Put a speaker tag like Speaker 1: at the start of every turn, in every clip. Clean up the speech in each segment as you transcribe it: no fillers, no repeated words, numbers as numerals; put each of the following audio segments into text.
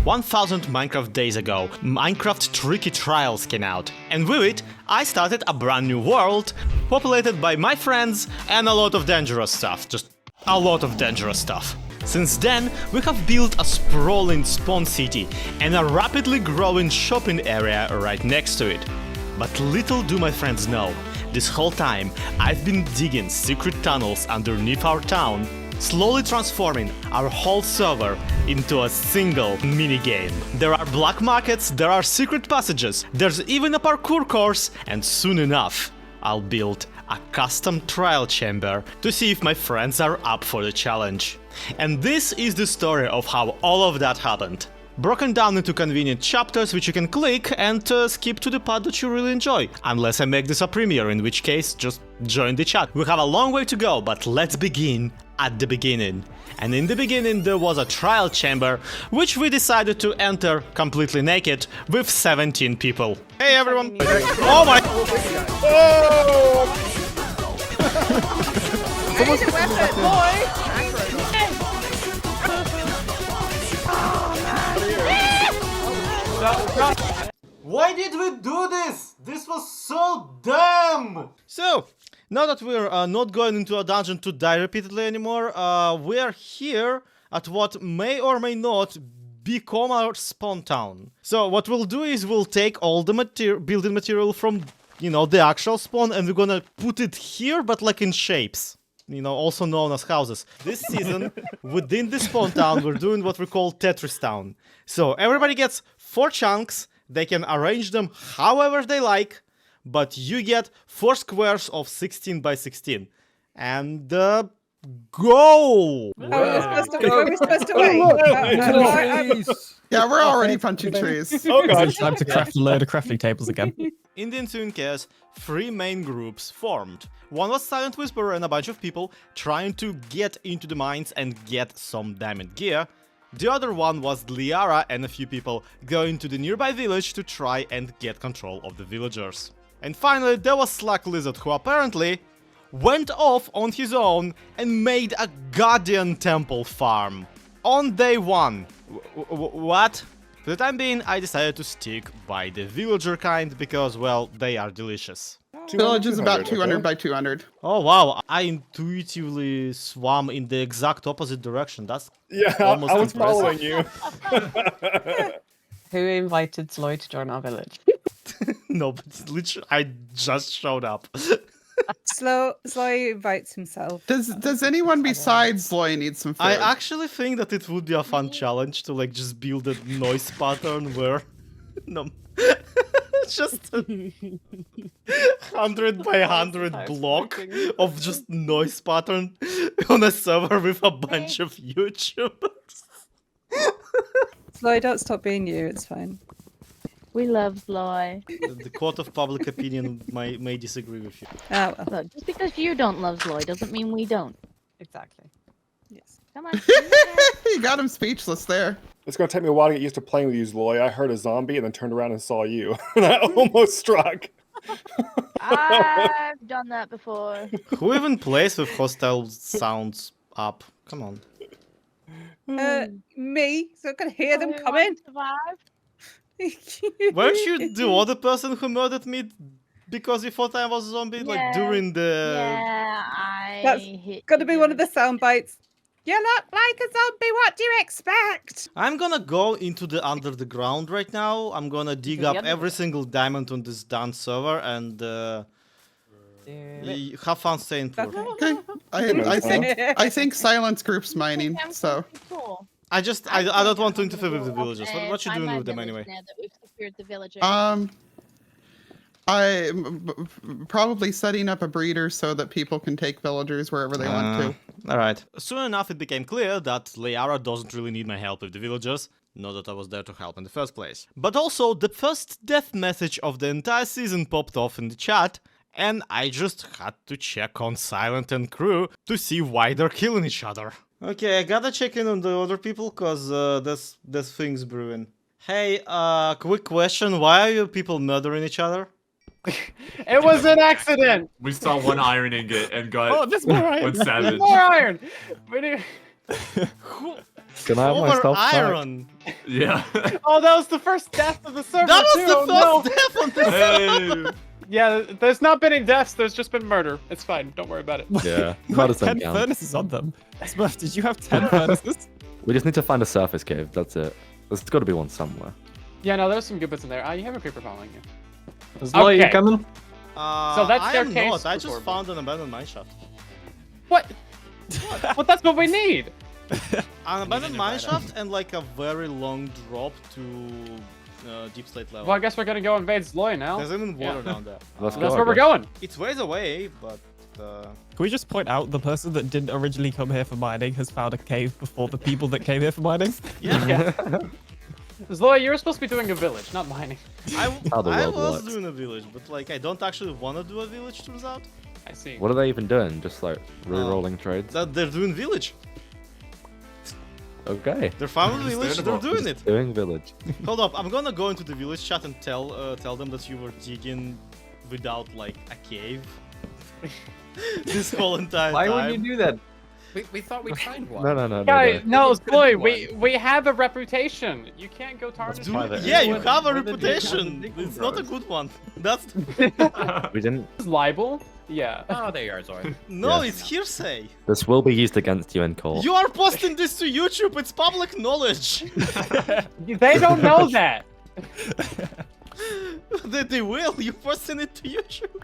Speaker 1: 1000 Minecraft days ago, Minecraft Tricky Trials came out, and with it, I started a brand new world, populated by my friends and a lot of dangerous stuff, just a lot of dangerous stuff. Since then, we have built a sprawling spawn city and a rapidly growing shopping area right next to it. But little do my friends know, this whole time I've been digging secret tunnels underneath our town, slowly transforming our whole server into a single minigame. There are black markets, there are secret passages, there's even a parkour course, and soon enough, I'll build a custom trial chamber to see if my friends are up for the challenge. And this is the story of how all of that happened. Broken down into convenient chapters which you can click and skip to the part that you really enjoy. Unless I make this a premiere, in which case just join the chat. We have a long way to go, but let's begin at the beginning. And in the beginning there was a trial chamber which we decided to enter completely naked with 17 people. Hey everyone! Oh my... Oh!
Speaker 2: Use a weapon, boy!
Speaker 1: Why did we do this? This was so dumb! So, now that we're not going into a dungeon to die repeatedly anymore, we're here at what may or may not become our spawn town. So what we'll do is we'll take all the building material from, you know, the actual spawn, and we're gonna put it here, but like in shapes. You know, also known as houses. This season, within the spawn town, we're doing what we call Tetris Town. So everybody gets 4 chunks, they can arrange them however they like, but you get 4 squares of 16 by 16. And go!
Speaker 2: Oh, we're supposed to wait.
Speaker 3: Yeah, we're already punching trees.
Speaker 4: Oh god.
Speaker 5: It's time to craft a load of crafting tables again.
Speaker 1: In the ensuing chaos, 3 main groups formed. One was Silent Whisperer and a bunch of people trying to get into the mines and get some diamond gear. The other one was Liara and a few people going to the nearby village to try and get control of the villagers. And finally, there was Slack Lizard, who apparently went off on his own and made a guardian temple farm on day 1. What? For the time being, I decided to stick by the villager kind because, well, they are delicious.
Speaker 3: Village is about 200 by 200.
Speaker 1: Oh wow, I intuitively swam in the exact opposite direction. That's
Speaker 4: Yeah,
Speaker 1: almost
Speaker 4: I was
Speaker 1: impressive.
Speaker 4: following you.
Speaker 6: Who invited Sloy to join our village?
Speaker 1: No, but literally, I just showed up.
Speaker 2: Sloy invites himself.
Speaker 3: Does anyone besides Sloy need some food?
Speaker 1: I actually think that it would be a fun challenge to like just build a noise pattern where no just a 100 by 100 block of just noise pattern on a server with a bunch of YouTubers.
Speaker 2: Sloy, don't stop being you, it's fine.
Speaker 7: We love Zloy.
Speaker 1: The court of public opinion may disagree with you.
Speaker 2: Oh, well,
Speaker 7: Look, just because you don't love Zloy doesn't mean we don't.
Speaker 6: Exactly.
Speaker 2: yes.
Speaker 7: Come on.
Speaker 3: You got him speechless there.
Speaker 4: It's gonna take me a while to get used to playing with you, Zloy. I heard a zombie and then turned around and saw you. And I almost struck.
Speaker 7: I've done that before.
Speaker 1: Who even plays with hostile sounds up? Come on.
Speaker 2: Me, so I can hear them
Speaker 7: Everyone
Speaker 2: coming.
Speaker 7: survived.
Speaker 1: Weren't you the other person who murdered me because you thought I was a zombie? Like
Speaker 7: Yeah.
Speaker 1: during the...
Speaker 7: Yeah, I
Speaker 2: That's
Speaker 7: hit
Speaker 2: Gotta be
Speaker 7: you.
Speaker 2: one of the sound bites. You look like a zombie, what do you expect?
Speaker 1: I'm gonna go into the under the ground right now. I'm gonna dig up every single diamond on this dance server and have fun staying poor.
Speaker 3: Okay. I think silence groups mining,
Speaker 7: I'm
Speaker 3: so
Speaker 7: cool.
Speaker 1: I don't want to interfere with the villagers. What you
Speaker 7: Find
Speaker 1: doing
Speaker 7: my
Speaker 1: with them
Speaker 7: village
Speaker 1: anyway?
Speaker 7: now that we've secured the villagers.
Speaker 3: probably setting up a breeder so that people can take villagers wherever they want to.
Speaker 1: Alright. Soon enough it became clear that Liara doesn't really need my help with the villagers. Not that I was there to help in the first place. But also, the first death message of the entire season popped off in the chat, and I just had to check on Silent and crew to see why they're killing each other. Okay, I gotta check in on the other people, cause there's things brewing. Hey, quick question, why are you people murdering each other?
Speaker 8: It was an accident!
Speaker 9: We saw one iron ingot and got
Speaker 8: Oh, there's more iron!
Speaker 9: one
Speaker 8: There's
Speaker 9: savage.
Speaker 8: more iron!
Speaker 9: Can I have my
Speaker 1: Over
Speaker 9: stuff back?
Speaker 1: iron.
Speaker 10: Yeah.
Speaker 8: Oh, that was the first death of the server.
Speaker 1: That was
Speaker 8: too.
Speaker 1: the
Speaker 8: Oh,
Speaker 1: first
Speaker 8: no.
Speaker 1: death on this.
Speaker 10: Hey.
Speaker 8: Yeah, there's not been any deaths. There's just been murder. It's fine. Don't worry about it.
Speaker 9: Yeah,
Speaker 5: You
Speaker 9: not
Speaker 5: had
Speaker 9: as
Speaker 5: 10
Speaker 9: count.
Speaker 5: furnaces on them. Smurf, did you have 10 furnaces?
Speaker 9: We just need to find a surface cave. That's it. There's got to be one somewhere.
Speaker 8: Yeah, no, there's some good bits in there. You have a creeper following you.
Speaker 5: Zloy, you
Speaker 8: Okay.
Speaker 5: coming?
Speaker 8: So that's
Speaker 1: I am
Speaker 8: staircase
Speaker 1: not. I
Speaker 8: was
Speaker 1: just
Speaker 8: horrible.
Speaker 1: found an abandoned mineshaft.
Speaker 8: What? Well, that's what we need.
Speaker 1: An abandoned mineshaft and like a very long drop to deep slate level.
Speaker 8: Well, I guess we're gonna go invade Zloy now.
Speaker 1: There's even water
Speaker 8: Yeah.
Speaker 1: down there.
Speaker 9: Let's
Speaker 8: So
Speaker 9: go.
Speaker 8: that's
Speaker 9: I
Speaker 8: where we're
Speaker 9: guess.
Speaker 8: going.
Speaker 1: It's ways away, but
Speaker 5: Can we just point out the person that didn't originally come here for mining has found a cave before the people that came here for mining?
Speaker 1: yeah.
Speaker 8: Zloy, you were supposed to be doing a village, not mining.
Speaker 1: I
Speaker 9: How the world
Speaker 1: was
Speaker 9: works.
Speaker 1: doing a village, but like I don't actually want to do a village. Turns out
Speaker 8: I see.
Speaker 9: What are they even doing? Just like re-rolling trades?
Speaker 1: that they're doing village.
Speaker 9: Okay.
Speaker 1: They're found with village. They're doing it.
Speaker 9: Doing village.
Speaker 1: Hold up, I'm gonna go into the village chat and tell them that you were digging without like a cave. This whole entire
Speaker 10: Why
Speaker 1: time.
Speaker 10: would you do that? We thought we'd find one.
Speaker 9: No.
Speaker 8: Guys, no,
Speaker 10: Couldn't
Speaker 8: Zloy,
Speaker 10: do
Speaker 8: we have a reputation. You can't go tarnish.
Speaker 1: Dude,
Speaker 9: private.
Speaker 1: yeah, you
Speaker 10: What-
Speaker 1: have a
Speaker 10: what did you-
Speaker 1: reputation.
Speaker 10: how did you
Speaker 1: It's not a
Speaker 10: grow?
Speaker 1: good one. That's
Speaker 9: We didn't.
Speaker 8: Libel? Yeah.
Speaker 10: Oh, there you are, Zoe.
Speaker 1: no,
Speaker 9: Yeah.
Speaker 1: it's hearsay.
Speaker 9: This will be used against you in court.
Speaker 1: You are posting this to YouTube. It's public knowledge.
Speaker 8: They don't know that.
Speaker 1: They will. You posting it to YouTube.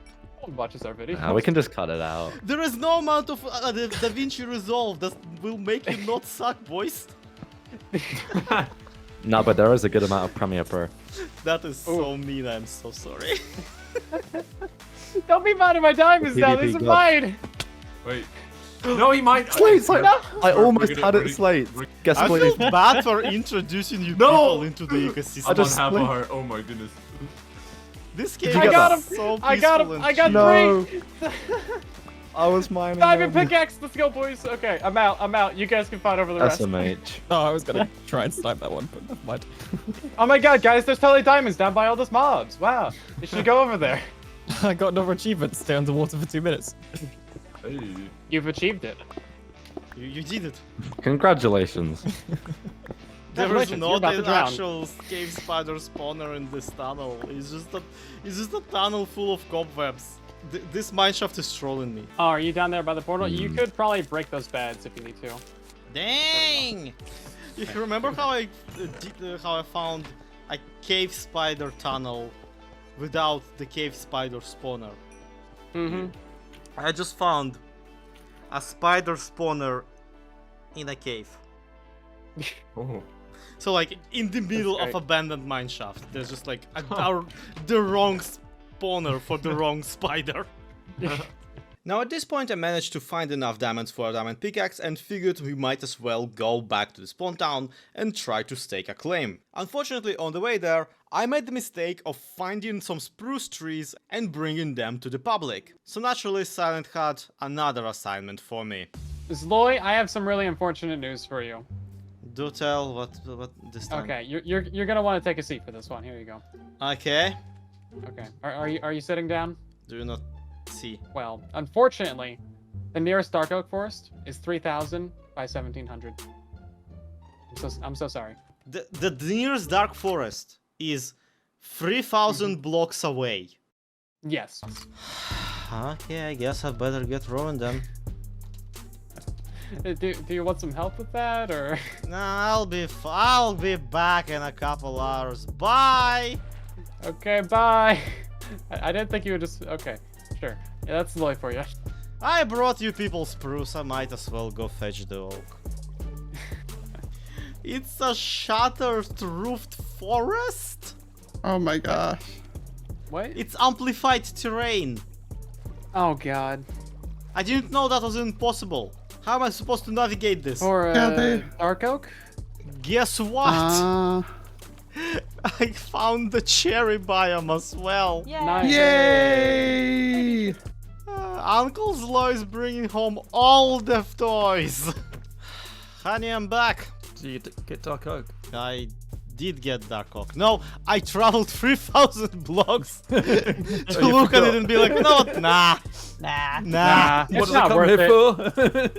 Speaker 8: No one watches our video.
Speaker 9: We can just cut it out.
Speaker 1: There is no amount of DaVinci Resolve that will make you not suck, boys.
Speaker 9: No, but there is a good amount of Premiere Pro.
Speaker 1: That is so mean. I'm so sorry.
Speaker 8: Don't be mad at my diamonds now. These are
Speaker 9: PvP
Speaker 8: mine.
Speaker 10: Wait. No, he might.
Speaker 9: Slates! I
Speaker 10: We're
Speaker 9: almost
Speaker 10: gonna-
Speaker 9: had
Speaker 10: we're
Speaker 9: it
Speaker 10: gonna-
Speaker 9: slates.
Speaker 10: we're-
Speaker 9: Guess
Speaker 1: I
Speaker 9: what?
Speaker 1: feel bad for introducing you
Speaker 10: No!
Speaker 1: people into the ecosystem.
Speaker 10: I'm
Speaker 9: just
Speaker 10: on half a
Speaker 9: split.
Speaker 10: heart. Oh my goodness.
Speaker 1: This game
Speaker 8: I
Speaker 1: is
Speaker 8: got him.
Speaker 1: so peaceful
Speaker 8: I got him.
Speaker 1: and
Speaker 8: I got
Speaker 1: chill.
Speaker 9: No.
Speaker 8: three.
Speaker 9: I was mining.
Speaker 8: Diamond
Speaker 9: them.
Speaker 8: pickaxe. Let's go, boys. Okay, I'm out. I'm out. You guys can fight over the rest.
Speaker 9: SMH.
Speaker 5: Oh, I was gonna try and snipe that one, but never mind.
Speaker 8: Oh my god, guys, there's totally diamonds down by all those mobs. Wow. You should go over there.
Speaker 5: I got another achievement, stay underwater for 2 minutes.
Speaker 10: Hey.
Speaker 8: You've achieved it.
Speaker 1: You did it.
Speaker 9: Congratulations.
Speaker 1: There is
Speaker 8: Congratulations, you're
Speaker 1: not
Speaker 8: about to
Speaker 1: an
Speaker 8: drown.
Speaker 1: actual cave spider spawner in this tunnel. It's just a tunnel full of cobwebs. This mineshaft is trolling me.
Speaker 8: Oh, are you down there by the portal? You could probably break those beds if you need to.
Speaker 1: Dang! You remember how I found a cave spider tunnel without the cave spider spawner?
Speaker 8: Mm-hmm.
Speaker 1: I just found a spider spawner in a cave.
Speaker 10: Oh.
Speaker 1: So like in the middle of
Speaker 8: great.
Speaker 1: abandoned mineshaft, there's just like the wrong spawner for the wrong spider. Now at this point I managed to find enough diamonds for a diamond pickaxe and figured we might as well go back to the spawn town and try to stake a claim. Unfortunately on the way there, I made the mistake of finding some spruce trees and bringing them to the public. So naturally Silent had another assignment for me.
Speaker 8: Zloy, I have some really unfortunate news for you.
Speaker 1: Do tell what this time.
Speaker 8: Okay, you're gonna want to take a seat for this one. Here you go.
Speaker 1: Okay.
Speaker 8: Okay. Are you sitting down?
Speaker 1: Do you not see?
Speaker 8: Well, unfortunately, the nearest dark oak forest is 3,000 by 1,700. I'm so sorry.
Speaker 1: The nearest dark forest is 3,000 blocks away.
Speaker 8: Yes.
Speaker 1: Okay, I guess I better get rolling then.
Speaker 8: Do you want some help with that, or?
Speaker 1: Nah, I'll be back in a couple hours. Bye.
Speaker 8: Okay, bye. I didn't think you would just. Okay, sure. Yeah, that's Zloy for you.
Speaker 1: I brought you people spruce. I might as well go fetch the oak. It's a shattered roofed forest.
Speaker 3: Oh my gosh.
Speaker 8: What?
Speaker 1: It's amplified terrain.
Speaker 8: Oh God.
Speaker 1: I didn't know that was impossible. How am I supposed to navigate this?
Speaker 8: Or
Speaker 3: Yeah, they-
Speaker 8: dark oak?
Speaker 1: Guess what?
Speaker 3: Uh,
Speaker 1: I found the cherry biome as well.
Speaker 8: Nice.
Speaker 3: yay!
Speaker 1: Uncle Zlo is bringing home all the toys. Honey, I'm back.
Speaker 10: So you get dark oak.
Speaker 1: I did get dark oak. No, I traveled 3,000 blocks to look at it and be like, no, nah,
Speaker 8: Nah,
Speaker 10: What
Speaker 8: it's
Speaker 10: did I
Speaker 8: not
Speaker 10: come
Speaker 8: worth
Speaker 10: here
Speaker 8: it.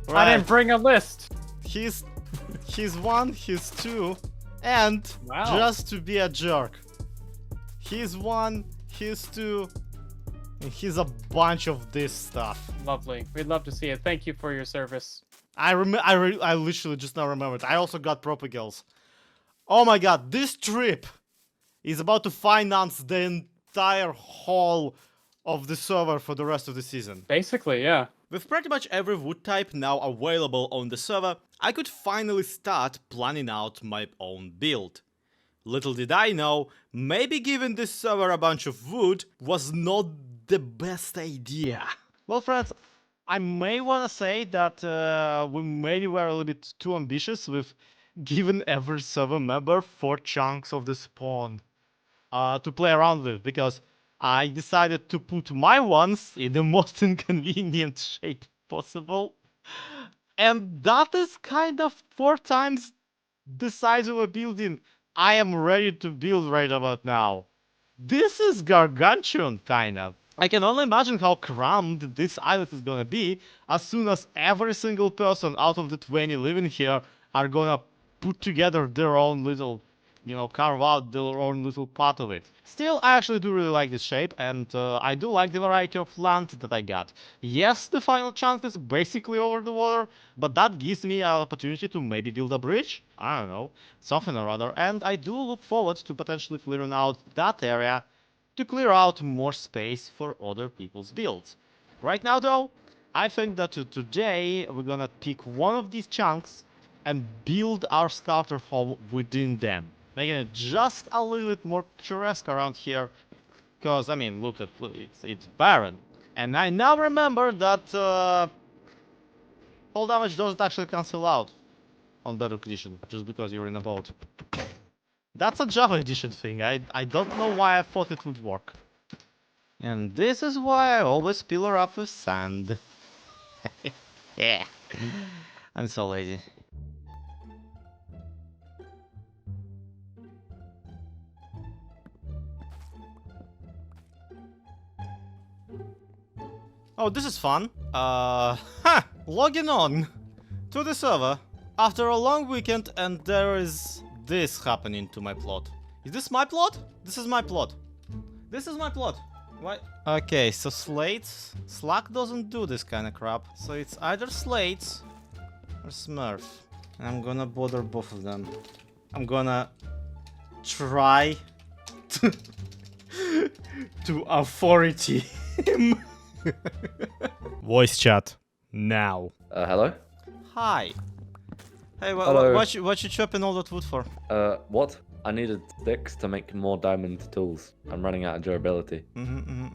Speaker 10: for?
Speaker 8: I didn't bring a list.
Speaker 1: He's He's 1, he's 2, and
Speaker 8: Wow.
Speaker 1: just to be a jerk, he's 1, he's 2, and he's a bunch of this stuff.
Speaker 8: Lovely. We'd love to see it. Thank you for your service.
Speaker 1: I literally just now remembered. I also got propagals. Oh my god, this trip is about to finance the entire haul of the server for the rest of the season.
Speaker 8: Basically, yeah.
Speaker 1: With pretty much every wood type now available on the server, I could finally start planning out my own build. Little did I know, maybe giving this server a bunch of wood was not the best idea. Well, friends, I may want to say that we maybe were a little bit too ambitious with giving every server member 4 chunks of the spawn to play around with, because I decided to put my ones in the most inconvenient shape possible. And that is kind of 4 times the size of a building I am ready to build right about now. This is gargantuan, kind of. I can only imagine how crammed this island is gonna be as soon as every single person out of the 20 living here are gonna put together their own little, carve out their own little part of it. Still, I actually do really like this shape, and I do like the variety of land that I got. Yes, the final chunk is basically over the water, but that gives me an opportunity to maybe build a bridge? I don't know, something or other, and I do look forward to potentially clearing out that area to clear out more space for other people's builds. Right now though, I think that today we're gonna pick one of these chunks and build our starter home within them, making it just a little bit more picturesque around here. Because, I mean, look, it's barren. And I now remember that fall damage doesn't actually cancel out on Bedrock Edition, just because you're in a boat. That's a Java Edition thing. I don't know why I thought it would work. And this is why I always pillar up with sand. Yeah. I'm so lazy. Oh, this is fun. Logging on to the server after a long weekend, and there is this happening to my plot. Is this my plot? This is my plot. This is my plot. Why? Okay, so slates. Slack doesn't do this kind of crap. So it's either slates or Smurf. And I'm gonna bother both of them. I'm gonna try to authority him. Voice chat now.
Speaker 9: Hello?
Speaker 1: Hi. Hey,
Speaker 9: Hello.
Speaker 1: what you chopping all that wood for?
Speaker 9: What? I needed sticks to make more diamond tools. I'm running out of durability.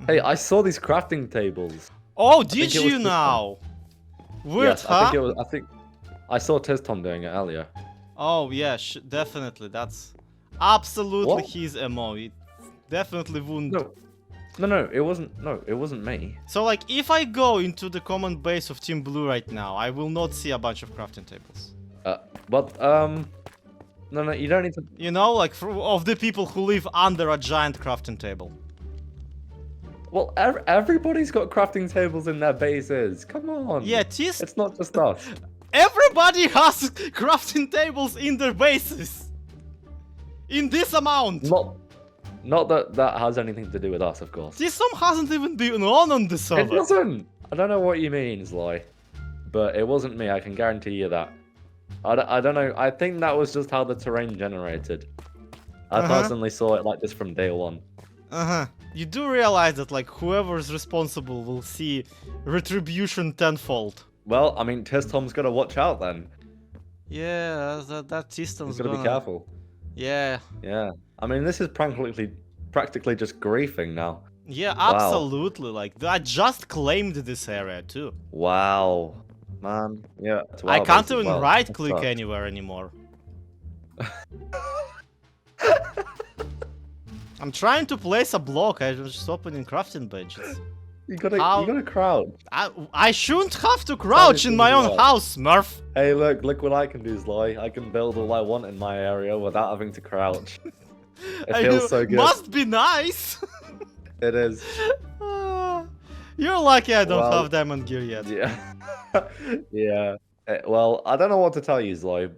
Speaker 9: Hey, I saw these crafting tables.
Speaker 1: Oh, did you now? Weird,
Speaker 9: Yes,
Speaker 1: huh?
Speaker 9: I think I saw Tistom doing it earlier.
Speaker 1: Oh yeah, definitely. That's absolutely
Speaker 9: What?
Speaker 1: his MO. It definitely wouldn't.
Speaker 9: No, it wasn't. No, it wasn't me.
Speaker 1: So like, if I go into the common base of Team Blue right now, I will not see a bunch of crafting tables.
Speaker 9: No, you don't need to.
Speaker 1: You know, like of the people who live under a giant crafting table.
Speaker 9: Well, everybody's got crafting tables in their bases. Come on.
Speaker 1: Yeah,
Speaker 9: It's not just us.
Speaker 1: everybody has crafting tables in their bases. In this amount.
Speaker 9: Not that that has anything to do with us, of course.
Speaker 1: Tistom hasn't even been on the server.
Speaker 9: It doesn't. I don't know what you mean, Zloy. But it wasn't me, I can guarantee you that. I don't know, I think that was just how the terrain generated. I personally saw it like this from day one.
Speaker 1: You do realize that like whoever's responsible will see retribution tenfold.
Speaker 9: Well, I mean, Tistom's gotta watch out then.
Speaker 1: Yeah, that Tistom's
Speaker 9: He's gotta be careful.
Speaker 1: Yeah.
Speaker 9: Yeah. I mean, this is practically just griefing now.
Speaker 1: Yeah,
Speaker 9: Wow.
Speaker 1: absolutely. Like, I just claimed this area too.
Speaker 9: Wow. Man, yeah. it's
Speaker 1: I
Speaker 9: wow
Speaker 1: can't
Speaker 9: base as
Speaker 1: even
Speaker 9: well.
Speaker 1: right
Speaker 9: That
Speaker 1: click
Speaker 9: sucks.
Speaker 1: anywhere anymore. I'm trying to place a block, I'm just opening crafting benches.
Speaker 9: You gotta crouch.
Speaker 1: I shouldn't have to crouch in my own house, Smurf!
Speaker 9: Hey, look what I can do, Zloy. I can build all I want in my area without having to crouch. It feels so good.
Speaker 1: Must be nice!
Speaker 9: It is.
Speaker 1: You're lucky I don't
Speaker 9: Well,
Speaker 1: have diamond gear yet.
Speaker 9: Yeah. Yeah. Well, I don't know what to tell you, Zloy.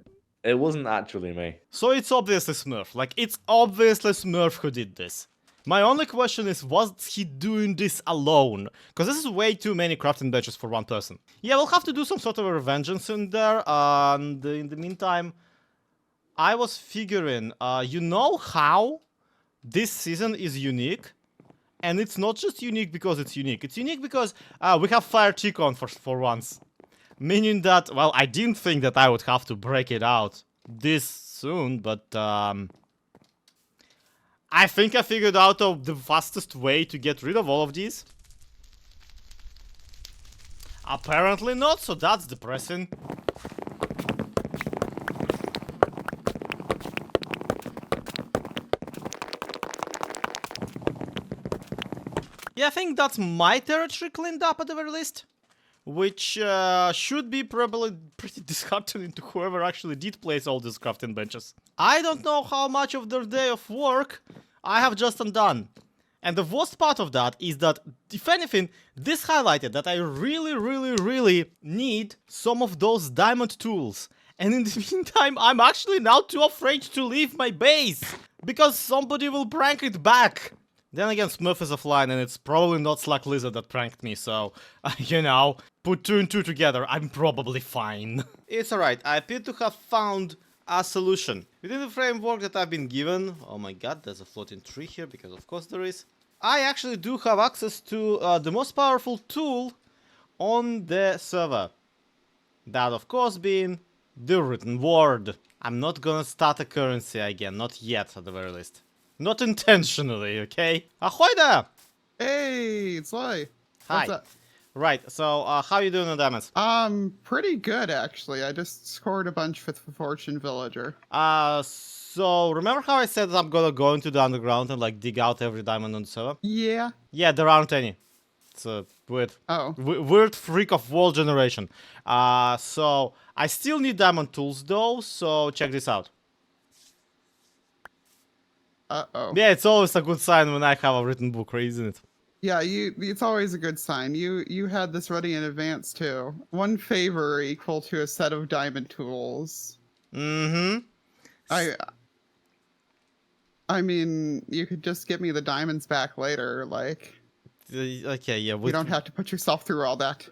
Speaker 9: It wasn't actually me.
Speaker 1: So it's obviously Smurf. Like, it's obviously Smurf who did this. My only question is, was he doing this alone? Because this is way too many crafting benches for one person. Yeah, we'll have to do some sort of a revengeance in there. And in the meantime, I was figuring, you know how this season is unique? And it's not just unique because it's unique. It's unique because we have Fire Tick on for once. Meaning that, well, I didn't think that I would have to break it out this soon, but I think I figured out the fastest way to get rid of all of these. Apparently not, so that's depressing. Yeah, I think that's my territory cleaned up at the very least. Which should be probably pretty disheartening to whoever actually did place all these crafting benches. I don't know how much of their day of work I have just undone. And the worst part of that is that, if anything, this highlighted that I really need some of those diamond tools. And in the meantime, I'm actually now too afraid to leave my base. Because somebody will prank it back. Then again, Smurf is offline, and it's probably not Slack Lizard that pranked me, so, you know, put 2 and 2 together, I'm probably fine. It's alright, I appear to have found a solution. Within the framework that I've been given, oh my god, there's a floating tree here, because of course there is. I actually do have access to the most powerful tool on the server. That, of course, being the written word. I'm not gonna start a currency again, not yet, at the very least. Not intentionally, okay? Ahoy there!
Speaker 3: Hey, it's Loy.
Speaker 1: Hi.
Speaker 3: What's up?
Speaker 1: Right, so how you doing on diamonds?
Speaker 3: Pretty good actually. I just scored a bunch with the Fortune Villager.
Speaker 1: So remember how I said that I'm gonna go into the underground and like dig out every diamond on the server?
Speaker 3: Yeah.
Speaker 1: Yeah, there aren't any. It's a weird, weird freak of wall generation. So I still need diamond tools though, so check this out.
Speaker 3: Uh-oh.
Speaker 1: Yeah, it's always a good sign when I have a written book, isn't it?
Speaker 3: Yeah, it's always a good sign. You had this ready in advance too. 1 favor equal to a set of diamond tools.
Speaker 1: Mm-hmm.
Speaker 3: I mean, you could just give me the diamonds back later, like.
Speaker 1: Okay, yeah.
Speaker 3: You don't have to put yourself through all that.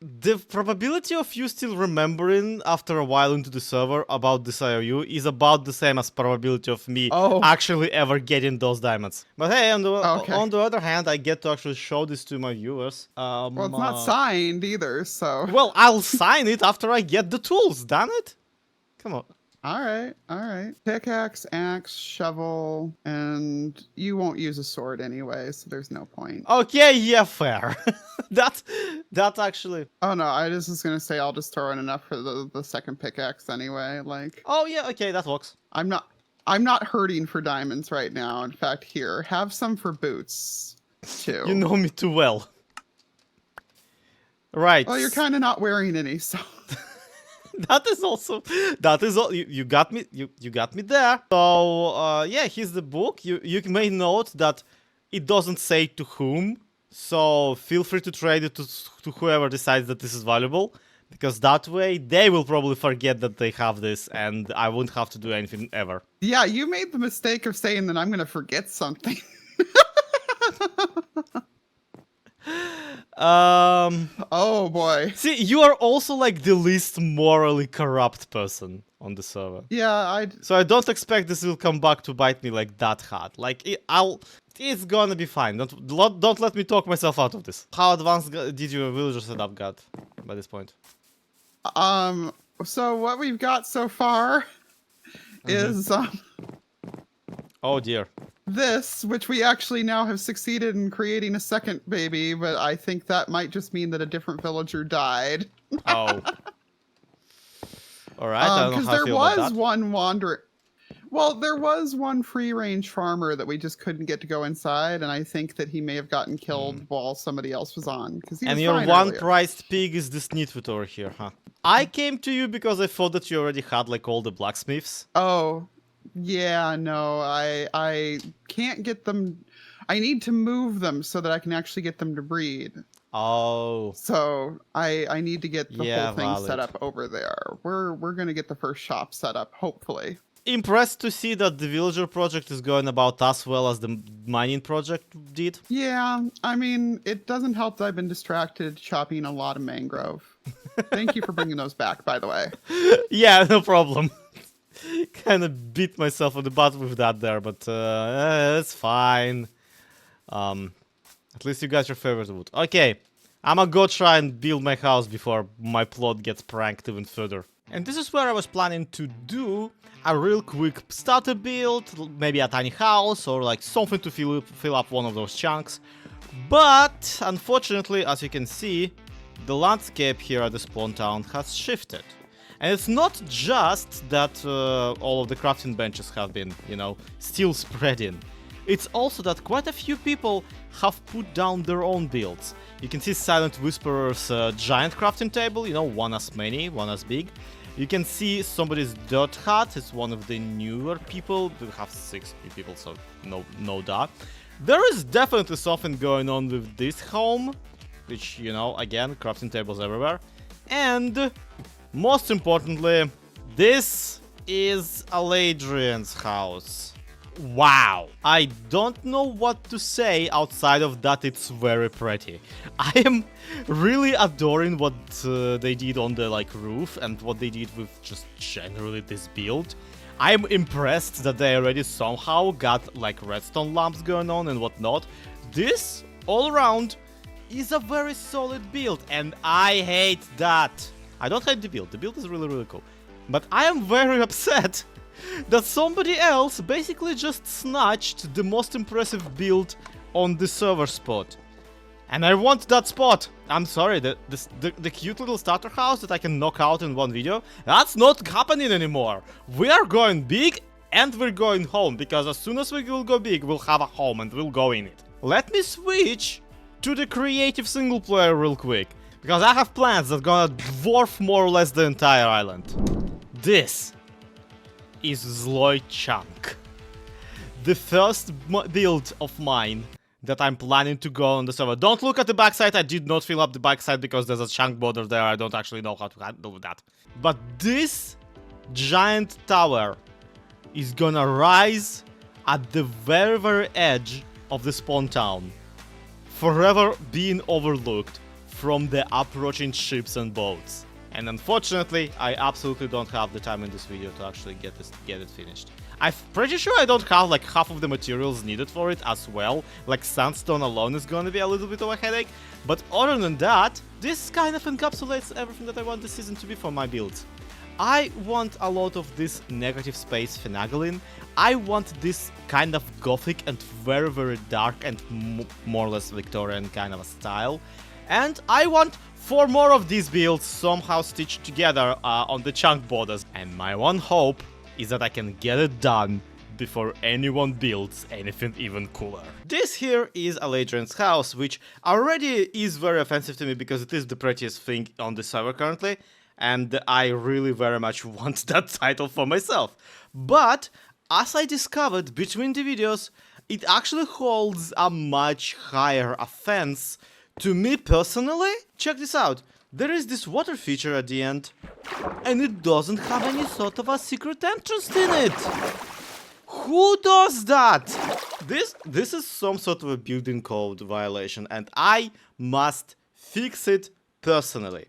Speaker 1: The probability of you still remembering after a while into the server about this IOU is about the same as probability of me actually ever getting those diamonds. But hey, on the other hand, I get to actually show this to my viewers.
Speaker 3: Well, it's not signed either, so.
Speaker 1: Well, I'll sign it after I get the tools, damn it. Come on.
Speaker 3: All right. Pickaxe, axe, shovel, and you won't use a sword anyway, so there's no point.
Speaker 1: Okay, yeah, fair. that actually.
Speaker 3: Oh no, I just was gonna say I'll just throw in enough for the second pickaxe anyway. Like.
Speaker 1: Oh yeah, okay, that works.
Speaker 3: I'm not hurting for diamonds right now. In fact, here, have some for boots too.
Speaker 1: You know me too well. Right.
Speaker 3: Well, you're kind of not wearing any, so.
Speaker 1: That is all. You got me. You got me there. So yeah, here's the book. You may note that it doesn't say to whom. So feel free to trade it to whoever decides that this is valuable, because that way they will probably forget that they have this, and I won't have to do anything ever.
Speaker 3: Yeah, you made the mistake of saying that I'm gonna forget something. Oh boy.
Speaker 1: See, you are also like the least morally corrupt person on the server.
Speaker 3: Yeah,
Speaker 1: So I don't expect this will come back to bite me like that hard. Like it's gonna be fine. Don't let me talk myself out of this. How advanced did your villager setup got by this point?
Speaker 3: So what we've got so far is
Speaker 1: oh dear.
Speaker 3: This, which we actually now have succeeded in creating a second baby, but I think that might just mean that a different villager died.
Speaker 1: Oh. All right. I don't know
Speaker 3: because
Speaker 1: how I
Speaker 3: there
Speaker 1: feel about
Speaker 3: was
Speaker 1: that.
Speaker 3: one wander. Well, there was one free-range farmer that we just couldn't get to go inside, and I think that he may have gotten killed while somebody else was on.
Speaker 1: And your one-priced pig is this Nitwit over here, huh? I came to you because I thought that you already had like all the blacksmiths.
Speaker 3: Oh. Yeah, no, I can't get them. I need to move them so that I can actually get them to breed.
Speaker 1: Oh.
Speaker 3: So I need to get the
Speaker 1: Yeah,
Speaker 3: whole thing set
Speaker 1: valid.
Speaker 3: up over there. We're gonna get the first shop set up, hopefully.
Speaker 1: Impressed to see that the villager project is going about as well as the mining project did.
Speaker 3: Yeah, I mean, it doesn't help that I've been distracted chopping a lot of mangrove. Thank you for bringing those back, by the way.
Speaker 1: Yeah, no problem. Kind of beat myself on the butt with that there, but it's fine. At least you got your favorite wood. Okay, I'ma go try and build my house before my plot gets pranked even further. And this is where I was planning to do a real quick starter build, maybe a tiny house or like something to fill up one of those chunks. But unfortunately, as you can see, the landscape here at the spawn town has shifted. And it's not just that all of the crafting benches have been, still spreading. It's also that quite a few people have put down their own builds. You can see Silent Whisperer's giant crafting table, one as many, one as big. You can see somebody's dirt hut, it's one of the newer people. We have 6 new people, so no doubt. There is definitely something going on with this home, which, again, crafting tables everywhere. And most importantly, this is Aladrian's house. Wow, I don't know what to say outside of that it's very pretty. I am really adoring what they did on the roof and what they did with just generally this build. I'm impressed that they already somehow got redstone lamps going on and whatnot. This all around is a very solid build and I hate that. I don't hate the build is really cool. But I am very upset that somebody else basically just snatched the most impressive build on the server spot. And I want that spot. I'm sorry, the cute little starter house that I can knock out in one video, that's not happening anymore. We are going big and we're going home, because as soon as we will go big, we'll have a home and we'll go in it. Let me switch to the creative single player real quick, because I have plans that gonna dwarf more or less the entire island. This is ZloyXP, the first build of mine that I'm planning to go on the server. Don't look at the backside, I did not fill up the backside because there's a chunk border there, I don't actually know how to handle that. But this giant tower is gonna rise at the very edge of the spawn town, forever being overlooked from the approaching ships and boats. And unfortunately, I absolutely don't have the time in this video to actually get it finished. I'm pretty sure I don't have half of the materials needed for it as well. Sandstone alone is gonna be a little bit of a headache. But other than that, this kind of encapsulates everything that I want this season to be for my builds. I want a lot of this negative space finagling. I want this kind of gothic and very dark and more or less Victorian kind of a style. And I want 4 more of these builds somehow stitched together on the chunk borders. And my one hope is that I can get it done before anyone builds anything even cooler. This here is Aladrian's house, which already is very offensive to me because it is the prettiest thing on the server currently, and I really very much want that title for myself. But as I discovered between the videos, it actually holds a much higher offense to me personally. Check this out. There is this water feature at the end, and it doesn't have any sort of a secret entrance in it. Who does that? This is some sort of a building code violation, and I must fix it personally.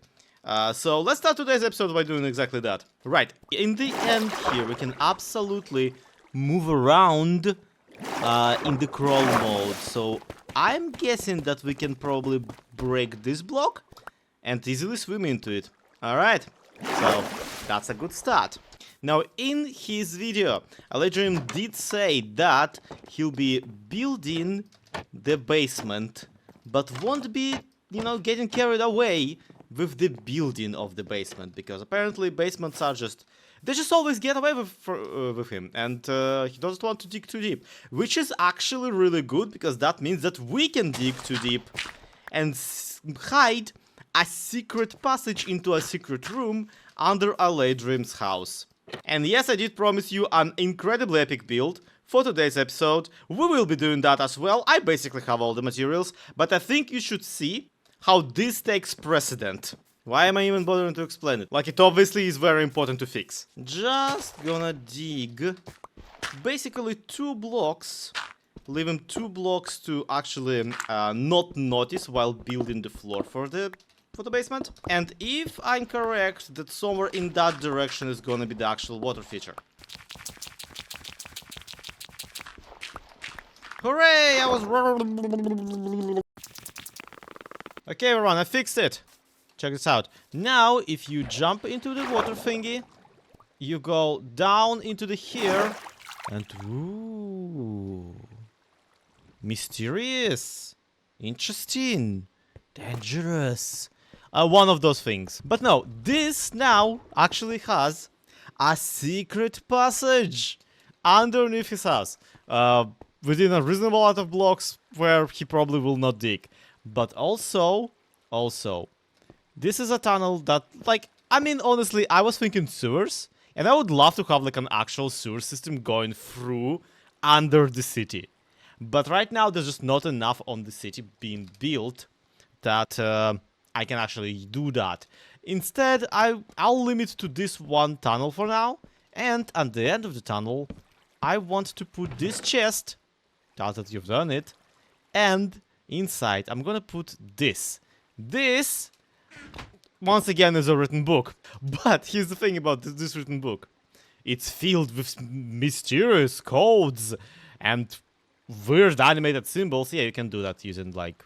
Speaker 1: So let's start today's episode by doing exactly that. Right, in the end here, we can absolutely move around in the crawl mode. So I'm guessing that we can probably break this block and easily swim into it. Alright, so that's a good start. Now, in his video, Aladrian did say that he'll be building the basement, but won't be, getting carried away with the building of the basement, because apparently basements are they just always get away with him, and he doesn't want to dig too deep, which is actually really good, because that means that we can dig too deep and hide a secret passage into a secret room under Aladrian's house. And yes, I did promise you an incredibly epic build for today's episode. We will be doing that as well. I basically have all the materials, but I think you should see how this takes precedent. Why am I even bothering to explain it? Like, it obviously is very important to fix. Just gonna dig basically 2 blocks, leaving 2 blocks to actually not notice while building the floor for the basement. And if I'm correct, that somewhere in that direction is gonna be the actual water feature. Hooray! I was... Okay, everyone, I fixed it. Check this out. Now, if you jump into the water thingy, you go down into the here, and ooh, mysterious, interesting, dangerous. One of those things. But no, this now actually has a secret passage underneath his house, within a reasonable amount of blocks where he probably will not dig. But also, this is a tunnel that, like, I mean, honestly, I was thinking sewers, and I would love to have, like, an actual sewer system going through under the city. But right now, there's just not enough on the city being built that I can actually do that. Instead, I'll limit to this one tunnel for now, and at the end of the tunnel, I want to put this chest, now that you've done it, and inside, I'm gonna put this. This, once again, is a written book. But here's the thing about this written book. It's filled with mysterious codes and weird animated symbols. Yeah, you can do that using, like,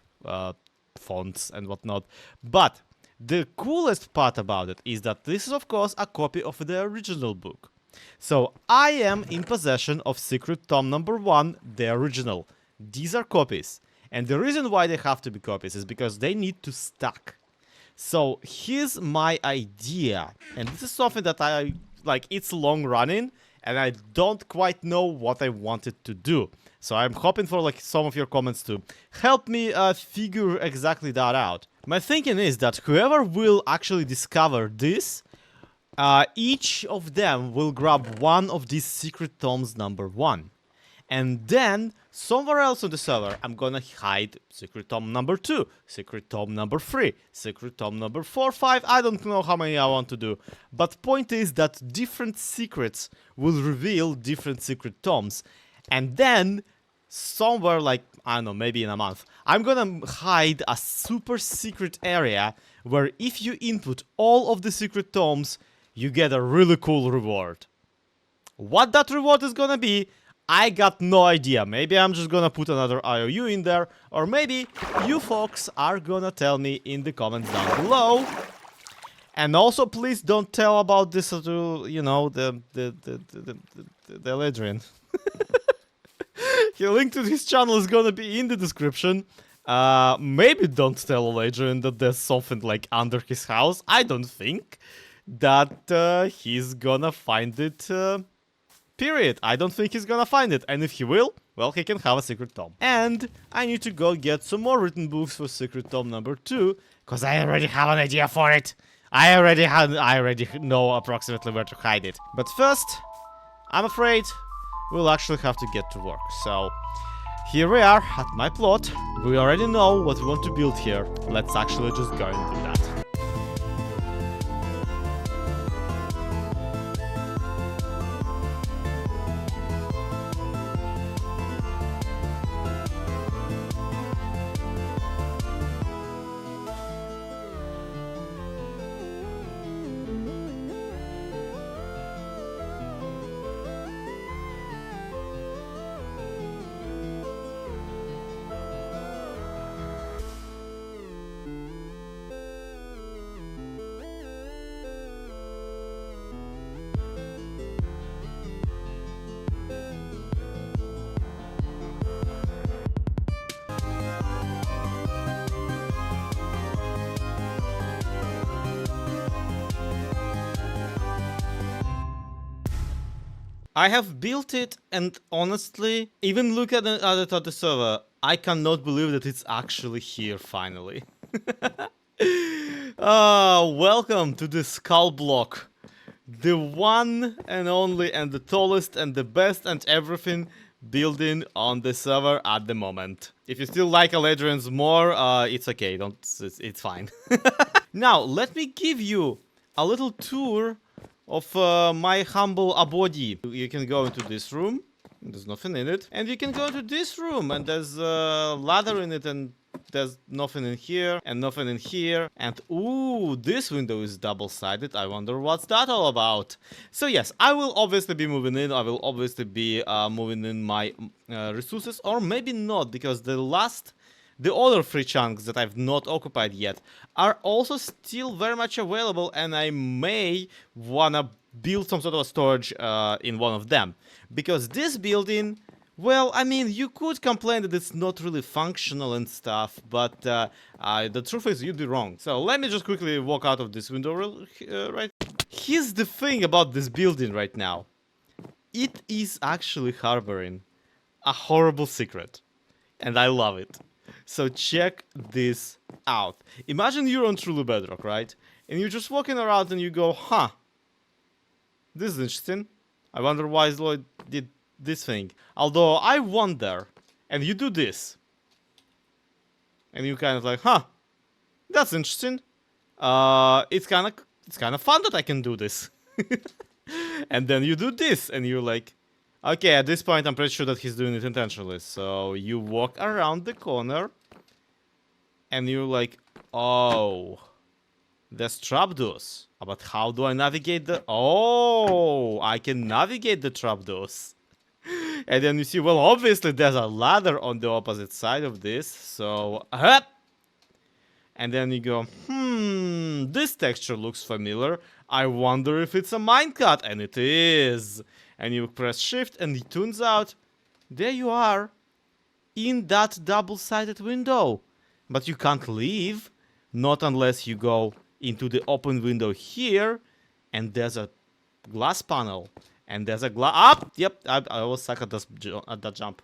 Speaker 1: fonts and whatnot. But the coolest part about it is that this is, of course, a copy of the original book. So I am in possession of Secret Tome number 1, the original. These are copies. And the reason why they have to be copies is because they need to stack. So here's my idea. And this is something that it's long running, and I don't quite know what I wanted to do. So I'm hoping for, like, some of your comments to help me figure exactly that out. My thinking is that whoever will actually discover this, each of them will grab one of these secret tomes number 1. And then, somewhere else on the server, I'm gonna hide secret tome number 2, secret tome number 3, secret tome number 4, 5, I don't know how many I want to do. But point is that different secrets will reveal different secret tomes. And then, somewhere, like, I don't know, maybe in a month, I'm gonna hide a super secret area where if you input all of the secret tomes, you get a really cool reward. What that reward is gonna be, I got no idea. Maybe I'm just gonna put another IOU in there, or maybe you folks are gonna tell me in the comments down below. And also, please don't tell about this to, you know, the Ledrian. The link to his channel is gonna be in the description. Maybe don't tell Adrian that there's something, like, under his house. I don't think that he's gonna find it, period. I don't think he's gonna find it. And if he will, well, he can have a secret tome. And I need to go get some more written books for secret tome number 2, because I already have an idea for it. I already know approximately where to hide it. But first, I'm afraid we'll actually have to get to work. So here we are at my plot. We already know what we want to build here. Let's actually just go and do that. I have built it, and honestly, even look at it on the server, I cannot believe that it's actually here finally. Welcome to the skull block. the one and only and the tallest and the best and everything building on the server at the moment. If you still like Eladrians more, it's okay, it's fine. Now, let me give you a little tour of my humble abode. You can go into this room, there's nothing in it, and you can go into this room, and there's a ladder in it, and there's nothing in here, and nothing in here, and ooh, this window is double-sided. I wonder what's that all about. So yes, I will obviously be moving in, I will obviously be moving in my resources, or maybe not, because the other 3 chunks that I've not occupied yet are also still very much available, and I may wanna build some sort of storage in one of them. Because this building, well, I mean, you could complain that it's not really functional and stuff, but the truth is you'd be wrong. So let me just quickly walk out of this window right. Here's the thing about this building right now. It is actually harboring a horrible secret, and I love it. So check this out. Imagine you're on Truly Bedrock, right? And you're just walking around and you go, huh, this is interesting. I wonder why Zloy did this thing. Although I wonder, and you do this, and you kind of like, huh, that's interesting. It's kind of fun that I can do this. And then you do this, and you're like, okay, at this point I'm pretty sure that he's doing it intentionally. So you walk around the corner, and you're like, oh, there's trapdoors. But how do I navigate the... Oh, I can navigate the trapdoors. And then you see, well, obviously there's a ladder on the opposite side of this. So, and then you go, this texture looks familiar. I wonder if it's a minecart. And it is. And you press shift, and it turns out, there you are, in that double-sided window. But you can't leave, not unless you go into the open window here, and there's a glass panel, and there's a glass... Yep, I was stuck at that jump.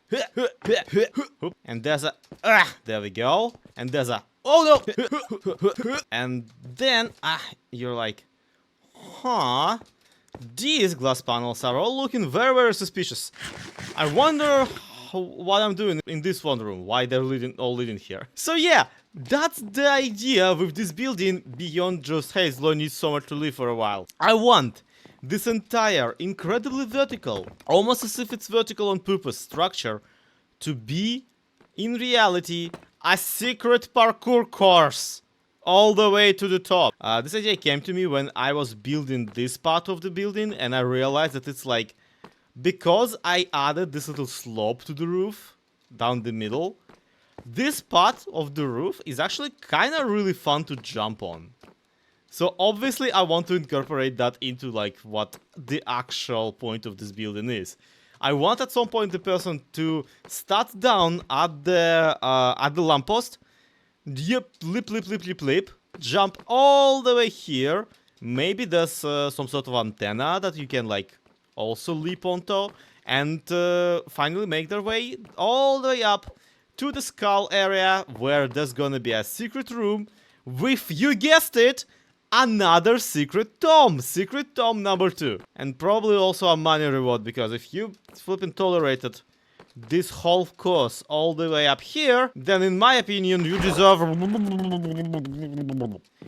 Speaker 1: And there's a... there we go. And there's a... Oh no! And then, you're like, huh... These glass panels are all looking very, very suspicious. I wonder what I'm doing in this one room, why they're all leading here. So yeah, that's the idea with this building beyond just, hey, Zloy needs somewhere to live for a while. I want this entire incredibly vertical, almost as if it's vertical on purpose, structure to be, in reality, a secret parkour course. All the way to the top. This idea came to me when I was building this part of the building, and I realized that it's like, because I added this little slope to the roof down the middle, this part of the roof is actually kind of really fun to jump on. So obviously I want to incorporate that into like what the actual point of this building is. I want at some point the person to start down at the lamppost. Yep, lip, jump all the way here. Maybe there's some sort of antenna that you can like also leap onto, and finally make their way all the way up to the skull area, where there's gonna be a secret room with, you guessed it, another secret tomb number 2, and probably also a money reward, because if you flipping tolerated this whole course all the way up here, then in my opinion you deserve...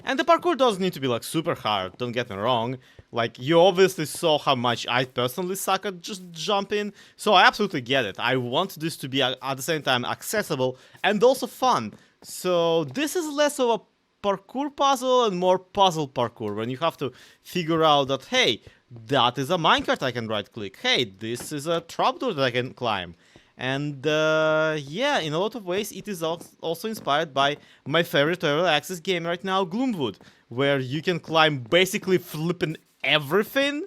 Speaker 1: And the parkour doesn't need to be like super hard, don't get me wrong. Like, you obviously saw how much I personally suck at just jumping, so I absolutely get it. I want this to be at the same time accessible and also fun. So this is less of a parkour puzzle and more puzzle parkour, when you have to figure out that, hey, that is a minecart I can right click, hey, this is a trapdoor that I can climb. And yeah, in a lot of ways it is also inspired by my favorite early access game right now, Gloomwood, where you can climb basically flipping everything,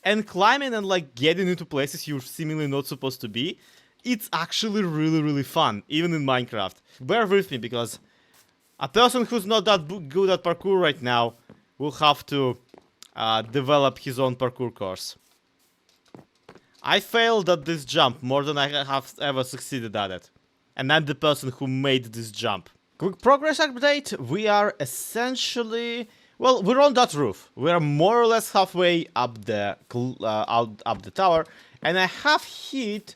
Speaker 1: and climbing and like getting into places you're seemingly not supposed to be. It's actually really, really fun, even in Minecraft. Bear with me, because a person who's not that good at parkour right now will have to develop his own parkour course. I failed at this jump more than I have ever succeeded at it. And I'm the person who made this jump. Quick progress update. We are essentially Well, we're on that roof. We're more or less halfway up the up the tower, and I have hit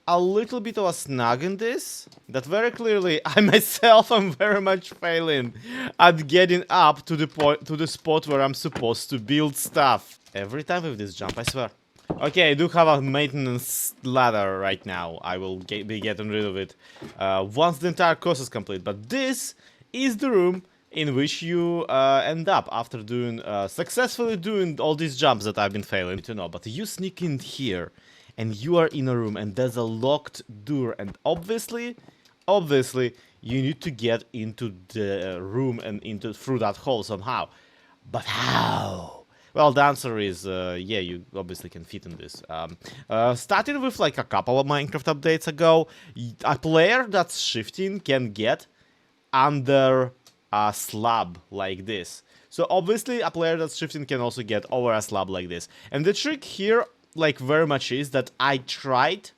Speaker 1: a little bit of a snag in this. That very clearly, I myself am very much failing at getting up to the spot where I'm supposed to build stuff. Every time with this jump, I swear. Okay, I do have a maintenance ladder right now. I will be getting rid of it once the entire course is complete. But this is the room in which you end up after doing successfully doing all these jumps that I've been failing to know. But you sneak in here, and you are in a room, and there's a locked door, and obviously, you need to get into the room and through that hole somehow. But how? Well, the answer is, yeah, you obviously can fit in this. Starting with like a couple of Minecraft updates ago, a player that's shifting can get under a slab like this. So obviously, a player that's shifting can also get over a slab like this. And the trick here, like, very much is that I tried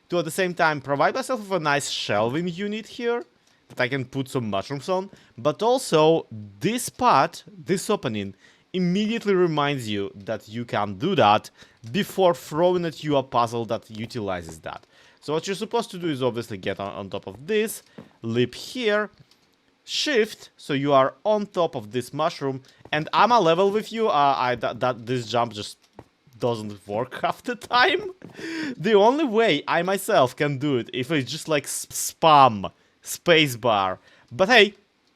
Speaker 1: to, at the same time, provide myself with a nice shelving unit here that I can put some mushrooms on. But also, this part, this opening, immediately reminds you that you can do that before throwing at you a puzzle that utilizes that. So what you're supposed to do is obviously get on top of this, leap here, shift, so you are on top of this mushroom, and I'm a level with you. This jump just doesn't work half the time. The only way I myself can do it if I just like spam spacebar. But hey,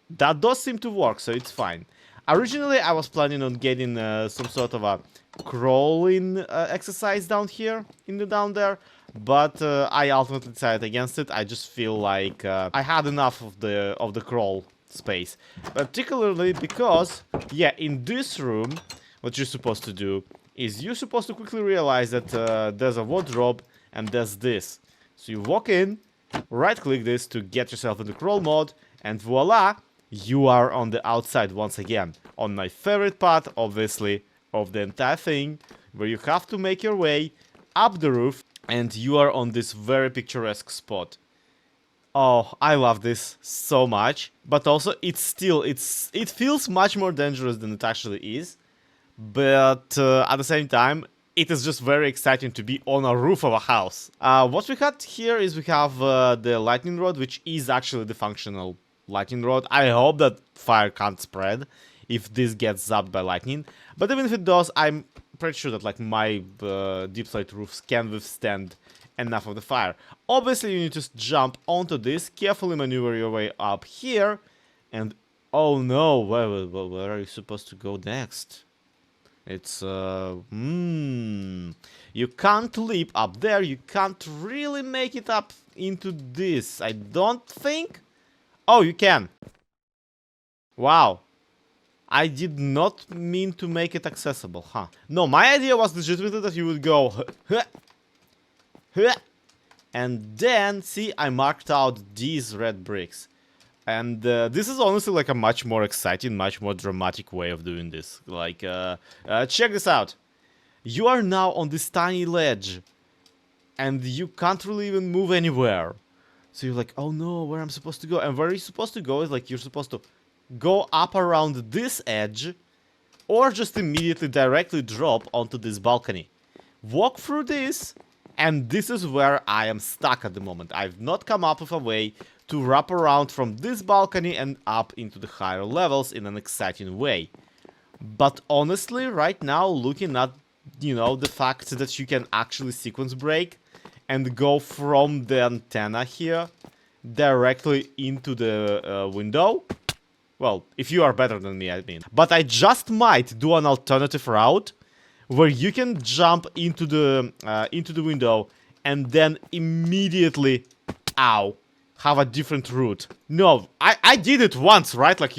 Speaker 1: that does seem to work, so it's fine. Originally, I was planning on getting some sort of a crawling exercise down here, down there, but I ultimately decided against it. I just feel like I had enough of the crawl space, particularly because, yeah, in this room, what you're supposed to do is you're supposed to quickly realize that there's a wardrobe and there's this. So you walk in, right-click this to get yourself into crawl mode, and voila! You are on the outside once again, on my favorite part, obviously, of the entire thing, where you have to make your way up the roof, and you are on this very picturesque spot. Oh, I love this so much, but also it feels much more dangerous than it actually is, but at the same time, it is just very exciting to be on a roof of a house. What we got here is we have the lightning rod, which is actually the functional lightning rod. I hope that fire can't spread if this gets zapped by lightning, but even if it does, I'm pretty sure that like my deep slate roofs can withstand enough of the fire. Obviously, you need to jump onto this, carefully maneuver your way up here, and oh no, where are you supposed to go next? It's you can't leap up there, you can't really make it up into this, I don't think. Oh, you can. Wow. I did not mean to make it accessible, huh? No, my idea was legitimately that you would go and then, see, I marked out these red bricks. And this is honestly like a much more exciting, much more dramatic way of doing this. Like, check this out. You are now on this tiny ledge, and you can't really even move anywhere. So you're like, oh no, where am I supposed to go? And where you're supposed to go is like, you're supposed to go up around this edge, or just immediately directly drop onto this balcony. Walk through this, and this is where I am stuck at the moment. I've not come up with a way to wrap around from this balcony and up into the higher levels in an exciting way. But honestly, right now, looking at, you know, the fact that you can actually sequence break and go from the antenna here directly into the window, well, if you are better than me, I mean. But I just might do an alternative route where you can jump into the window and then immediately, ow, have a different route. No, I did it once, right? Like,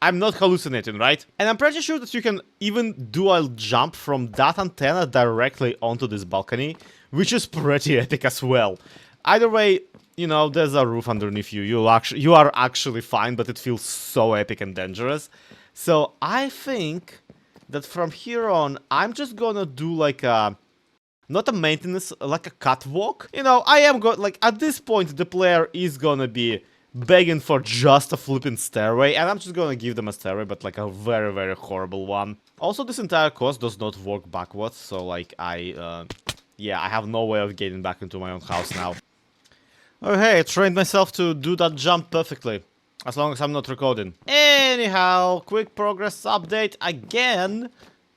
Speaker 1: I'm not hallucinating, right? And I'm pretty sure that you can even do a jump from that antenna directly onto this balcony, which is pretty epic as well. Either way, you know, there's a roof underneath you. You are actually fine, but it feels so epic and dangerous. So I think that from here on, I'm just gonna do like a, not a maintenance, like a catwalk. You know, I am like, at this point, the player is gonna be begging for just a flipping stairway, and I'm just gonna give them a stairway, but like a very, very horrible one. Also, this entire course does not work backwards, so like yeah, I have no way of getting back into my own house now. Oh hey, I trained myself to do that jump perfectly, as long as I'm not recording. Anyhow, quick progress update again.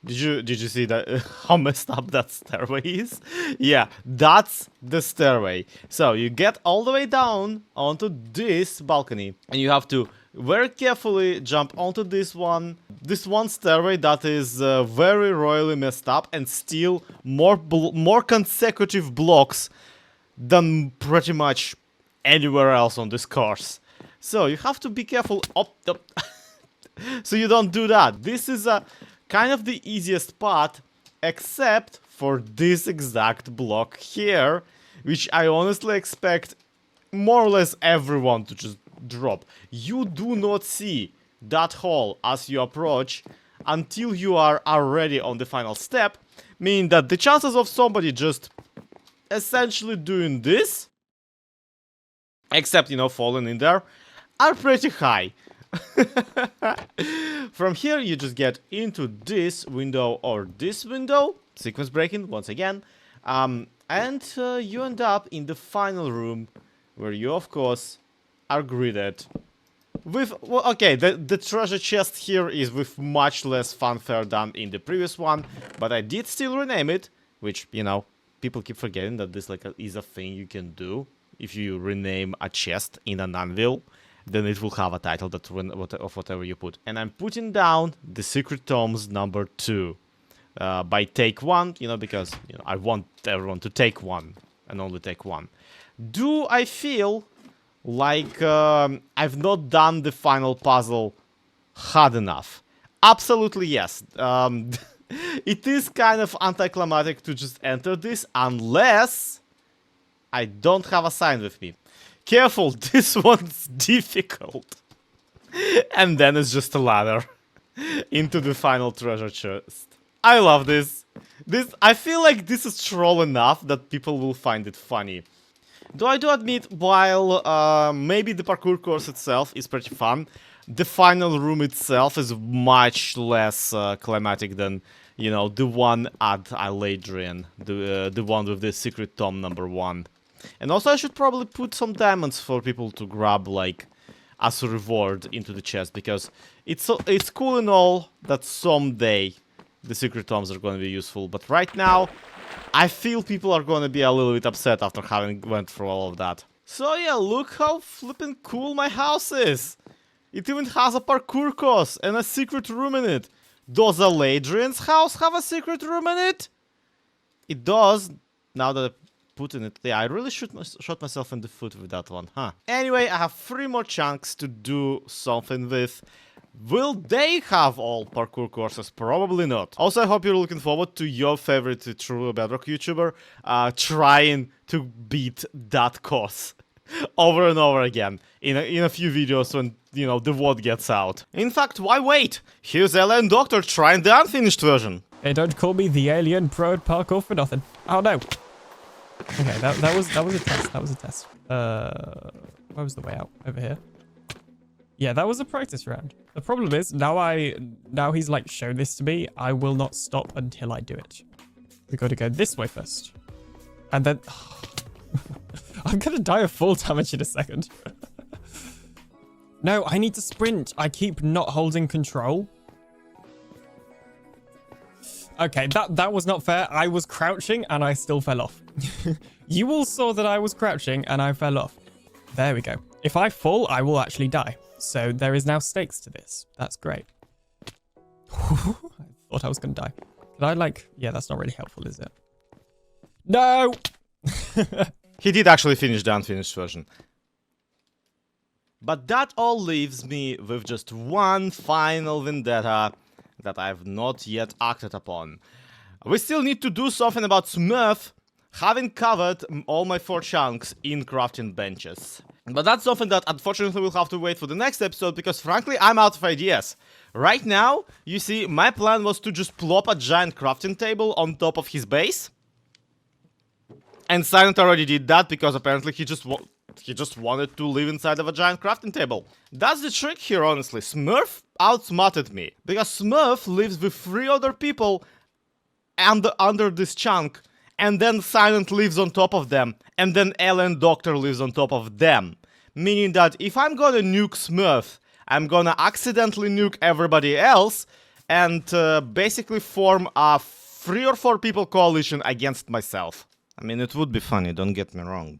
Speaker 1: Did you see that how messed up that stairway is? Yeah, that's the stairway. So you get all the way down onto this balcony, and you have to very carefully jump onto this one stairway that is very royally messed up and steal more consecutive blocks than pretty much anywhere else on this course. So you have to be careful so you don't do that. This is a kind of the easiest part, except for this exact block here, which I honestly expect more or less everyone to just drop. You do not see that hole as you approach until you are already on the final step, meaning that the chances of somebody just essentially doing this, except, you know, falling in there, are pretty high. From here you just get into this window or this window, sequence breaking once again, and you end up in the final room, where you of course are greeted with, well, okay, the treasure chest here is with much less fanfare than in the previous one, but I did still rename it, which, you know, people keep forgetting that this like is a thing you can do. If you rename a chest in an anvil, then it will have a title that of whatever you put. And I'm putting down the Secret Tomes number 2 by take 1, you know, because, you know, I want everyone to take one and only take one. Do I feel like I've not done the final puzzle hard enough? Absolutely yes. It is kind of anticlimactic to just enter this unless I don't have a sign with me. Careful, this one's difficult. And then it's just a ladder into the final treasure chest. I love this. I feel like this is troll enough that people will find it funny. Though I do admit, while maybe the parkour course itself is pretty fun, the final room itself is much less climatic than, you know, the one at Aladrian, the one with the Secret Tome number 1. And also I should probably put some diamonds for people to grab, like, as a reward into the chest, because it's cool and all that someday the Secret Tomes are going to be useful, but right now I feel people are going to be a little bit upset after having went through all of that. So yeah, look how flippin' cool my house is! It even has a parkour course and a secret room in it. Does Aladrian's house have a secret room in it? It does, now that I put in it. Yeah, I really shot myself in the foot with that one, huh? Anyway, I have 3 more chunks to do something with. Will they have all parkour courses? Probably not. Also, I hope you're looking forward to your favorite Truly Bedrock YouTuber trying to beat that course over and over again in a few videos when, you know, the word gets out. In fact, why wait? Here's Alien Doctor trying the unfinished version.
Speaker 5: Hey, don't call me the alien pro at parkour for nothing. Oh no. Okay, that was a test. That was a test. Where was the way out? Over here. Yeah, that was a practice round. The problem is now he's like shown this to me. I will not stop until I do it. We got to go this way first, and then I'm gonna die of fall damage in a second. No, I need to sprint. I keep not holding control. Okay, that was not fair. I was crouching and I still fell off. You all saw that I was crouching and I fell off. There we go. If I fall, I will actually die. So there is now stakes to this. That's great. I thought I was going to die. Did I like... Yeah, that's not really helpful, is it? No!
Speaker 1: He did actually finish the unfinished version. But that all leaves me with just one final vendetta that I've not yet acted upon. We still need to do something about Smurf having covered all my 4 chunks in crafting benches. But that's something that unfortunately we'll have to wait for the next episode, because frankly I'm out of ideas. Right now, you see, my plan was to just plop a giant crafting table on top of his base. And Silent already did that because apparently he just He just wanted to live inside of a giant crafting table. That's the trick here, honestly. Smurf outsmarted me. Because Smurf lives with 3 other people under this chunk. And then Silent lives on top of them. And then Ellen Doctor lives on top of them. Meaning that if I'm gonna nuke Smurf, I'm gonna accidentally nuke everybody else. And basically form a 3 or 4 people coalition against myself. I mean, it would be funny, don't get me wrong.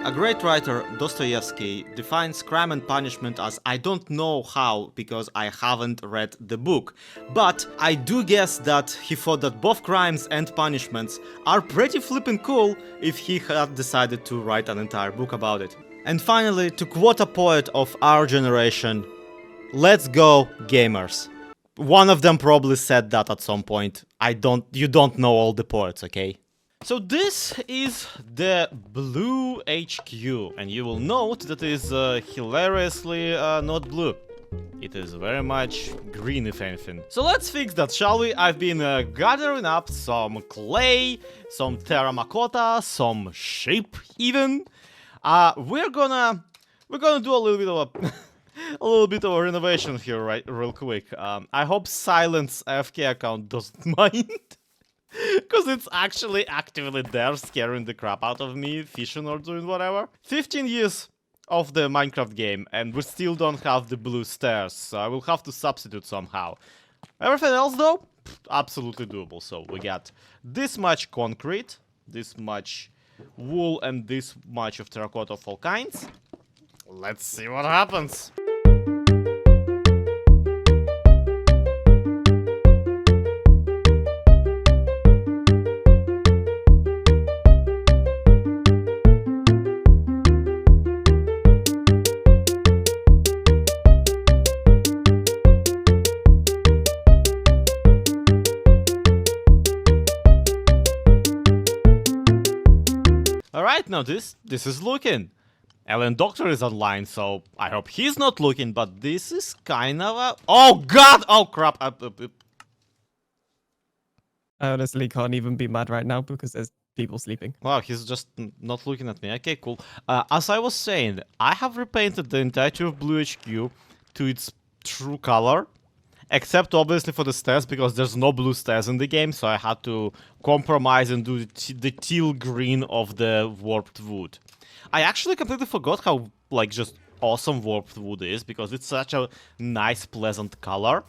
Speaker 1: A great writer, Dostoevsky, defines crime and punishment as I don't know how because I haven't read the book. But I do guess that he thought that both crimes and punishments are pretty flippin' cool if he had decided to write an entire book about it. And finally, to quote a poet of our generation, let's go, gamers. One of them probably said that at some point. You don't know all the poets, okay? So this is the blue HQ, and you will note that it is hilariously not blue. It is very much green, if anything. So let's fix that, shall we? I've been gathering up some clay, some terracotta, some sheep even. We're gonna do a little bit of a little bit of a renovation here, real quick. I hope Silent's AFK account doesn't mind. Because it's actually actively there, scaring the crap out of me, fishing or doing whatever. 15 years of the Minecraft game, and we still don't have the blue stairs, so I will have to substitute somehow. Everything else, though, absolutely doable. So we got this much concrete, this much wool, and this much of terracotta of all kinds. Let's see what happens. Alright, now this is looking. Ellen Doctor is online, so I hope he's not looking, but this is kind of a... Oh god! Oh crap!
Speaker 5: I honestly can't even be mad right now because there's people sleeping.
Speaker 1: Wow, he's just not looking at me. Okay, cool. As I was saying, I have repainted the entirety of Blue HQ to its true color. Except obviously for the stairs, because there's no blue stairs in the game, so I had to compromise and do the teal green of the warped wood. I actually completely forgot how, like, just awesome warped wood is, because it's such a nice, pleasant color.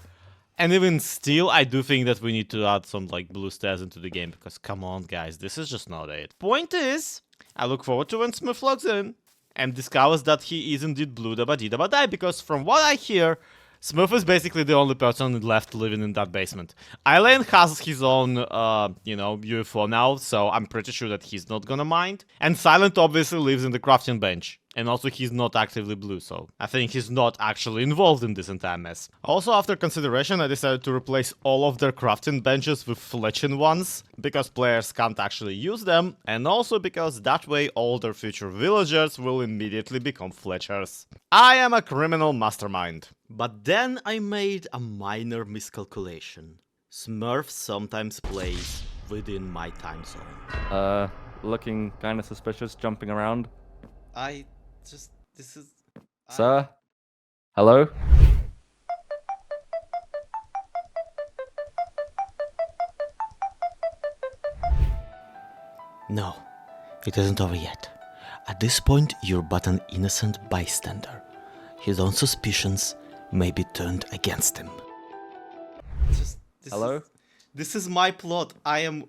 Speaker 1: And even still, I do think that we need to add some, like, blue stairs into the game, because come on, guys, this is just not it. Point is, I look forward to when Smith logs in and discovers that he is indeed blue dabba-dee-dabba-die, because from what I hear, Smurf is basically the only person left living in that basement. Eileen has his own, UFO now, so I'm pretty sure that he's not gonna mind. And Silent obviously lives in the crafting bench. And also he's not actively blue, so I think he's not actually involved in this entire mess. Also, after consideration, I decided to replace all of their crafting benches with fletching ones, because players can't actually use them, and also because that way all their future villagers will immediately become fletchers. I am a criminal mastermind. But then I made a minor miscalculation. Smurf sometimes plays within my time zone.
Speaker 9: Looking kind of suspicious, jumping around.
Speaker 1: This is...
Speaker 9: Sir? Hello?
Speaker 1: No, it isn't over yet. At this point, you're but an innocent bystander. His own suspicions may be turned against him.
Speaker 9: Hello?
Speaker 1: This is my plot. I am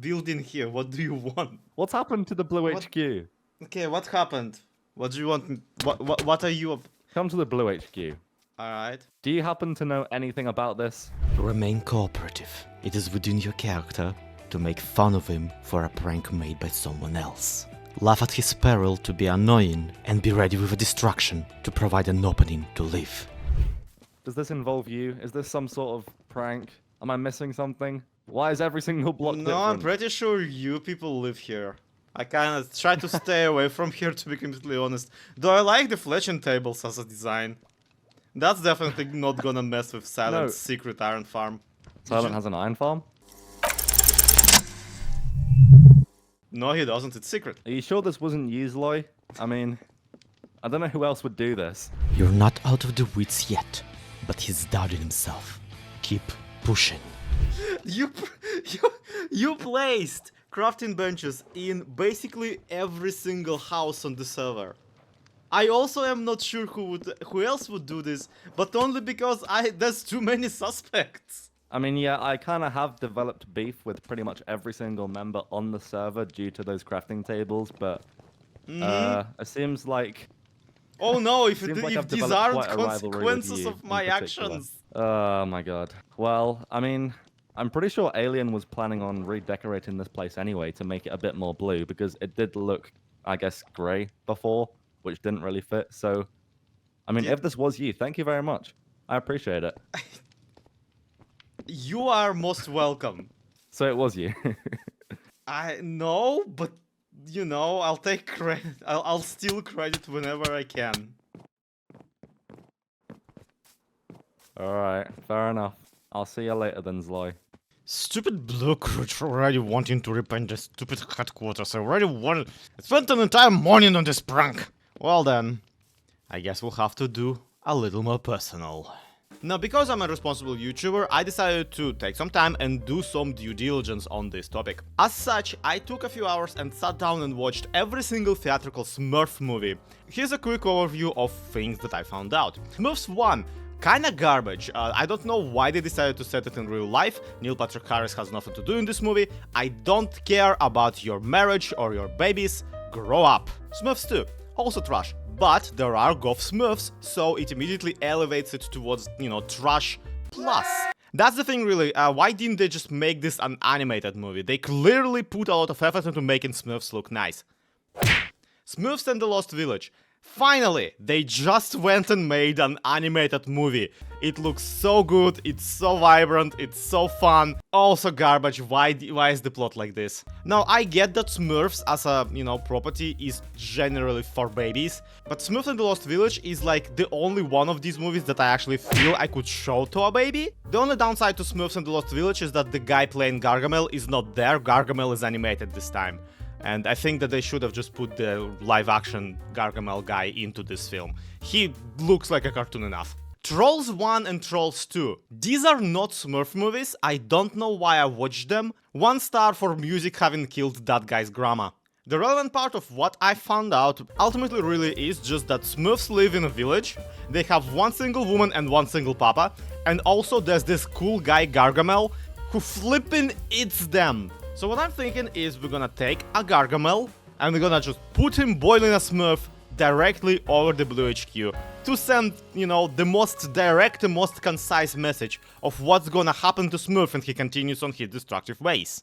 Speaker 1: building here. What do you want?
Speaker 9: What's happened to the Blue
Speaker 1: What?
Speaker 9: HQ?
Speaker 1: Okay, what happened? What do you want? What are you?
Speaker 9: Come to the Blue HQ.
Speaker 1: Alright.
Speaker 9: Do you happen to know anything about this?
Speaker 1: Remain cooperative. It is within your character to make fun of him for a prank made by someone else. Laugh at his peril to be annoying, and be ready with a distraction to provide an opening to live.
Speaker 9: Does this involve you? Is this some sort of prank? Am I missing something? Why is every single block different?
Speaker 1: I'm pretty sure you people live here. I kind of try to stay away from here, to be completely honest. Though I like the fletching tables as a design. That's definitely not gonna mess with Silent's secret iron farm.
Speaker 9: Silent has an iron farm?
Speaker 1: No, he doesn't. It's secret.
Speaker 11: Are you sure this wasn't you, Zloy? I mean, I don't know who else would do this.
Speaker 1: You're not out of the woods yet, but he's doubting himself. Keep pushing. You placed crafting benches in basically every single house on the server. I also am not sure who else would do this, but only because there's too many suspects.
Speaker 11: I mean, yeah, I kind of have developed beef with pretty much every single member on the server due to those crafting tables, but it seems like...
Speaker 1: Oh no, if
Speaker 11: Seems like I've
Speaker 1: these
Speaker 11: developed
Speaker 1: aren't
Speaker 11: quite a rivalry with
Speaker 1: consequences
Speaker 11: you
Speaker 1: of
Speaker 11: in
Speaker 1: my
Speaker 11: particular.
Speaker 1: actions.
Speaker 11: Oh my god. Well, I mean, I'm pretty sure Alien was planning on redecorating this place anyway to make it a bit more blue because it did look, I guess, grey before, which didn't really fit. So, I mean, if this was you, thank you very much. I appreciate it.
Speaker 1: You are most welcome.
Speaker 11: So it was you.
Speaker 1: I know, but you know, I'll take credit. I'll steal credit whenever I can.
Speaker 11: Alright, fair enough. I'll see you later then, Zloy.
Speaker 1: Stupid blue crew already wanting to repaint the stupid headquarters. I spent an entire morning on this prank. Well then, I guess we'll have to do a little more personal. Now, because I'm a responsible YouTuber, I decided to take some time and do some due diligence on this topic. As such, I took a few hours and sat down and watched every single theatrical Smurf movie. Here's a quick overview of things that I found out. Smurfs 1. Kinda garbage. I don't know why they decided to set it in real life. Neil Patrick Harris has nothing to do in this movie. I don't care about your marriage or your babies. Grow up. Smurfs 2. Also trash. But there are goth Smurfs, so it immediately elevates it towards, you know, trash plus. That's the thing really, why didn't they just make this an animated movie? They clearly put a lot of effort into making Smurfs look nice. Smurfs and the Lost Village. Finally, they just went and made an animated movie. It looks so good, it's so vibrant, it's so fun. Also garbage, why is the plot like this? Now, I get that Smurfs as a, you know, property is generally for babies, but Smurfs and the Lost Village is like the only one of these movies that I actually feel I could show to a baby. The only downside to Smurfs and the Lost Village is that the guy playing Gargamel is not there. Gargamel is animated this time. And I think that they should have just put the live-action Gargamel guy into this film. He looks like a cartoon enough. Trolls 1 and Trolls 2. These are not Smurf movies, I don't know why I watched them. 1 star for music having killed that guy's grandma. The relevant part of what I found out ultimately really is just that Smurfs live in a village, they have one single woman and one single papa, and also there's this cool guy Gargamel who flippin' eats them. So what I'm thinking is we're gonna take a Gargamel and we're gonna just put him boiling a Smurf directly over the Blue HQ to send, you know, the most direct and most concise message of what's gonna happen to Smurf and he continues on his destructive ways.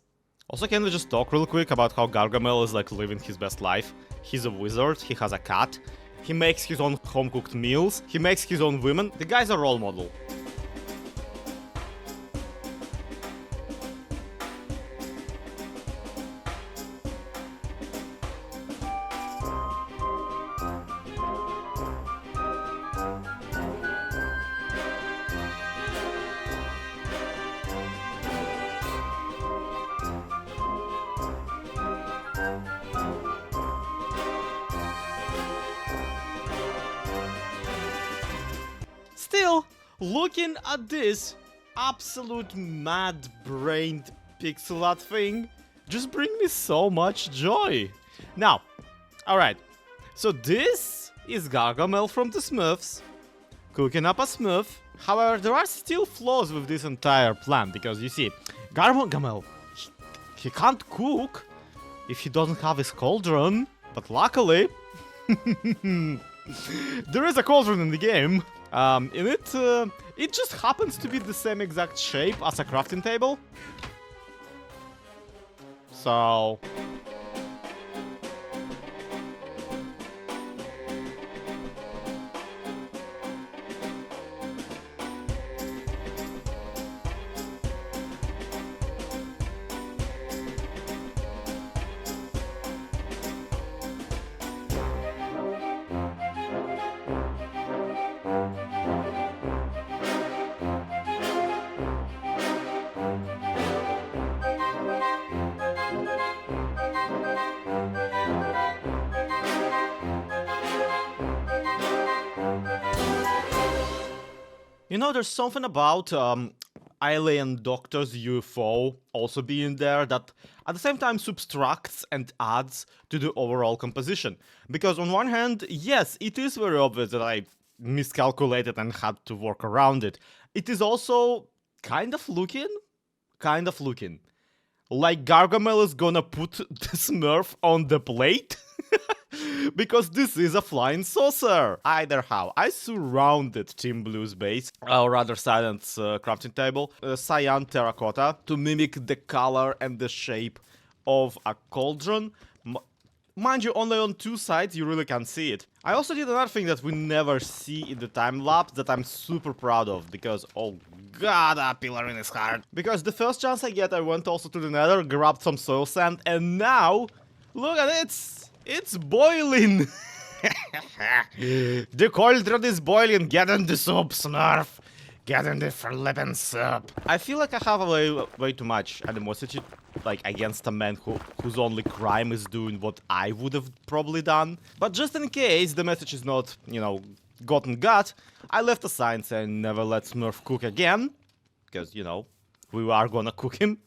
Speaker 1: Also, can we just talk real quick about how Gargamel is like living his best life? He's a wizard, he has a cat, he makes his own home-cooked meals, he makes his own women. The guy's a role model. Still, looking at this absolute mad-brained pixel art thing just brings me so much joy. Now, alright, so this is Gargamel from the Smurfs, cooking up a Smurf. However, there are still flaws with this entire plan, because you see, Gargamel, he can't cook if he doesn't have his cauldron, but luckily, there is a cauldron in the game. It just happens to be the same exact shape as a crafting table. So... You know, there's something about alien doctor's UFO also being there that at the same time subtracts and adds to the overall composition. Because on one hand, yes, it is very obvious that I miscalculated and had to work around it. It is also kind of looking like Gargamel is gonna put the Smurf on the plate. Because this is a flying saucer. Either how, I surrounded Team Blue's base, or rather Silent's crafting table, cyan terracotta, to mimic the color and the shape of a cauldron. Mind you, only on 2 sides you really can't see it. I also did another thing that we never see in the time lapse that I'm super proud of, because oh god, that pillaring is hard. Because the first chance I get, I went also to the nether, grabbed some soil sand, and now, look at it, it's boiling! The cauldron is boiling, get in the soup, Smurf! Get in the flippin' soup! I feel like I have way too much animosity, like, against a man whose only crime is doing what I would have probably done. But just in case the message is not, you know, gotten gut, I left a sign saying never let Smurf cook again. Because, you know, we are gonna cook him.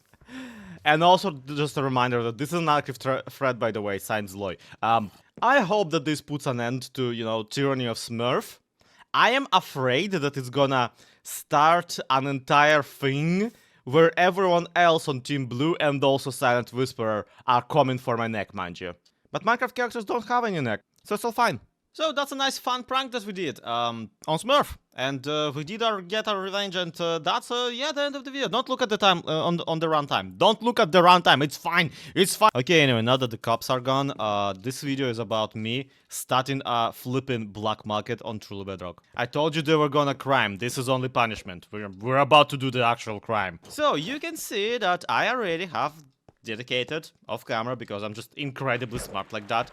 Speaker 1: And also, just a reminder that this is an active thread, by the way, signed Zloy. I hope that this puts an end to, you know, tyranny of Smurf. I am afraid that it's gonna start an entire thing where everyone else on Team Blue and also Silent Whisperer are coming for my neck, mind you. But Minecraft characters don't have any neck, so it's all fine. So that's a nice fun prank that we did on Smurf. And we did get our revenge, and that's, yeah, the end of the video. Don't look at the time, on the runtime. Don't look at the runtime, it's fine, it's fine. Okay, anyway, now that the cops are gone, this video is about me starting a flipping black market on Truly Bedrock. I told you they were gonna crime, this is only punishment. We're about to do the actual crime. So, you can see that I already have dedicated, off camera, because I'm just incredibly smart like that,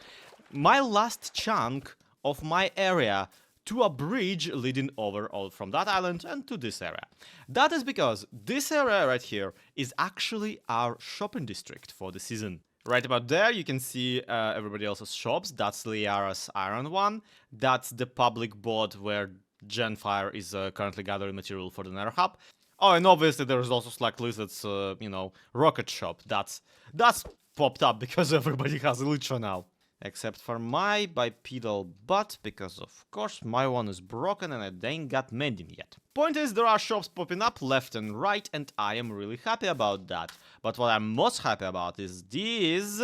Speaker 1: my last chunk of my area to a bridge leading over all from that island and to this area. That is because this area right here is actually our shopping district for the season. Right about there you can see everybody else's shops. That's Liara's iron one. That's the public bot where Genfire is currently gathering material for the Nether Hub. Oh, and obviously there is also SloyXP's, you know, rocket shop. That's popped up because everybody has a Lytra now. Except for my bipedal butt, because of course my one is broken and I ain't got mending yet. Point is, there are shops popping up left and right, and I am really happy about that. But what I'm most happy about is these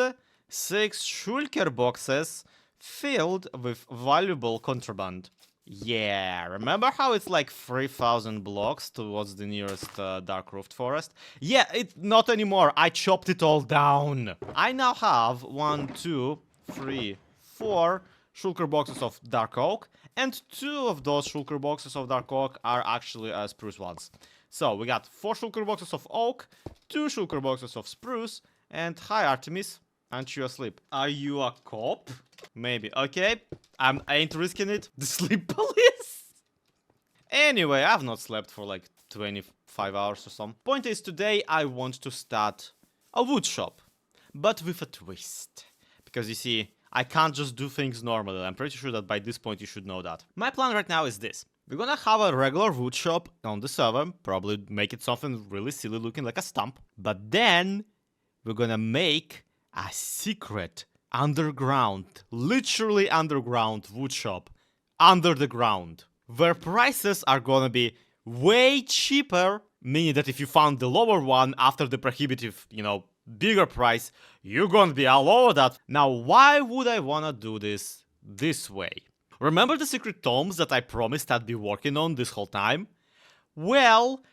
Speaker 1: 6 shulker boxes filled with valuable contraband. Yeah, remember how it's like 3,000 blocks towards the nearest dark roofed forest? Yeah, not anymore, I chopped it all down. I now have 1, 2, 3, 4 shulker boxes of dark oak, and 2 of those shulker boxes of dark oak are actually spruce ones. So we got 4 shulker boxes of oak, 2 shulker boxes of spruce, and hi Artemis, aren't you asleep? Are you a cop? Maybe. Okay, I ain't risking it. The sleep police. Anyway, I've not slept for like 25 hours or something. Point is, today I want to start a wood shop, but with a twist. Because you see, I can't just do things normally. I'm pretty sure that by this point you should know that. My plan right now is this. We're gonna have a regular wood shop on the server. Probably make it something really silly looking like a stump. But then we're gonna make a secret underground, literally underground wood shop. Under the ground. Where prices are gonna be way cheaper. Meaning that if you found the lower one after the prohibitive, you know, bigger price, you're gonna be all over that. Now, why would I wanna do this way? Remember the secret tomes that I promised I'd be working on this whole time? Well,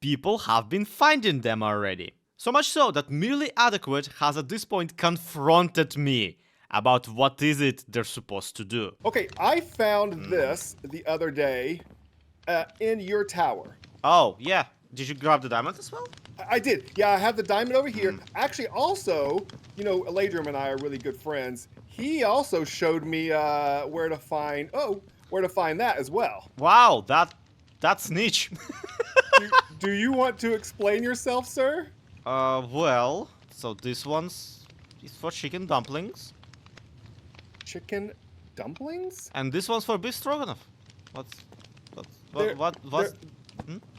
Speaker 1: people have been finding them already. So much so that Merely Adequate has at this point confronted me about what is it they're supposed to do.
Speaker 4: Okay, I found this the other day in your tower.
Speaker 1: Oh, yeah. Did you grab the diamond as well?
Speaker 4: I did. Yeah, I have the diamond over here. Actually, also, you know, Ladrum and I are really good friends. He also showed me where to find that as well.
Speaker 1: Wow, that's niche.
Speaker 4: do you want to explain yourself, sir?
Speaker 1: Well, so this one's is for chicken dumplings.
Speaker 4: Chicken dumplings?
Speaker 1: And this one's for beef stroganoff. What's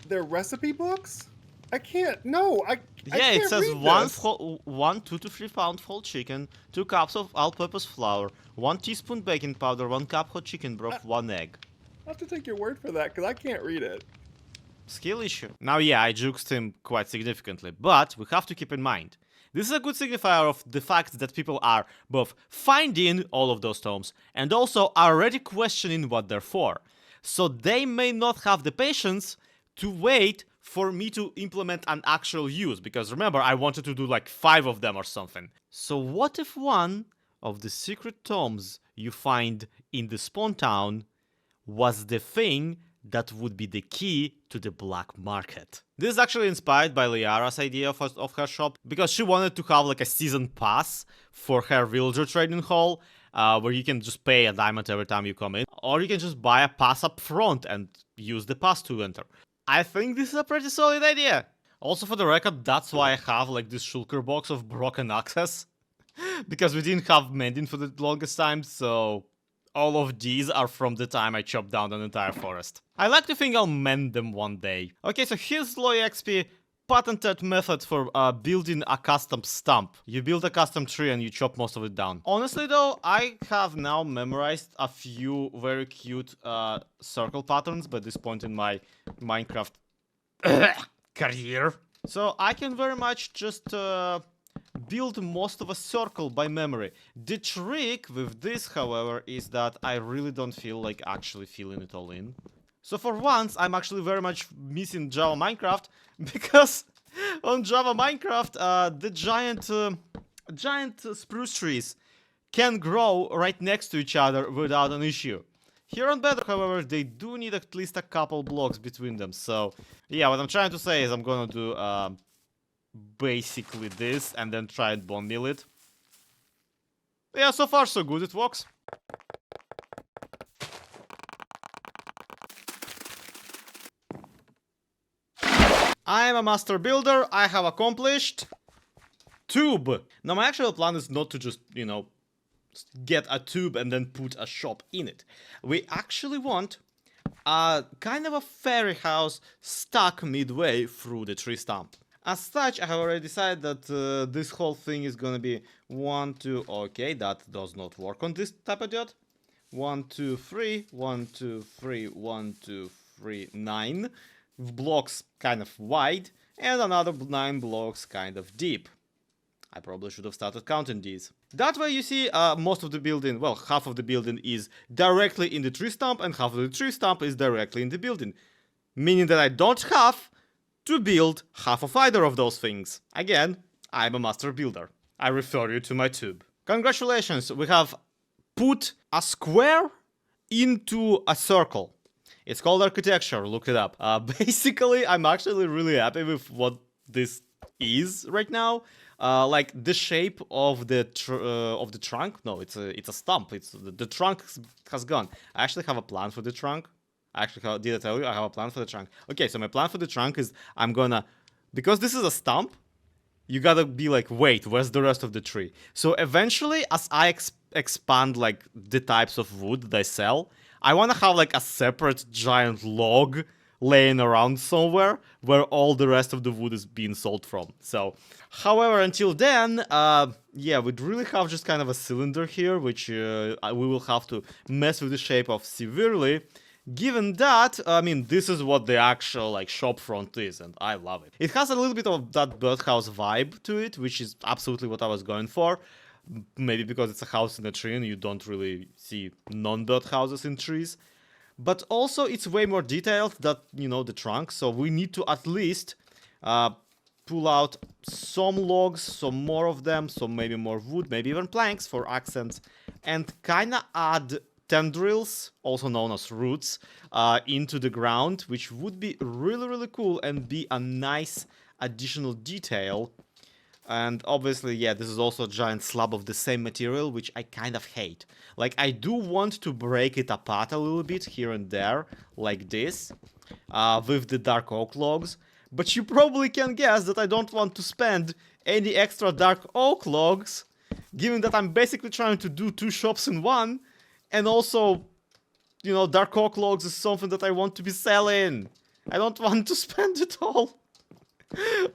Speaker 4: their recipe books? I can't. No, I
Speaker 1: Yeah,
Speaker 4: can't
Speaker 1: it says
Speaker 4: read
Speaker 1: one,
Speaker 4: this.
Speaker 1: 2 to 3 pound whole chicken, 2 cups of all-purpose flour, 1 teaspoon baking powder, 1 cup hot chicken broth, 1 egg.
Speaker 4: I'll have to take your word for that because I can't read it.
Speaker 1: Skill issue. Now, yeah, I juked him quite significantly, but we have to keep in mind, this is a good signifier of the fact that people are both finding all of those tomes and also already questioning what they're for. So they may not have the patience to wait for me to implement an actual use, because remember, I wanted to do like 5 of them or something. So what if one of the secret tomes you find in the spawn town was the thing that would be the key to the black market? This is actually inspired by Liara's idea of her shop, because she wanted to have like a season pass for her villager trading hall, where you can just pay a diamond every time you come in, or you can just buy a pass up front and use the pass to enter. I think this is a pretty solid idea. Also, for the record, that's why I have like this shulker box of broken access, because we didn't have mending for the longest time, so all of these are from the time I chopped down an entire forest. I like to think I'll mend them one day. Okay, so here's ZloyXP patented method for building a custom stump. You build a custom tree and you chop most of it down. Honestly though, I have now memorized a few very cute circle patterns by this point in my Minecraft career. So I can very much just build most of a circle by memory. The trick with this, however, is that I really don't feel like actually filling it all in. So for once, I'm actually very much missing Java Minecraft, because on Java Minecraft, the giant spruce trees can grow right next to each other without an issue. Here on Bedrock, however, they do need at least a couple blocks between them. So yeah, what I'm trying to say is I'm gonna do basically this and then try and bone meal it. Yeah, so far so good, it works. I am a master builder. I have accomplished tube. Now my actual plan is not to just, you know, get a tube and then put a shop in it. We actually want a kind of a fairy house stuck midway through the tree stump. As such, I have already decided that this whole thing is gonna be 1, 2, okay, that does not work on this type of dirt. 1, 2, 3, 1, 2, 3, 1, 2, 3, 9 blocks kind of wide, and another 9 blocks kind of deep. I probably should have started counting these. That way you see most of the building, well, half of the building is directly in the tree stump and half of the tree stump is directly in the building. Meaning that I don't have to build half of either of those things. Again, I'm a master builder. I refer you to my tube. Congratulations, we have put a square into a circle. It's called architecture, look it up. Basically, I'm actually really happy with what this is right now. Like the shape of the trunk. No, it's a stump. It's the trunk has gone. I actually have a plan for the trunk. Did I tell you I have a plan for the trunk? Okay, so my plan for the trunk is I'm gonna, because this is a stump, you gotta be like, wait, where's the rest of the tree? So eventually, as I expand like the types of wood that I sell, I wanna have like a separate giant log laying around somewhere where all the rest of the wood is being sold from. So, however, until then, yeah, we'd really have just kind of a cylinder here, which we will have to mess with the shape of severely. Given that, I mean, this is what the actual like shop front is, and I love it. It has a little bit of that birdhouse vibe to it, which is absolutely what I was going for. Maybe because it's a house in a tree and you don't really see non-bird houses in trees. But also it's way more detailed than, you know, the trunk, so we need to at least pull out some logs, some more of them, some maybe more wood, maybe even planks for accents, and kinda add tendrils, also known as roots, into the ground, which would be really, really cool and be a nice additional detail. And obviously, yeah, this is also a giant slab of the same material, which I kind of hate. Like, I do want to break it apart a little bit here and there, like this, with the dark oak logs. But you probably can guess that I don't want to spend any extra dark oak logs, given that I'm basically trying to do 2 shops in one. And also, you know, dark oak logs is something that I want to be selling. I don't want to spend it all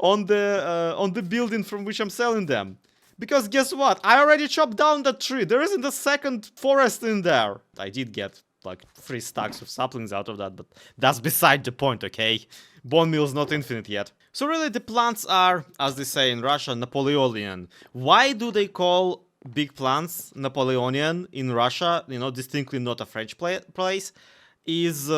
Speaker 1: on the building from which I'm selling them. Because guess what? I already chopped down that tree. There isn't a second forest in there. I did get like 3 stacks of saplings out of that, but that's beside the point, okay? Bone meal is not infinite yet. So really the plants are, as they say in Russia, Napoleonian. Why do they call big plants Napoleonian in Russia? You know, distinctly not a French place. Is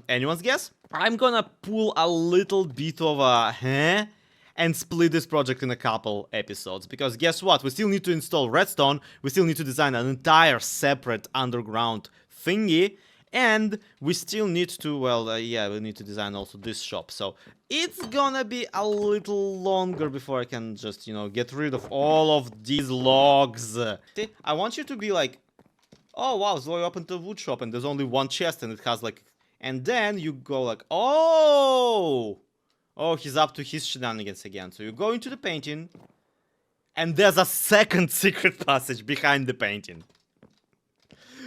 Speaker 1: anyone's guess? I'm gonna pull a little bit of a and split this project in a couple episodes, because guess what? We still need to install redstone, we still need to design an entire separate underground thingy, and we still need to, well, yeah, we need to design also this shop. So it's gonna be a little longer before I can just, you know, get rid of all of these logs. I want you to be like, oh wow, Zloy opened a wood shop and there's only one chest and it has like, and then you go like, oh, he's up to his shenanigans again. So you go into the painting and there's a second secret passage behind the painting.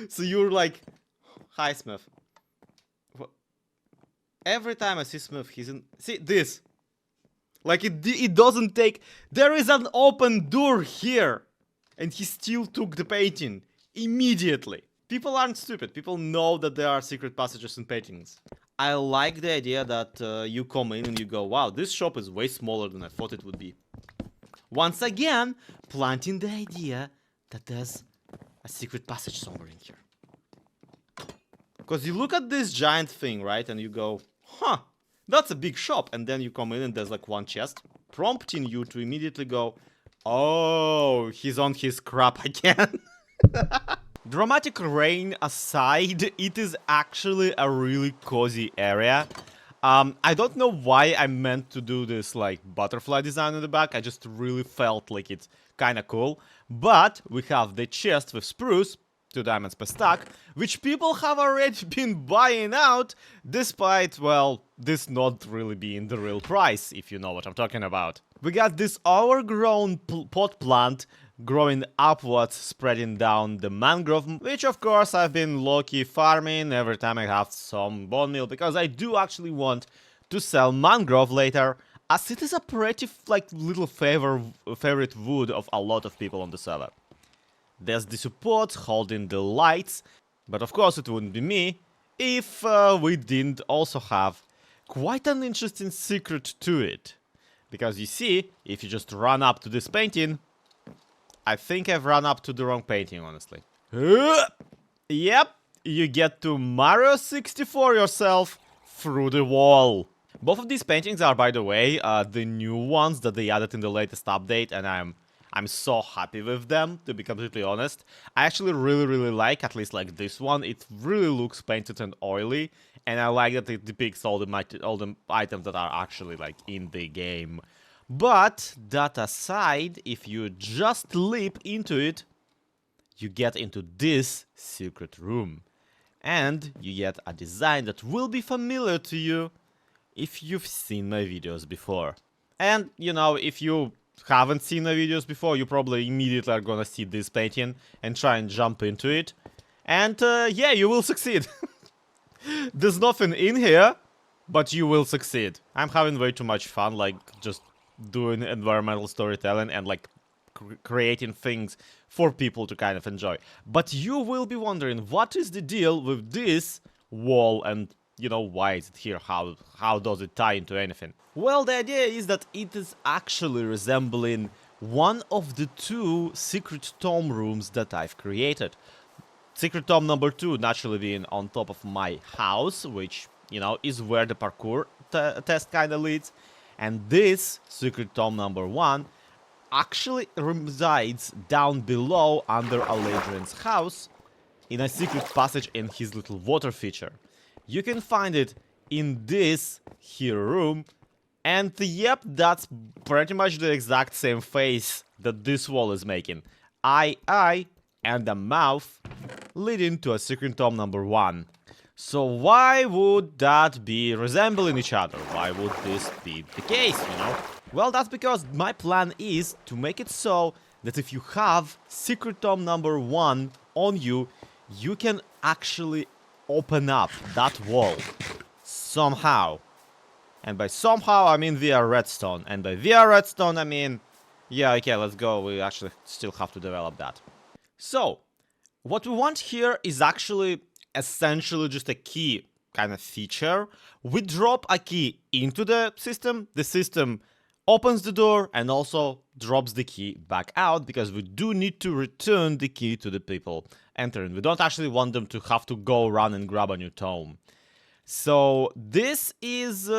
Speaker 1: So you're like, hi Smith. Every time I see Smith, he's in, see this, like it doesn't take, there is an open door here and he still took the painting immediately. People aren't stupid, people know that there are secret passages in paintings. I like the idea that you come in and you go, wow, this shop is way smaller than I thought it would be. Once again, planting the idea that there's a secret passage somewhere in here. Because you look at this giant thing, right, and you go, huh, that's a big shop. And then you come in and there's like one chest, prompting you to immediately go, oh, he's on his crap again. Dramatic rain aside, it is actually a really cozy area. I don't know why I meant to do this like butterfly design in the back. I just really felt like it's kind of cool. But we have the chest with spruce, 2 diamonds per stack, which people have already been buying out, despite, well, this not really being the real price, if you know what I'm talking about. We got this overgrown pot plant growing upwards, spreading down the mangrove, which of course I've been low-key farming every time I have some bone meal, because I do actually want to sell mangrove later, as it is a pretty like little favorite wood of a lot of people on the server. There's the support holding the lights, but of course it wouldn't be me if we didn't also have quite an interesting secret to it. Because you see, if you just run up to this painting, I think I've run up to the wrong painting, honestly. Yep, you get to Mario 64 yourself through the wall. Both of these paintings are, by the way, the new ones that they added in the latest update, and I'm so happy with them, to be completely honest. I actually really like, at least like this one, it really looks painted and oily, and I like that it depicts all the items that are actually like in the game. But that aside, if you just leap into it, you get into this secret room. And you get a design that will be familiar to you if you've seen my videos before. And, you know, if you haven't seen my videos before, you probably immediately are gonna see this painting and try and jump into it. And, yeah, you will succeed. There's nothing in here, but you will succeed. I'm having way too much fun, like, just doing environmental storytelling and like creating things for people to kind of enjoy. But you will be wondering, what is the deal with this wall and, you know, why is it here? How does it tie into anything? Well, the idea is that it is actually resembling one of the 2 secret tome rooms that I've created. Secret tome number 2 naturally being on top of my house, which, you know, is where the parkour test kind of leads. And this secret tome number 1 actually resides down below under Aladrian's house in a secret passage in his little water feature. You can find it in this here room, and yep, that's pretty much the exact same face that this wall is making. Eye, and a mouth leading to a secret tome number 1. So why would that be resembling each other? Why would this be the case, you know? Well, that's because my plan is to make it so that if you have secret tome number 1 on you, you can actually open up that wall somehow. And by somehow, I mean via redstone. And by via redstone, I mean... Yeah, okay, let's go. We actually still have to develop that. So, what we want here is actually essentially just a key kind of feature. We drop a key into the system opens the door and also drops the key back out, because we do need to return the key to the people entering. We don't actually want them to have to go run and grab a new tome. So this is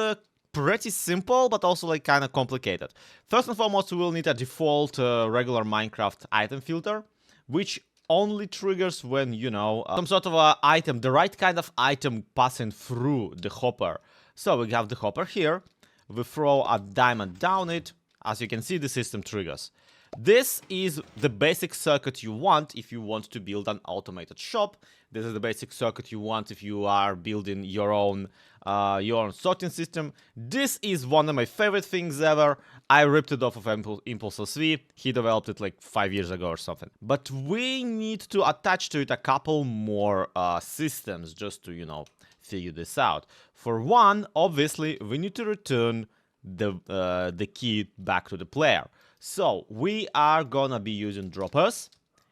Speaker 1: pretty simple, but also like kind of complicated. First and foremost, we will need a default regular Minecraft item filter, which only triggers when, you know, some sort of a item, the right kind of item passing through the hopper. So we have the hopper here. We throw a diamond down it. As you can see, the system triggers. This is the basic circuit you want if you want to build an automated shop. This is the basic circuit you want if you are building your own sorting system. This is one of my favorite things ever. I ripped it off of Impulse SV. He developed it like 5 years ago or something. But we need to attach to it a couple more systems just to, you know, figure this out. For one, obviously, we need to return the key back to the player. So we are gonna be using droppers,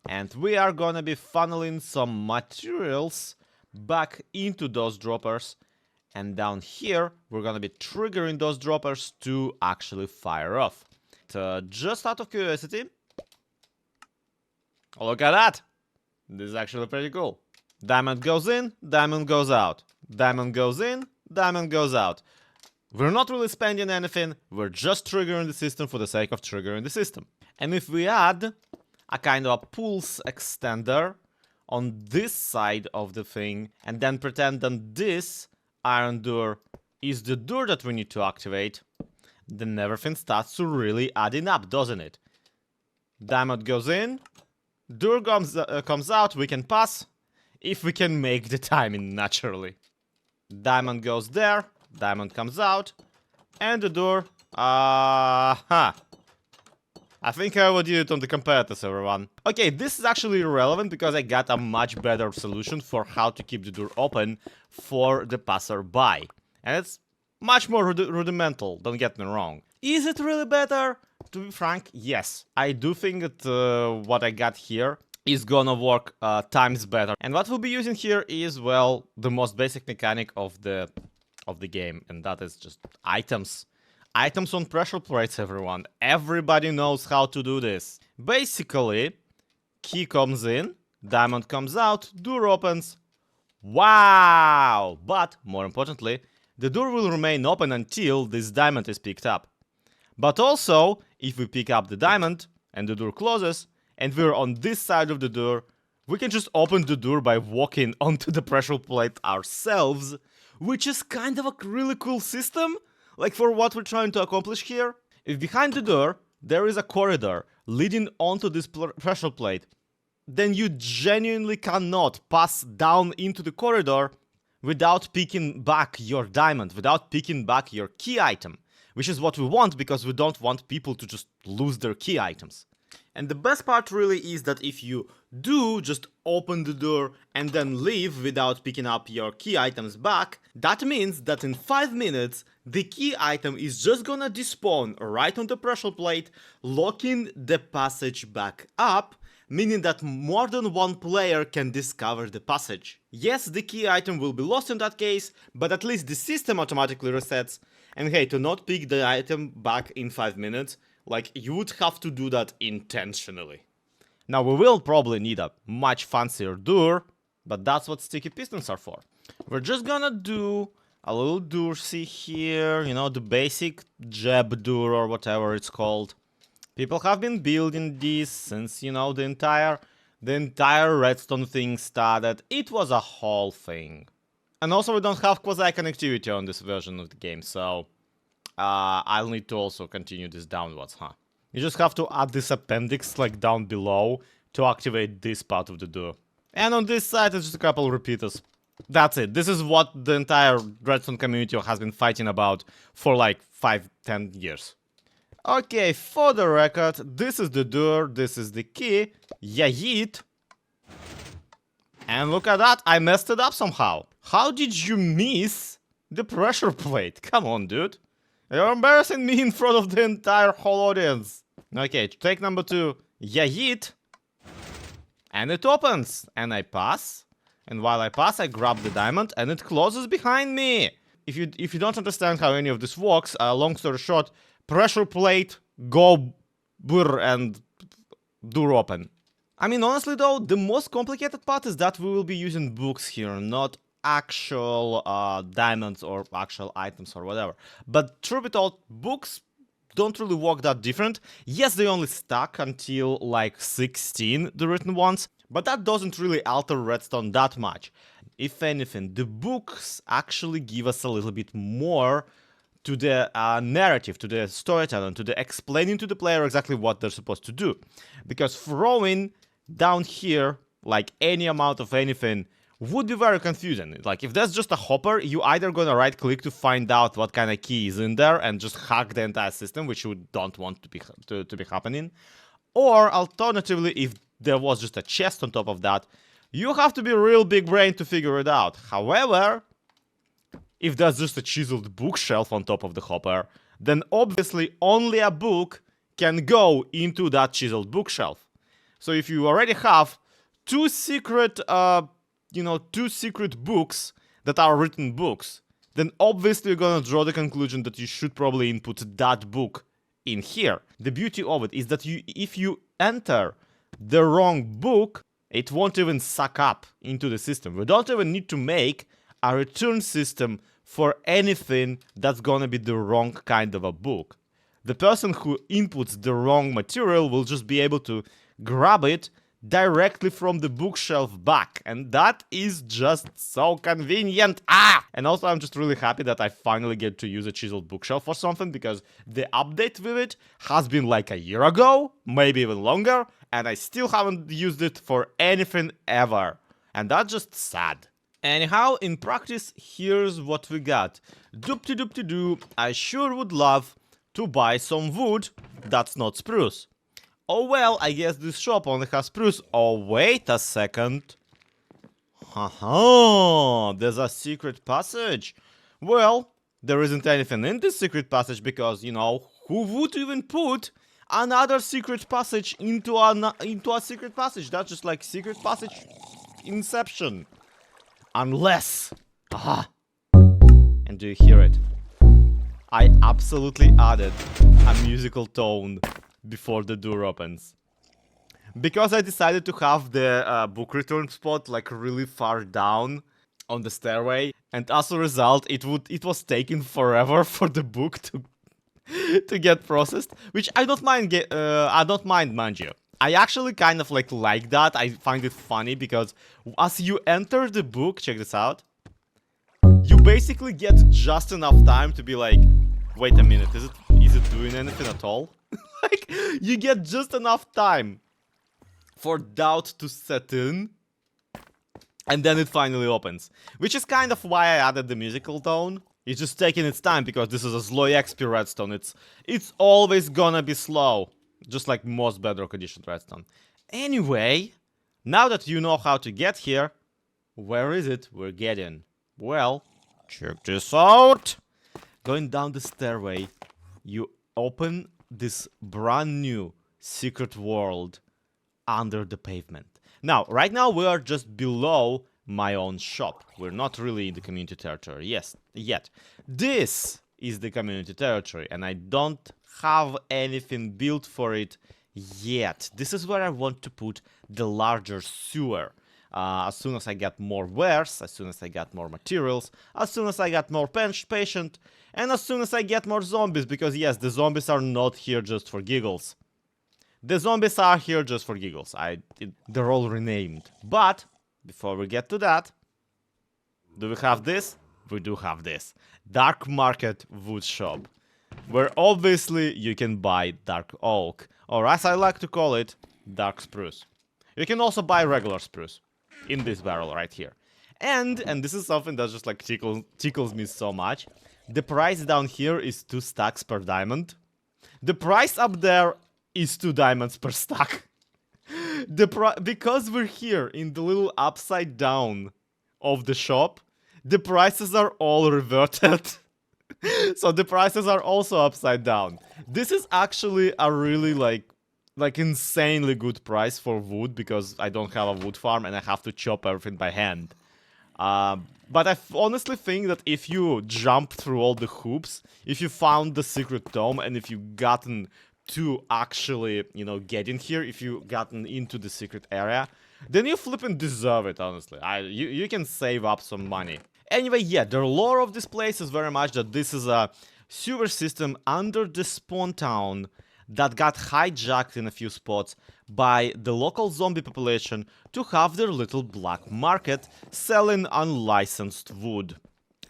Speaker 1: and we are gonna be funneling some materials back into those droppers, and down here we're gonna be triggering those droppers to actually fire off. Just out of curiosity, look at that! This is actually pretty cool. Diamond goes in, diamond goes out. Diamond goes in, diamond goes out. We're not really spending anything, we're just triggering the system for the sake of triggering the system. And if we add a kind of a pulse extender on this side of the thing, and then pretend that this iron door is the door that we need to activate, then everything starts to really adding up, doesn't it? Diamond goes in, door comes out, we can pass, if we can make the timing naturally. Diamond goes there, diamond comes out, and the door, I think I would use it on the competitors, everyone. Okay, this is actually irrelevant because I got a much better solution for how to keep the door open for the passerby. And it's much more rudimental, don't get me wrong. Is it really better? To be frank, yes. I do think that what I got here is gonna work times better. And what we'll be using here is, well, the most basic mechanic of the game, and that is just items. Items on pressure plates, everyone. Everybody knows how to do this. Basically, key comes in, diamond comes out, door opens. Wow! But, more importantly, the door will remain open until this diamond is picked up. But also, if we pick up the diamond and the door closes, and we're on this side of the door, we can just open the door by walking onto the pressure plate ourselves, which is kind of a really cool system, like for what we're trying to accomplish here. If behind the door there is a corridor leading onto this pressure plate, then you genuinely cannot pass down into the corridor without picking back your diamond, without picking back your key item, which is what we want because we don't want people to just lose their key items. And the best part really is that if you do just open the door and then leave without picking up your key items back, that means that in 5 minutes the key item is just gonna despawn right on the pressure plate, locking the passage back up, meaning that more than one player can discover the passage. Yes, the key item will be lost in that case, but at least the system automatically resets. And hey, to not pick the item back in 5 minutes, like, you would have to do that intentionally. Now, we will probably need a much fancier door, but that's what sticky pistons are for. We're just gonna do a little door, see here, you know, the basic jab door or whatever it's called. People have been building this since, you know, the entire redstone thing started. It was a whole thing. And also we don't have quasi-connectivity on this version of the game, so I'll need to also continue this downwards, huh? You just have to add this appendix, like, down below to activate this part of the door. And on this side, it's just a couple repeaters. That's it. This is what the entire redstone community has been fighting about for like 5-10 years. Okay, for the record, this is the door, this is the key. Yeah, yeet. And look at that, I messed it up somehow. How did you miss the pressure plate? Come on, dude. You're embarrassing me in front of the entire whole audience. Okay, take number 2. Yeah, yeet. And it opens. And I pass. And while I pass, I grab the diamond and it closes behind me. If you don't understand how any of this works, long story short, pressure plate, go burr and door open. I mean, honestly though, the most complicated part is that we will be using books here, not actual diamonds or actual items or whatever. But truth be told, books don't really work that different. Yes, they only stack until like 16, the written ones, but that doesn't really alter redstone that much. If anything, the books actually give us a little bit more to the narrative, to the storytelling, to the explaining to the player exactly what they're supposed to do. Because throwing down here, like any amount of anything, would be very confusing. Like, if that's just a hopper, you either gonna right-click to find out what kind of key is in there and just hack the entire system, which you don't want to be happening. Or, alternatively, if there was just a chest on top of that, you have to be a real big brain to figure it out. However, if there's just a chiseled bookshelf on top of the hopper, then obviously only a book can go into that chiseled bookshelf. So if you already have two secret books that are written books, then obviously you're gonna draw the conclusion that you should probably input that book in here. The beauty of it is that if you enter the wrong book, it won't even suck up into the system. We don't even need to make a return system for anything that's gonna be the wrong kind of a book. The person who inputs the wrong material will just be able to grab it directly from the bookshelf back, and that is just so convenient. And also I'm just really happy that I finally get to use a chiseled bookshelf for something, because the update with it has been like a year ago, maybe even longer, and I still haven't used it for anything ever, and that's just sad. Anyhow, in practice, here's what we got. Doop-de-doop-de-doo, I sure would love to buy some wood that's not spruce. Oh well, I guess this shop only has spruce. Oh, wait a second. Haha, there's a secret passage. Well, there isn't anything in this secret passage because, you know, who would even put another secret passage into a secret passage? That's just like secret passage inception. Unless... Aha! And do you hear it? I absolutely added a musical tone before the door opens. Because I decided to have the book return spot like really far down on the stairway, and as a result it was taking forever for the book to get processed, which I don't mind mind you. I actually kind of like that. I find it funny because as you enter the book, check this out, you basically get just enough time to be like, wait a minute, is it doing anything at all? Like, you get just enough time for doubt to set in, and then it finally opens. Which is kind of why I added the musical tone. It's just taking its time because this is a ZloyXP redstone. It's always gonna be slow, just like most Bedrock Edition redstone. Anyway, now that you know how to get here, where is it we're getting? Well, check this out. Going down the stairway, you open this brand new secret world under the pavement. Now, right now we are just below my own shop. We're not really in the community territory, yet. This is the community territory, and I don't have anything built for it yet. This is where I want to put the larger sewer. As soon as I get more wares, as soon as I get more materials, as soon as I get more patient, and as soon as I get more zombies, because yes, the zombies are not here just for giggles. The zombies are here just for giggles. They're all renamed. But, before we get to that, do we have this? We do have this. Dark Market Wood Shop, where obviously you can buy dark oak, or as I like to call it, dark spruce. You can also buy regular spruce in this barrel right here. And this is something that just like tickles me so much. The price down here is 2 stacks per diamond. The price up there is 2 diamonds per stack. Because we're here in the little upside down of the shop, the prices are all reverted. So the prices are also upside down. This is actually a really like insanely good price for wood because I don't have a wood farm and I have to chop everything by hand. But I honestly think that if you jump through all the hoops, if you found the secret tome and if you gotten to actually, you know, get in here, if you gotten into the secret area, then you flipping deserve it, honestly. You can save up some money. Anyway, yeah, the lore of this place is very much that this is a sewer system under the spawn town that got hijacked in a few spots by the local zombie population to have their little black market selling unlicensed wood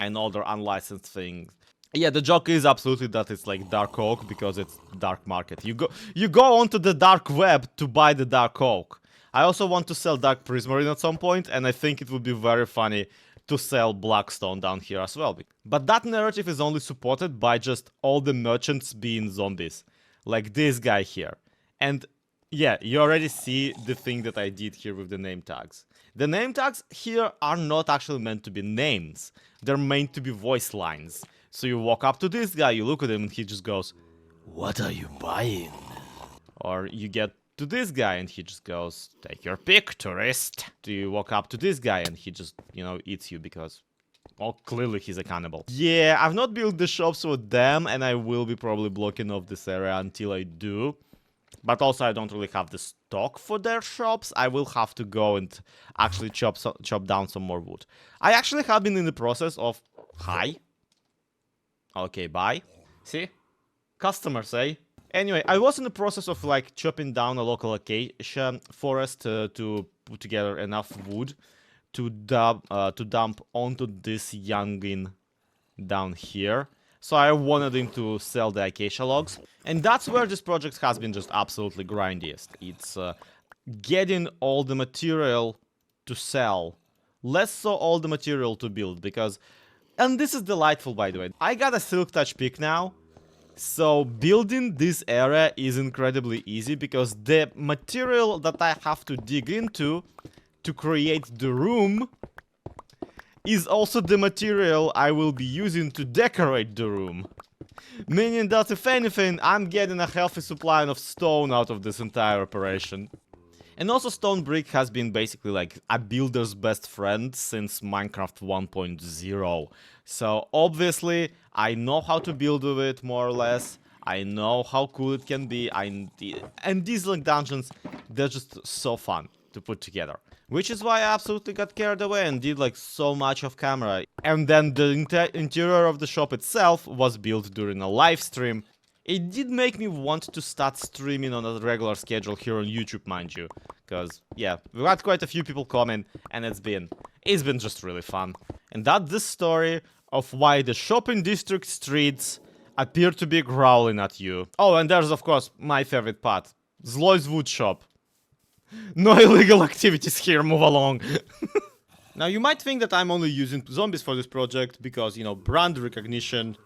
Speaker 1: and other unlicensed things. Yeah, the joke is absolutely that it's like dark oak because it's dark market. You go onto the dark web to buy the dark oak. I also want to sell dark prismarine at some point, and I think it would be very funny to sell blackstone down here as well. But that narrative is only supported by just all the merchants being zombies. Like this guy here. And yeah, you already see the thing that I did here with the name tags. The name tags here are not actually meant to be names. They're meant to be voice lines. So you walk up to this guy, you look at him and he just goes, "What are you buying?" Or you get to this guy and he just goes, "Take your pick, tourist." Do you walk up to this guy and he just, you know, eats you because, well, clearly he's a cannibal. Yeah, I've not built the shops with them and I will be probably blocking off this area until I do. But also I don't really have the stock for their shops. I will have to go and actually chop down some more wood. I actually have been in the process of... Hi. Okay, bye. See? Customers, eh? Anyway, I was in the process of like chopping down a local acacia forest to put together enough wood to dump onto this youngin down here. So I wanted him to sell the acacia logs. And that's where this project has been just absolutely grindiest. It's getting all the material to sell. Less so all the material to build, because... And this is delightful, by the way. I got a silk touch pick now. So building this area is incredibly easy, because the material that I have to dig into to create the room is also the material I will be using to decorate the room. Meaning that if anything, I'm getting a healthy supply of stone out of this entire operation. And also stone brick has been basically like a builder's best friend since Minecraft 1.0. So obviously I know how to build with it more or less. I know how cool it can be. And these like dungeons, they're just so fun to put together. Which is why I absolutely got carried away and did like so much off camera. And then the interior of the shop itself was built during a live stream. It did make me want to start streaming on a regular schedule here on YouTube, mind you. Because, yeah, we had quite a few people comment, and it's been just really fun. And that's the story of why the shopping district streets appear to be growling at you. Oh, and there's, of course, my favorite part. Zloy's wood shop. No illegal activities here, move along. Now, you might think that I'm only using zombies for this project because, you know, brand recognition.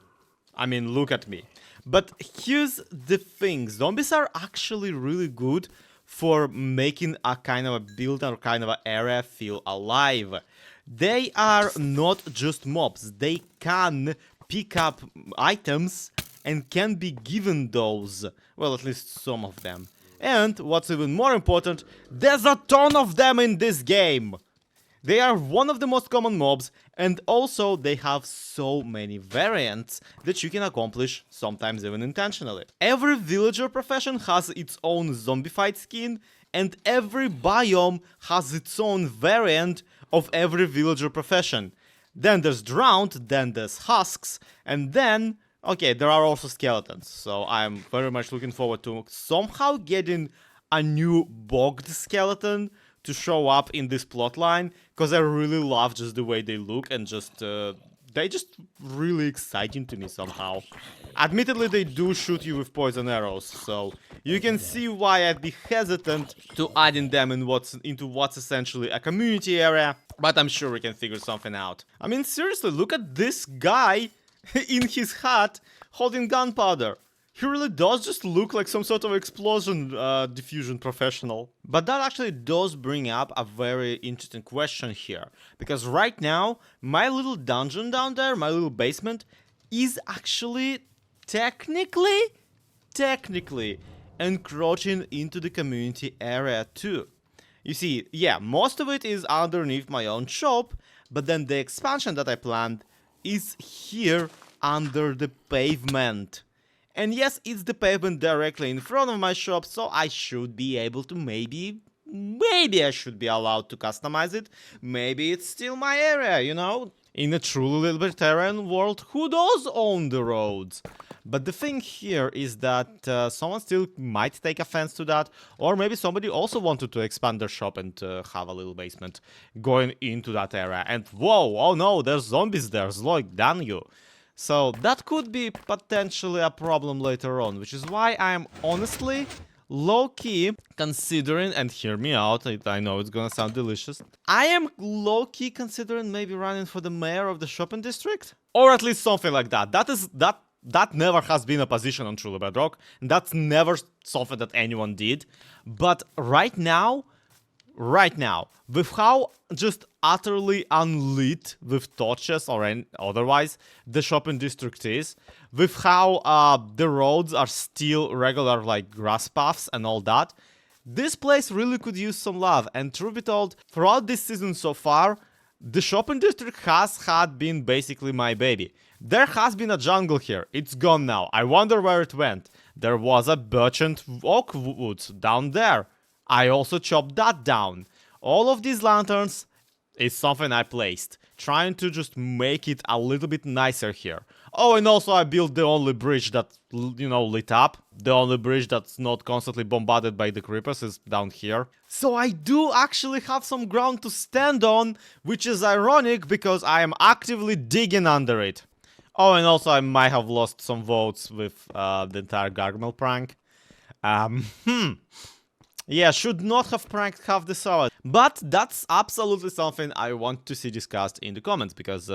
Speaker 1: I mean, look at me. But here's the thing. Zombies are actually really good for making a kind of a build or kind of an area feel alive. They are not just mobs. They can pick up items and can be given those. Well, at least some of them. And what's even more important, there's a ton of them in this game. They are one of the most common mobs, and also they have so many variants that you can accomplish, sometimes even intentionally. Every villager profession has its own zombified skin, and every biome has its own variant of every villager profession. Then there's drowned, then there's husks, and then... Okay, there are also skeletons, so I'm very much looking forward to somehow getting a new bogged skeleton to show up in this plotline, because I really love just the way they look and just, they just really exciting to me somehow. Admittedly, they do shoot you with poison arrows, so you can see why I'd be hesitant to adding them into what's essentially a community area, but I'm sure we can figure something out. I mean, seriously, look at this guy in his hat holding gunpowder. He really does just look like some sort of explosion diffusion professional. But that actually does bring up a very interesting question here. Because right now, my little dungeon down there, my little basement, is actually technically encroaching into the community area too. You see, yeah, most of it is underneath my own shop, but then the expansion that I planned is here under the pavement. And yes, it's the pavement directly in front of my shop, so I should be able to maybe I should be allowed to customize it. Maybe it's still my area, you know? In a truly libertarian world, who does own the roads? But the thing here is that someone still might take offense to that, or maybe somebody also wanted to expand their shop and have a little basement going into that area. And whoa, oh no, there's zombies there, Zloy, damn you. So that could be potentially a problem later on, which is why I am honestly low-key considering, and hear me out, I know it's gonna sound delicious, I am low-key considering maybe running for the mayor of the shopping district, or at least something like that. That never has been a position on Truly Bedrock, and that's never something that anyone did. But right now, with how just utterly unlit with torches or otherwise the shopping district is, with how the roads are still regular like grass paths and all that, this place really could use some love. And truth be told, throughout this season so far, the shopping district has been basically my baby. There has been a jungle here. It's gone now. I wonder where it went. There was a birch and oak woods down there. I also chopped that down. All of these lanterns is something I placed, trying to just make it a little bit nicer here. Oh, and also I built the only bridge that, you know, lit up. The only bridge that's not constantly bombarded by the creepers is down here. So I do actually have some ground to stand on, which is ironic because I am actively digging under it. Oh, and also I might have lost some votes with the entire Gargamel prank. Yeah, should not have pranked half the server. But that's absolutely something I want to see discussed in the comments, because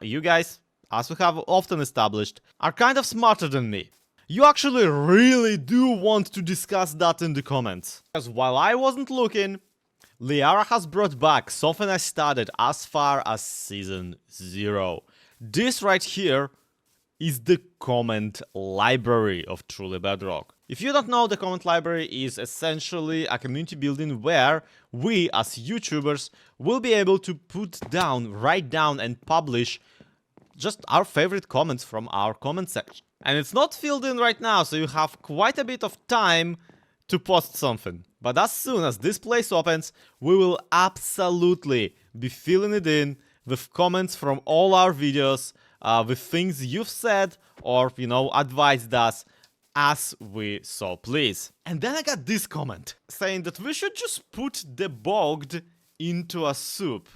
Speaker 1: you guys, as we have often established, are kind of smarter than me. You actually really do want to discuss that in the comments. Because while I wasn't looking, Liara has brought back something I started as far as Season 0. This right here is the comment library of Truly Bedrock. If you don't know, the comment library is essentially a community building where we as YouTubers will be able to write down and publish just our favorite comments from our comment section. And it's not filled in right now, so you have quite a bit of time to post something. But as soon as this place opens, we will absolutely be filling it in with comments from all our videos, with things you've said or, you know, advised us as we so please. And then I got this comment saying that we should just put the bogged into a soup.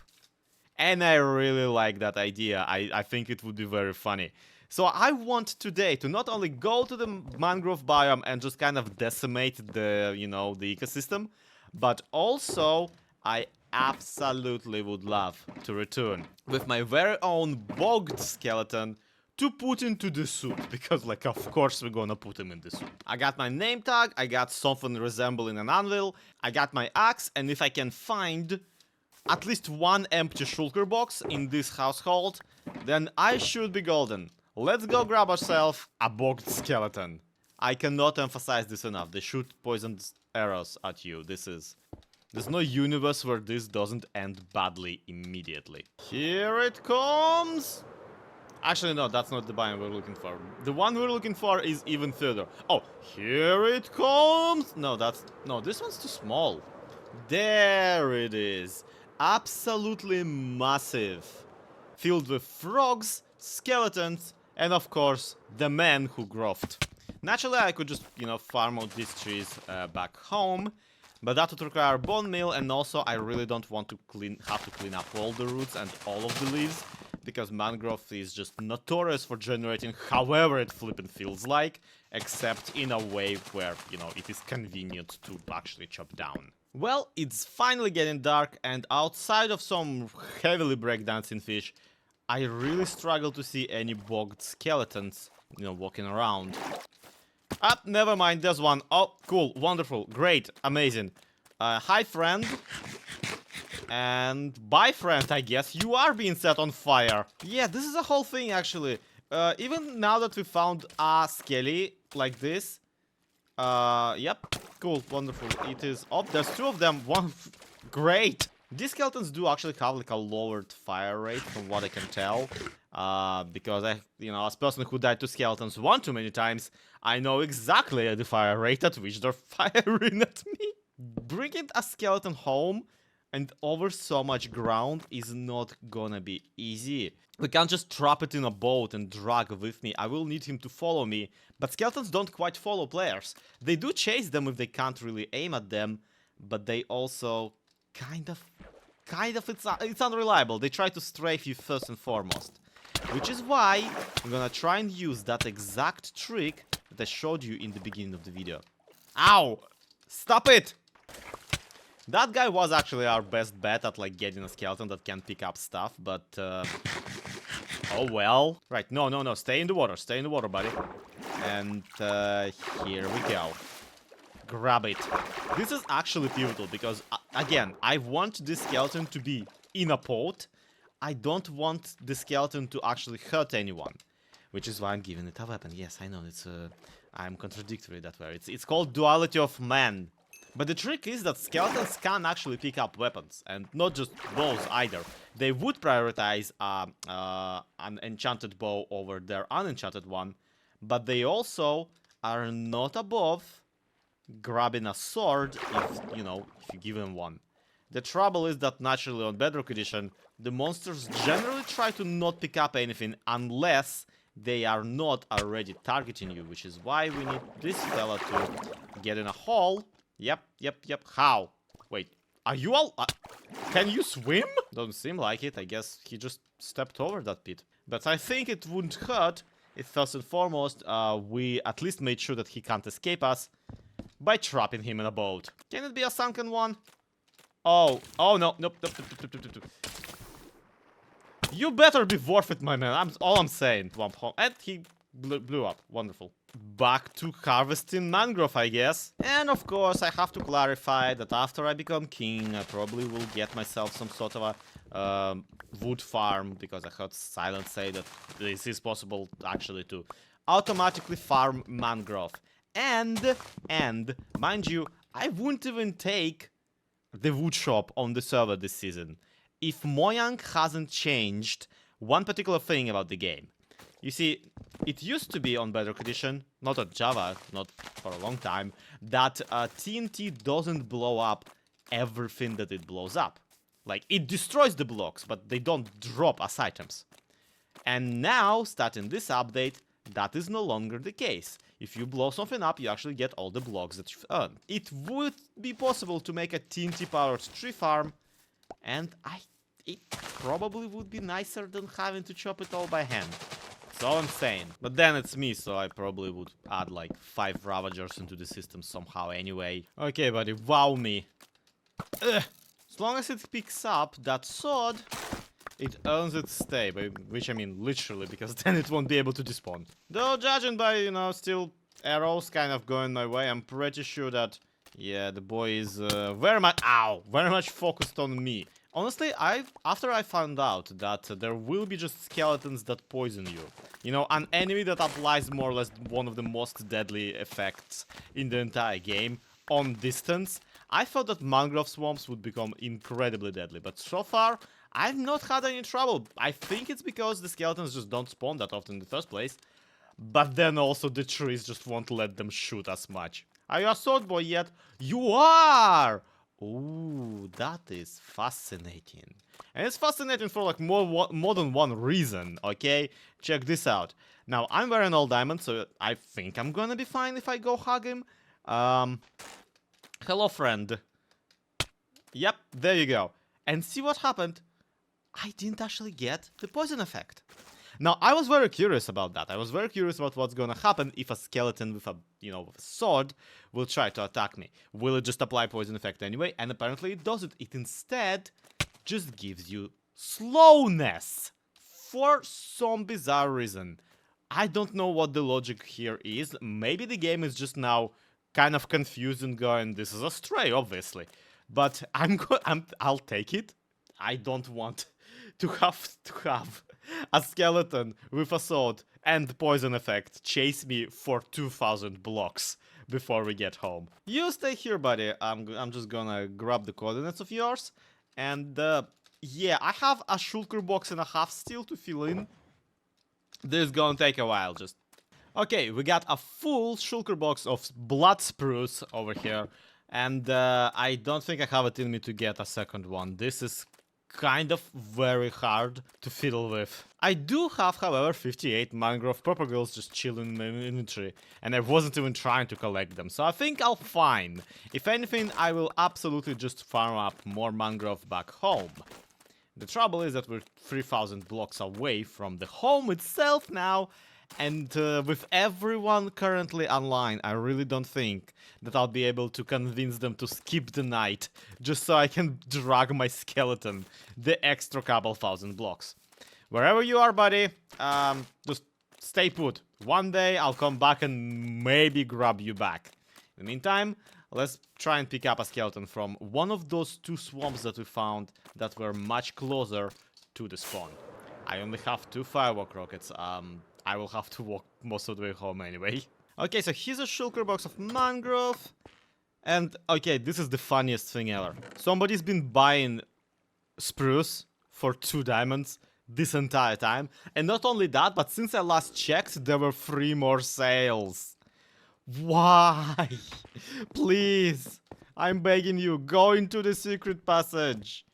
Speaker 1: And I really like that idea. I think it would be very funny. So I want today to not only go to the mangrove biome and just kind of decimate the, you know, the ecosystem, but also I absolutely would love to return with my very own bogged skeleton to put into the soup, because like of course we're gonna put him in the soup. I got my name tag, I got something resembling an anvil, I got my axe, and if I can find at least one empty shulker box in this household, then I should be golden. Let's go grab ourselves a bogged skeleton. I cannot emphasize this enough. They shoot poisoned arrows at you. There's no universe where this doesn't end badly immediately. Here it comes! Actually, no, that's not the biome we're looking for. The one we're looking for is even further. Oh, here it comes! No, this one's too small. There it is. Absolutely massive. Filled with frogs, skeletons, and of course, the man who growth. Naturally, I could just, you know, farm out these trees back home, but that would require bone meal, and also I really don't want to have to clean up all the roots and all of the leaves, because mangrove is just notorious for generating however it flippin' feels like, except in a way where, you know, it is convenient to actually chop down. Well, it's finally getting dark, and outside of some heavily breakdancing fish, I really struggle to see any bogged skeletons, you know, walking around. Ah, never mind, there's one. Oh, cool, wonderful, great, amazing. Hi, friend. And bye, friend, I guess. You are being set on fire. Yeah, this is a whole thing, actually. even now that we found a skelly like this, yep, cool, wonderful. It is up. There's two of them. One, great. These skeletons do actually have like a lowered fire rate, from what I can tell. Because as a person who died to skeletons one too many times, I know exactly the fire rate at which they're firing at me. Bringing a skeleton home and over so much ground is not gonna be easy. We can't just trap it in a boat and drag with me. I will need him to follow me. But skeletons don't quite follow players. They do chase them if they can't really aim at them, but they also kind of it's unreliable. They try to strafe you first and foremost. Which is why I'm gonna try and use that exact trick that I showed you in the beginning of the video. Ow! Stop it! That guy was actually our best bet at like getting a skeleton that can pick up stuff, but oh well. Right, no, stay in the water, buddy. And here we go. Grab it. This is actually pivotal because, again, I want this skeleton to be in a pot. I don't want the skeleton to actually hurt anyone, which is why I'm giving it a weapon. Yes, I know, I'm contradictory that way. It's called duality of man. But the trick is that skeletons can actually pick up weapons, and not just bows either. They would prioritize an enchanted bow over their unenchanted one, but they also are not above grabbing a sword if you give them one. The trouble is that naturally on Bedrock Edition, the monsters generally try to not pick up anything unless they are not already targeting you, which is why we need this fella to get in a hole. Yep. How? Wait, are you all... can you swim? Doesn't seem like it. I guess he just stepped over that pit. But I think it wouldn't hurt if first and foremost we at least made sure that he can't escape us by trapping him in a boat. Can it be a sunken one? Oh no, nope. You better be worth it, my man. All I'm saying. And he blew up. Wonderful. Back to harvesting mangrove, I guess. And of course, I have to clarify that after I become king, I probably will get myself some sort of a wood farm, because I heard Silent say that this is possible actually to automatically farm mangrove. And mind you, I wouldn't even take the wood shop on the server this season if Mojang hasn't changed one particular thing about the game. You see, it used to be on Bedrock Edition, not on Java, not for a long time, that TNT doesn't blow up everything that it blows up. Like, it destroys the blocks, but they don't drop as items. And now, starting this update, that is no longer the case. If you blow something up, you actually get all the blocks that you've earned. It would be possible to make a TNT-powered tree farm, and it probably would be nicer than having to chop it all by hand. That's all I'm saying. But then it's me, so I probably would add like 5 Ravagers into the system somehow anyway. Okay, buddy, wow me. Ugh. As long as it picks up that sword, it earns its stay, which I mean literally, because then it won't be able to despawn. Though judging by, still arrows kind of going my way, I'm pretty sure that, yeah, the boy is very much focused on me. Honestly, after I found out that there will be just skeletons that poison you, an enemy that applies more or less one of the most deadly effects in the entire game on distance, I thought that mangrove swamps would become incredibly deadly, but so far, I've not had any trouble. I think it's because the skeletons just don't spawn that often in the first place, but then also the trees just won't let them shoot as much. Are you a sword boy yet? You are! Ooh, that is fascinating. And it's fascinating for like more than one reason, okay? Check this out. Now, I'm wearing all diamond, so I think I'm gonna be fine if I go hug him. Hello, friend. Yep, there you go. And see what happened? I didn't actually get the poison effect. Now, I was very curious about that. I was very curious about what's gonna happen if a skeleton with a, with a sword will try to attack me. Will it just apply poison effect anyway? And apparently it doesn't. It instead just gives you slowness for some bizarre reason. I don't know what the logic here is. Maybe the game is just now kind of confused and going, this is a stray, obviously. But I'll take it. I don't want to have a skeleton with a sword and poison effect chase me for 2,000 blocks before we get home. You stay here, buddy. I'm just gonna grab the coordinates of yours. And yeah, I have a shulker box and a half still to fill in. This is gonna take a while, just... Okay, we got a full shulker box of blood spruce over here. And I don't think I have it in me to get a second one. This is kind of very hard to fiddle with. I do have, however, 58 mangrove propagals just chilling in my inventory, and I wasn't even trying to collect them, so I think I'll fine. If anything, I will absolutely just farm up more mangrove back home. The trouble is that we're 3,000 blocks away from the home itself now, and with everyone currently online, I really don't think that I'll be able to convince them to skip the night just so I can drag my skeleton the extra couple thousand blocks. Wherever you are, buddy, just stay put. One day I'll come back and maybe grab you back. In the meantime, let's try and pick up a skeleton from one of those 2 swamps that we found that were much closer to the spawn. I only have 2 firework rockets. I will have to walk most of the way home anyway. Okay, so here's a shulker box of mangrove. And, okay, this is the funniest thing ever. Somebody's been buying spruce for 2 diamonds this entire time. And not only that, but since I last checked, there were 3 more sales. Why? Please, I'm begging you, go into the secret passage.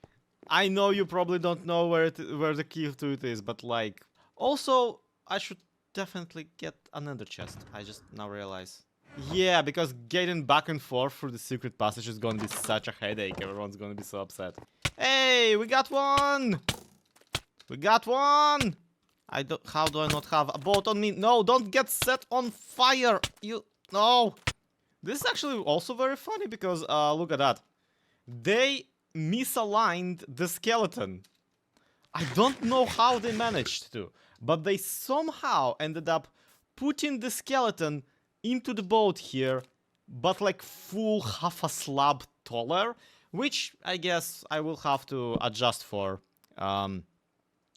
Speaker 1: I know you probably don't know where the key to it is, but like... Also, I should definitely get another chest. I just now realize. Yeah, because getting back and forth through the secret passage is gonna be such a headache. Everyone's gonna be so upset. Hey, we got one! We got one! How do I not have a boat on me? No, don't get set on fire! No! This is actually also very funny because, look at that. They misaligned the skeleton. I don't know how they managed to. But they somehow ended up putting the skeleton into the boat here, but like full half a slab taller, which I guess I will have to adjust for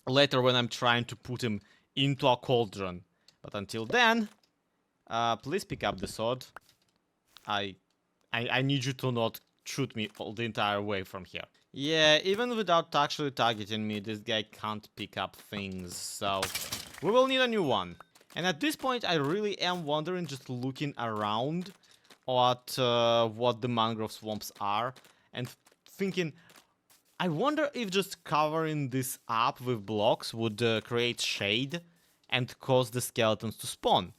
Speaker 1: later when I'm trying to put him into a cauldron. But until then, please pick up the sword. I need you to not shoot me all the entire way from here. Yeah, even without actually targeting me, this guy can't pick up things, so we will need a new one. And at this point, I really am wondering, just looking around at what the mangrove swamps are, and thinking, I wonder if just covering this up with blocks would create shade and cause the skeletons to spawn.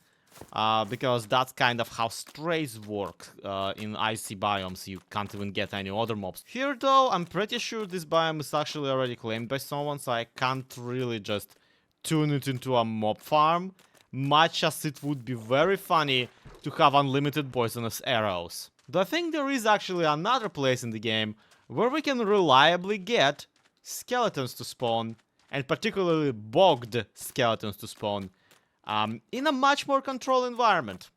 Speaker 1: Because that's kind of how strays work in icy biomes. You can't even get any other mobs. Here though, I'm pretty sure this biome is actually already claimed by someone, so I can't really just tune it into a mob farm, much as it would be very funny to have unlimited poisonous arrows. Though I think there is actually another place in the game where we can reliably get skeletons to spawn, and particularly bogged skeletons to spawn. In a much more controlled environment.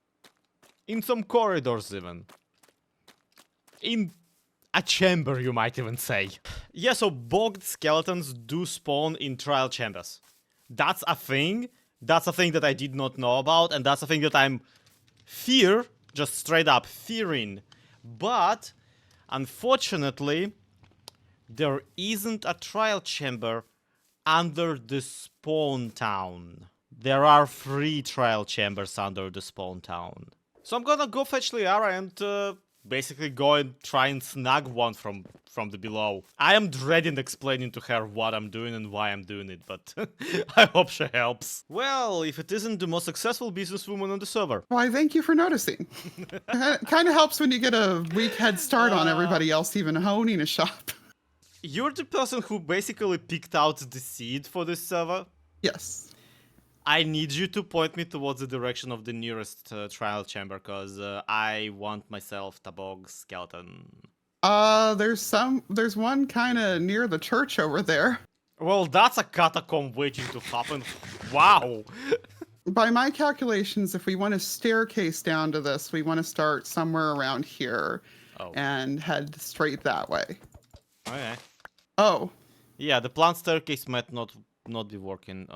Speaker 1: In some corridors even. In a chamber, you might even say. Yeah, so bogged skeletons do spawn in trial chambers. That's a thing. That's a thing that I did not know about, and that's a thing that I'm just straight up fearing. But, unfortunately, there isn't a trial chamber under the spawn town. There are 3 trial chambers under the spawn town. So I'm gonna go fetch Liara and basically go and try and snag one from the below. I am dreading explaining to her what I'm doing and why I'm doing it, but I hope she helps. Well, if it isn't the most successful businesswoman on the server.
Speaker 3: Why, thank you for noticing. It kind of helps when you get a weak head start on everybody else even owning a shop.
Speaker 1: You're the person who basically picked out the seed for this server?
Speaker 3: Yes.
Speaker 1: I need you to point me towards the direction of the nearest trial chamber, because I want myself a bog skeleton.
Speaker 3: There's one kind of near the church over there.
Speaker 1: Well, that's a catacomb waiting to happen. Wow.
Speaker 3: By my calculations, if we want to staircase down to this, we want to start somewhere around here and head straight that way.
Speaker 1: Okay.
Speaker 3: Oh.
Speaker 1: Yeah, the plant staircase might not not be working?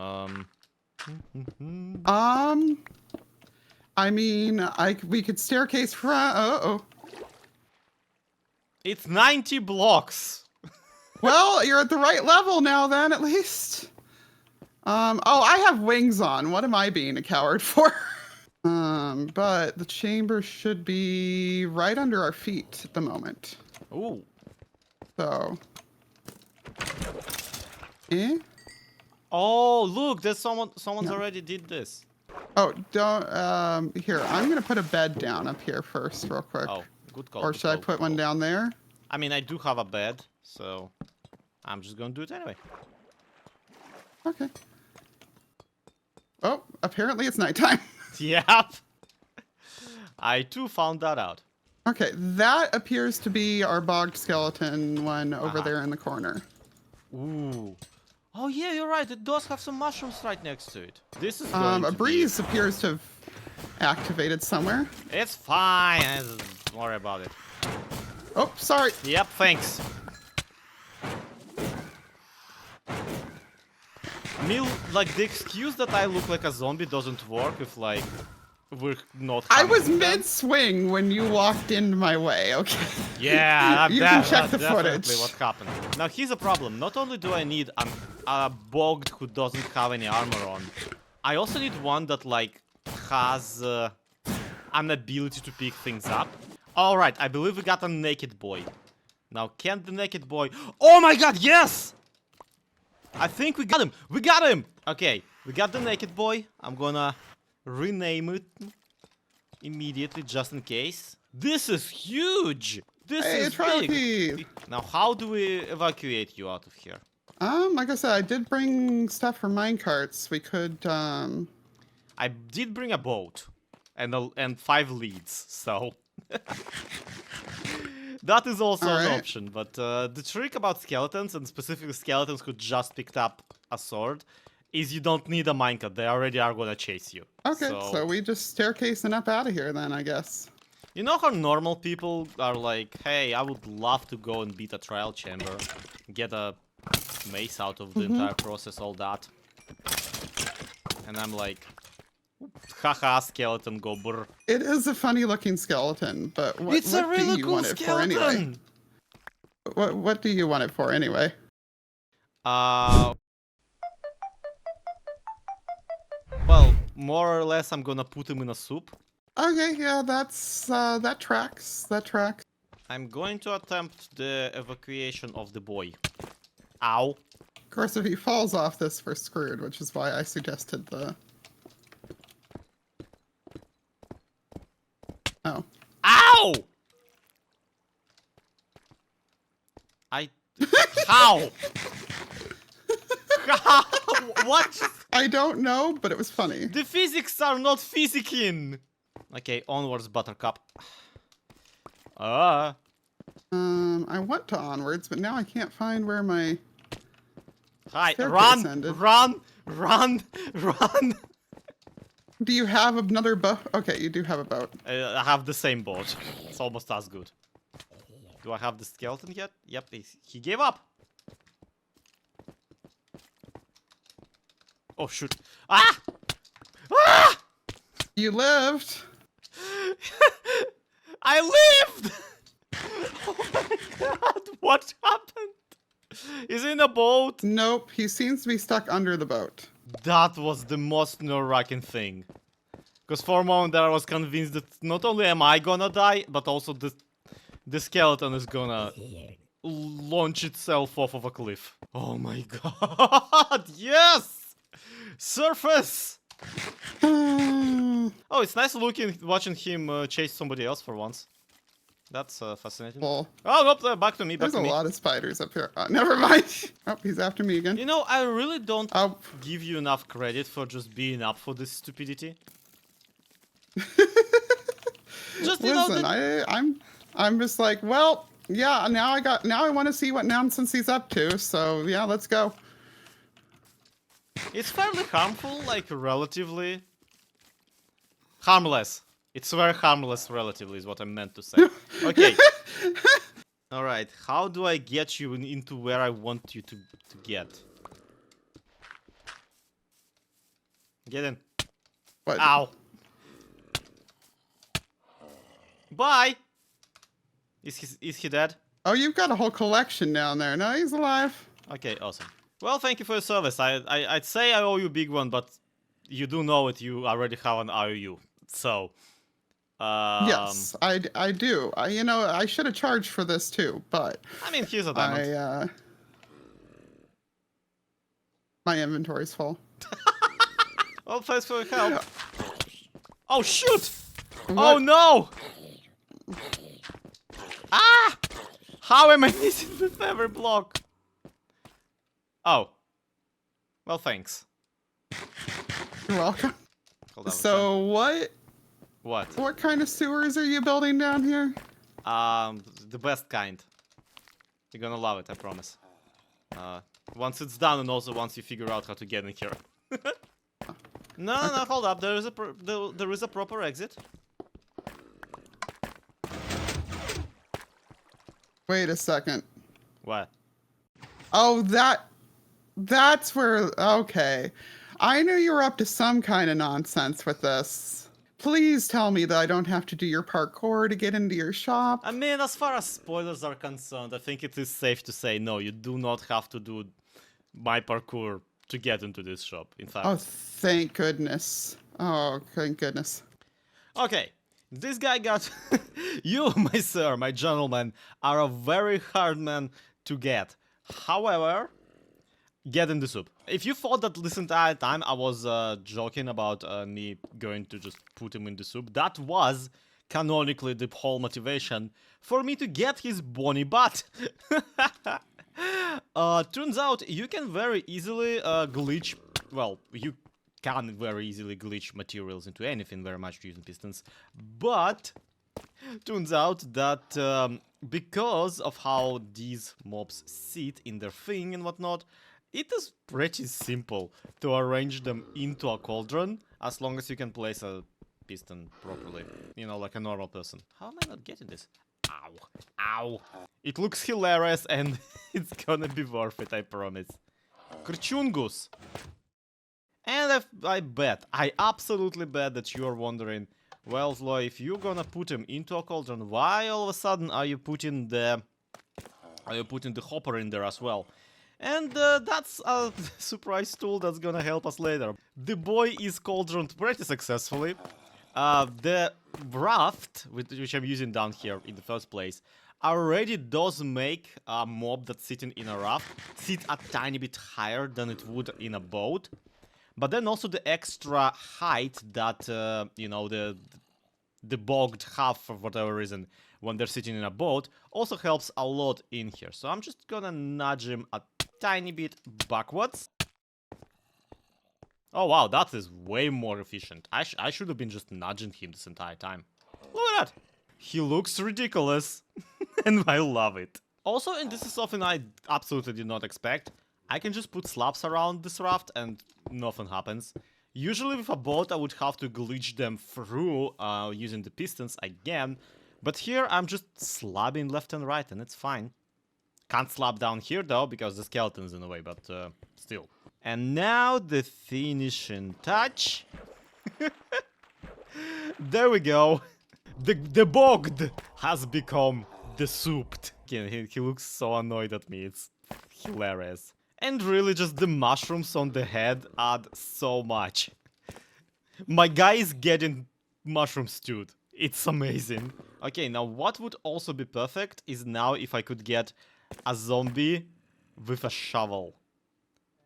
Speaker 3: I mean, we could staircase front. Uh-oh.
Speaker 1: It's 90 blocks.
Speaker 3: Well, you're at the right level now then, at least. Oh, I have wings on. What am I being a coward for? But the chamber should be right under our feet at the moment.
Speaker 1: Ooh.
Speaker 3: So. Eh?
Speaker 1: Oh, look, there's someone's already did this.
Speaker 3: Oh, don't, here, I'm gonna put a bed down up here first, real quick.
Speaker 1: Oh, good call.
Speaker 3: Or
Speaker 1: good
Speaker 3: should I
Speaker 1: call,
Speaker 3: put
Speaker 1: good
Speaker 3: one
Speaker 1: call.
Speaker 3: down there?
Speaker 1: I mean, I do have a bed, so I'm just gonna do it anyway.
Speaker 3: Okay. Oh, apparently it's nighttime.
Speaker 1: Yep. I too found that out.
Speaker 3: Okay, that appears to be our bogged skeleton one over there in the corner.
Speaker 1: Ooh. Oh yeah, you're right. It does have some mushrooms right next to it. This is going
Speaker 3: A
Speaker 1: to
Speaker 3: breeze appears to have activated somewhere.
Speaker 1: be... It's fine. Don't worry about it.
Speaker 3: Oh, sorry.
Speaker 1: Yep, thanks. Me, like, the excuse that I look like a zombie doesn't work if, like, we're not...
Speaker 3: I
Speaker 1: coming
Speaker 3: was
Speaker 1: to them.
Speaker 3: mid-swing when you walked into my way, okay?
Speaker 1: Yeah,
Speaker 3: You can check
Speaker 1: that's
Speaker 3: the
Speaker 1: definitely
Speaker 3: footage.
Speaker 1: what happened. Now, here's a problem. Not only do I need a bogged who doesn't have any armor on, I also need one that, like, has an ability to pick things up. Alright, I believe we got a naked boy. Now, can the naked boy... Oh my god, yes! I think we got him! We got him! Okay, we got the naked boy. I'm gonna rename it immediately, just in case. This is huge! This
Speaker 3: Hey,
Speaker 1: is big!
Speaker 3: trophy!
Speaker 1: Now, how do we evacuate you out of here?
Speaker 3: Like I said, I did bring stuff for minecarts. We could,
Speaker 1: I did bring a boat. And 5 leads, so... That is also an
Speaker 3: Alright.
Speaker 1: option, but the trick about skeletons, and specifically skeletons who just picked up a sword, is you don't need a minecart. They already are gonna chase you.
Speaker 3: okay, so we just staircasing up out of here then, I guess.
Speaker 1: You know how normal people are like, hey, I would love to go and beat a trial chamber, get a mace out of the entire process, all that. And I'm like, haha, skeleton go brr.
Speaker 3: It is a funny looking skeleton, but what,
Speaker 1: It's a
Speaker 3: what do
Speaker 1: really
Speaker 3: you
Speaker 1: cool
Speaker 3: want it for anyway?
Speaker 1: skeleton!
Speaker 3: What do you want it for anyway?
Speaker 1: Well, more or less I'm gonna put him in a soup.
Speaker 3: Okay, yeah, that tracks. That tracks.
Speaker 1: I'm going to attempt the evacuation of the boy. Ow.
Speaker 3: Of course, if he falls off this, we're screwed, which is why I suggested the... Oh.
Speaker 1: Ow! How? How? What?
Speaker 3: I don't know, but it was funny.
Speaker 1: The physics are not physicking. Okay, onwards, Buttercup.
Speaker 3: I want to onwards, but now I can't find where my...
Speaker 1: Hi,
Speaker 3: staircase
Speaker 1: run,
Speaker 3: ended.
Speaker 1: run, run, run.
Speaker 3: Do you have another boat? Okay, you do have a boat.
Speaker 1: I have the same boat. It's almost as good. Do I have the skeleton yet? Yep, he gave up. Oh, shoot. Ah! Ah!
Speaker 3: You lived.
Speaker 1: I lived! Oh my god, what happened? Is he in a boat?
Speaker 3: Nope, he seems to be stuck under the boat.
Speaker 1: That was the most nerve-wracking thing. Because for a moment there I was convinced that not only am I gonna die, but also the skeleton is gonna launch itself off of a cliff. Oh my god, yes! Surface! Oh, it's nice watching him chase somebody else for once. That's fascinating.
Speaker 3: Well,
Speaker 1: Oh, nope, back to me, back
Speaker 3: there's
Speaker 1: to
Speaker 3: a
Speaker 1: me.
Speaker 3: lot of spiders up here. Never mind. Oh, he's after me again.
Speaker 1: You know, I really don't
Speaker 3: Oh.
Speaker 1: give you enough credit for just being up for this stupidity. Just, you know,
Speaker 3: Listen, I'm just like, well, yeah, now I want to see what nonsense he's up to, so yeah, let's go.
Speaker 1: it's fairly harmful, like, relatively. Harmless. It's very harmless, relatively, is what I meant to say. Okay. Alright, how do I get you into where I want you to get? Get in.
Speaker 3: What?
Speaker 1: Ow. Bye. Is he dead?
Speaker 3: Oh, you've got a whole collection down there. No, he's alive.
Speaker 1: Okay, awesome. Well, thank you for your service. I'd say I owe you a big one, but you do know it. You already have an IOU. So,
Speaker 3: Yes, I do. You know, I should have charged for this too, but
Speaker 1: I mean, here's a diamond.
Speaker 3: My inventory's full.
Speaker 1: Well, thanks for your help. Oh, shoot! Oh, no! Ah! How am I missing with every block? Oh. Well, thanks.
Speaker 3: You're welcome.
Speaker 1: Hold on a
Speaker 3: So
Speaker 1: second. What?
Speaker 3: What kind of sewers are you building down here?
Speaker 1: The best kind. You're gonna love it, I promise. Once it's done, and also once you figure out how to get in here. No, hold up. There is a proper exit.
Speaker 3: Wait a second.
Speaker 1: What?
Speaker 3: Oh, that's where. Okay, I knew you were up to some kind of nonsense with this. Please tell me that I don't have to do your parkour to get into your shop.
Speaker 1: I mean, as far as spoilers are concerned, I think it is safe to say no. You do not have to do my parkour to get into this shop. In fact.
Speaker 3: Oh, thank goodness. Oh, thank goodness.
Speaker 1: Okay, this guy got... You, my sir, my gentleman, are a very hard man to get. However, get in the soup. If you thought that this entire time I was joking about me going to just put him in the soup, that was canonically the whole motivation for me to get his bony butt. Turns out you can very easily glitch... Well, you can very easily glitch materials into anything very much using pistons, but turns out that because of how these mobs sit in their thing and whatnot, it is pretty simple to arrange them into a cauldron as long as you can place a piston properly, you know, like a normal person. How am I not getting this? Ow. Ow. It looks hilarious and it's gonna be worth it, I promise. Krchungus. And I absolutely bet that you are wondering, well, Zloy, if you're gonna put him into a cauldron, why all of a sudden are you putting the hopper in there as well? And that's a surprise tool that's gonna help us later. The boy is cauldroned pretty successfully. The raft, which I'm using down here in the first place, already does make a mob that's sitting in a raft sit a tiny bit higher than it would in a boat. But then also the extra height that, you know, the bogged have for whatever reason when they're sitting in a boat also helps a lot in here. So I'm just gonna nudge him a tiny bit backwards. Oh wow, that is way more efficient. I should have been just nudging him this entire time. Look at that! He looks ridiculous, and I love it. Also, and this is something I absolutely did not expect, I can just put slabs around this raft and nothing happens. Usually with a boat I would have to glitch them through using the pistons again, but here I'm just slabbing left and right and it's fine. Can't slab down here though because the skeleton's in the way, but still. And now the finishing touch. There we go. The bogged has become the souped. He looks so annoyed at me, it's hilarious. And really just the mushrooms on the head add so much. My guy is getting mushroom stewed. It's amazing. Okay, now what would also be perfect is now if I could get a zombie with a shovel.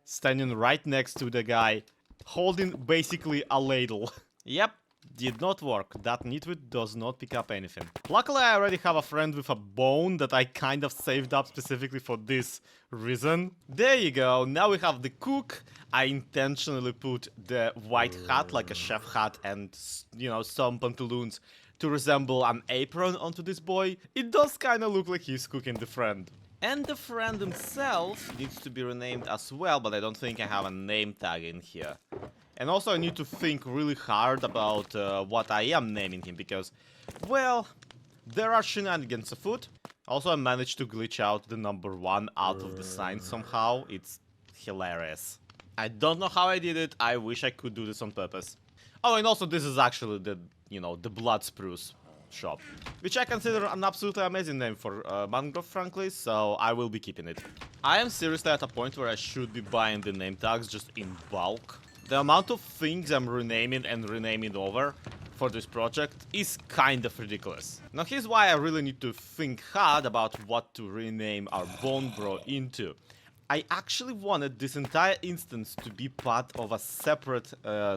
Speaker 1: Standing right next to the guy, holding basically a ladle. Yep, did not work. That nitwit does not pick up anything. Luckily, I already have a friend with a bone that I kind of saved up specifically for this reason. There you go. Now we have the cook. I intentionally put the white hat, like a chef hat, and, you know, some pantaloons to resemble an apron onto this boy. It does kind of look like he's cooking the friend. And the friend himself needs to be renamed as well, but I don't think I have a name tag in here. And also I need to think really hard about what I am naming him, because, well, there are shenanigans afoot. Also I managed to glitch out the number 1 out of the sign somehow. It's hilarious. I don't know how I did it. I wish I could do this on purpose. Oh, and also this is actually the, you know, the Blood Spruce shop, which I consider an absolutely amazing name for mangrove, frankly, so I will be keeping it. I am seriously at a point where I should be buying the name tags just in bulk. The amount of things I'm renaming and renaming over for this project is kind of ridiculous. Now here's why I really need to think hard about what to rename our Bone Bro into. I actually wanted this entire instance to be part of a separate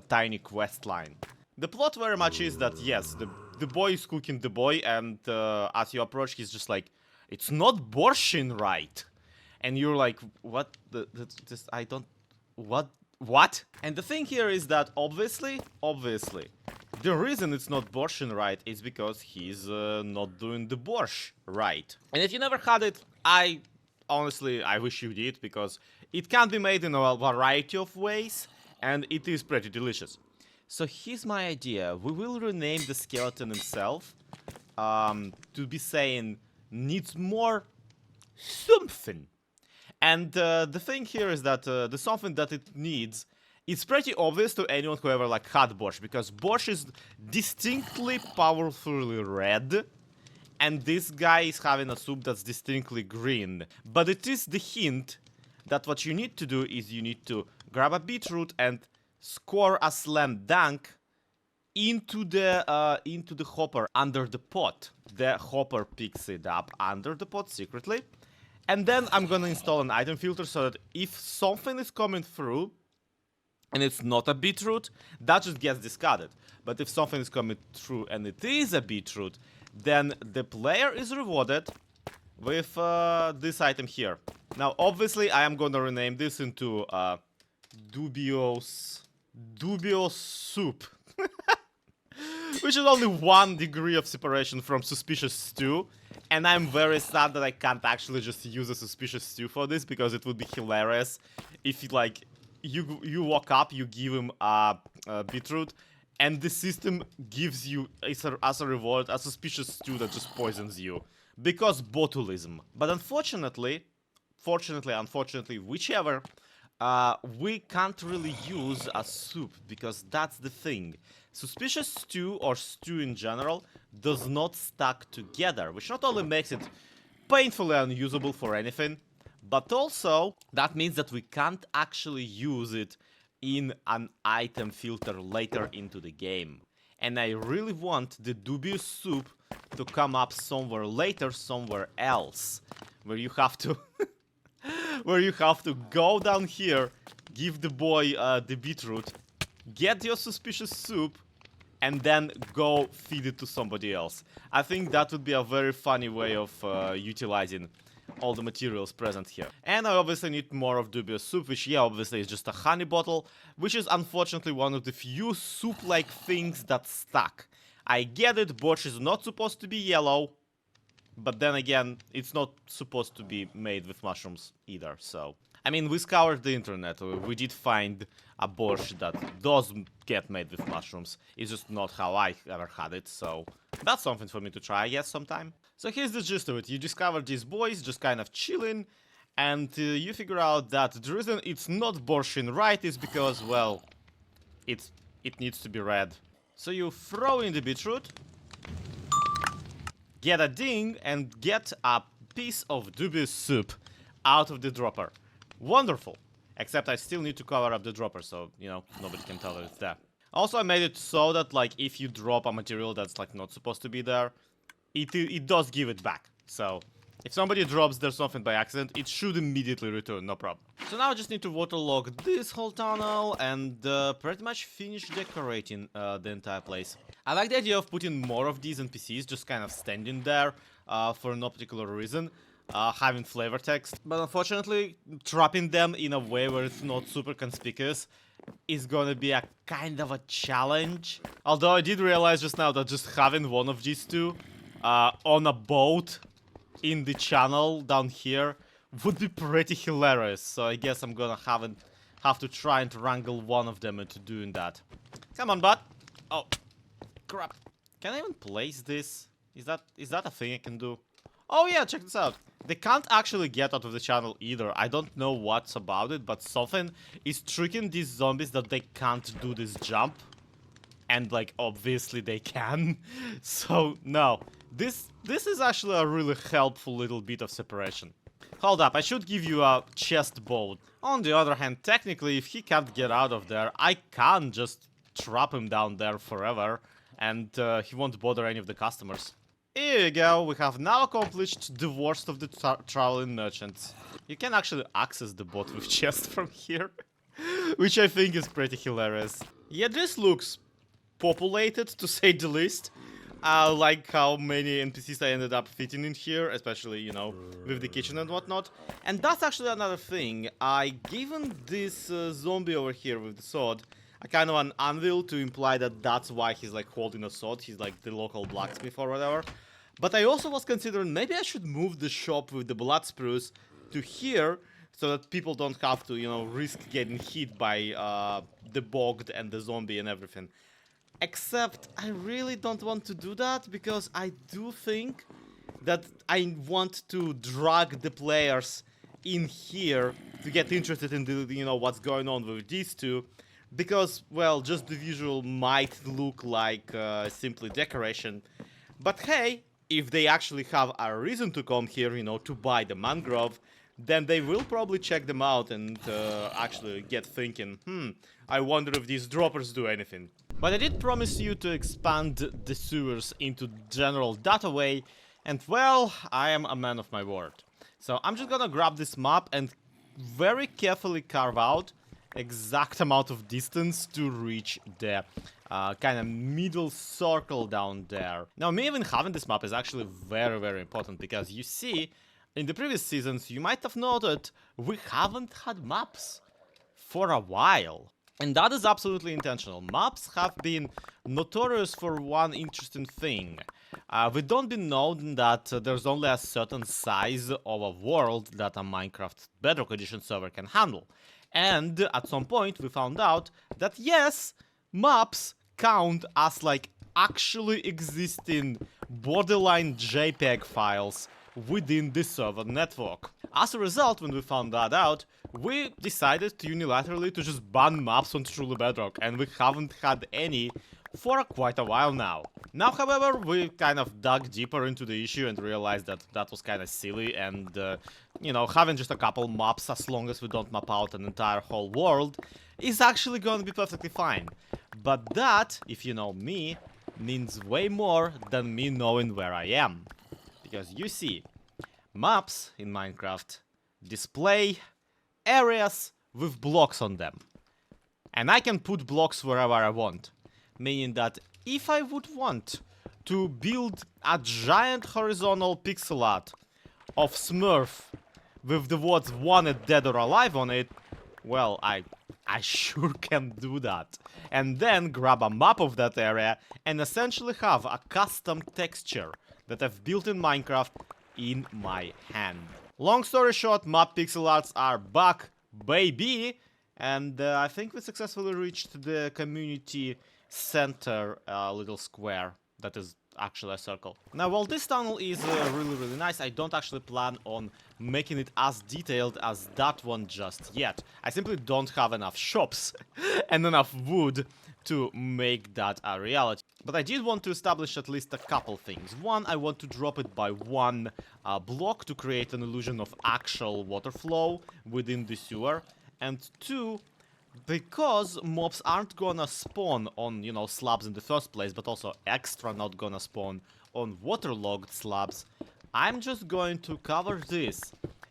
Speaker 1: tiny quest line. The plot very much is that, yes, the boy is cooking the boy, and as you approach, he's just like, it's not borshin right. And you're like, what? This, I don't... What? And the thing here is that, obviously, the reason it's not borshin right is because he's not doing the borscht right. And if you never had it, honestly, I wish you did, because it can be made in a variety of ways, and it is pretty delicious. So here's my idea. We will rename the skeleton himself to be saying, needs more something. And the thing here is that the something that it needs, it's pretty obvious to anyone who ever like had borscht, because borscht is distinctly powerfully red, and this guy is having a soup that's distinctly green. But it is the hint that what you need to do is you need to grab a beetroot and score a slam dunk into the hopper under the pot. The hopper picks it up under the pot secretly. And then I'm gonna install an item filter so that if something is coming through and it's not a beetroot, that just gets discarded. But if something is coming through and it is a beetroot, then the player is rewarded with this item here. Now, obviously, I am gonna rename this into dubious soup, which is only 1 degree of separation from suspicious stew. And I'm very sad that I can't actually just use a suspicious stew for this, because it would be hilarious if you walk up, you give him a beetroot, and the system gives you, as a reward, a suspicious stew that just poisons you. Because botulism. But unfortunately, unfortunately, whichever, we can't really use a soup, because that's the thing. Suspicious stew, or stew in general, does not stack together, which not only makes it painfully unusable for anything, but also that means that we can't actually use it in an item filter later into the game. And I really want the dubious soup to come up somewhere later, somewhere else, where you have to go down here, give the boy the beetroot, get your suspicious soup, and then go feed it to somebody else. I think that would be a very funny way of utilizing all the materials present here. And I obviously need more of dubious soup, which, yeah, obviously is just a honey bottle, which is unfortunately one of the few soup-like things that stack. I get it, borscht is not supposed to be yellow, but then again, it's not supposed to be made with mushrooms either, so... I mean, we scoured the internet, we did find a borscht that does get made with mushrooms. It's just not how I ever had it, so that's something for me to try, I guess, sometime. So here's the gist of it. You discover these boys just kind of chilling, and you figure out that the reason it's not borscht right is because, well, it needs to be red. So you throw in the beetroot, get a ding, and get a piece of dubious soup out of the dropper. Wonderful. Except I still need to cover up the dropper, so, you know, nobody can tell that it's there. Also, I made it so that, like, if you drop a material that's, like, not supposed to be there, it does give it back. So, if somebody drops their something by accident, it should immediately return, no problem. So now I just need to waterlog this whole tunnel and pretty much finish decorating the entire place. I like the idea of putting more of these NPCs just kind of standing there for no particular reason. Having flavor text, but unfortunately trapping them in a way where it's not super conspicuous is gonna be a kind of a challenge. Although I did realize just now that just having one of these two on a boat in the channel down here would be pretty hilarious, so I guess I'm gonna have to try and wrangle one of them into doing that. Come on, bud. Oh, crap. Can I even place this? Is that a thing I can do? Oh yeah, check this out. They can't actually get out of the channel either. I don't know what's about it, but something is tricking these zombies that they can't do this jump. And like, obviously they can. So, no. This is actually a really helpful little bit of separation. Hold up, I should give you a chest bolt. On the other hand, technically, if he can't get out of there, I can just trap him down there forever. And he won't bother any of the customers. Here you go, we have now accomplished the worst of the traveling merchants. You can actually access the bot with chest from here. Which I think is pretty hilarious. Yeah, this looks populated, to say the least. I like how many NPCs I ended up fitting in here, especially, you know, with the kitchen and whatnot. And that's actually another thing. I given this zombie over here with the sword a kind of an anvil to imply that that's why he's like holding a sword. He's like the local blacksmith or whatever. But I also was considering maybe I should move the shop with the blood spruce to here so that people don't have to, you know, risk getting hit by the bogged and the zombie and everything. Except I really don't want to do that because I do think that I want to drag the players in here to get interested in the, you know, what's going on with these two. Because, well, just the visual might look like simply decoration. But hey, if they actually have a reason to come here, you know, to buy the mangrove, then they will probably check them out and actually get thinking, I wonder if these droppers do anything. But I did promise you to expand the sewers into general dataway, and well, I am a man of my word. So I'm just gonna grab this map and very carefully carve out exact amount of distance to reach the kind of middle circle down there. Now, me even having this map is actually very, very important because you see, in the previous seasons, you might have noted we haven't had maps for a while. And that is absolutely intentional. Maps have been notorious for one interesting thing. We don't been known that there's only a certain size of a world that a Minecraft Bedrock Edition server can handle. And at some point we found out that yes, maps count as like actually existing borderline JPEG files within the server network. As a result, when we found that out, we decided to unilaterally to just ban maps on Truly Bedrock, and we haven't had any for quite a while now. Now, however, we kind of dug deeper into the issue and realized that that was kind of silly, and, you know, having just a couple maps, as long as we don't map out an entire whole world, is actually going to be perfectly fine. But that, if you know me, means way more than me knowing where I am. Because you see, maps in Minecraft display areas with blocks on them. And I can put blocks wherever I want. Meaning that if I would want to build a giant horizontal pixel art of Smurf with the words "wanted dead or alive" on it, well, I sure can do that. And then grab a map of that area and essentially have a custom texture that I've built in Minecraft in my hand. Long story short, map pixel arts are back, baby! And I think we successfully reached the community center little square that is actually a circle. Now, while this tunnel is really nice, I don't actually plan on making it as detailed as that one just yet. I simply don't have enough shops and enough wood to make that a reality. But I did want to establish at least a couple things. One, I want to drop it by one block to create an illusion of actual water flow within the sewer. And two, because mobs aren't gonna spawn on, you know, slabs in the first place, but also extra not gonna spawn on waterlogged slabs, I'm just going to cover this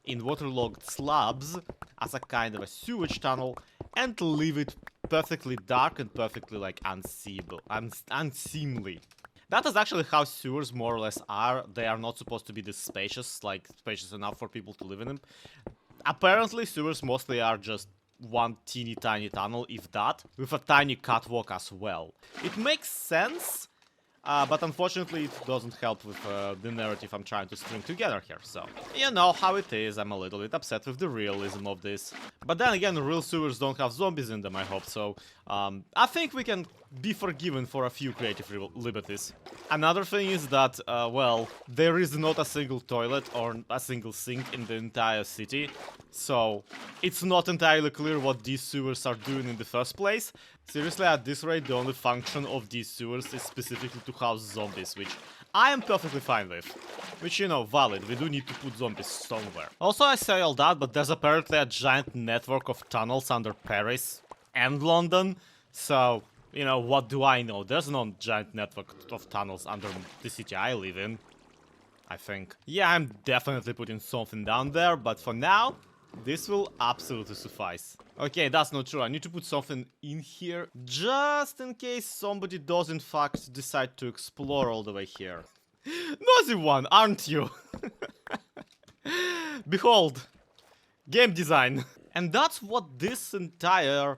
Speaker 1: in waterlogged slabs as a kind of a sewage tunnel and leave it perfectly dark and perfectly like unseemly. That is actually how sewers more or less are. They are not supposed to be this spacious, like spacious enough for people to live in them. Apparently sewers mostly are just one teeny tiny tunnel, if that, with a tiny catwalk as well. It makes sense, but unfortunately it doesn't help with the narrative I'm trying to string together here, so... You know how it is, I'm a little bit upset with the realism of this. But then again, real sewers don't have zombies in them, I hope, so... I think we can be forgiven for a few creative liberties. Another thing is that, well, there is not a single toilet or a single sink in the entire city, so it's not entirely clear what these sewers are doing in the first place. Seriously, at this rate, the only function of these sewers is specifically to house zombies, which I am perfectly fine with. Which, you know, valid, we do need to put zombies somewhere. Also, I say all that, but there's apparently a giant network of tunnels under Paris and London, so, you know, what do I know? There's no giant network of tunnels under the city I live in, I think. Yeah, I'm definitely putting something down there, but for now, this will absolutely suffice. Okay, that's not true. I need to put something in here, just in case somebody does in fact decide to explore all the way here. Nosy one, aren't you? Behold, game design. And that's what this entire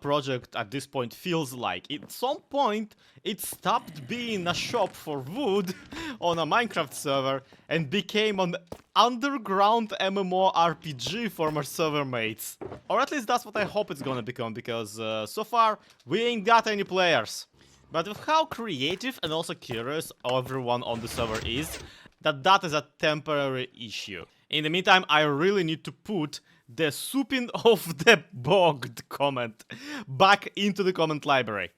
Speaker 1: project at this point feels like. At some point, it stopped being a shop for wood on a Minecraft server and became an underground MMORPG for my server mates. Or at least that's what I hope it's gonna become, because so far, we ain't got any players. But with how creative and also curious everyone on the server is, that is a temporary issue. In the meantime, I really need to put the souping of the bogged comment back into the comment library.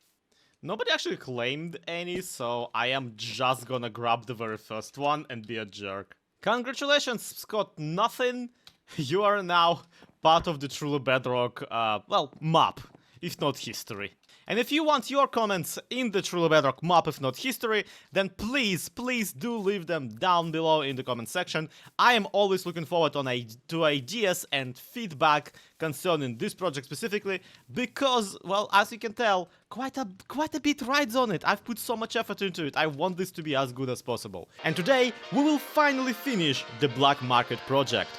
Speaker 1: Nobody actually claimed any, so I am just gonna grab the very first one and be a jerk. Congratulations, Scott Nothing. You are now part of the Truly Bedrock, well, map, if not history. And if you want your comments in the Truly Bedrock map, if not history, then please do leave them down below in the comment section. I am always looking forward to ideas and feedback concerning this project specifically, because, well, as you can tell, quite a bit rides on it. I've put so much effort into it. I want this to be as good as possible. And today, we will finally finish the Black Market project.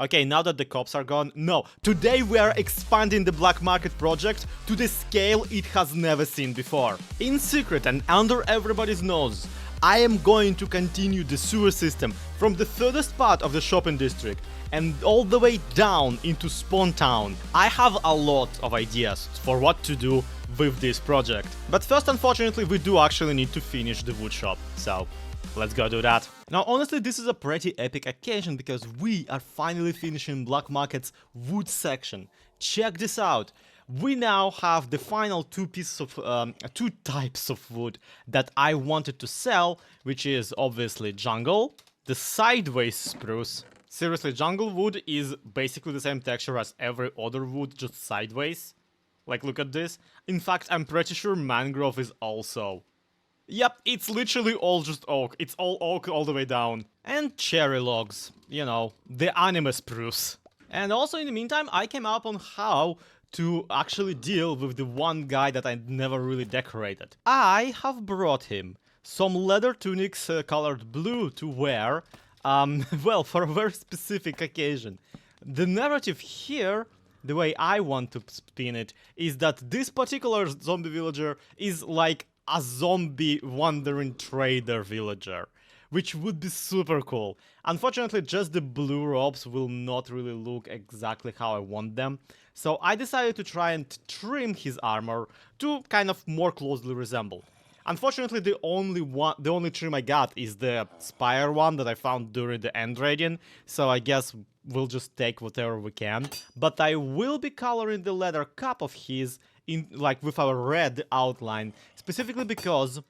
Speaker 1: Okay, now that the cops are gone, no, today we are expanding the Black Market project to the scale it has never seen before. In secret and under everybody's nose, I am going to continue the sewer system from the furthest part of the shopping district and all the way down into Spawn Town. I have a lot of ideas for what to do with this project. But first, unfortunately, we do actually need to finish the wood shop, so let's go do that. Now, honestly, this is a pretty epic occasion because we are finally finishing Black Market's wood section. Check this out. We now have the final two types of wood that I wanted to sell, which is obviously jungle, the sideways spruce. Seriously, jungle wood is basically the same texture as every other wood, just sideways. Like, look at this. In fact, I'm pretty sure mangrove is also. Yep, it's literally all just oak. It's all oak all the way down. And cherry logs. You know, the anime spruce. And also in the meantime, I came up on how to actually deal with the one guy that I never really decorated. I have brought him some leather tunics colored blue to wear, well, for a very specific occasion. The narrative here, the way I want to spin it, is that this particular zombie villager is like a zombie wandering trader villager, which would be super cool. Unfortunately, just the blue robes will not really look exactly how I want them, so I decided to try and trim his armor to kind of more closely resemble. Unfortunately, the only trim I got is the spire one that I found during the end raiding, so I guess we'll just take whatever we can. But I will be coloring the leather cap of his in like with a red outline, specifically because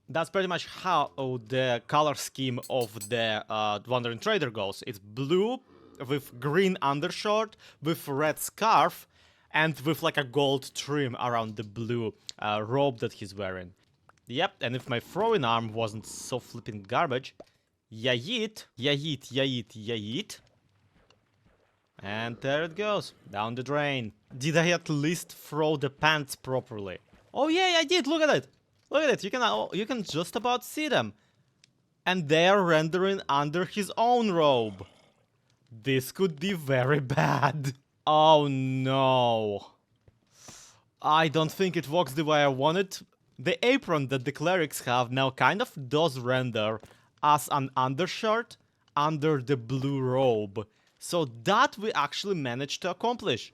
Speaker 1: that's pretty much how the color scheme of the Wandering Trader goes. It's blue with green undershirt, with red scarf, and with like a gold trim around the blue robe that he's wearing. Yep, and if my throwing arm wasn't so flipping garbage, yeet. And there it goes, down the drain. Did I at least throw the pants properly? Oh yeah, I did, look at it! Look at it, you can just about see them. And they are rendering under his own robe. This could be very bad. Oh no. I don't think it works the way I want it. The apron that the clerics have now kind of does render as an undershirt under the blue robe. So that we actually managed to accomplish.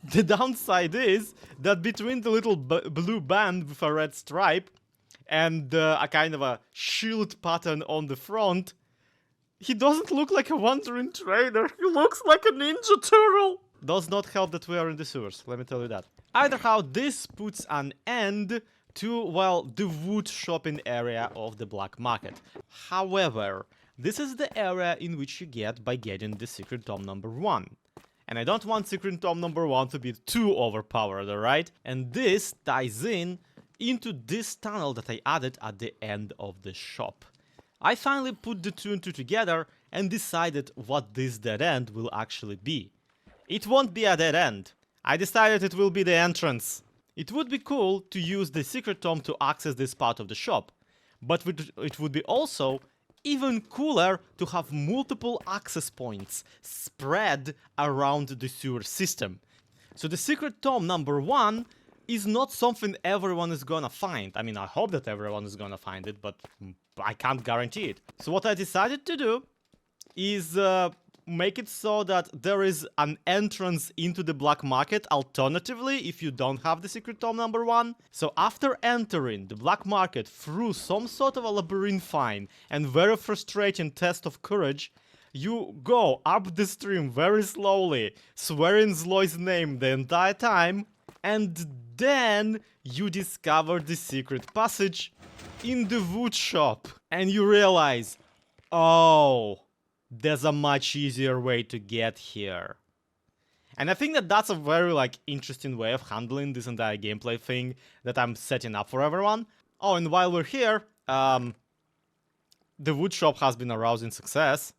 Speaker 1: The downside is that between the little blue band with a red stripe and a kind of a shield pattern on the front, he doesn't look like a wandering trader. He looks like a ninja turtle. Does not help that we are in the sewers, let me tell you that. Either how, this puts an end to, well, the wood shopping area of the black market. However, this is the area in which you get by getting the secret tome number 1. And I don't want secret tome number 1 to be too overpowered, alright? And this ties into this tunnel that I added at the end of the shop. I finally put the 2 and 2 together and decided what this dead end will actually be. It won't be a dead end. I decided it will be the entrance. It would be cool to use the secret tome to access this part of the shop, but it would be also even cooler to have multiple access points spread around the sewer system. So the secret tome number 1 is not something everyone is gonna find. I mean, I hope that everyone is gonna find it, but I can't guarantee it. So what I decided to do is make it so that there is an entrance into the black market alternatively if you don't have the secret tome number 1. So after entering the black market through some sort of a labyrinthine and very frustrating test of courage, you go up the stream very slowly, swearing Zloy's name the entire time, and then you discover the secret passage in the wood shop. And you realize, oh, there's a much easier way to get here. And I think that that's a very interesting way of handling this entire gameplay thing that I'm setting up for everyone. Oh, and while we're here, the wood shop has been a rousing success.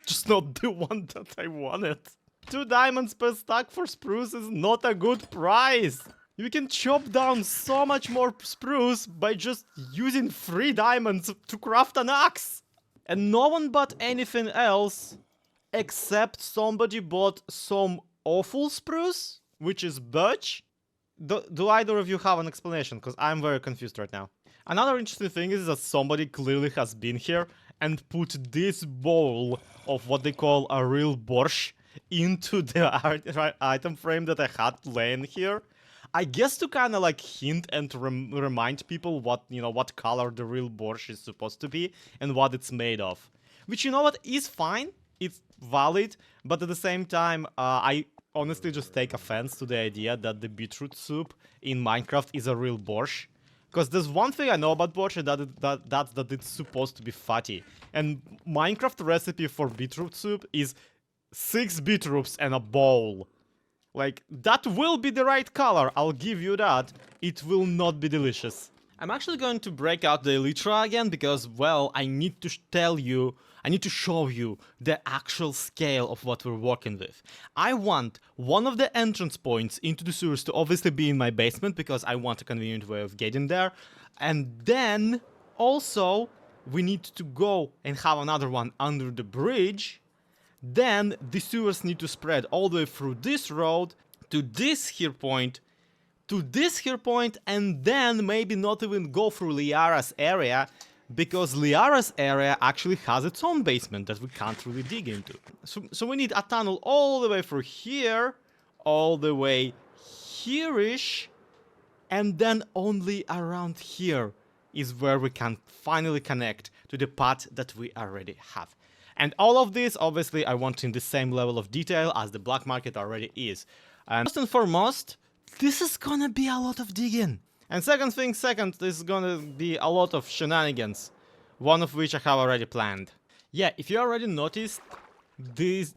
Speaker 1: Just not the one that I wanted. 2 diamonds per stack for spruce is not a good price. You can chop down so much more spruce by just using 3 diamonds to craft an axe. And no one bought anything else except somebody bought some awful spruce, which is birch. Do either of you have an explanation? Because I'm very confused right now. Another interesting thing is that somebody clearly has been here and put this bowl of what they call a real borscht into the item frame that I had laying here. I guess to kind of hint and remind people what color the real borscht is supposed to be and what it's made of. Which, you know what, is fine, it's valid, but at the same time, I honestly just take offense to the idea that the beetroot soup in Minecraft is a real borscht. Because there's one thing I know about borscht, and that's that it's supposed to be fatty. And Minecraft recipe for beetroot soup is 6 beetroots and a bowl. That will be the right color, I'll give you that. It will not be delicious. I'm actually going to break out the elytra again because, well, I need to show you the actual scale of what we're working with. I want one of the entrance points into the sewers to obviously be in my basement because I want a convenient way of getting there. And then, also, we need to go and have another one under the bridge. Then the sewers need to spread all the way through this road to this here point, to this here point, and then maybe not even go through Liara's area, because Liara's area actually has its own basement that we can't really dig into. So we need a tunnel all the way through here, all the way here-ish, and then only around here is where we can finally connect to the path that we already have. And all of this, obviously, I want in the same level of detail as the black market already is. And first and foremost, this is gonna be a lot of digging. And second thing second, this is gonna be a lot of shenanigans. One of which I have already planned. Yeah, if you already noticed these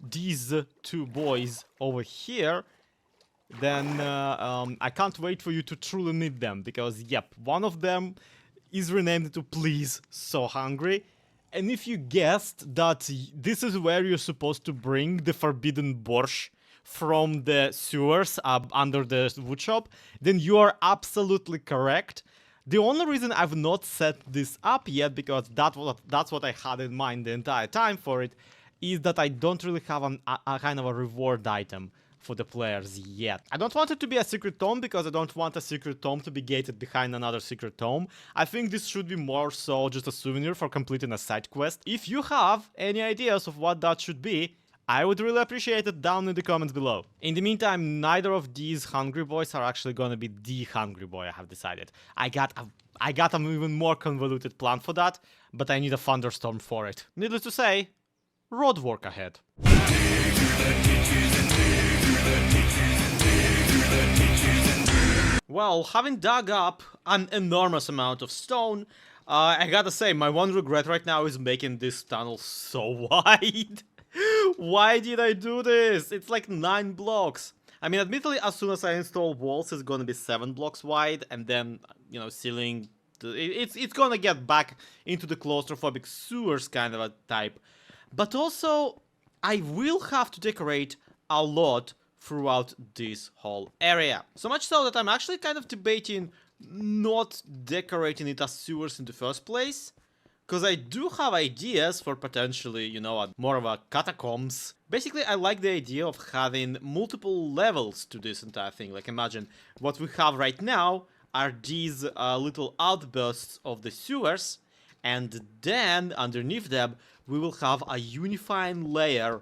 Speaker 1: 2 boys over here, then I can't wait for you to truly meet them. Because, yep, one of them is renamed to Please So Hungry. And if you guessed that this is where you're supposed to bring the forbidden borscht from the sewers under the woodshop, then you are absolutely correct. The only reason I've not set this up yet, because that's what I had in mind the entire time for it, is that I don't really have a kind of a reward item for the players yet. I don't want it to be a secret tome because I don't want a secret tome to be gated behind another secret tome. I think this should be more so just a souvenir for completing a side quest. If you have any ideas of what that should be, I would really appreciate it down in the comments below. In the meantime, neither of these hungry boys are actually gonna be the hungry boy, I have decided. I got an even more convoluted plan for that, but I need a thunderstorm for it. Needless to say, road work ahead. Well, having dug up an enormous amount of stone, I gotta say, my one regret right now is making this tunnel so wide. Why did I do this? It's like 9 blocks. I mean, admittedly, as soon as I install walls, it's gonna be 7 blocks wide, and then, you know, ceiling... It's gonna get back into the claustrophobic sewers kind of a type. But also, I will have to decorate a lot throughout this whole area. So much so that I'm actually kind of debating not decorating it as sewers in the first place. Because I do have ideas for potentially, you know, more of a catacombs. Basically, I like the idea of having multiple levels to this entire thing. Like, imagine what we have right now are these little outbursts of the sewers. And then, underneath them, we will have a unifying layer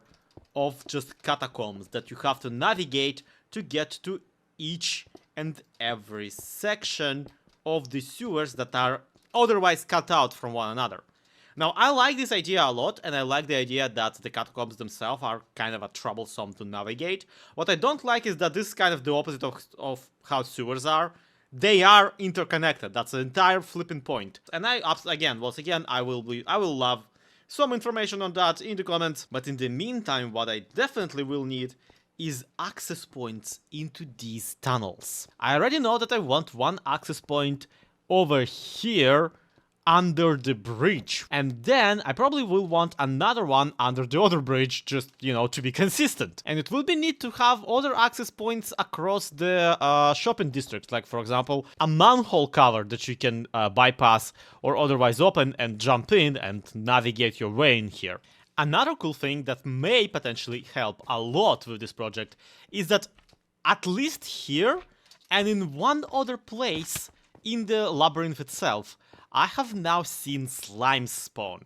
Speaker 1: of just catacombs that you have to navigate to get to each and every section of the sewers that are otherwise cut out from one another. Now, I like this idea a lot, and I like the idea that the catacombs themselves are kind of a troublesome to navigate. What I don't like is that this is kind of the opposite of how sewers are. They are interconnected. That's the entire flipping point. And once again, I will love some information on that in the comments. But in the meantime, what I definitely will need is access points into these tunnels. I already know that I want one access point over here under the bridge, and then I probably will want another one under the other bridge, just, you know, to be consistent. And it will be neat to have other access points across the shopping district, like for example a manhole cover that you can bypass or otherwise open and jump in and navigate your way in here. Another cool thing that may potentially help a lot with this project is that at least here and in one other place in the labyrinth itself, I have now seen slimes spawn.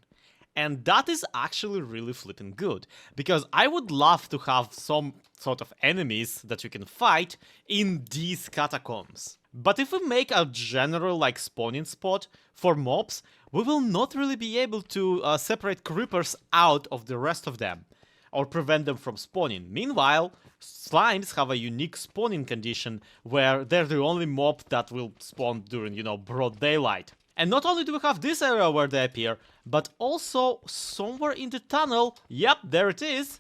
Speaker 1: And that is actually really flipping good, because I would love to have some sort of enemies that you can fight in these catacombs. But if we make a general like spawning spot for mobs, we will not really be able to separate creepers out of the rest of them, or prevent them from spawning. Meanwhile, slimes have a unique spawning condition where they're the only mob that will spawn during, you know, broad daylight. And not only do we have this area where they appear, but also somewhere in the tunnel, yep, there it is,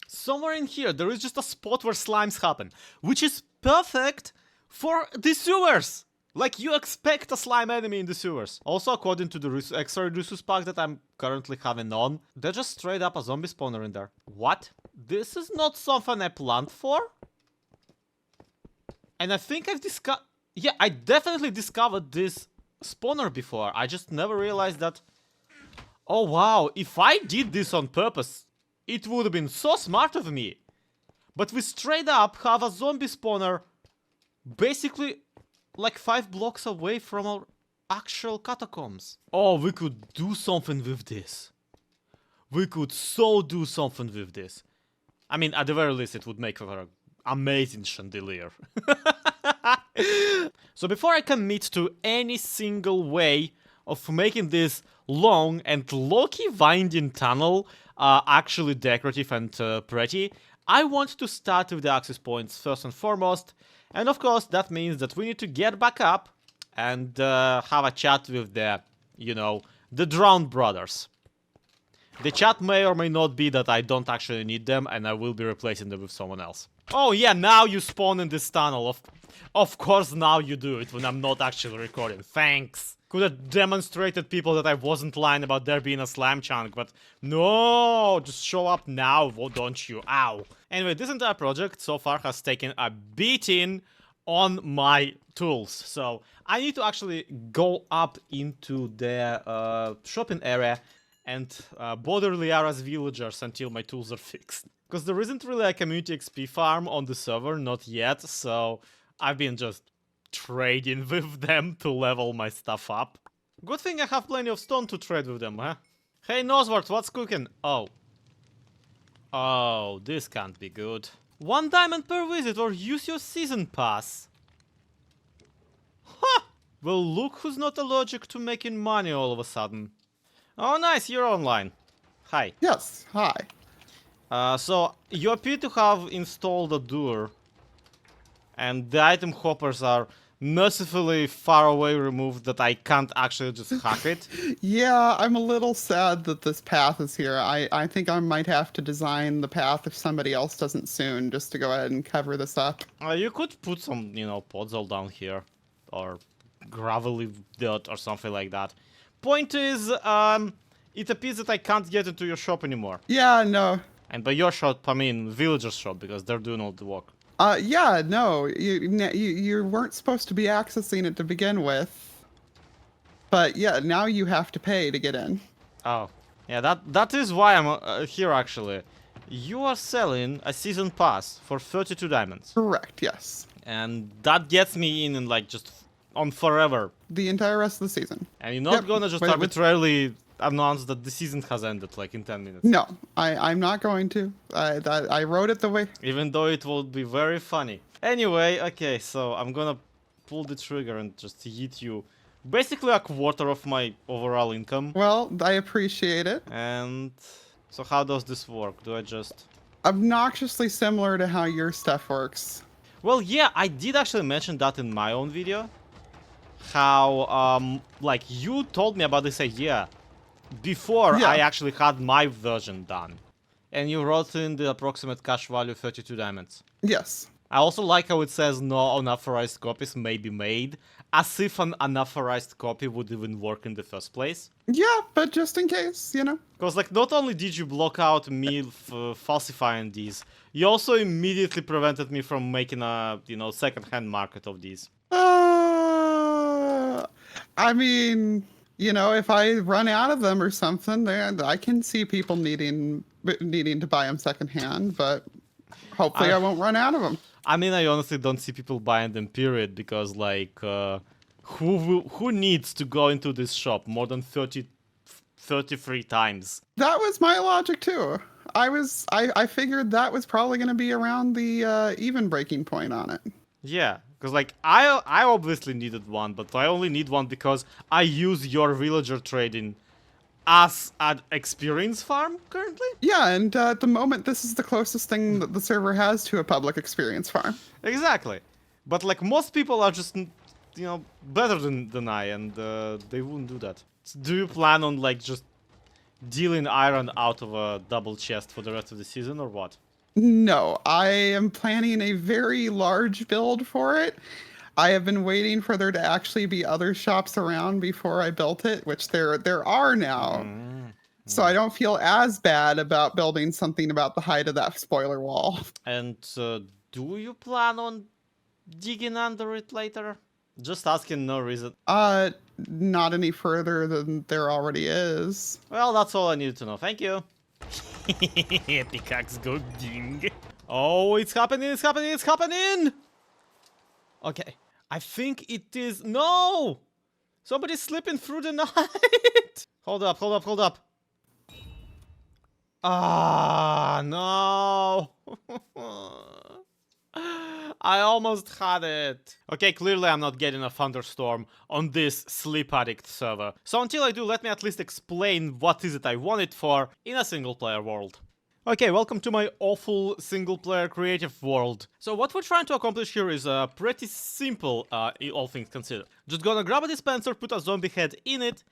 Speaker 1: somewhere in here, there is just a spot where slimes happen, which is perfect for the sewers! Like, you expect a slime enemy in the sewers. Also, according to the extra resource pack that I'm currently having on, they're just straight up a zombie spawner in there. What? This is not something I planned for? And I think I've discovered... Yeah, I definitely discovered this spawner before. I just never realized that... Oh wow, if I did this on purpose, it would have been so smart of me. But we straight up have a zombie spawner basically like 5 blocks away from our actual catacombs. Oh, we could do something with this. We could so do something with this. I mean, at the very least, it would make for an amazing chandelier. So before I commit to any single way of making this long and low-key winding tunnel actually decorative and pretty, I want to start with the access points first and foremost. And of course, that means that we need to get back up and have a chat with the, you know, the drowned brothers. The chat may or may not be that I don't actually need them and I will be replacing them with someone else. Oh yeah, now you spawn in this tunnel. Of course now you do it when I'm not actually recording. Thanks. Could have demonstrated people that I wasn't lying about there being a slime chunk, but no, just show up now, don't you? Ow. Anyway, this entire project so far has taken a beating on my tools, so I need to actually go up into the shopping area and bother Liara's villagers until my tools are fixed. Because there isn't really a community XP farm on the server, not yet, so I've been just trading with them to level my stuff up. Good thing I have plenty of stone to trade with them, huh? Hey Nosworth, what's cooking? Oh. Oh, this can't be good. 1 diamond per visit or use your season pass. Huh! Well, look who's not allergic to making money all of a sudden. Oh, nice, you're online. Hi.
Speaker 3: Yes, hi.
Speaker 1: So, you appear to have installed a door. And the item hoppers are mercifully far away removed that I can't actually just hack it.
Speaker 3: Yeah, I'm a little sad that this path is here. I think I might have to design the path if somebody else doesn't soon, just to go ahead and cover this up.
Speaker 1: You could put some, pods all down here. Or gravelly dirt or something like that. Point is, it appears that I can't get into your shop anymore.
Speaker 3: Yeah, no.
Speaker 1: And by your shop, I mean villager's shop, because they're doing all the work.
Speaker 3: Yeah, no, you weren't supposed to be accessing it to begin with. But yeah, now you have to pay to get in.
Speaker 1: Oh, yeah, that is why I'm here actually. You are selling a season pass for 32 diamonds.
Speaker 3: Correct, yes.
Speaker 1: And that gets me in like just on forever.
Speaker 3: The entire rest of the season.
Speaker 1: And you're not gonna just arbitrarily announce that the season has ended like in 10 minutes.
Speaker 3: No, I'm not going to. I wrote it the way.
Speaker 1: Even though it would be very funny. Anyway, okay, so I'm gonna pull the trigger and just hit you. Basically a quarter of my overall income.
Speaker 3: Well, I appreciate it.
Speaker 1: And so how does this work? Do I just...
Speaker 3: Obnoxiously similar to how your stuff works.
Speaker 1: Well, yeah, I did actually mention that in my own video. How, like, you told me about this idea before I actually had my version done. And you wrote in the approximate cash value 32 diamonds.
Speaker 3: Yes.
Speaker 1: I also like how it says no unauthorized copies may be made, as if an unauthorized copy would even work in the first place.
Speaker 3: Yeah, but just in case, you know.
Speaker 1: Because, like, not only did you block out me falsifying these, you also immediately prevented me from making a, second-hand market of these.
Speaker 3: I mean, if I run out of them or something, then I can see people needing to buy them secondhand, but hopefully I won't run out of them.
Speaker 1: I mean, I honestly don't see people buying them, period, because, like, who needs to go into this shop more than 33 times?
Speaker 3: That was my logic, too. I figured that was probably going to be around the even breaking point on it.
Speaker 1: Yeah, because, like, I obviously needed one, but I only need one because I use your villager trading as an experience farm currently.
Speaker 3: Yeah, and at the moment, this is the closest thing that the server has to a public experience farm.
Speaker 1: Exactly. But, like, most people are just, better than I, and they wouldn't do that. So do you plan on, like, just dealing iron out of a double chest for the rest of the season, or what?
Speaker 3: No, I am planning a very large build for it. I have been waiting for there to actually be other shops around before I built it, which there are now. So I don't feel as bad about building something about the height of that spoiler wall.
Speaker 1: And do you plan on digging under it later? Just asking, no reason.
Speaker 3: Not any further than there already is.
Speaker 1: Well, that's all I needed to know. Thank you. Pickaxe go ding. Oh, it's happening, it's happening, it's happening! Okay, I think it is... No! Somebody's slipping through the night! Hold up, hold up, hold up. Ah, no! I almost had it. Okay, clearly I'm not getting a thunderstorm on this sleep addict server. So until I do, let me at least explain what is it I want it for in a single player world. Okay, welcome to my awful single player creative world. So what we're trying to accomplish here is pretty simple, all things considered. Just gonna grab a dispenser, put a zombie head in it,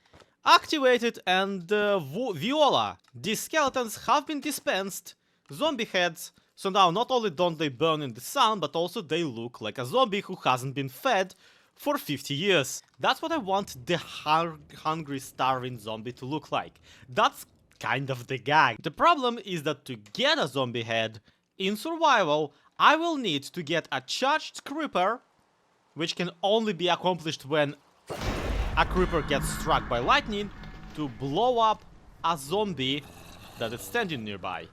Speaker 1: activate it, and voila! These skeletons have been dispensed, zombie heads. So now, not only don't they burn in the sun, but also they look like a zombie who hasn't been fed for 50 years. That's what I want the hungry, starving zombie to look like. That's kind of the gag. The problem is that to get a zombie head in survival, I will need to get a charged creeper, which can only be accomplished when a creeper gets struck by lightning, to blow up a zombie that is standing nearby.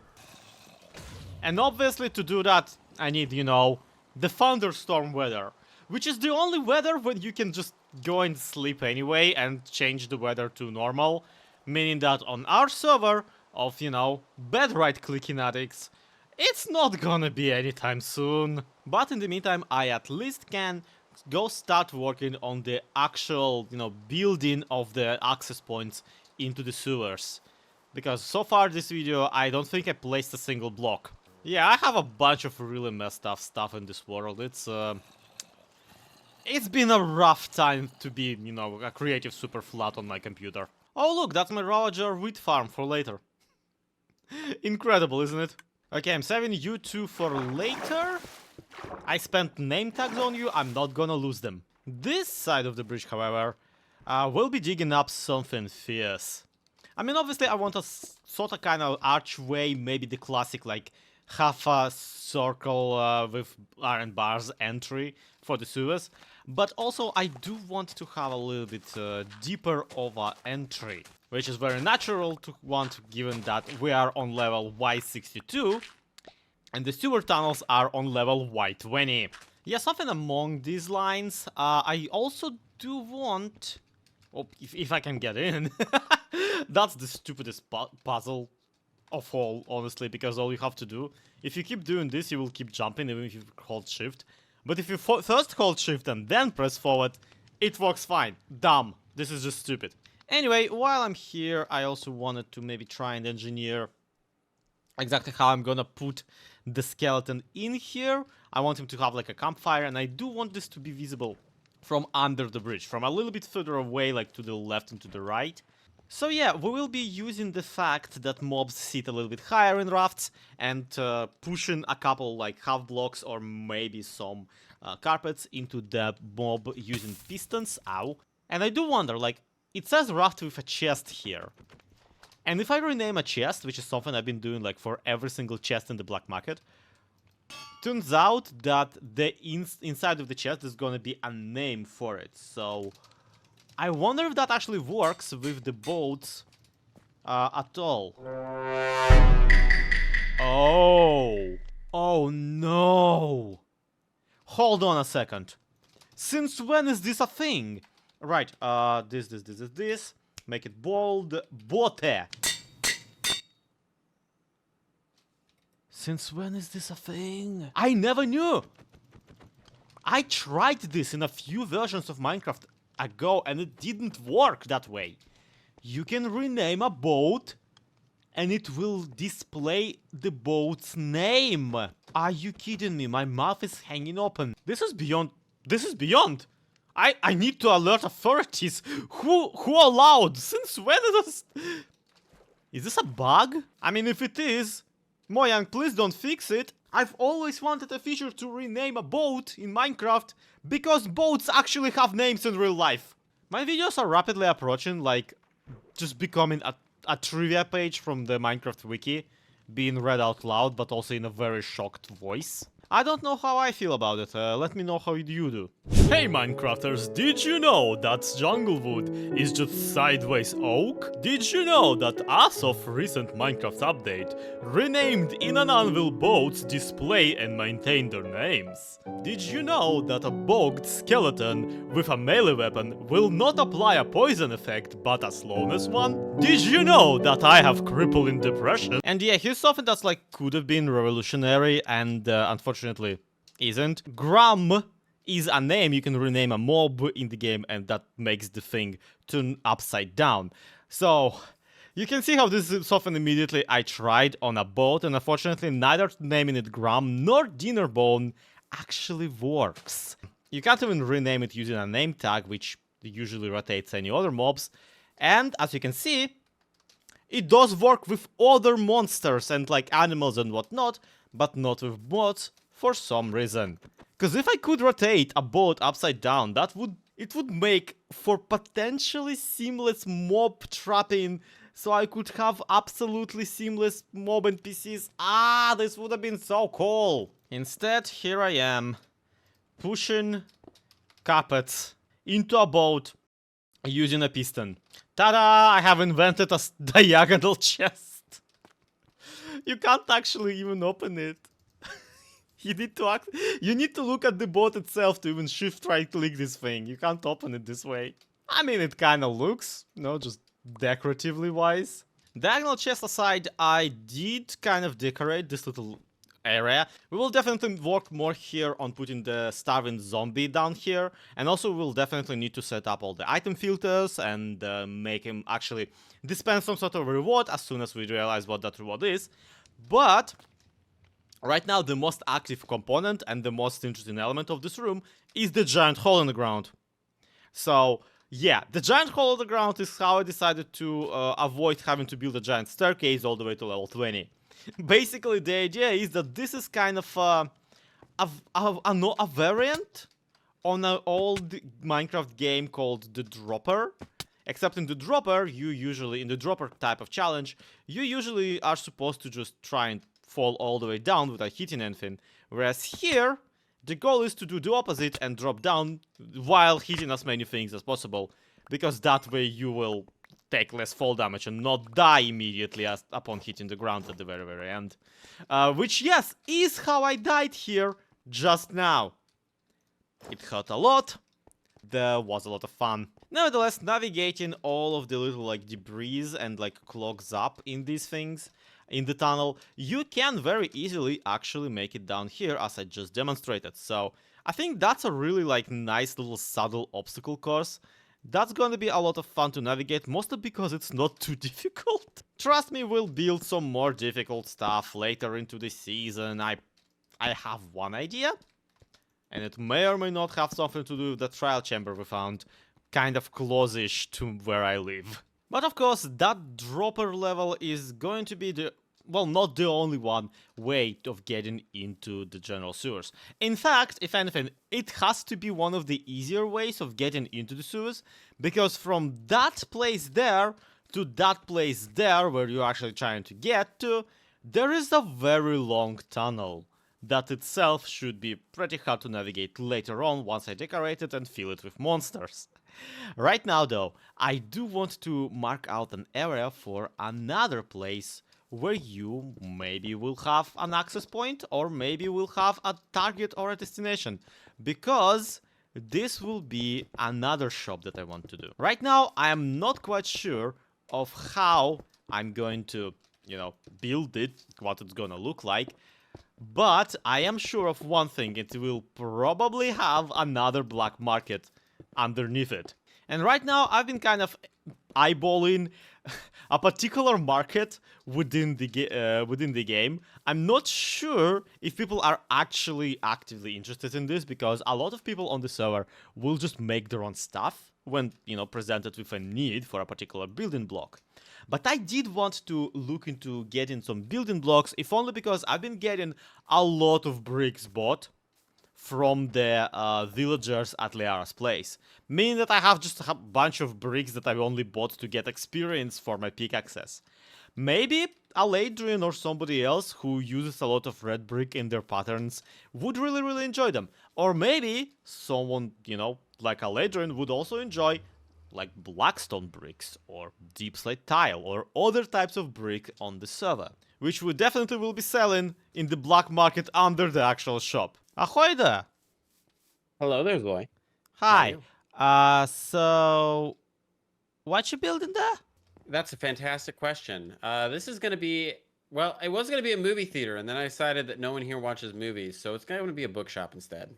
Speaker 1: And obviously to do that, I need, the thunderstorm weather. Which is the only weather when you can just go and sleep anyway and change the weather to normal. Meaning that on our server, of, you know, bed right-click kinetics, it's not gonna be anytime soon. But in the meantime, I at least can go start working on the actual, you know, building of the access points into the sewers. Because so far this video, I don't think I placed a single block. Yeah, I have a bunch of really messed up stuff in this world. It's been a rough time to be, you know, a creative super flat on my computer. Oh look, that's my Ravager wheat farm for later. Incredible, isn't it? Okay, I'm saving you two for later. I spent name tags on you, I'm not gonna lose them. This side of the bridge, however, will be digging up something fierce. I mean, obviously I want a sort of kind of archway, maybe the classic like half a circle with iron bars entry for the sewers. But also I do want to have a little bit deeper of an entry, which is very natural to want given that we are on level Y62 and the sewer tunnels are on level Y20. Yeah, something among these lines. I also do want... Oh, if I can get in. That's the stupidest puzzle of all, honestly, because all you have to do, if you keep doing this, you will keep jumping even if you hold shift. But if you first hold shift and then press forward, it works fine. Dumb. This is just stupid. Anyway, while I'm here, I also wanted to maybe try and engineer exactly how I'm gonna put the skeleton in here. I want him to have like a campfire, and I do want this to be visible from under the bridge, from a little bit further away, like to the left and to the right. So yeah, we will be using the fact that mobs sit a little bit higher in rafts and pushing a couple like half blocks or maybe some carpets into the mob using pistons. Ow. And I do wonder, like, it says raft with a chest here. And if I rename a chest, which is something I've been doing like for every single chest in the black market, turns out that the inside of the chest is gonna be a name for it. So I wonder if that actually works with the boats at all. Oh no! Hold on a second. Since when is this a thing? Right, this. Make it bold. Bote. Since when is this a thing? I never knew! I tried this in a few versions of Minecraft ago and it didn't work that way. You can rename a boat and it will display the boat's name. Are you kidding me? My mouth is hanging open. This is beyond. This is beyond. I need to alert authorities. Who allowed? Since when is this a bug? I mean, if it is, Mojang, please don't fix it. I've always wanted a feature to rename a boat in Minecraft because boats actually have names in real life. My videos are rapidly approaching, like, just becoming a trivia page from the Minecraft wiki, being read out loud, but also in a very shocked voice. I don't know how I feel about it, let me know how you do. Hey Minecrafters, did you know that junglewood is just sideways oak? Did you know that as of recent Minecraft update, renamed in an anvil boats display and maintain their names? Did you know that a bogged skeleton with a melee weapon will not apply a poison effect but a slowness one? Did you know that I have crippling depression? And yeah, here's something that's like could have been revolutionary and unfortunately isn't. Gram is a name you can rename a mob in the game and that makes the thing turn upside down. So you can see how this is often immediately I tried on a boat and unfortunately neither naming it Gram nor Dinnerbone actually works. You can't even rename it using a name tag which usually rotates any other mobs, and as you can see it does work with other monsters and like animals and whatnot, but not with mods for some reason. Because if I could rotate a boat upside down, it would make for potentially seamless mob trapping, so I could have absolutely seamless mob NPCs. Ah, this would have been so cool. Instead, here I am, pushing carpets into a boat using a piston. Ta-da! I have invented a diagonal chest. You can't actually even open it. You need to look at the boat itself to even shift right click this thing. You can't open it this way. I mean, it kind of looks, you know, just decoratively wise. Diagonal chest aside, I did kind of decorate this little area. We will definitely work more here on putting the starving zombie down here, and also we'll definitely need to set up all the item filters and make him actually dispense some sort of reward as soon as we realize what that reward is. But right now the most active component and the most interesting element of this room is the giant hole in the ground. So yeah, the giant hole in the ground is how I decided to avoid having to build a giant staircase all the way to level 20. Basically, the idea is that this is kind of a variant on an old Minecraft game called the Dropper. Except in the Dropper, in the Dropper type of challenge, you usually are supposed to just try and fall all the way down without hitting anything. Whereas here, the goal is to do the opposite and drop down while hitting as many things as possible. Because that way you will take less fall damage and not die immediately upon hitting the ground at the very, very end. Which, yes, is how I died here just now. It hurt a lot. There was a lot of fun. Nevertheless, navigating all of the little like debris and like clogs up in these things in the tunnel, you can very easily actually make it down here as I just demonstrated. So I think that's a really like nice little subtle obstacle course. That's going to be a lot of fun to navigate, mostly because it's not too difficult. Trust me, we'll build some more difficult stuff later into the season. I have one idea, and it may or may not have something to do with the trial chamber we found, kind of close-ish to where I live. But of course, that dropper level is going to be the, well, not the only one way of getting into the general sewers. In fact, if anything, it has to be one of the easier ways of getting into the sewers, because from that place there to that place there where you're actually trying to get to, there is a very long tunnel that itself should be pretty hard to navigate later on once I decorate it and fill it with monsters. Right now though, I do want to mark out an area for another place where you maybe will have an access point or maybe will have a target or a destination, because this will be another shop that I want to do. Right now, I am not quite sure of how I'm going to, build it, what it's gonna look like, but I am sure of one thing: it will probably have another black market underneath it. And right now, I've been kind of eyeballing a particular market within the game. I'm not sure if people are actually actively interested in this, because a lot of people on the server will just make their own stuff when, presented with a need for a particular building block. But I did want to look into getting some building blocks, if only because I've been getting a lot of bricks bought from the villagers at Liara's place. Meaning that I have just a bunch of bricks that I only bought to get experience for my pickaxes. Maybe a Ladrian or somebody else who uses a lot of red brick in their patterns would really, really enjoy them. Or maybe someone, like a Ladrian would also enjoy like blackstone bricks or deep slate tile or other types of brick on the server, which we definitely will be selling in the black market under the actual shop. Ahoy there!
Speaker 12: Hello there, Zloy.
Speaker 1: Hi. So what you building there?
Speaker 12: That's a fantastic question. This is going to be, well, it was going to be a movie theater, and then I decided that no one here watches movies, so it's going to be a bookshop instead.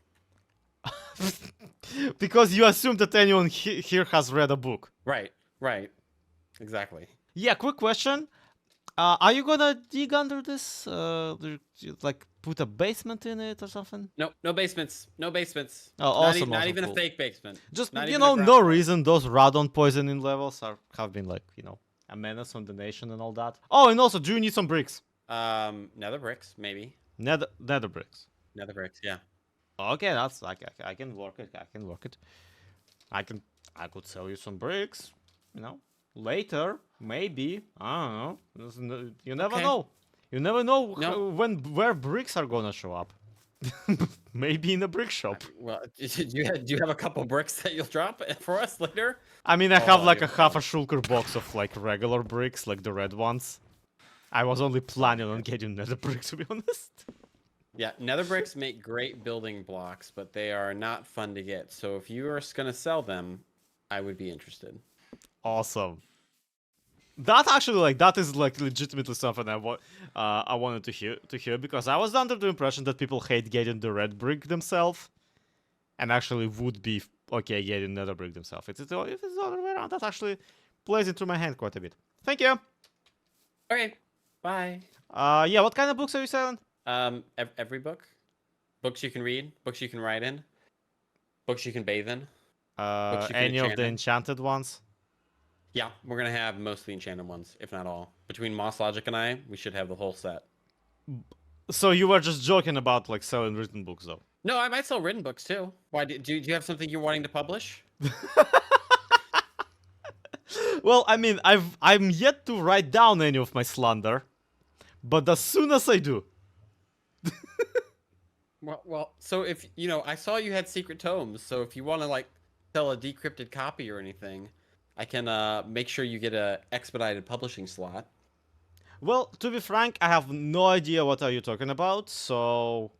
Speaker 1: Because you assume that anyone here has read a book.
Speaker 12: Right. Exactly.
Speaker 1: Yeah, quick question. Are you gonna dig under this? Like put a basement in it or something?
Speaker 12: No basements. No basements.
Speaker 1: Oh, awesome.
Speaker 12: Not even
Speaker 1: cool.
Speaker 12: A fake basement.
Speaker 1: Just,
Speaker 12: not
Speaker 1: no reason those radon poisoning levels have been like, a menace on the nation and all that. Oh, and also, do you need some bricks?
Speaker 12: Nether bricks, maybe.
Speaker 1: Nether bricks.
Speaker 12: Nether bricks, yeah.
Speaker 1: Okay, that's like I can work it. I could sell you some bricks, later, maybe. I don't know. You never know. You never know where bricks are gonna show up. Maybe in a brick shop.
Speaker 12: Well, do you have a couple bricks that you'll drop for us later?
Speaker 1: I mean, I have like a half a shulker box of like regular bricks, like the red ones. I was only planning on getting nether bricks, to be honest.
Speaker 12: Yeah, nether bricks make great building blocks, but they are not fun to get. So if you are going to sell them, I would be interested.
Speaker 1: Awesome. That actually, like, that is like legitimately something I wanted to hear because I was under the impression that people hate getting the red brick themselves, and actually would be okay getting nether brick themselves. If it's the other way around, that actually plays into my hand quite a bit. Thank you.
Speaker 12: Okay. Bye.
Speaker 1: Yeah. What kind of books are you selling?
Speaker 12: Every book. Books you can read. Books you can write in. Books you can bathe in. Books you can
Speaker 1: Any of
Speaker 12: enchant
Speaker 1: the
Speaker 12: in.
Speaker 1: enchanted ones?
Speaker 12: Yeah, we're gonna have most of the enchanted ones, if not all. Between Moss Logic and I, we should have the whole set.
Speaker 1: So you were just joking about like selling written books, though.
Speaker 12: No, I might sell written books too. Why? Do you have something you're wanting to publish?
Speaker 1: Well, I mean, I'm yet to write down any of my slander, but as soon as I do.
Speaker 12: Well. So if you know, I saw you had secret tomes. So if you want to like sell a decrypted copy or anything, I can make sure you get a expedited publishing slot.
Speaker 1: Well, to be frank, I have no idea what are you talking about. So,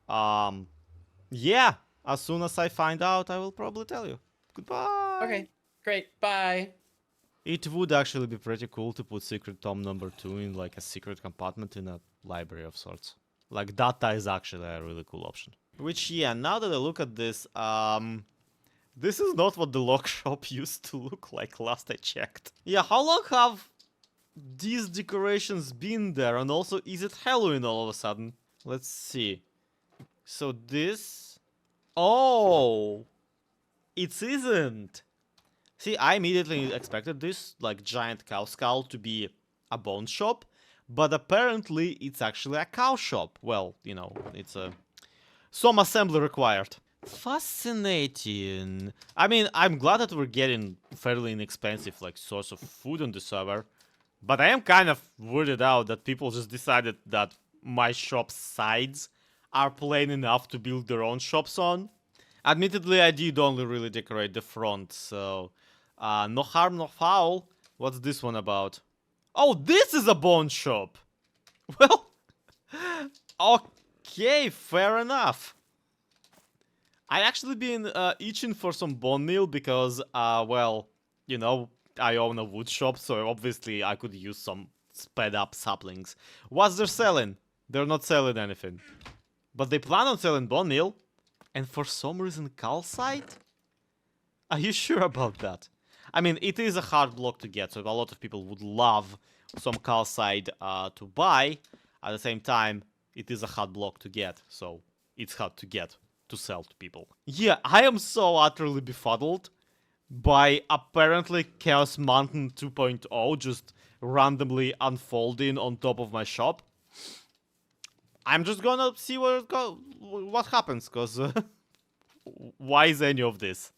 Speaker 1: yeah. As soon as I find out, I will probably tell you. Goodbye.
Speaker 12: Okay, great. Bye.
Speaker 1: It would actually be pretty cool to put secret tome number 2 in like a secret compartment in a library of sorts. Like that is actually a really cool option. Which, yeah, now that I look at this, this is not what the lock shop used to look like last I checked. Yeah, how long have these decorations been there? And also, is it Halloween all of a sudden? Let's see. So this... Oh! It isn't! See, I immediately expected this, like, giant cow skull to be a bone shop, but apparently it's actually a cow shop. Well, you know, it's a... some assembly required. Fascinating. I mean, I'm glad that we're getting fairly inexpensive, like, source of food on the server, but I am kind of weirded out that people just decided that my shop's sides are plain enough to build their own shops on. Admittedly, I did only really decorate the front, so... no harm, no foul. What's this one about? Oh, this is a bone shop! Well... okay, fair enough. I actually been itching for some bone meal because, well, you know, I own a wood shop, so obviously I could use some sped up saplings. What's they're selling? They're not selling anything. But they plan on selling bone meal. And for some reason calcite? Are you sure about that? I mean, it is a hard block to get, so a lot of people would love some calcite to buy. At the same time, it is a hard block to get, so it's hard to get to sell to people. Yeah, I am so utterly befuddled by apparently Chaos Mountain 2.0 just randomly unfolding on top of my shop. I'm just gonna see what happens, cause why is any of this?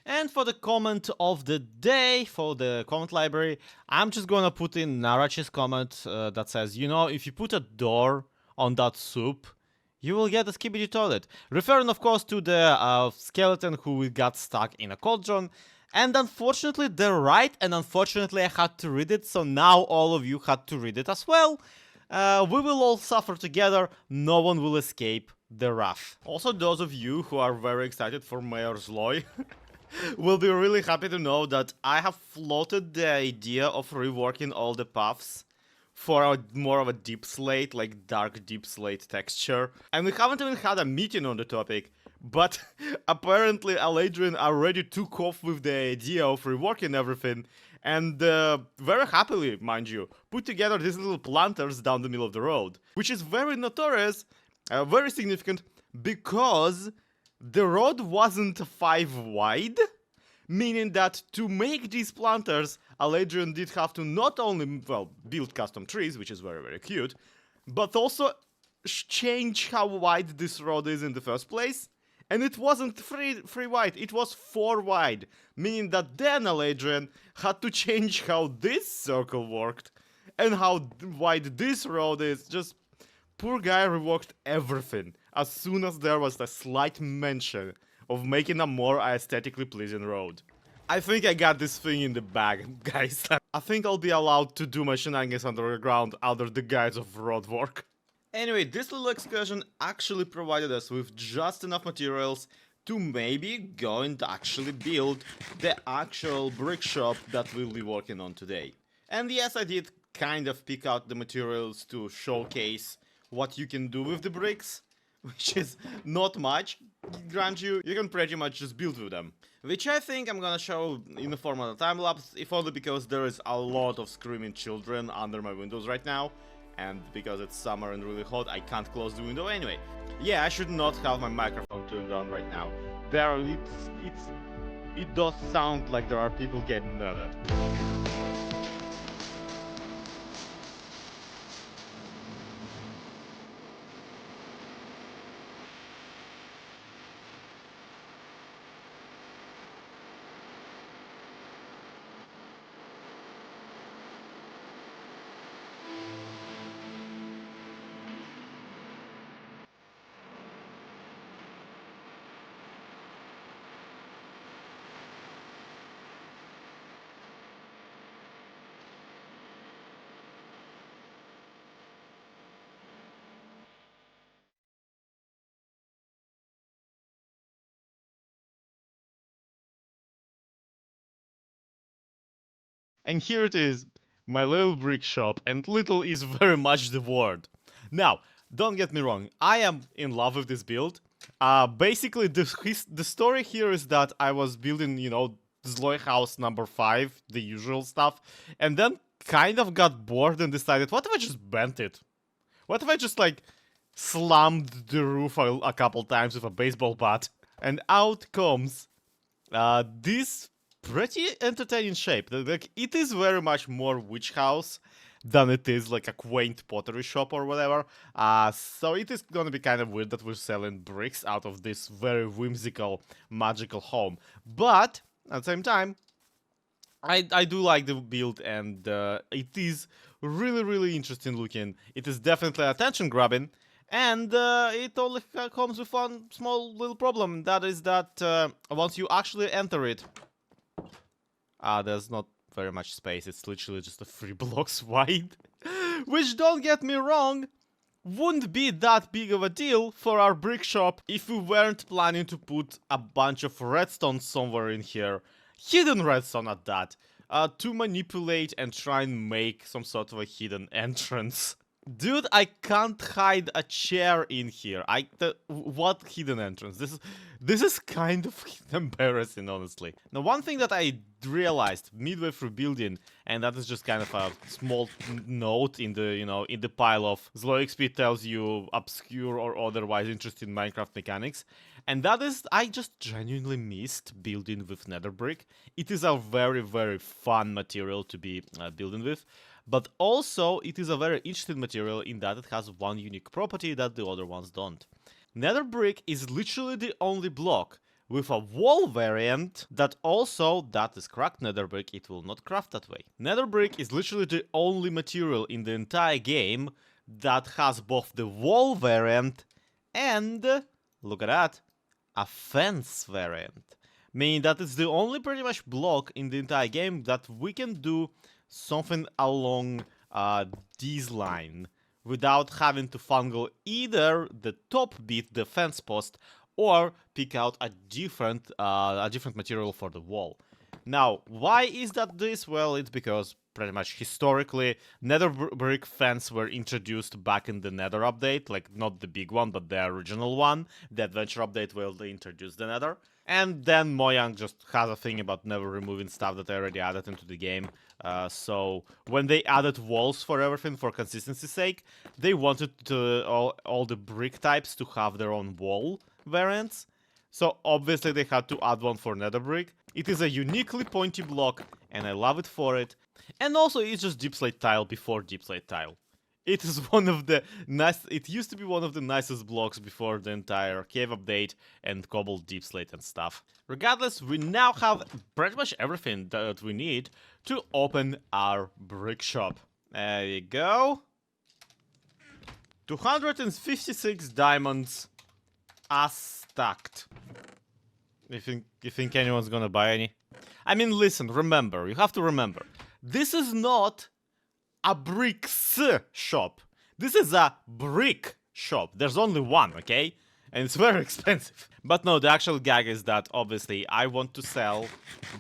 Speaker 1: And for the comment of the day, for the comment library, I'm just gonna put in Narachi's comment that says, you know, if you put a door on that soup, you will get a skibidi toilet. Referring, of course, to the skeleton who got stuck in a cauldron. And unfortunately, they're right, and unfortunately I had to read it, so now all of you had to read it as well. We will all suffer together, no one will escape the wrath. Also, those of you who are very excited for Mayor Zloy will be really happy to know that I have floated the idea of reworking all the paths for a more of a deep slate, like dark deep slate texture. And we haven't even had a meeting on the topic, but apparently Aladrian already took off with the idea of reworking everything, and very happily, mind you, put together these little planters down the middle of the road, which is very notorious, very significant, because the road wasn't 5 wide, meaning that to make these planters, Aladrian did have to not only, well, build custom trees, which is very, very cute, but also change how wide this road is in the first place. And it wasn't 3 wide, it was 4 wide, meaning that then Aladrian had to change how this circle worked and how wide this road is. Just poor guy reworked everything as soon as there was a slight mention of making a more aesthetically pleasing road. I think I got this thing in the bag, guys. I think I'll be allowed to do my shenanigans underground under the guise of road work. Anyway, this little excursion actually provided us with just enough materials to maybe go and actually build the actual brick shop that we'll be working on today. And yes, I did kind of pick out the materials to showcase what you can do with the bricks, which is not much, grant you. You can pretty much just build with them. Which I think I'm gonna show in the form of a time-lapse, if only because there is a lot of screaming children under my windows right now. And because it's summer and really hot, I can't close the window anyway. Yeah, I should not have my microphone turned on right now. It does sound like there are people getting murdered. And here it is, my little brick shop, and little is very much the word. Now, don't get me wrong, I am in love with this build. Basically, the story here is that I was building, you know, Zloy house number 5, the usual stuff, and then kind of got bored and decided, what if I just bent it? What if I just, like, slammed the roof a couple times with a baseball bat? And out comes this pretty entertaining shape. Like, it is very much more witch house than it is like a quaint pottery shop or whatever. So it is gonna be kind of weird that we're selling bricks out of this very whimsical, magical home. But at the same time, I do like the build, and it is really, really interesting looking. It is definitely attention grabbing. And it only comes with one small little problem. That is that once you actually enter it, there's not very much space. It's literally just a 3 blocks wide. Which, don't get me wrong, wouldn't be that big of a deal for our brick shop if we weren't planning to put a bunch of redstone somewhere in here. Hidden redstone at that. To manipulate and try and make some sort of a hidden entrance. Dude, I can't hide a chair in here. What hidden entrance? This is kind of embarrassing, honestly. Now, one thing that I realized midway through building, and that is just kind of a small note in the, you know, in the pile of ZloyXP tells you obscure or otherwise interesting Minecraft mechanics, and that is I just genuinely missed building with nether brick. It is a very, very fun material to be building with. But also, it is a very interesting material in that it has one unique property that the other ones don't. Nether brick is literally the only block with a wall variant that is cracked nether brick, it will not craft that way. Nether brick is literally the only material in the entire game that has both the wall variant and, look at that, a fence variant. Meaning that it's the only pretty much block in the entire game that we can do something along this line without having to fungal either the top bit, the fence post, or pick out a different material for the wall. Now, why is that this? Well, it's because pretty much historically nether brick fence were introduced back in the nether update, like not the big one, but the original one, the adventure update where they introduced the nether. And then Mojang just has a thing about never removing stuff that they already added into the game. So when they added walls for everything for consistency's sake, they wanted all the brick types to have their own wall variants. So obviously they had to add one for nether brick. It is a uniquely pointy block, and I love it for it. And also it's just deep slate tile before deep slate tile. It is one of the it used to be one of the nicest blocks before the entire cave update and cobbled deep slate and stuff. Regardless, we now have pretty much everything that we need to open our brick shop. There you go. 256 diamonds are stacked. You think anyone's gonna buy any? I mean, listen, remember, you have to remember, this is not a bricks shop. This is a brick shop. There's only one, okay? and it's very expensive. But no, the actual gag is that obviously I want to sell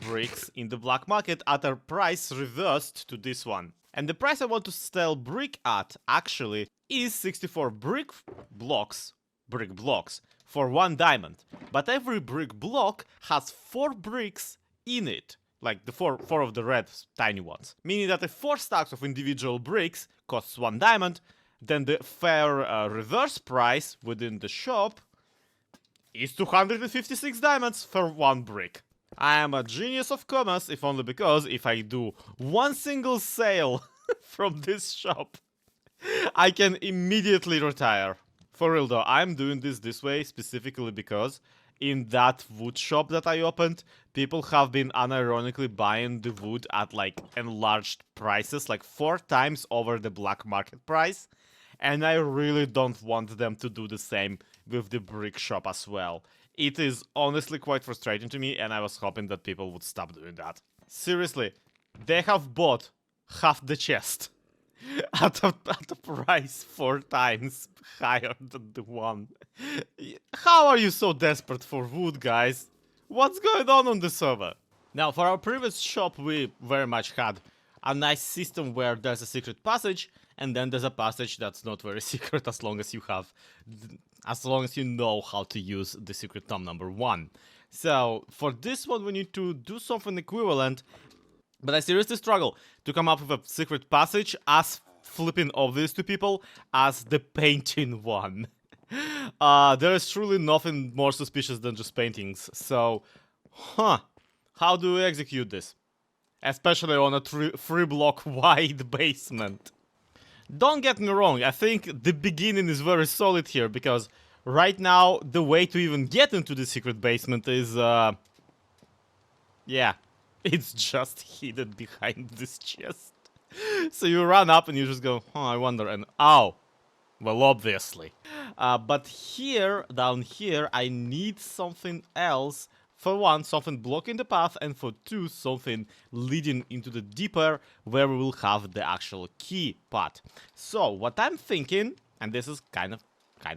Speaker 1: bricks in the black market at a price reversed to this one. And the price I want to sell brick at actually is 64 brick blocks for 1 diamond. But every brick block has 4 bricks in it. Like the four of the red tiny ones. Meaning that if 4 stacks of individual bricks costs 1 diamond, then the fair reverse price within the shop is 256 diamonds for 1 brick. I am a genius of commerce, if only because if I do 1 single sale from this shop, I can immediately retire. For real though, I'm doing this way specifically because in that wood shop that I opened, people have been unironically buying the wood at like enlarged prices, like 4 times over the black market price. And I really don't want them to do the same with the brick shop as well. It is honestly quite frustrating to me, and I was hoping that people would stop doing that. Seriously, they have bought half the chest at a price 4 times higher than the one. How are you so desperate for wood, guys? What's going on the server? Now, for our previous shop, we very much had a nice system where there's a secret passage, and then there's a passage that's not very secret as long as you know how to use the secret tome number 1. So, for this one, we need to do something equivalent, but I seriously struggle to come up with a secret passage as flipping obvious to people as the painting one. There is truly nothing more suspicious than just paintings, so, how do we execute this? Especially on a 3-block wide basement. Don't get me wrong, I think the beginning is very solid here, because right now the way to even get into the secret basement is, yeah, it's just hidden behind this chest. So you run up and you just go, I wonder, and ow. Well, obviously. But here, down here, I need something else. For 1, something blocking the path, and for 2, something leading into the deeper, where we will have the actual key part. So, what I'm thinking, and this is kind of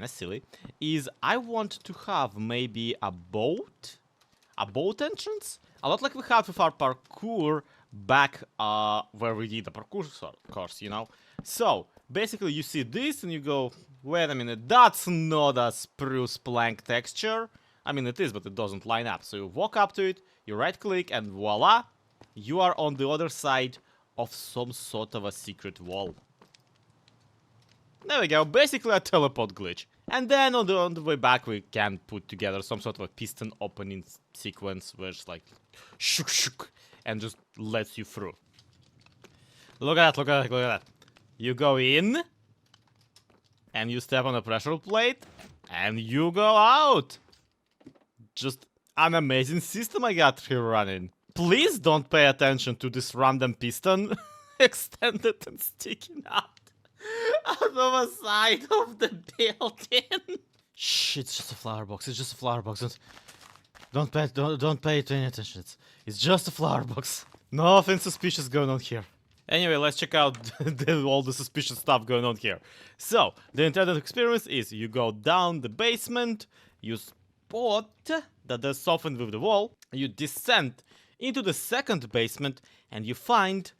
Speaker 1: silly, is I want to have maybe a boat entrance? A lot like we had with our parkour back where we did the parkour course, you know? So, basically you see this and you go, wait a minute, that's not a spruce plank texture. I mean, it is, but it doesn't line up. So you walk up to it, you right-click, and voila, you are on the other side of some sort of a secret wall. There we go, basically a teleport glitch. And then on the way back, we can put together some sort of a piston opening sequence where it's like, shook, and just lets you through. Look at that. You go in, and you step on a pressure plate, and you go out. Just an amazing system I got here running. Please don't pay attention to this random piston extended and sticking out of the side of the building. Shh, it's just a flower box. It's just a flower box. Don't pay any attention. It's just a flower box. Nothing suspicious going on here. Anyway, let's check out all the suspicious stuff going on here. So, the intended experience is you go down the basement, you spot that there's something with the wall, you descend into the second basement, and you find,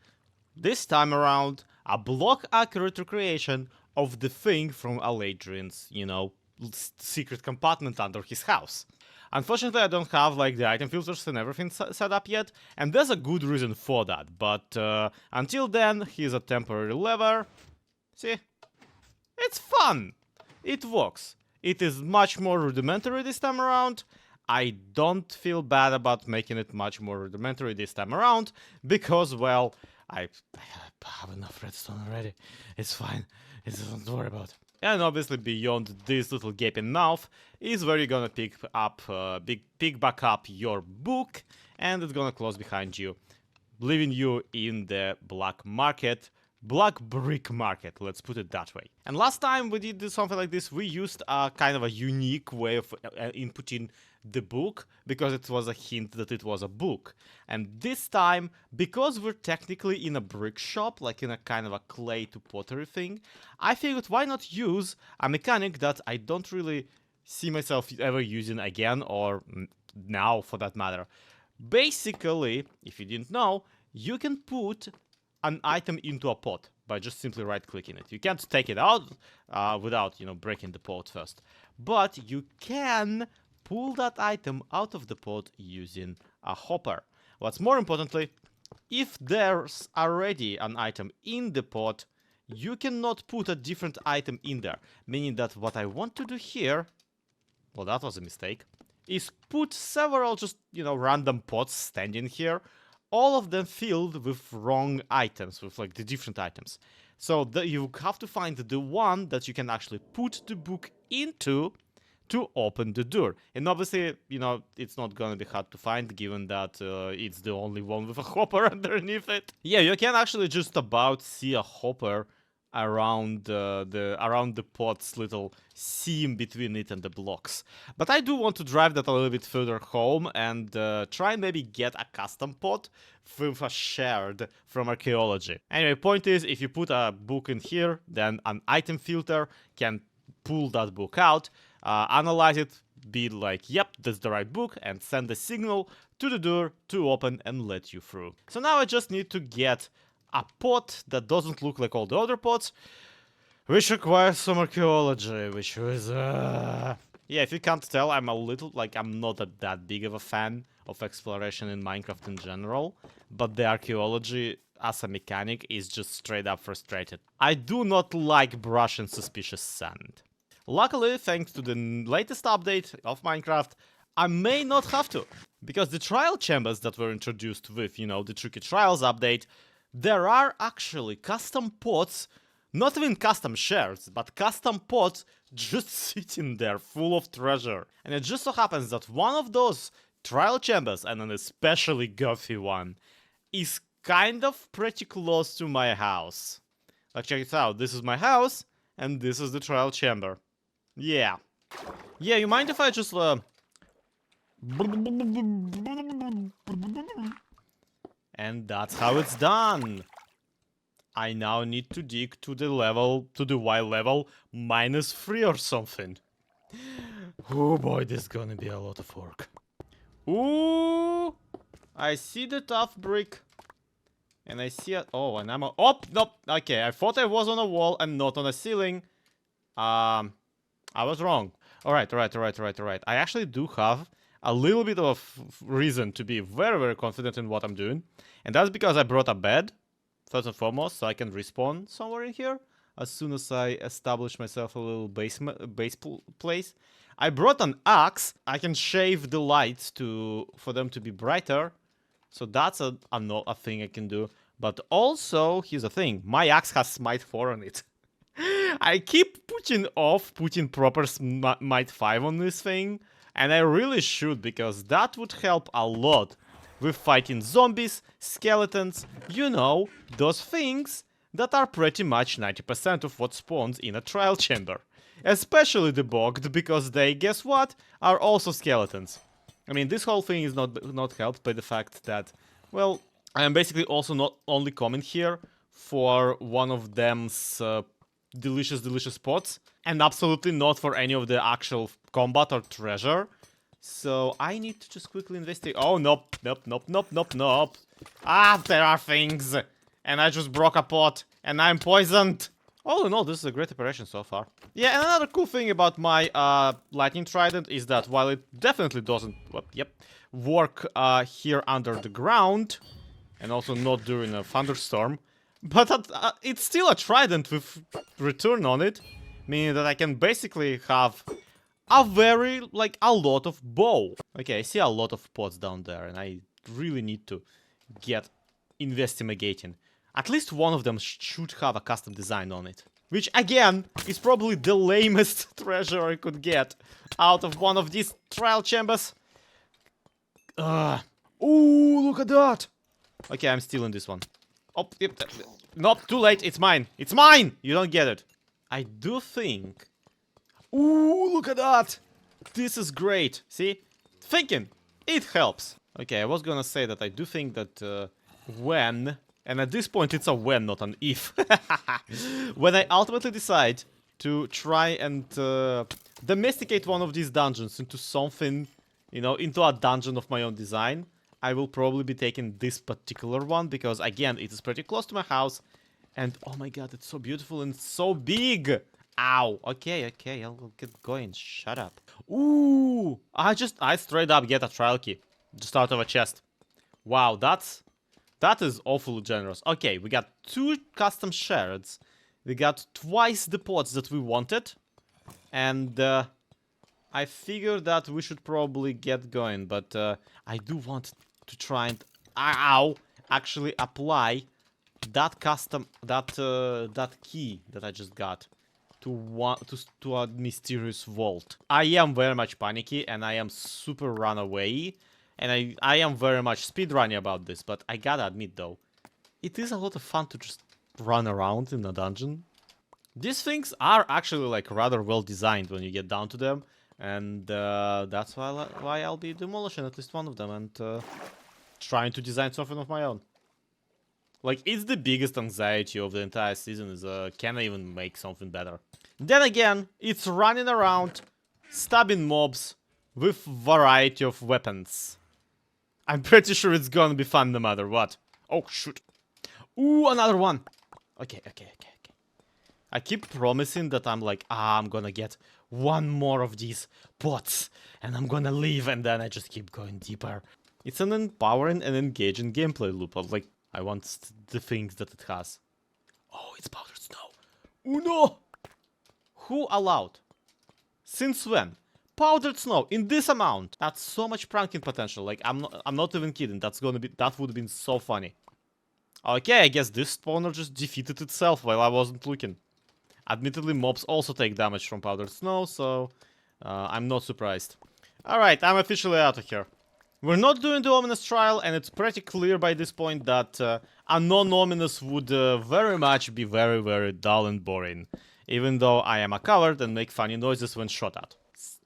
Speaker 1: this time around, a block-accurate recreation of the thing from Aladrian's, you know, secret compartment under his house. Unfortunately, I don't have like the item filters and everything set up yet, and there's a good reason for that, but until then, here's a temporary lever. See? It's fun! It works. It is much more rudimentary this time around. I don't feel bad about making it much more rudimentary this time around, because, well, I have enough redstone already. It's fine. Don't worry about it. And obviously beyond this little gaping mouth is where you're gonna pick back up your book, and it's gonna close behind you, leaving you in the black brick market, let's put it that way. And last time we did something like this, we used a kind of a unique way of inputting the book, because it was a hint that it was a book. And this time, because we're technically in a brick shop, like in a kind of a clay to pottery thing, I figured why not use a mechanic that I don't really see myself ever using again, or now for that matter. Basically, if you didn't know, you can put an item into a pot by just simply right-clicking it. You can't take it out without, you know, breaking the pot first. But you can pull that item out of the pot using a hopper. What's more importantly, if there's already an item in the pot, you cannot put a different item in there. Meaning that what I want to do here, well, that was a mistake, is put several just, you know, random pots standing here, all of them filled with wrong items, with like the different items. So you have to find the one that you can actually put the book into to open the door. And obviously, you know, it's not gonna be hard to find, given that it's the only one with a hopper underneath it. Yeah, you can actually just about see a hopper around the pot's little seam between it and the blocks. But I do want to drive that a little bit further home and try and maybe get a custom pot with a shard from archaeology. Anyway, point is, if you put a book in here, then an item filter can pull that book out, analyze it, be like, yep, that's the right book, and send a signal to the door to open and let you through. So now I just need to get a pot that doesn't look like all the other pots, which requires some archaeology, which is yeah, if you can't tell, I'm not that big of a fan of exploration in Minecraft in general, but the archaeology as a mechanic is just straight up frustrated. I do not like brush and suspicious sand. Luckily, thanks to the latest update of Minecraft, I may not have to, because the trial chambers that were introduced with, you know, the Tricky Trials update, there are actually custom pots, not even custom shards, but custom pots just sitting there full of treasure. And it just so happens that one of those trial chambers, and an especially gothy one, is kind of pretty close to my house. Like, check it out, this is my house, and this is the trial chamber. Yeah. Yeah, you mind if I just And that's how it's done. I now need to dig to the level, to the Y level -3 or something. Oh boy, this is gonna be a lot of work. Ooh, I see the tough brick. And I see it. Oh, and I'm oh, nope. Okay, I thought I was on a wall and not on a ceiling. I was wrong. Alright. I actually do have a little bit of reason to be very, very confident in what I'm doing. And that's because I brought a bed, first and foremost, so I can respawn somewhere in here as soon as I establish myself a little base place. I brought an axe. I can shave the lights for them to be brighter. So that's a thing I can do. But also, here's the thing. My axe has Smite 4 on it. I keep putting proper Smite 5 on this thing. And I really should, because that would help a lot with fighting zombies, skeletons, you know, those things that are pretty much 90% of what spawns in a trial chamber. Especially the bogged, because they, guess what, are also skeletons. I mean, this whole thing is not helped by the fact that, well, I am basically also not only coming here for one of them's delicious pots, and absolutely not for any of the actual combat or treasure. So I need to just quickly investigate. Oh, nope. Ah, there are things. And I just broke a pot, and I'm poisoned. All in all, this is a great operation so far. Yeah, and another cool thing about my lightning trident is that while it definitely doesn't work here under the ground, and also not during a thunderstorm, but it's still a trident with return on it, meaning that I can basically have a lot of bow. Okay, I see a lot of pots down there, and I really need to get investigating. At least one of them should have a custom design on it. Which, again, is probably the lamest treasure I could get out of one of these trial chambers. Ooh, look at that! Okay, I'm stealing this one. Oh, yep. Nope, too late, it's mine. It's mine! You don't get it. I do think... Ooh, look at that! This is great. See? Thinking. It helps. Okay, I was gonna say that I do think that when... And at this point, it's a when, not an if. When I ultimately decide to try and domesticate one of these dungeons into something, you know, into a dungeon of my own design, I will probably be taking this particular one because, again, it is pretty close to my house. And, oh my god, it's so beautiful and so big. Ow. Okay, I'll get going. Shut up. Ooh, I straight up get a trial key just out of a chest. Wow, that is awfully generous. Okay, we got 2 custom shards. We got twice the pots that we wanted. And I figured that we should probably get going, but I do want to try and actually apply that that key that I just got to a mysterious vault. I am very much panicky and I am super run away, and I am very much speedrunning about this, but I gotta admit though, it is a lot of fun to just run around in a dungeon. These things are actually like rather well designed when you get down to them, and that's why I'll be demolishing at least one of them and trying to design something of my own. Like, it's the biggest anxiety of the entire season is can I even make something better? Then again, it's running around, stabbing mobs with variety of weapons. I'm pretty sure it's gonna be fun no matter what. Oh, shoot. Ooh, another one. Okay. I keep promising that I'm like, I'm gonna get one more of these pots and I'm gonna leave, and then I just keep going deeper. It's an empowering and engaging gameplay loop of like, I want the things that it has. Oh, it's powdered snow. Oh no! Who allowed? Since when? Powdered snow in this amount. That's so much pranking potential. Like, I'm not even kidding. That would have been so funny. Okay, I guess this spawner just defeated itself while I wasn't looking. Admittedly, mobs also take damage from powdered snow, so I'm not surprised. Alright, I'm officially out of here. We're not doing the ominous trial, and it's pretty clear by this point that a non-ominous would very much be very, very dull and boring. Even though I am a coward and make funny noises when shot at.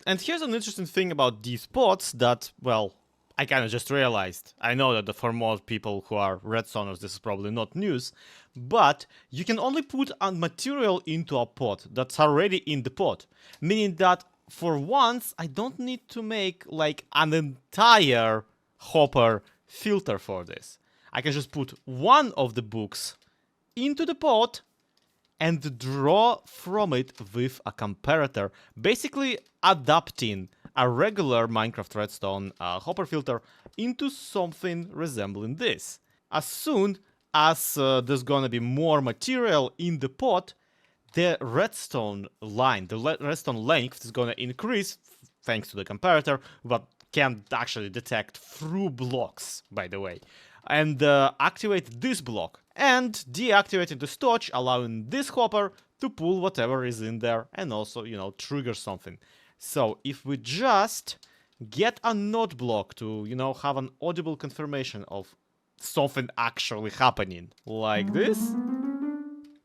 Speaker 1: And here's an interesting thing about these pots that, well, I kinda just realized. I know that for most people who are redstoners this is probably not news, but you can only put a material into a pot that's already in the pot. Meaning that for once I don't need to make like an entire hopper filter for this. I can just put one of the books into the pot and draw from it with a comparator, basically adapting a regular Minecraft redstone hopper filter into something resembling this. As soon as there's gonna be more material in the pot, the redstone line, the redstone length is gonna increase thanks to the comparator, but can actually detect through blocks, by the way, and activate this block and deactivating the storage, allowing this hopper to pull whatever is in there and also, you know, trigger something. So if we just get a node block to, you know, have an audible confirmation of something actually happening, like this.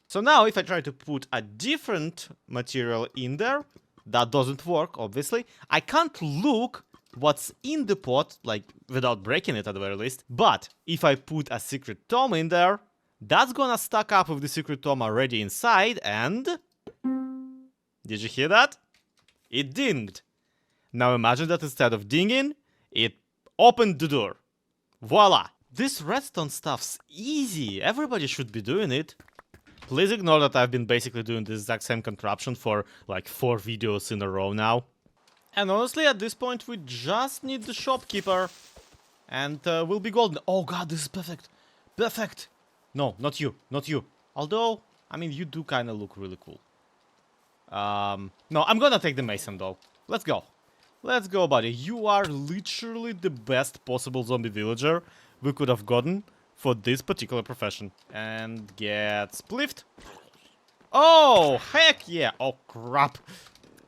Speaker 1: So now if I try to put a different material in there, that doesn't work, obviously. I can't look what's in the pot, like, without breaking it at the very least. But if I put a secret tome in there, that's gonna stack up with the secret tome already inside, and... Did you hear that? It dinged. Now imagine that instead of dinging, it opened the door. Voila! This redstone stuff's easy. Everybody should be doing it. Please ignore that I've been basically doing the exact same contraption for like 4 videos in a row now. And honestly, at this point, we just need the shopkeeper. And we'll be golden. Oh god, this is perfect. Perfect! No, not you. Not you. Although, I mean, you do kind of look really cool. No, I'm gonna take the mason though. Let's go. Let's go, buddy. You are literally the best possible zombie villager we could have gotten for this particular profession. And get spliffed. Oh, heck yeah. Oh, crap.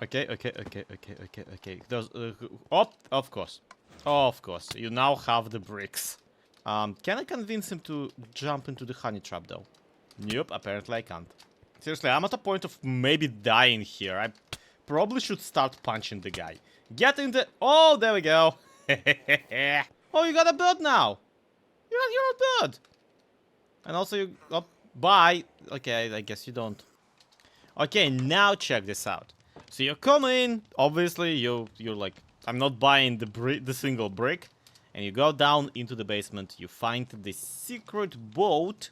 Speaker 1: Okay. There's, of course. Of course. You now have the bricks. Can I convince him to jump into the honey trap, though? Nope, apparently I can't. Seriously, I'm at a point of maybe dying here. I probably should start punching the guy. Get in the... Oh, there we go. Oh, you got a bird now. You're a bird. And also you... Oh, bye. Okay, I guess you don't. Okay, now check this out. So you come in, obviously you're like, I'm not buying the single brick, and you go down into the basement, you find the secret boat,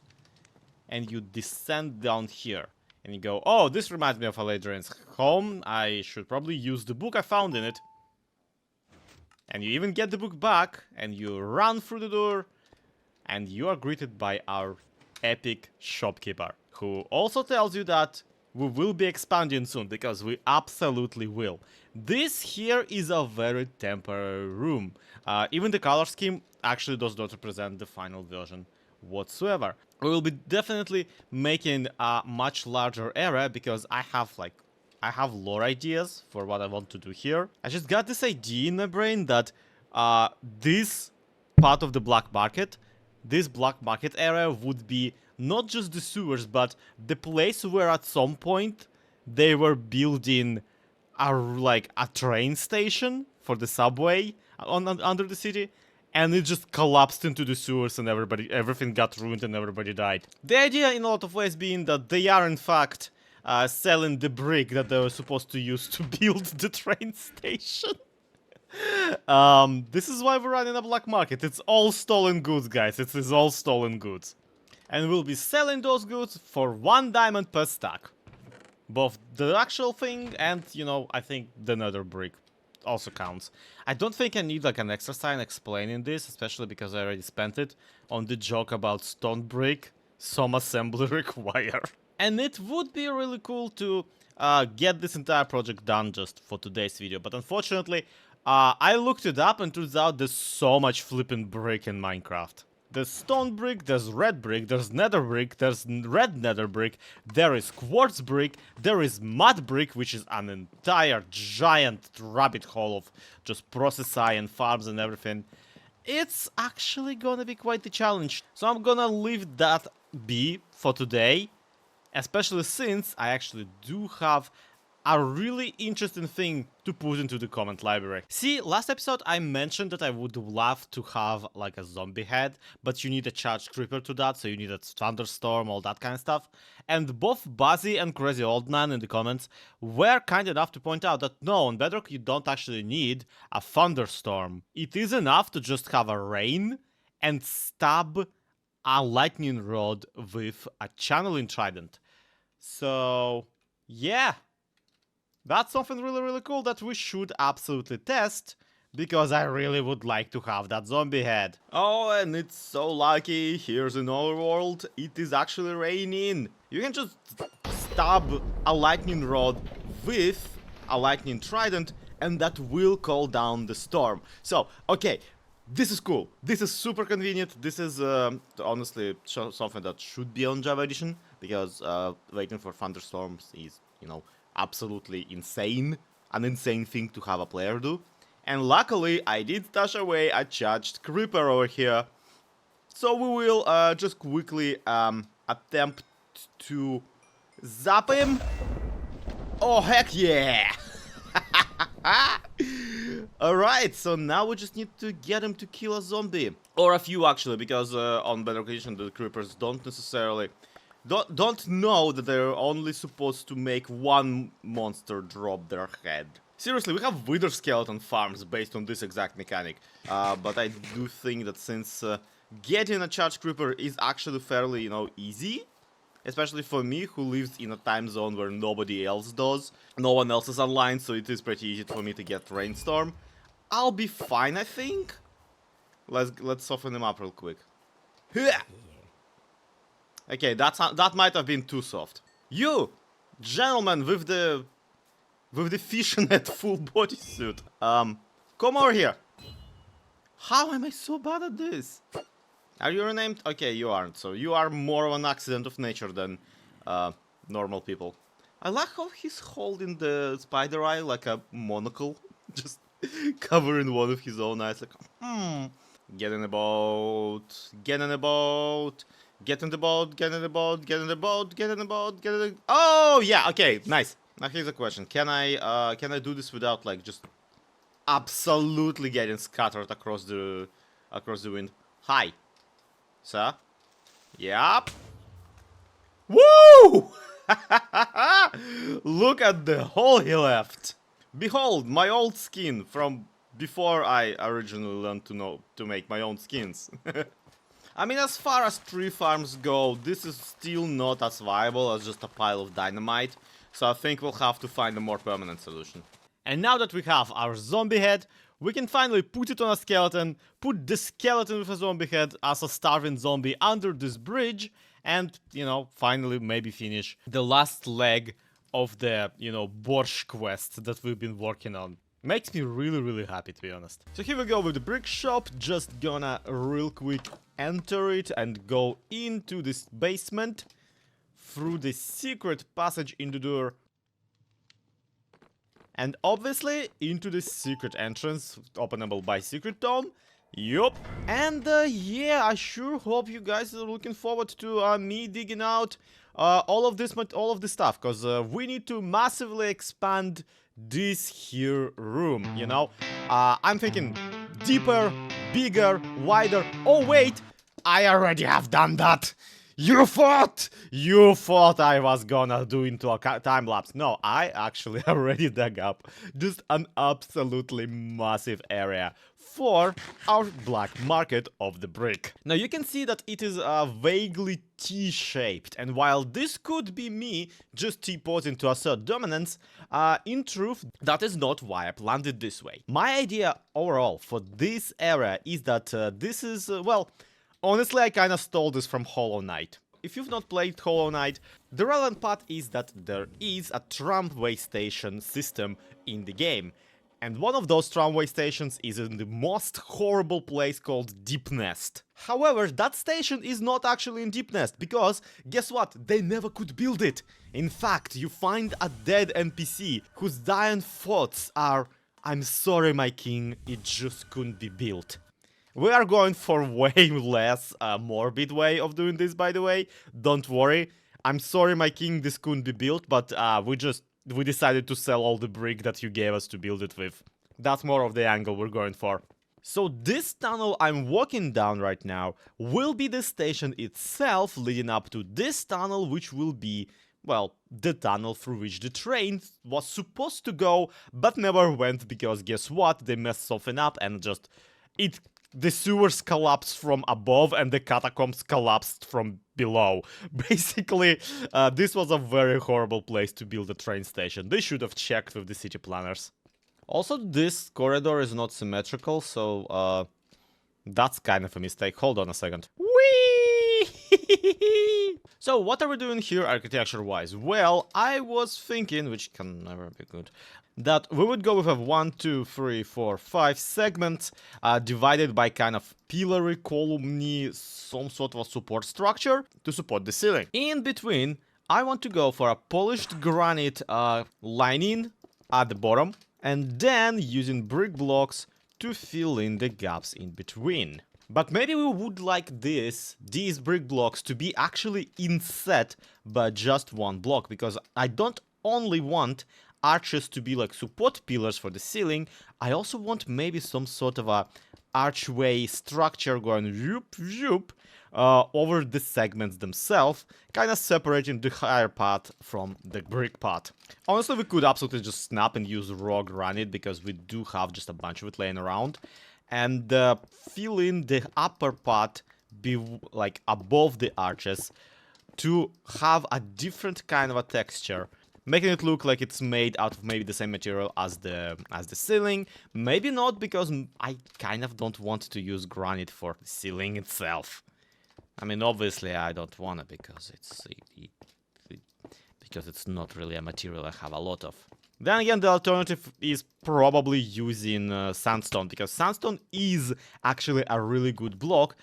Speaker 1: and you descend down here. And you go, oh, this reminds me of Aladrian's home, I should probably use the book I found in it. And you even get the book back, and you run through the door, and you are greeted by our epic shopkeeper, who also tells you that we will be expanding soon, because we absolutely will. This here is a very temporary room. Even the color scheme actually does not represent the final version whatsoever. We will be definitely making a much larger area, because I have lore ideas for what I want to do here. I just got this idea in my brain that this part of the black market, this black market area would be not just the sewers, but the place where at some point they were building a train station for the subway under the city, and it just collapsed into the sewers and everything got ruined and everybody died. The idea in a lot of ways being that they are in fact selling the brick that they were supposed to use to build the train station. This is why we're running a black market. It's all stolen goods, guys. It is all stolen goods. And we'll be selling those goods for 1 diamond per stack. Both the actual thing and, you know, I think the nether brick also counts. I don't think I need like an extra sign explaining this, especially because I already spent it on the joke about stone brick, some assembly required. And it would be really cool to get this entire project done just for today's video, but unfortunately, I looked it up and turns out there's so much flipping brick in Minecraft. There's stone brick, there's red brick, there's nether brick, there's red nether brick, there is quartz brick, there is mud brick, which is an entire giant rabbit hole of just processing and farms and everything. It's actually gonna be quite the challenge, so I'm gonna leave that be for today, especially since I actually do have a really interesting thing to put into the comment library. See, last episode I mentioned that I would love to have like a zombie head, but you need a charged creeper to that, so you need a thunderstorm, all that kind of stuff. And both Buzzy and Crazy Old Man in the comments were kind enough to point out that no, on Bedrock you don't actually need a thunderstorm. It is enough to just have a rain and stab a lightning rod with a channeling trident. So, yeah. That's something really, really cool that we should absolutely test, because I really would like to have that zombie head. Oh, and it's so lucky, here's in our world, it is actually raining. You can just stab a lightning rod with a lightning trident, and that will call down the storm. So, okay, this is cool. This is super convenient. This is honestly something that should be on Java Edition, because waiting for thunderstorms is, you know, absolutely insane. An insane thing to have a player do. And luckily, I did stash away a charged creeper over here. So we will just quickly attempt to zap him. Oh, heck yeah! Alright, so now we just need to get him to kill a zombie. Or a few, actually, because on Bedrock Edition the creepers don't necessarily... Don't know that they're only supposed to make one monster drop their head. Seriously, we have wither skeleton farms based on this exact mechanic. But I do think that since getting a charged creeper is actually fairly, you know, easy, especially for me who lives in a time zone where nobody else does, no one else is online, so it is pretty easy for me to get rainstorm, I'll be fine, I think. Let's soften him up real quick. Okay, that might have been too soft. You, gentleman with the fishnet full bodysuit, come over here. How am I so bad at this? Are you renamed? Okay, you aren't. So you are more of an accident of nature than normal people. I like how he's holding the spider eye like a monocle, just covering one of his own eyes. Like, get in the boat, get in the boat. Get in the boat, get in the boat, get in the boat, get in the boat, get in the... Oh, yeah, okay, nice. Now here's a question. Can I do this without, like, just absolutely getting scattered across the wind? Hi. Sir? Yep. Woo! Look at the hole he left. Behold, my old skin from before I originally learned to make my own skins. I mean, as far as tree farms go, this is still not as viable as just a pile of dynamite, so I think we'll have to find a more permanent solution. And now that we have our zombie head, we can finally put it on a skeleton, put the skeleton with a zombie head as a starving zombie under this bridge, and, you know, finally maybe finish the last leg of the, you know, Borscht quest that we've been working on. Makes me really happy, to be honest. So here we go with the brick shop. Just gonna real quick enter it and go into this basement through the secret passage in the door. And obviously into the secret entrance, openable by secret tome. Yup. And yeah, I sure hope you guys are looking forward to me digging out all of this stuff, because we need to massively expand this here room, you know. I'm thinking deeper, bigger, wider. Oh wait, I already have done that. You thought I was gonna do into a time lapse. No, I actually already dug up just an absolutely massive area for our black market of the brick. Now you can see that it is vaguely T-shaped, and while this could be me just T-posing to assert dominance, in truth, that is not why I planned it this way. My idea overall for this area is that this is, well, honestly, I kinda stole this from Hollow Knight. If you've not played Hollow Knight, the relevant part is that there is a tramway station system in the game. And one of those tramway stations is in the most horrible place called Deep Nest. However, that station is not actually in Deep Nest, because, guess what? They never could build it. In fact, you find a dead NPC whose dying thoughts are, "I'm sorry, my king, it just couldn't be built." We are going for way less morbid way of doing this, by the way. Don't worry. I'm sorry, my king, this couldn't be built, but we decided to sell all the brick that you gave us to build it with. That's more of the angle we're going for. So this tunnel I'm walking down right now will be the station itself, leading up to this tunnel, which will be, well, the tunnel through which the train was supposed to go, but never went, because guess what? They messed something up and just... The sewers collapsed from above and the catacombs collapsed from below. Basically, this was a very horrible place to build a train station. They should have checked with the city planners. Also, this corridor is not symmetrical, so that's kind of a mistake. Hold on a second. Whee! So, what are we doing here architecture-wise? Well, I was thinking, which can never be good, that we would go with a 1, 2, 3, 4, 5 segments divided by kind of pillar, column, some sort of a support structure to support the ceiling. In between, I want to go for a polished granite lining at the bottom, and then using brick blocks to fill in the gaps in between. But maybe we would like these brick blocks to be actually inset by just one block, because I don't only want arches to be like support pillars for the ceiling, I also want maybe some sort of a archway structure going whoop over the segments themselves, kind of separating the higher part from the brick part. Honestly, we could absolutely just snap and use raw granite, because we do have just a bunch of it laying around, and fill in the upper part be like above the arches to have a different kind of a texture, making it look like it's made out of maybe the same material as the ceiling. Maybe not, because I kind of don't want to use granite for the ceiling itself. I mean, obviously I don't want it, because it's not really a material I have a lot of. Then again, the alternative is probably using sandstone, because sandstone is actually a really good block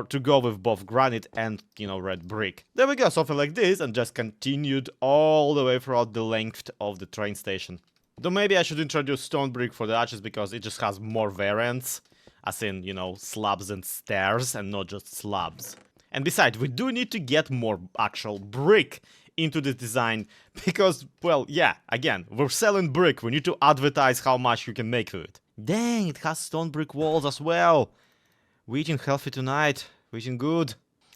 Speaker 1: to go with both granite and, you know, red brick. There we go, something like this, and just continued all the way throughout the length of the train station. Though maybe I should introduce stone brick for the arches, because it just has more variants, as in, you know, slabs and stairs, and not just slabs. And besides, we do need to get more actual brick into the design, because, well, yeah, again, we're selling brick, we need to advertise how much you can make with it. Dang, it has stone brick walls as well. We're eating healthy tonight, we're eating good.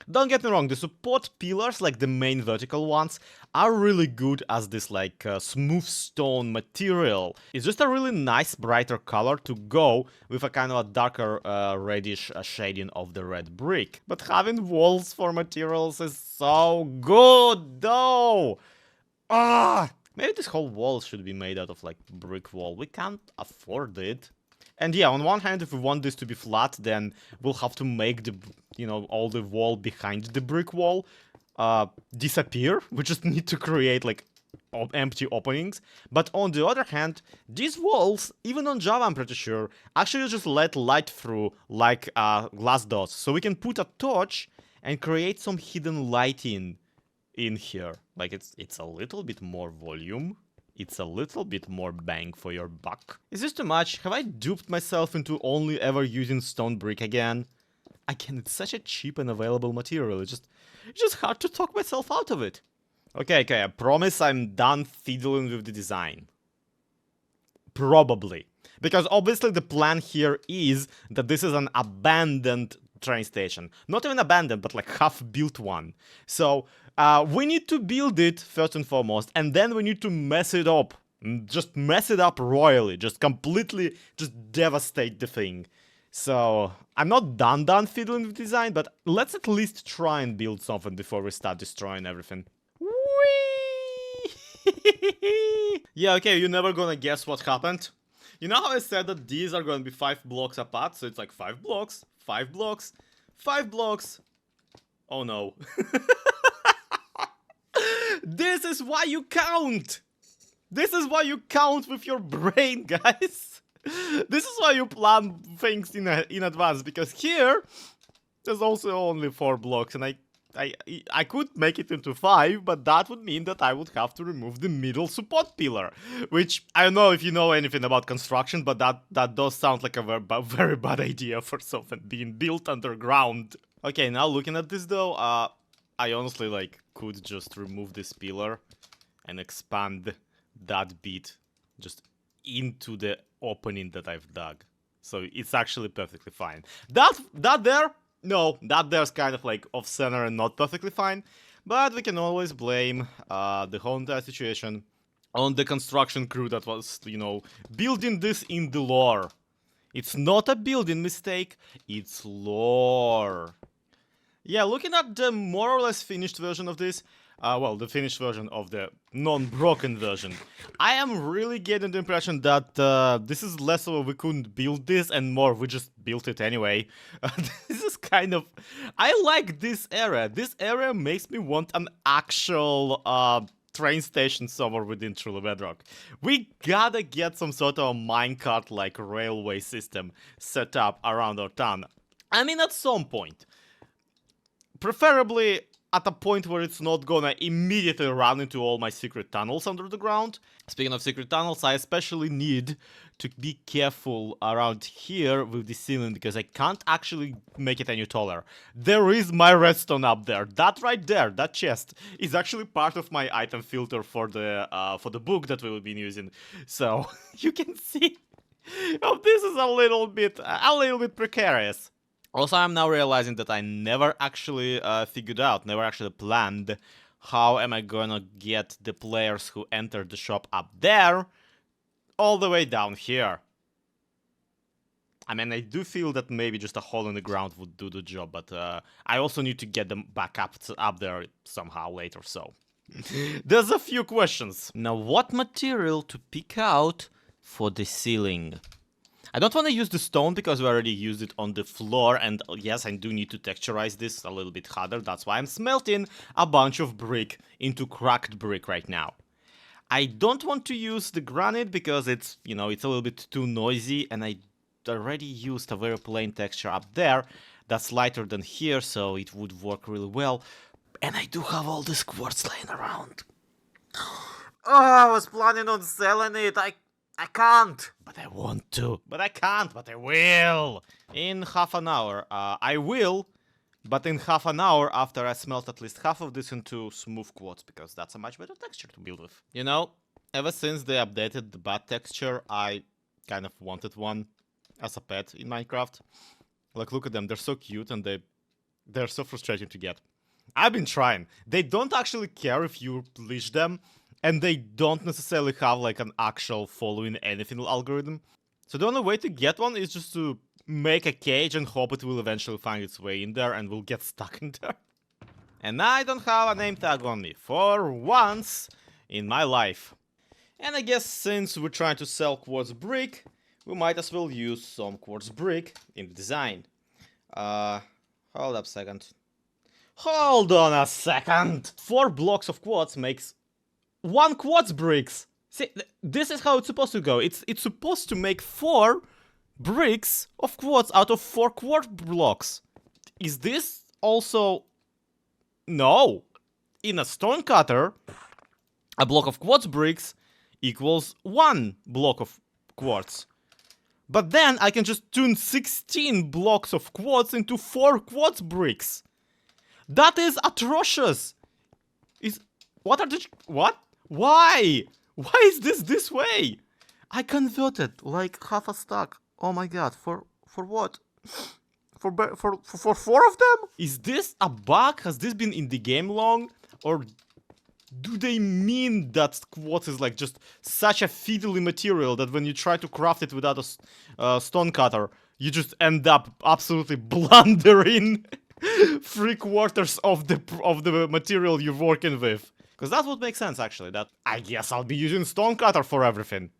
Speaker 1: Don't get me wrong, the support pillars, like the main vertical ones, are really good as this like smooth stone material. It's just a really nice brighter color to go with a kind of a darker reddish shading of the red brick. But having walls for materials is so good though! Ah! Maybe this whole wall should be made out of like brick wall. We can't afford it. And yeah, on one hand, if we want this to be flat, then we'll have to make the, you know, all the wall behind the brick wall disappear. We just need to create like empty openings. But on the other hand, these walls, even on Java, I'm pretty sure, actually just let light through like glass doors. So we can put a torch and create some hidden lighting in here. Like it's a little bit more volume. It's a little bit more bang for your buck. Is this too much? Have I duped myself into only ever using stone brick again? Again, it's such a cheap and available material. It's just hard to talk myself out of it. Okay, I promise I'm done fiddling with the design. Probably. Because obviously the plan here is that this is an abandoned train station. Not even abandoned, but like half-built one. So we need to build it first and foremost, and then we need to mess it up. Just mess it up royally. Just completely, just devastate the thing. So I'm not done fiddling with design, but let's at least try and build something before we start destroying everything. Whee! Yeah, okay, you're never gonna guess what happened. You know how I said that these are gonna be 5 blocks apart? So it's like 5 blocks, 5 blocks, 5 blocks. Oh no. This is why you count! This is why you count with your brain, guys! This is why you plan things in advance, because here there's also only 4 blocks, and I could make it into 5, but that would mean that I would have to remove the middle support pillar, which I don't know if you know anything about construction, but that does sound like a very bad idea for something being built underground. Okay, now looking at this though, I honestly like could just remove this pillar and expand that bit just into the opening that I've dug. So it's actually perfectly fine. That there, no, that there's kind of like off center and not perfectly fine, but we can always blame the whole entire situation on the construction crew that was, you know, building this in the lore. It's not a building mistake, it's lore. Yeah, looking at the more or less finished version of this, well, the finished version of the non-broken version, I am really getting the impression that this is less of a we couldn't build this and more we just built it anyway. This is kind of... I like this area. This area makes me want an actual train station somewhere within Truly Bedrock. We gotta get some sort of a minecart-like railway system set up around our town. I mean, at some point. Preferably at a point where it's not gonna immediately run into all my secret tunnels under the ground. Speaking of secret tunnels, I especially need to be careful around here with the ceiling because I can't actually make it any taller. There is my redstone up there. That right there, that chest, is actually part of my item filter for the book that we will be using. So you can see, oh, this is a little bit precarious. Also, I'm now realizing that I never actually figured out, never actually planned how am I gonna get the players who entered the shop up there all the way down here. I mean, I do feel that maybe just a hole in the ground would do the job, but I also need to get them back up there somehow later, so. There's a few questions. Now, what material to pick out for the ceiling? I don't want to use the stone because we already used it on the floor, and yes, I do need to texturize this a little bit harder. That's why I'm smelting a bunch of brick into cracked brick right now. I don't want to use the granite because it's, you know, it's a little bit too noisy, and I already used a very plain texture up there that's lighter than here, so it would work really well. And I do have all this quartz laying around. Oh, I was planning on selling it. I can't, but I want to. But I can't, but I will. In half an hour. I will, but in half an hour after I smelt at least half of this into smooth quartz, because that's a much better texture to build with. You know, ever since they updated the bat texture, I kind of wanted one as a pet in Minecraft. Like, look at them, they're so cute and they They're so frustrating to get. I've been trying. They don't actually care if you leash them, and they don't necessarily have like an actual following anything algorithm. So the only way to get one is just to make a cage and hope it will eventually find its way in there and will get stuck in there. And I don't have a name tag on me, for once in my life. And I guess since we're trying to sell quartz brick, we might as well use some quartz brick in the design. Hold up a second. Hold on a second! 4 blocks of quartz makes 1 quartz bricks. See, this is how it's supposed to go. It's supposed to make 4 bricks of quartz out of 4 quartz blocks. Is this also... No. In a stone cutter, a block of quartz bricks equals 1 block of quartz. But then I can just turn 16 blocks of quartz into 4 quartz bricks. That is atrocious. What? Why? Why is this way? I converted like half a stack. Oh my god, for what? For 4 of them? Is this a bug? Has this been in the game long? Or do they mean that quartz is like just such a fiddly material that when you try to craft it without a stone cutter, you just end up absolutely blundering 3/4 of the material you're working with? Because that would make sense actually, that I guess I'll be using stone cutter for everything.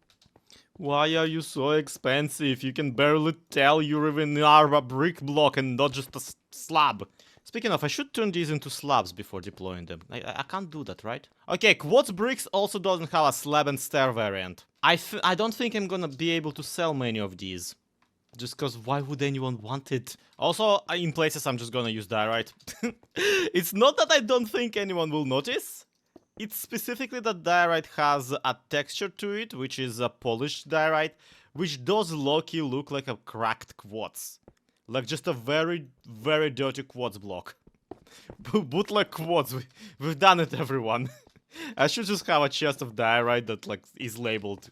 Speaker 1: Why are you so expensive? You can barely tell you're even a brick block and not just a slab. Speaking of, I should turn these into slabs before deploying them. I can't do that, right? Okay, quartz bricks also doesn't have a slab and stair variant. I don't think I'm gonna be able to sell many of these. Just because why would anyone want it? Also, in places I'm just gonna use diorite. It's not that I don't think anyone will notice. It's specifically that diorite has a texture to it, which is a polished diorite, which does low-key look like a cracked quartz. Like just a very, very dirty quartz block. Bootleg quartz, we've done it, everyone. I should just have a chest of diorite that like is labeled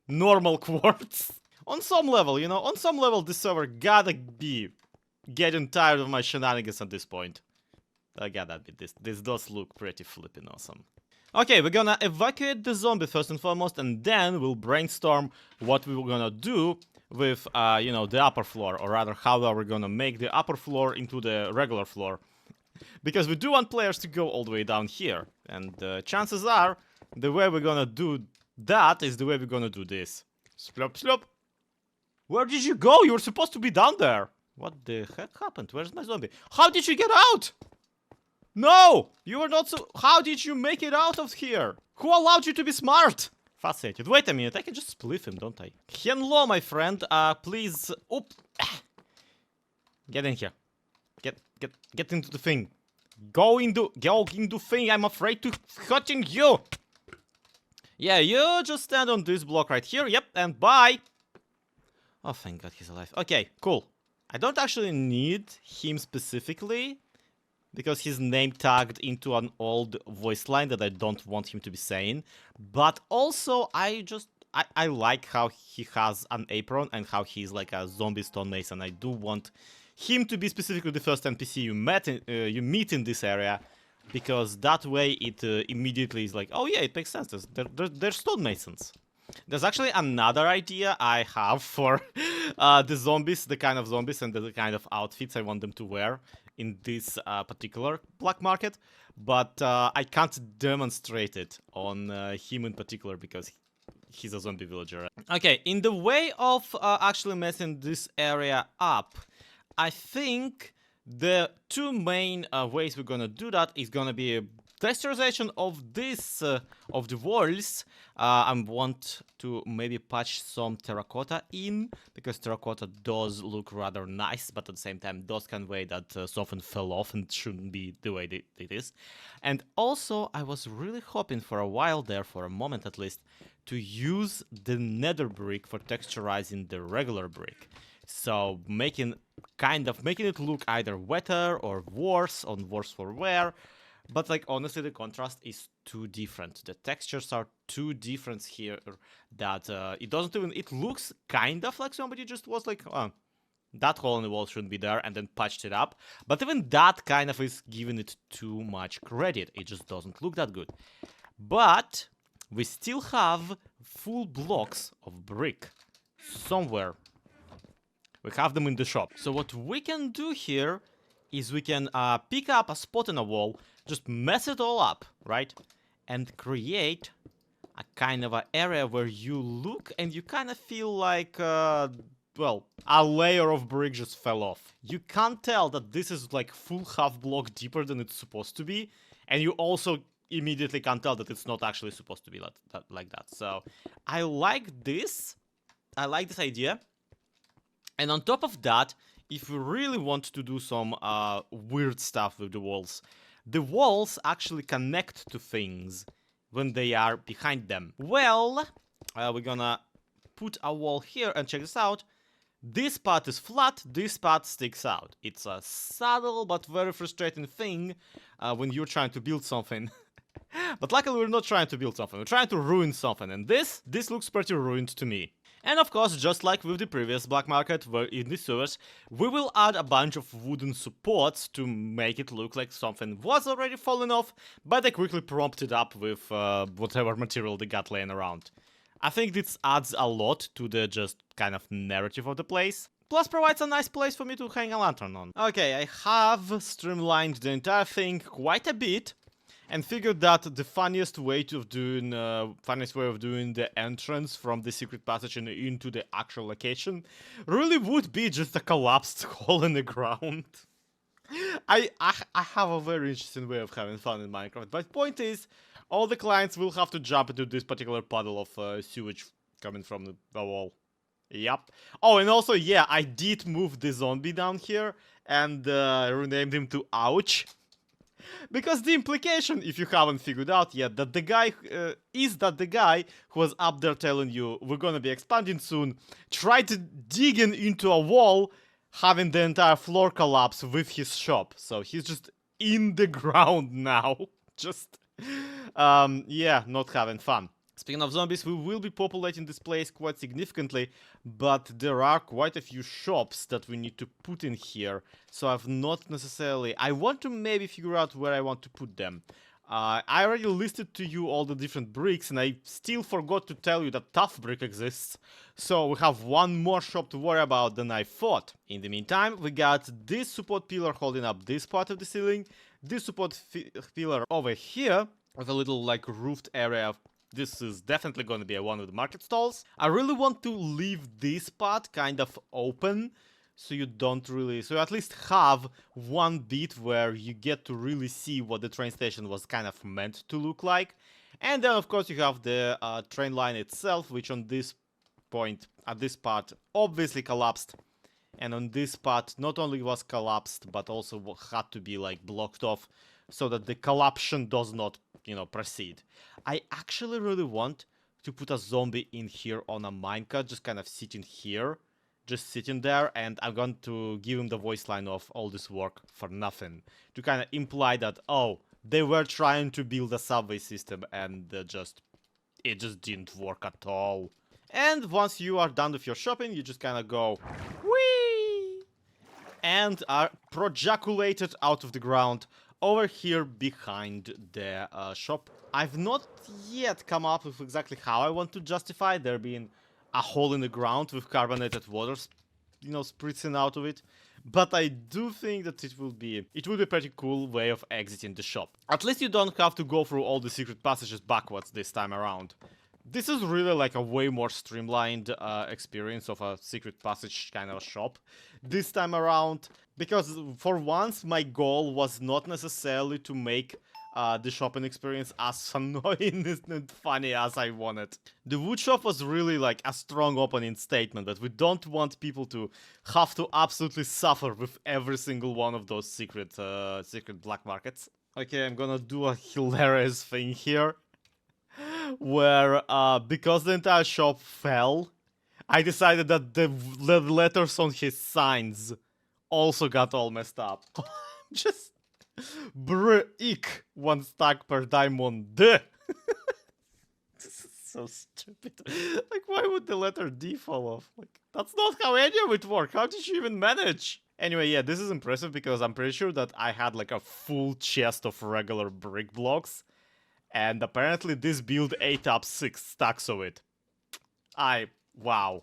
Speaker 1: normal quartz. On some level, you know, on some level this server gotta be getting tired of my shenanigans at this point. I gotta admit, this does look pretty flippin' awesome. Okay, we're gonna evacuate the zombie first and foremost, and then we'll brainstorm what we were gonna do with, you know, the upper floor, or rather, how are we gonna make the upper floor into the regular floor. Because we do want players to go all the way down here, and chances are, the way we're gonna do that is the way we're gonna do this. Slop, slop. Where did you go? You were supposed to be down there. What the heck happened? Where's my zombie? How did you get out? No! You were not so... How did you make it out of here? Who allowed you to be smart? Fascinated. Wait a minute, I can just split him, don't I? Hello, my friend. Please... Oop. Get in here. Get into the thing. Go into thing. I'm afraid to hurting you. Yeah, you just stand on this block right here. Yep, and bye. Oh, thank God he's alive. Okay, cool. I don't actually need him specifically, because he's name tagged into an old voice line that I don't want him to be saying. But also, I like how he has an apron and how he's like a zombie stonemason. I do want him to be specifically the first NPC you meet in this area, because that way it immediately is like, oh yeah, it makes sense. They're stonemasons. There's actually another idea I have for the zombies, the kind of zombies and the kind of outfits I want them to wear in this particular black market, but I can't demonstrate it on him in particular because he's a zombie villager. Okay, in the way of actually messing this area up, I think the 2 main ways we're gonna do that is gonna be texturization of this, of the walls. I want to maybe patch some terracotta in, because terracotta does look rather nice, but at the same time those kind of way that often fell off and shouldn't be the way it is. And also I was really hoping for a while there, for a moment at least, to use the nether brick for texturizing the regular brick. So making it look either wetter or worse, on worse for wear. But like honestly, the contrast is too different. The textures are too different here that it doesn't even. It looks kind of like somebody just was like, oh, That hole in the wall shouldn't be there, and then patched it up. But even that kind of is giving it too much credit. It just doesn't look that good. But we still have full blocks of brick somewhere. We have them in the shop. So what we can do here is we can pick up a spot in a wall, just mess it all up, right? And create a kind of an area where you look and you kind of feel like, well, a layer of brick just fell off. You can't tell that this is like full half block deeper than it's supposed to be. And you also immediately can't tell that it's not actually supposed to be like that. So I like this. I like this idea. And on top of that, if we really want to do some weird stuff with the walls actually connect to things when they are behind them. Well, we're gonna put a wall here and check this out. This part is flat, this part sticks out. It's a subtle but very frustrating thing when you're trying to build something. But luckily we're not trying to build something, we're trying to ruin something, and this looks pretty ruined to me. And of course, just like with the previous black market where in the sewers, we will add a bunch of wooden supports to make it look like something was already falling off, but they quickly propped it up with whatever material they got laying around. I think this adds a lot to the just kind of narrative of the place. Plus provides a nice place for me to hang a lantern on. Okay, I have streamlined the entire thing quite a bit. And figured that the funniest way of doing the entrance from the secret passage and into the actual location really would be just a collapsed hole in the ground. I have a very interesting way of having fun in Minecraft, but point is, all the clients will have to jump into this particular puddle of sewage coming from the wall. Yep. Oh, and also, yeah, I did move the zombie down here and renamed him to Ouch. Because the implication, if you haven't figured out yet, that the guy who was up there telling you we're gonna be expanding soon, tried to dig into a wall, having the entire floor collapse with his shop. So he's just in the ground now. Just, yeah, not having fun. Speaking of zombies, we will be populating this place quite significantly, but there are quite a few shops that we need to put in here, so I've not necessarily... I want to maybe figure out where I want to put them. I already listed to you all the different bricks, and I still forgot to tell you that tough brick exists, so we have one more shop to worry about than I thought. In the meantime, we got this support pillar holding up this part of the ceiling, this support pillar over here, with a little, like, roofed area. This is definitely going to be one of the market stalls. I really want to leave this part kind of open, so you at least have one bit where you get to really see what the train station was kind of meant to look like. And then, of course, you have the train line itself, which on this point, at this part, obviously collapsed. And on this part, not only was collapsed, but also had to be, like, blocked off, so that the collapsion does not, proceed. I actually really want to put a zombie in here on a minecart, just kind of sitting here, just sitting there, and I'm going to give him the voice line of all this work for nothing, to kind of imply that, oh, they were trying to build a subway system, and it just didn't work at all. And once you are done with your shopping, you just kind of go, whee! And are projeculated out of the ground over here behind the shop. I've not yet come up with exactly how I want to justify there being a hole in the ground with carbonated water, spritzing out of it. But I do think that it will be a pretty cool way of exiting the shop. At least you don't have to go through all the secret passages backwards this time around. This is really like a way more streamlined experience of a secret passage kind of shop this time around. Because for once, my goal was not necessarily to make the shopping experience as annoying and funny as I wanted. The wood shop was really like a strong opening statement that we don't want people to have to absolutely suffer with every single one of those secret black markets. Okay, I'm gonna do a hilarious thing here. Where, because the entire shop fell, I decided that the letters on his signs also got all messed up. Just... Brick, 1 stack per diamond. This is So stupid. Like, why would the letter D fall off? Like, that's not how any of it worked. How did you even manage? Anyway, yeah, this is impressive because I'm pretty sure that I had like a full chest of regular brick blocks. And apparently this build ate up 6 stacks of it. Wow.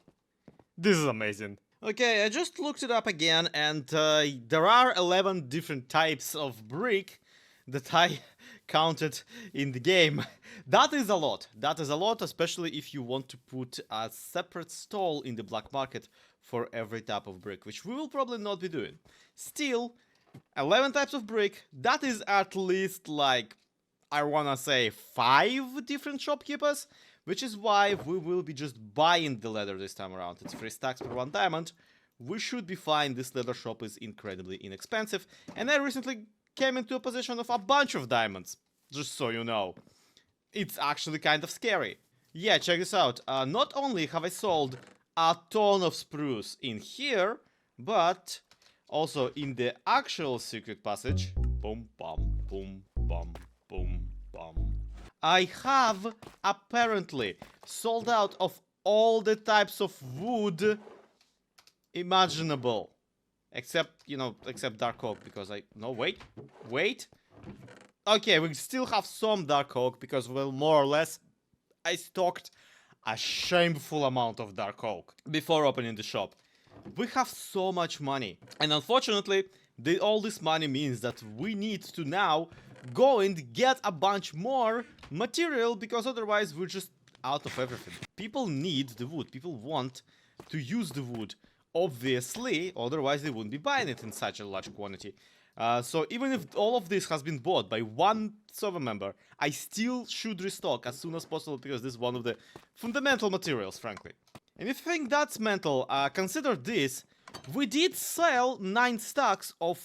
Speaker 1: This is amazing. Okay, I just looked it up again, and there are 11 different types of brick that I counted in the game. That is a lot. That is a lot, especially if you want to put a separate stall in the black market for every type of brick, which we will probably not be doing. Still, 11 types of brick, that is at least like, I wanna say 5 different shopkeepers, which is why we will be just buying the leather this time around. It's 3 stacks per 1 diamond. We should be fine. This leather shop is incredibly inexpensive, and I recently came into a position of a bunch of diamonds, just so you know. It's actually kind of scary. Yeah, check this out. Not only have I sold a ton of spruce in here, but also in the actual secret passage. Boom, bum, boom, bum, boom, bum. I have apparently sold out of all the types of wood imaginable. Except, you know, except dark oak, because no, wait. Okay, we still have some dark oak, because, well, more or less, I stocked a shameful amount of dark oak before opening the shop. We have so much money, and unfortunately, all this money means that we need to now go and get a bunch more material, because otherwise we're just out of everything. People need the wood, people want to use the wood. Obviously, otherwise they wouldn't be buying it in such a large quantity. So even if all of this has been bought by one server member, I still should restock as soon as possible because this is one of the fundamental materials, frankly. And if you think that's mental, consider this. We did sell 9 stacks of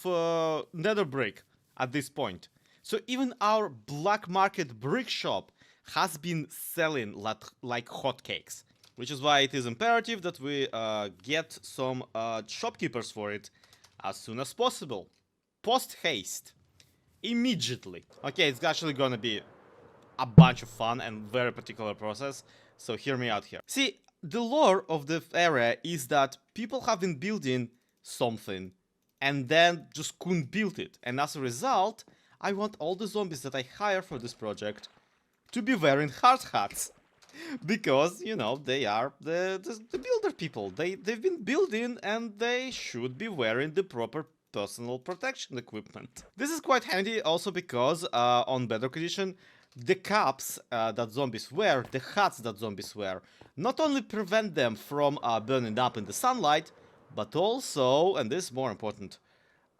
Speaker 1: nether brick at this point. So even our black market brick shop has been selling like hotcakes. Which is why it is imperative that we get some shopkeepers for it as soon as possible. Post haste. Immediately. Okay, it's actually gonna be a bunch of fun and very particular process, so hear me out here. See, the lore of the area is that people have been building something and then just couldn't build it. And as a result, I want all the zombies that I hire for this project to be wearing hard hats. Because, you know, they are the builder people. They've been building and they should be wearing the proper personal protection equipment. This is quite handy also because on Bedrock Edition, the caps that zombies wear, the hats that zombies wear, not only prevent them from burning up in the sunlight, but also, and this is more important,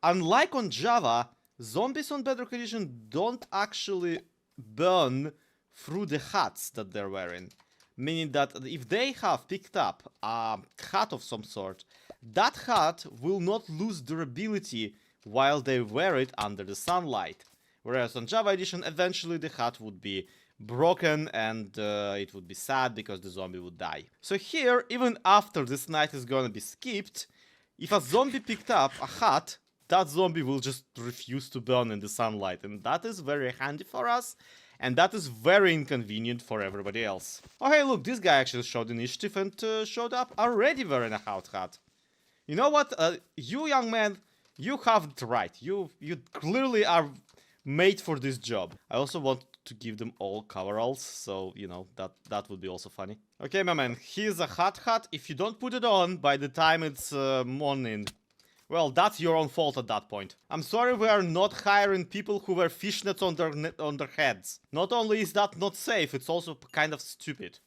Speaker 1: unlike on Java, zombies on Bedrock Edition don't actually burn through the hats that they're wearing. Meaning that if they have picked up a hat of some sort, that hat will not lose durability while they wear it under the sunlight. Whereas on Java Edition, eventually the hat would be broken and it would be sad because the zombie would die. So here, even after this night is gonna be skipped, if a zombie picked up a hat, that zombie will just refuse to burn in the sunlight. And that is very handy for us. And that is very inconvenient for everybody else. Oh hey, look, this guy actually showed initiative and showed up already wearing a hard hat. You know what? You young man, you have it right. You clearly are made for this job. I also want to give them all coveralls, so, you know, that would be also funny. Okay, my man, here's a hard hat. If you don't put it on by the time it's morning, well, that's your own fault at that point. I'm sorry we are not hiring people who wear fishnets on their heads. Not only is that not safe, it's also kind of stupid.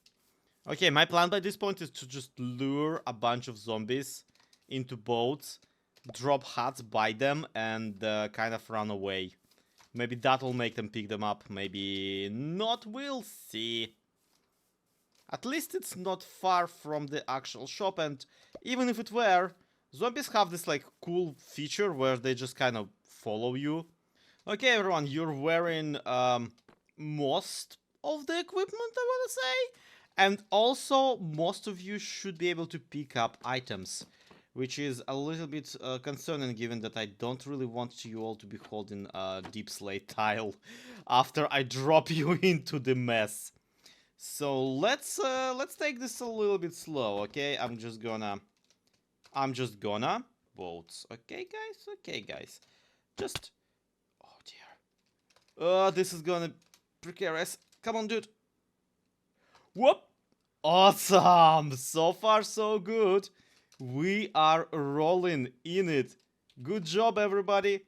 Speaker 1: Okay, my plan by this point is to just lure a bunch of zombies into boats, drop hats by them, and kind of run away. Maybe that'll make them pick them up, maybe not, we'll see. At least it's not far from the actual shop, and even if it were, zombies have this like cool feature where they just kind of follow you. Okay, everyone, you're wearing most of the equipment, I want to say. And also, most of you should be able to pick up items, which is a little bit concerning given that I don't really want you all to be holding a deep slate tile after I drop you into the mess. So let's take this a little bit slow, okay? I'm just gonna votes. Okay, guys. Just oh dear. This is gonna precarious. Come on, dude. Whoop! Awesome! So far, so good. We are rolling in it. Good job, everybody.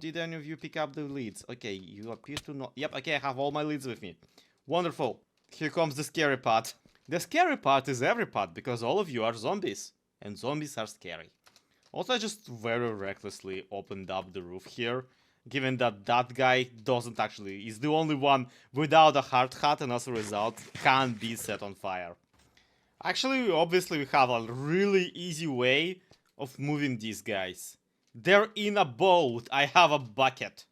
Speaker 1: Did any of you pick up the leads? Okay, you appear to not. Yep, okay, I have all my leads with me. Wonderful. Here comes the scary part. The scary part is every part, because all of you are zombies. And zombies are scary. Also, I just very recklessly opened up the roof here. Given that that guy doesn't actually... is the only one without a hard hat, and as a result, can't be set on fire. Actually, obviously, we have a really easy way of moving these guys. They're in a boat. I have a bucket.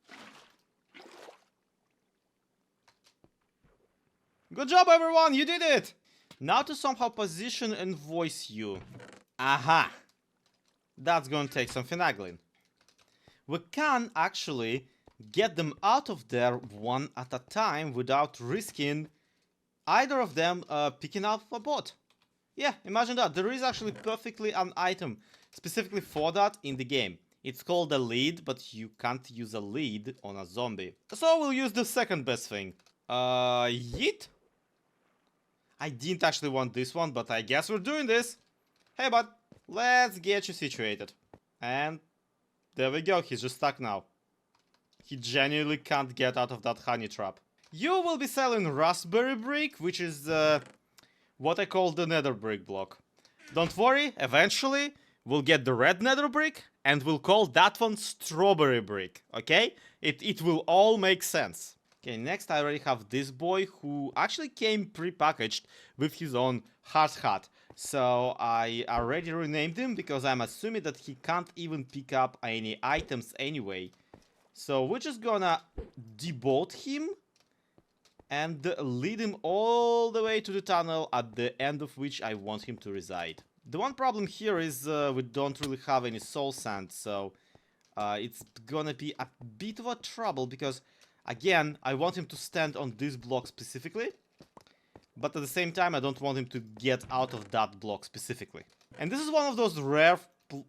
Speaker 1: Good job, everyone. You did it. Now to somehow position and voice you. Aha. That's gonna take some finagling. We can actually get them out of there one at a time without risking either of them picking up a bot. Yeah, imagine that. There is actually perfectly an item specifically for that in the game. It's called a lead, but you can't use a lead on a zombie. So we'll use the second best thing. Yeet? I didn't actually want this one, but I guess we're doing this. Hey, bud, let's get you situated. And there we go, he's just stuck now. He genuinely can't get out of that honey trap. You will be selling raspberry brick, which is what I call the nether brick block. Don't worry, eventually we'll get the red nether brick and we'll call that one strawberry brick, okay? It will all make sense. Okay, next I already have this boy who actually came pre-packaged with his own hard hat. So I already renamed him because I'm assuming that he can't even pick up any items anyway. So we're just gonna debolt him and lead him all the way to the tunnel at the end of which I want him to reside. The one problem here is we don't really have any soul sand, so it's gonna be a bit of a trouble because again, I want him to stand on this block specifically, but at the same time, I don't want him to get out of that block specifically. And this is one of those rare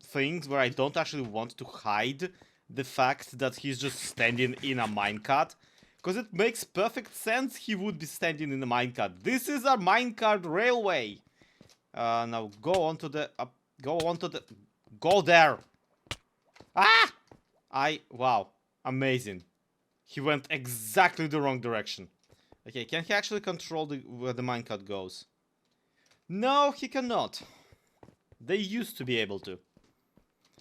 Speaker 1: things where I don't actually want to hide the fact that he's just standing in a minecart, because it makes perfect sense he would be standing in a minecart. This is a minecart railway. Now go there. Ah! Wow, amazing. He went exactly the wrong direction. Okay, can he actually control where the minecart goes? No, he cannot. They used to be able to.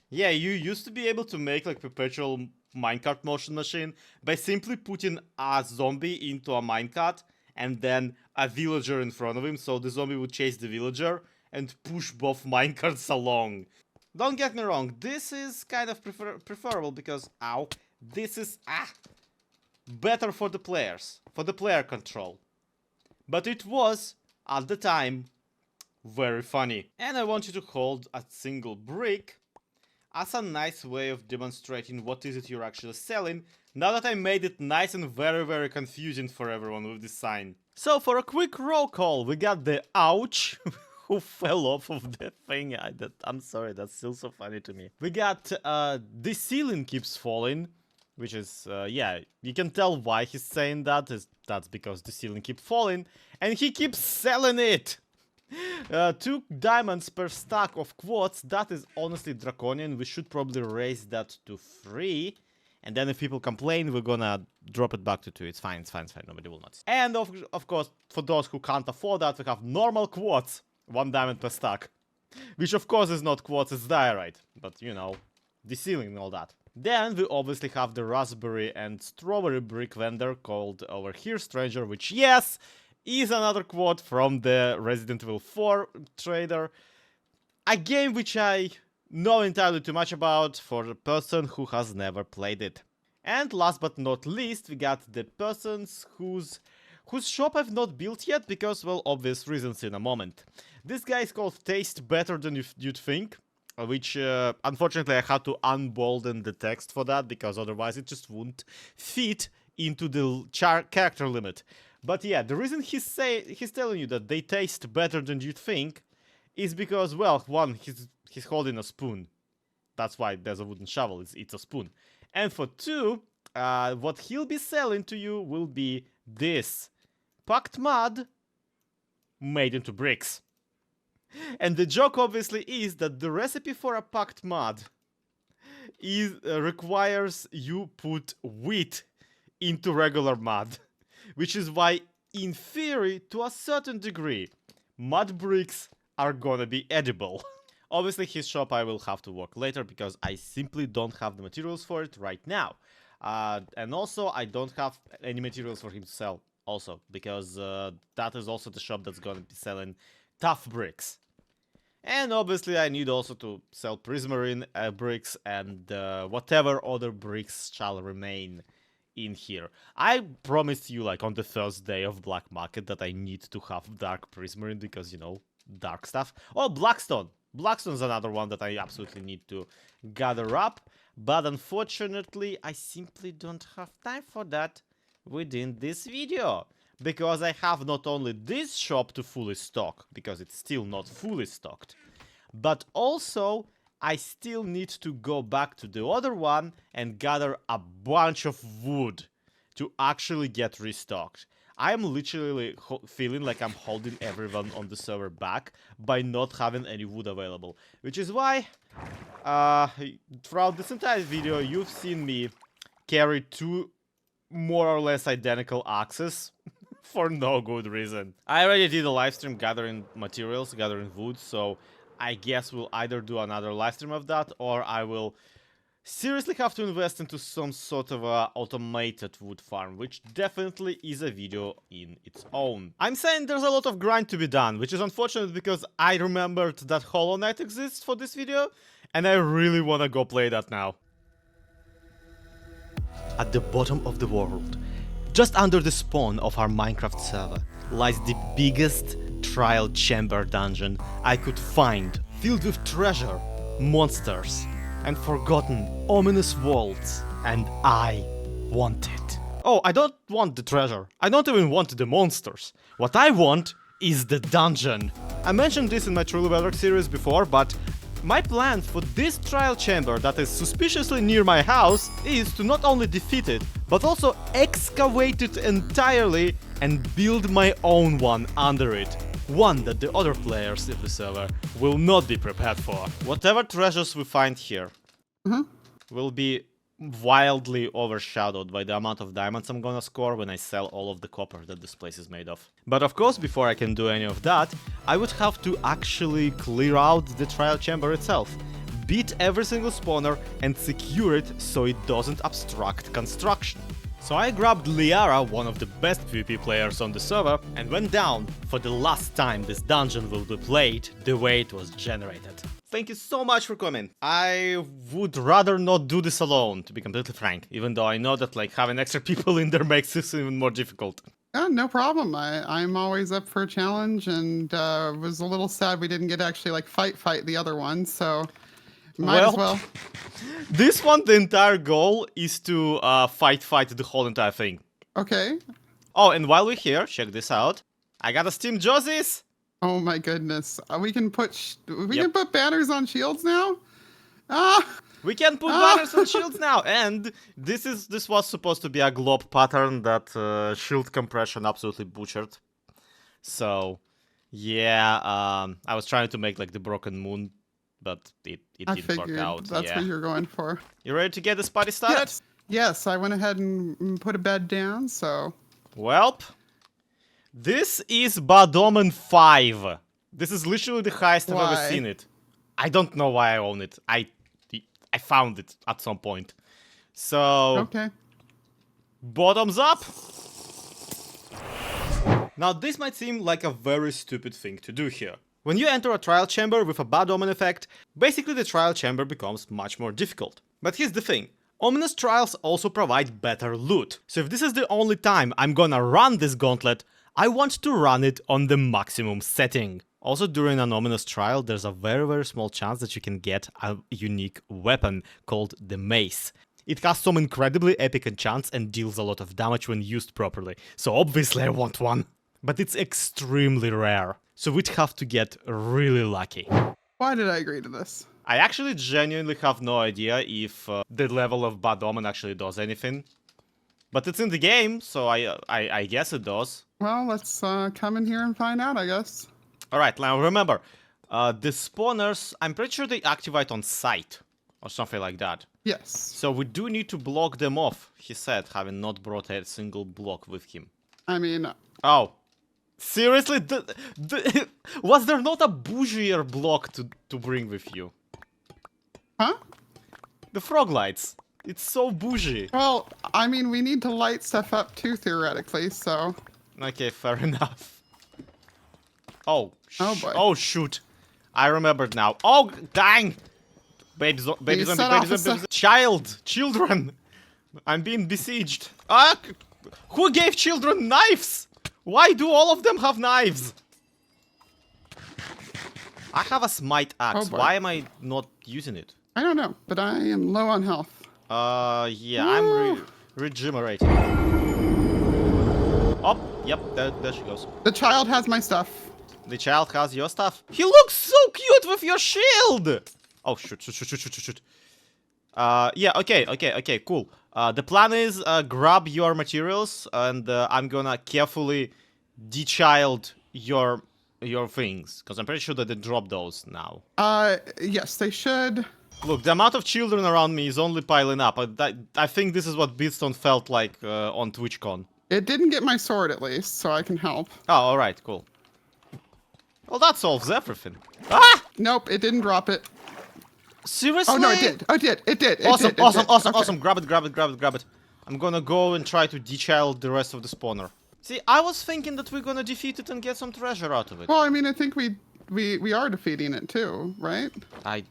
Speaker 1: Yeah, you used to be able to make like perpetual minecart motion machine by simply putting a zombie into a minecart and then a villager in front of him, so the zombie would chase the villager and push both minecarts along. Don't get me wrong, this is kind of preferable because, ow, this is, better for the players, for the player control. But it was, at the time, very funny. And I want you to hold a single brick as a nice way of demonstrating what is it you're actually selling, now that I made it nice and very confusing for everyone with this sign. So for a quick roll call, we got the ouch, who fell off of the thing. I'm sorry, that's still so funny to me. We got the ceiling keeps falling, which is, yeah, you can tell why he's saying that. That's because the ceiling keeps falling, and he keeps selling it! 2 diamonds per stack of quartz, that is honestly draconian. We should probably raise that to 3. And then if people complain, we're gonna drop it back to 2. It's fine, nobody will notice. And of course, for those who can't afford that, we have normal quartz, 1 diamond per stack. Which of course is not quartz, it's diorite. But you know, the ceiling and all that. Then we obviously have the raspberry and strawberry brick vendor called over here Stranger, which yes, is another quote from the Resident Evil 4 trader. A game which I know entirely too much about for the person who has never played it. And last but not least, we got the persons whose shop I've not built yet because, well, obvious reasons in a moment. This guy is called Taste Better Than You'd Think, which unfortunately I had to unbolden the text for that because otherwise it just wouldn't fit into the character limit. But yeah, the reason he's telling you that they taste better than you think is because, well, one, he's holding a spoon. That's why there's a wooden shovel. It's a spoon. And for two, what he'll be selling to you will be this packed mud made into bricks. And the joke obviously is that the recipe for a packed mud requires you put wheat into regular mud, which is why, in theory, to a certain degree, mud bricks are gonna be edible. Obviously, his shop I will have to work later because I simply don't have the materials for it right now. And also, I don't have any materials for him to sell also, because that is also the shop that's gonna be selling tough bricks. And obviously, I need also to sell prismarine bricks and whatever other bricks shall remain in here. I promised you, like, on the Thursday of Black Market that I need to have dark prismarine because, you know, dark stuff. Oh, Blackstone! Blackstone's another one that I absolutely need to gather up. But unfortunately, I simply don't have time for that within this video. Because I have not only this shop to fully stock, because it's still not fully stocked, but also I still need to go back to the other one and gather a bunch of wood to actually get restocked. I am literally feeling like I'm holding everyone on the server back by not having any wood available, which is why throughout this entire video you've seen me carry two more or less identical axes. For no good reason. I already did a livestream gathering materials, gathering wood, so I guess we'll either do another livestream of that, or I will seriously have to invest into some sort of a automated wood farm, which definitely is a video in its own. I'm saying there's a lot of grind to be done, which is unfortunate because I remembered that Hollow Knight exists for this video, and I really want to go play that now. At the bottom of the world, just under the spawn of our Minecraft server, lies the biggest trial chamber dungeon I could find, filled with treasure, monsters, and forgotten ominous worlds, and I want it. Oh, I don't want the treasure. I don't even want the monsters. What I want is the dungeon. I mentioned this in my Truly Bedrock series before, but my plan for this trial chamber that is suspiciously near my house is to not only defeat it, but also excavate it entirely and build my own one under it. One that the other players in the server will not be prepared for. Whatever treasures we find here will be wildly overshadowed by the amount of diamonds I'm gonna score when I sell all of the copper that this place is made of. But of course, before I can do any of that, I would have to actually clear out the trial chamber itself, beat every single spawner and secure it so it doesn't obstruct construction. So I grabbed Liara, one of the best PvP players on the server, and went down for the last time this dungeon will be played the way it was generated. Thank you so much for coming. I would rather not do this alone, to be completely frank, even though I know that like having extra people in there makes this even more difficult.
Speaker 3: No problem. I'm always up for a challenge, and was a little sad we didn't get to actually like fight the other one, so might as well.
Speaker 1: This one, the entire goal is to fight the whole entire thing.
Speaker 3: Okay.
Speaker 1: Oh, and while we're here, check this out. I got a Steam Josies.
Speaker 3: Oh my goodness. We can put can put banners on shields now? Ah!
Speaker 1: We can put banners on shields now, and this was supposed to be a glob pattern that shield compression absolutely butchered. So, yeah, I was trying to make like the broken moon, but it didn't work out.
Speaker 3: That's what you're going for.
Speaker 1: You ready to get this party started?
Speaker 3: Yes, I went ahead and put a bed down, so...
Speaker 1: Welp. This is Bad Omen 5. This is literally the highest I've ever seen it. I don't know why I own it. I found it at some point. So...
Speaker 3: Okay.
Speaker 1: Bottoms up! Now this might seem like a very stupid thing to do here. When you enter a trial chamber with a bad omen effect, basically the trial chamber becomes much more difficult. But here's the thing. Ominous trials also provide better loot. So if this is the only time I'm gonna run this gauntlet, I want to run it on the maximum setting. Also, during an ominous trial, there's a very small chance that you can get a unique weapon called the mace. It has some incredibly epic enchants and deals a lot of damage when used properly, so obviously I want one. But it's extremely rare, so we'd have to get really lucky.
Speaker 3: Why did I agree to this?
Speaker 1: I actually genuinely have no idea if the level of Bad Omen actually does anything. But it's in the game, so I guess it does.
Speaker 3: Well, let's come in here and find out, I guess.
Speaker 1: Alright, now remember, the spawners, I'm pretty sure they activate on sight, or something like that.
Speaker 3: Yes.
Speaker 1: So we do need to block them off, he said, having not brought a single block with him.
Speaker 3: I mean...
Speaker 1: Oh. Seriously? Was there not a bougier block to bring with you?
Speaker 3: Huh?
Speaker 1: The frog lights. It's so bougie.
Speaker 3: Well, I mean, we need to light stuff up too, theoretically, so...
Speaker 1: Okay, fair enough. Oh,
Speaker 3: boy.
Speaker 1: Oh, shoot. I remembered now. Oh, dang! Baby zombie. Children! I'm being besieged. Who gave children knives? Why do all of them have knives? I have a smite axe.
Speaker 3: boy.
Speaker 1: Why am I not using it?
Speaker 3: I don't know, but I am low on health.
Speaker 1: Yeah, I'm regenerating. Oh, yep, there she goes.
Speaker 3: The child has my stuff.
Speaker 1: The child has your stuff. He looks so cute with your shield! Oh, shoot. Yeah, okay, cool. The plan is grab your materials and I'm gonna carefully de-child your things. Because I'm pretty sure that they drop those now.
Speaker 3: Yes, they should.
Speaker 1: Look, the amount of children around me is only piling up. I think this is what Beatstone felt like on TwitchCon.
Speaker 3: It didn't get my sword, at least, so I can help.
Speaker 1: Oh, alright, cool. Well, that solves everything. Ah!
Speaker 3: Nope, it didn't drop it.
Speaker 1: Seriously?
Speaker 3: Oh, no, it did. It did.
Speaker 1: Awesome. Grab it. I'm gonna go and try to de-child the rest of the spawner. See, I was thinking that we're gonna defeat it and get some treasure out of it.
Speaker 3: Well, I mean, I think we are defeating it too, right?
Speaker 1: I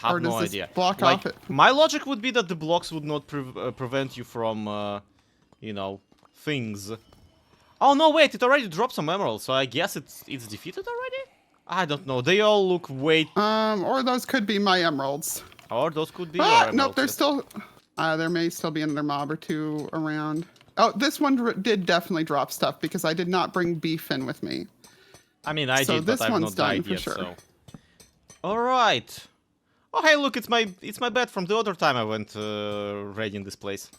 Speaker 1: have no idea.
Speaker 3: Block off it?
Speaker 1: My logic would be that the blocks would not prevent you from, you know, things. Oh no, wait! It already dropped some emeralds, so I guess it's defeated already. I don't know. They all look way.
Speaker 3: Or those could be my emeralds.
Speaker 1: Or those could be. Your emeralds.
Speaker 3: Nope. There's still. There may still be another mob or two around. Oh, this one did definitely drop stuff because I did not bring beef in with me.
Speaker 1: I mean, I did, but I've not died yet.
Speaker 3: Sure.
Speaker 1: So. All right. Oh, hey, look! It's my bed from the other time I went raiding this place.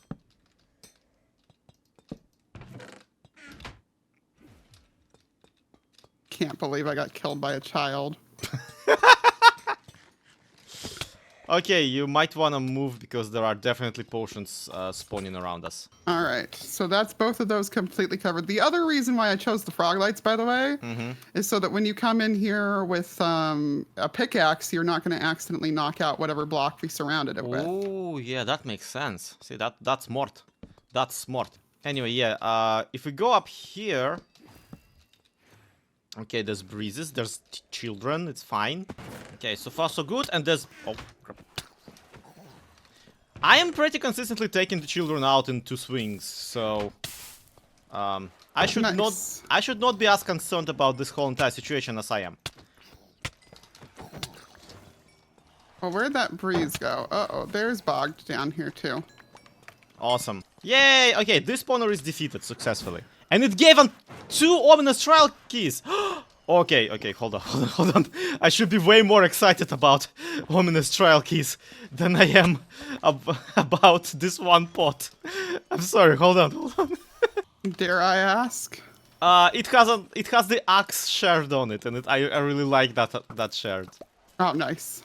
Speaker 3: Can't believe I got killed by a child.
Speaker 1: Okay, you might want to move because there are definitely potions spawning around us.
Speaker 3: All right, so that's both of those completely covered. The other reason why I chose the frog lights, by the way, is so that when you come in here with a pickaxe, you're not going to accidentally knock out whatever block we surrounded it with.
Speaker 1: Oh, yeah, that makes sense. See, that's smart. That's smart. Anyway, yeah, if we go up here... Okay, there's breezes, there's children, it's fine. Okay, so far so good, and there's... Oh, crap. I am pretty consistently taking the children out in 2 swings, so... I should not be as concerned about this whole entire situation as I am.
Speaker 3: Well, where'd that breeze go? Uh-oh, there's bogged down here too.
Speaker 1: Awesome. Yay! Okay, this spawner is defeated successfully. And it gave on 2 ominous trial keys! Okay, hold on. I should be way more excited about ominous trial keys than I am about this one pot. I'm sorry, hold on.
Speaker 3: Dare I ask?
Speaker 1: It has the axe shard on it, and I really like that shard.
Speaker 3: Oh, nice.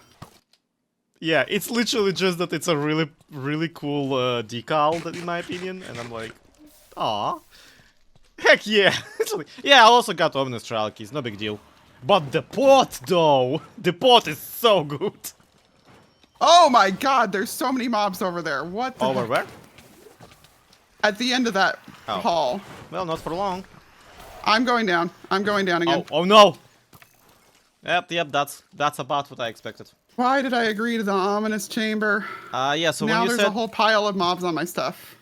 Speaker 1: Yeah, it's literally just that it's a really cool decal, in my opinion, and I'm like, aw. Heck yeah! Yeah, I also got ominous trial keys, no big deal. But the pot, though! The pot is so good!
Speaker 3: Oh my god, there's so many mobs over there. What the
Speaker 1: Over
Speaker 3: heck?
Speaker 1: where?
Speaker 3: At the end of that hall.
Speaker 1: Well, not for long.
Speaker 3: I'm going down. I'm going down again.
Speaker 1: Oh no! Yep, that's about what I expected.
Speaker 3: Why did I agree to the ominous chamber?
Speaker 1: Yeah, so
Speaker 3: now
Speaker 1: when you
Speaker 3: there's a whole pile of mobs on my stuff.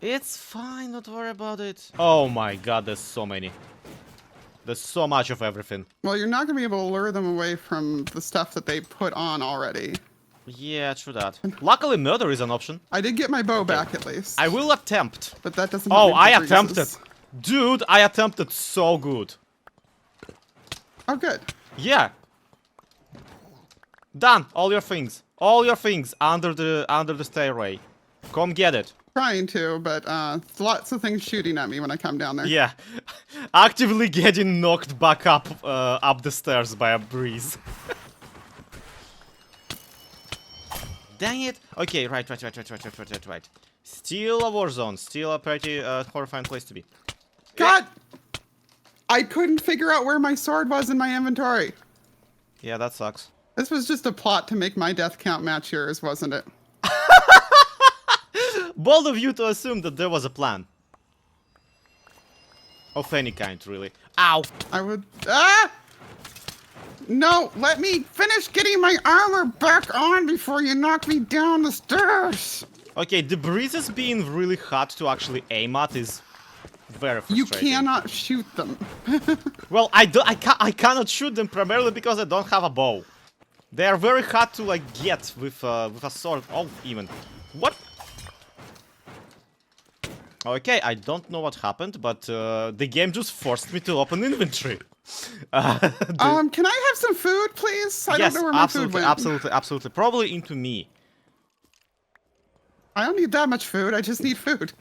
Speaker 1: It's fine, don't worry about it. Oh my god, there's so many. There's so much of everything.
Speaker 3: Well, you're not going to be able to lure them away from the stuff that they put on already.
Speaker 1: Yeah, true that. Luckily, murder is an option.
Speaker 3: I did get my bow back at least.
Speaker 1: I will attempt.
Speaker 3: But that doesn't.
Speaker 1: Oh,
Speaker 3: help
Speaker 1: I
Speaker 3: with the
Speaker 1: attempted.
Speaker 3: breezes.
Speaker 1: Dude, I attempted so good.
Speaker 3: Oh, good.
Speaker 1: Yeah. Done. All your things. All your things under the stairway. Come get it.
Speaker 3: Trying to, but lots of things shooting at me when I come down there.
Speaker 1: Yeah. Actively getting knocked back up the stairs by a breeze. Dang it. Okay, right. Still a war zone. Still a pretty horrifying place to be.
Speaker 3: God! I couldn't figure out where my sword was in my inventory.
Speaker 1: Yeah, that sucks.
Speaker 3: This was just a plot to make my death count match yours, wasn't it?
Speaker 1: Bold of you to assume that there was a plan. Of any kind, really. Ow!
Speaker 3: I would. Ah! No, let me finish getting my armor back on before you knock me down the stairs.
Speaker 1: Okay, the breezes being really hard to actually aim at is very
Speaker 3: You
Speaker 1: frustrating.
Speaker 3: cannot shoot them.
Speaker 1: Well, I cannot shoot them primarily because I don't have a bow. They are very hard to like get with a sword. Oh, even what? Okay, I don't know what happened, but the game just forced me to open inventory.
Speaker 3: Can I have some food, please? I
Speaker 1: yes,
Speaker 3: don't know where my food went.
Speaker 1: absolutely. Probably into me.
Speaker 3: I don't need that much food. I just need food.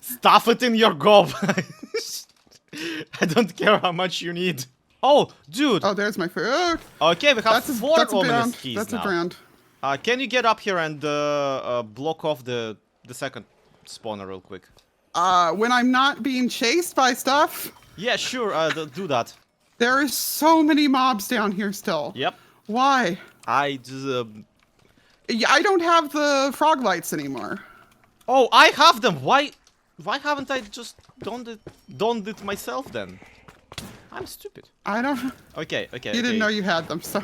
Speaker 1: Stuff it in your gob. I don't care how much you need. Oh, dude.
Speaker 3: Oh, there's my food.
Speaker 1: Okay, we have four ominous
Speaker 3: brand.
Speaker 1: keys
Speaker 3: That's
Speaker 1: now.
Speaker 3: a brand.
Speaker 1: Can you get up here and block off the second spawner real quick?
Speaker 3: When I'm not being chased by stuff.
Speaker 1: Yeah, sure. Do that.
Speaker 3: There is so many mobs down here still.
Speaker 1: Yep.
Speaker 3: Why?
Speaker 1: I just.
Speaker 3: Yeah, I don't have the frog lights anymore.
Speaker 1: Oh, I have them. Why haven't I just done it myself then? I'm stupid.
Speaker 3: I don't.
Speaker 1: Okay.
Speaker 3: You didn't know you had them, so.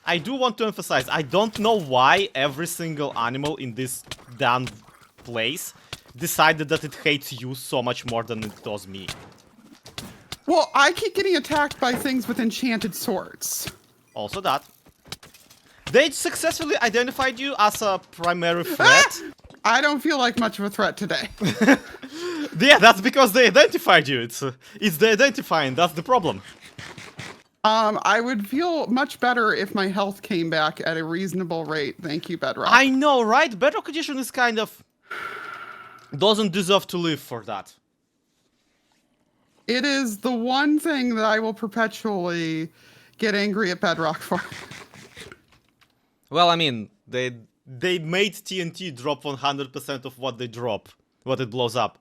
Speaker 1: I do want to emphasize. I don't know why every single animal in this damn place decided that it hates you so much more than it does me.
Speaker 3: Well, I keep getting attacked by things with enchanted swords.
Speaker 1: Also that. They successfully identified you as a primary threat.
Speaker 3: I don't feel like much of a threat today.
Speaker 1: Yeah, that's because they identified you. It's the identifying. That's the problem.
Speaker 3: I would feel much better if my health came back at a reasonable rate. Thank you, Bedrock.
Speaker 1: I know, right? Bedrock Edition is kind of doesn't deserve to live for that.
Speaker 3: It is the one thing that I will perpetually get angry at Bedrock for.
Speaker 1: Well, I mean, they made TNT drop 100% of what they drop, what it blows up.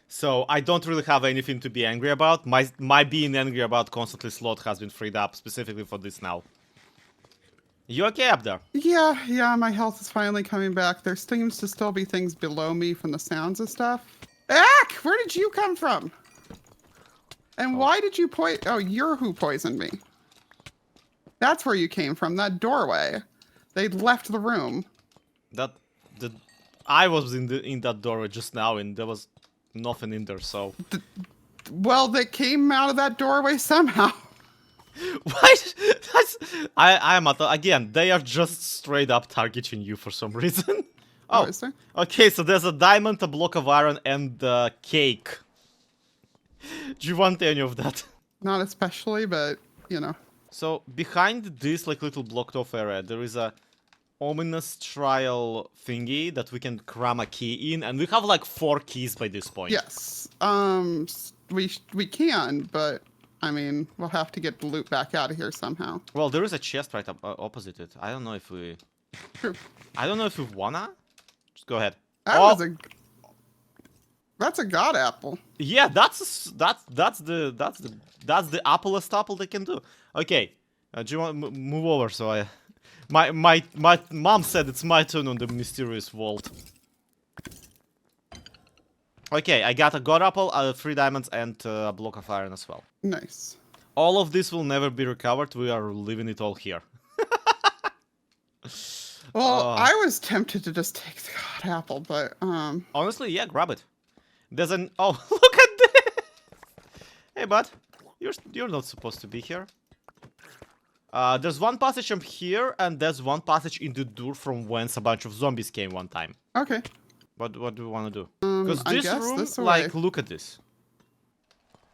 Speaker 1: So I don't really have anything to be angry about. My being angry about constantly slot has been freed up specifically for this now. You okay up there?
Speaker 3: Yeah, my health is finally coming back. There seems to still be things below me from the sounds of stuff. Ack! Where did you come from? And why did you Oh, you're who poisoned me. That's where you came from, that doorway. They'd left the room.
Speaker 1: I was in that doorway just now, and there was nothing in there. So.
Speaker 3: Well, they came out of that doorway somehow.
Speaker 1: What? I am again. They are just straight up targeting you for some reason. Oh,
Speaker 3: is there?
Speaker 1: Okay. So there's a diamond, a block of iron, and cake. Do you want any of that?
Speaker 3: Not especially, but you know.
Speaker 1: So behind this like little blocked off area, there is a ominous trial thingy that we can cram a key in, and we have like 4 keys by this point.
Speaker 3: Yes. We can, but I mean, we'll have to get the loot back out of here somehow.
Speaker 1: Well, there is a chest right up opposite it. I don't know if we.
Speaker 3: True.
Speaker 1: I don't know if we wanna. Just go ahead.
Speaker 3: That's a god apple.
Speaker 1: Yeah, that's the applest apple they can do. Okay, do you want to move over? So my mom said it's my turn on the mysterious vault. Okay, I got a god apple, 3 diamonds, and a block of iron as well.
Speaker 3: Nice.
Speaker 1: All of this will never be recovered. We are leaving it all here.
Speaker 3: Well, I was tempted to just take the god apple, but
Speaker 1: honestly, yeah, grab it. There's an look at this. Hey, bud, you're not supposed to be here. There's one passage from here, and there's one passage in the door from whence a bunch of zombies came one time.
Speaker 3: Okay.
Speaker 1: What do we want to do?
Speaker 3: I
Speaker 1: Because this
Speaker 3: guess
Speaker 1: room,
Speaker 3: this way.
Speaker 1: like, look at this.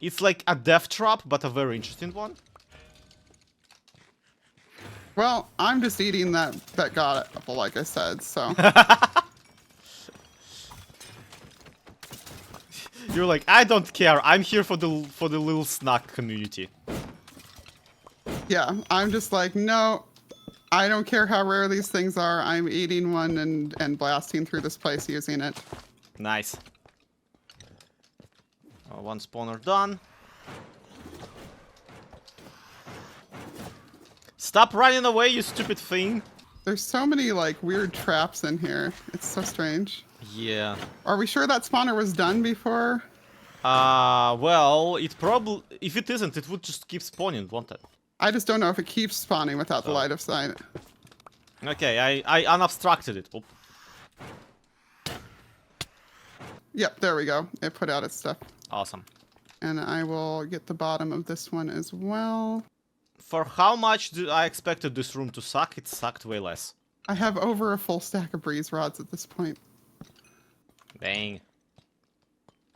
Speaker 1: It's like a death trap, but a very interesting one.
Speaker 3: Well, I'm just eating that god apple, like I said, so.
Speaker 1: You're like, I don't care. I'm here for the little snack community.
Speaker 3: Yeah, I'm just like, no, I don't care how rare these things are. I'm eating one and blasting through this place using it.
Speaker 1: Nice. One spawner done. Stop running away, you stupid thing.
Speaker 3: There's so many like weird traps in here. It's so strange.
Speaker 1: Yeah.
Speaker 3: Are we sure that spawner was done before?
Speaker 1: Well, it probably, if it isn't, it would just keep spawning, won't it?
Speaker 3: I just don't know if it keeps spawning without the light of sight.
Speaker 1: Okay, I unobstructed it. Oop.
Speaker 3: Yep, there we go. It put out its stuff.
Speaker 1: Awesome.
Speaker 3: And I will get the bottom of this one as well.
Speaker 1: For how much I expected this room to suck, it sucked way less.
Speaker 3: I have over a full stack of breeze rods at this point.
Speaker 1: Dang.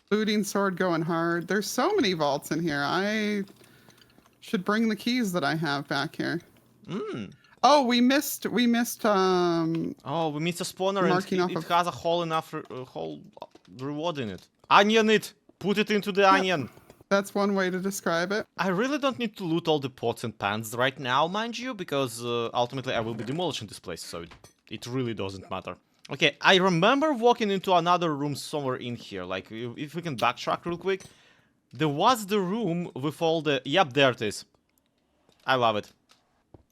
Speaker 3: Looting sword going hard. There's so many vaults in here. I should bring the keys that I have back here. Oh, we missed
Speaker 1: Oh, we missed a spawner
Speaker 3: marking
Speaker 1: and
Speaker 3: off
Speaker 1: it
Speaker 3: of-
Speaker 1: has a whole enough whole reward in it. Onion it! Put it into the onion!
Speaker 3: That's one way to describe it.
Speaker 1: I really don't need to loot all the pots and pans right now, mind you, because ultimately I will be demolishing this place, so it really doesn't matter. Okay, I remember walking into another room somewhere in here, like, if we can backtrack real quick. There was the room with all the... Yep, there it is. I love it.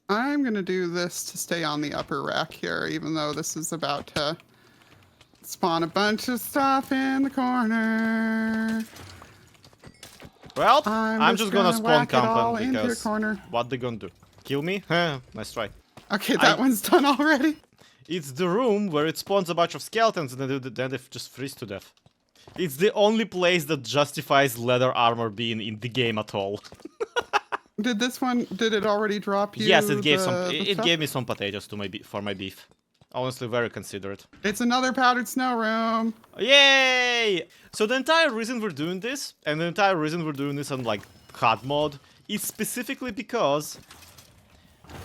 Speaker 3: I'm gonna do this to stay on the upper rack here, even though this is about to spawn a bunch of stuff in the corner.
Speaker 1: Well, I'm just gonna spawn
Speaker 3: whack it all
Speaker 1: camp
Speaker 3: into the
Speaker 1: because
Speaker 3: corner.
Speaker 1: what they gonna do? Kill me? Huh, nice try.
Speaker 3: Okay, that one's done already.
Speaker 1: It's the room where it spawns a bunch of skeletons and then they just freeze to death. It's the only place that justifies leather armor being in the game at all.
Speaker 3: Did it already drop you?
Speaker 1: Yes, it gave
Speaker 3: the stuff?
Speaker 1: gave me some potatoes to for my beef. Honestly, very considerate.
Speaker 3: It's another powdered snow room.
Speaker 1: Yay! So the entire reason we're doing this, and the entire reason we're doing this on like hard mode, is specifically because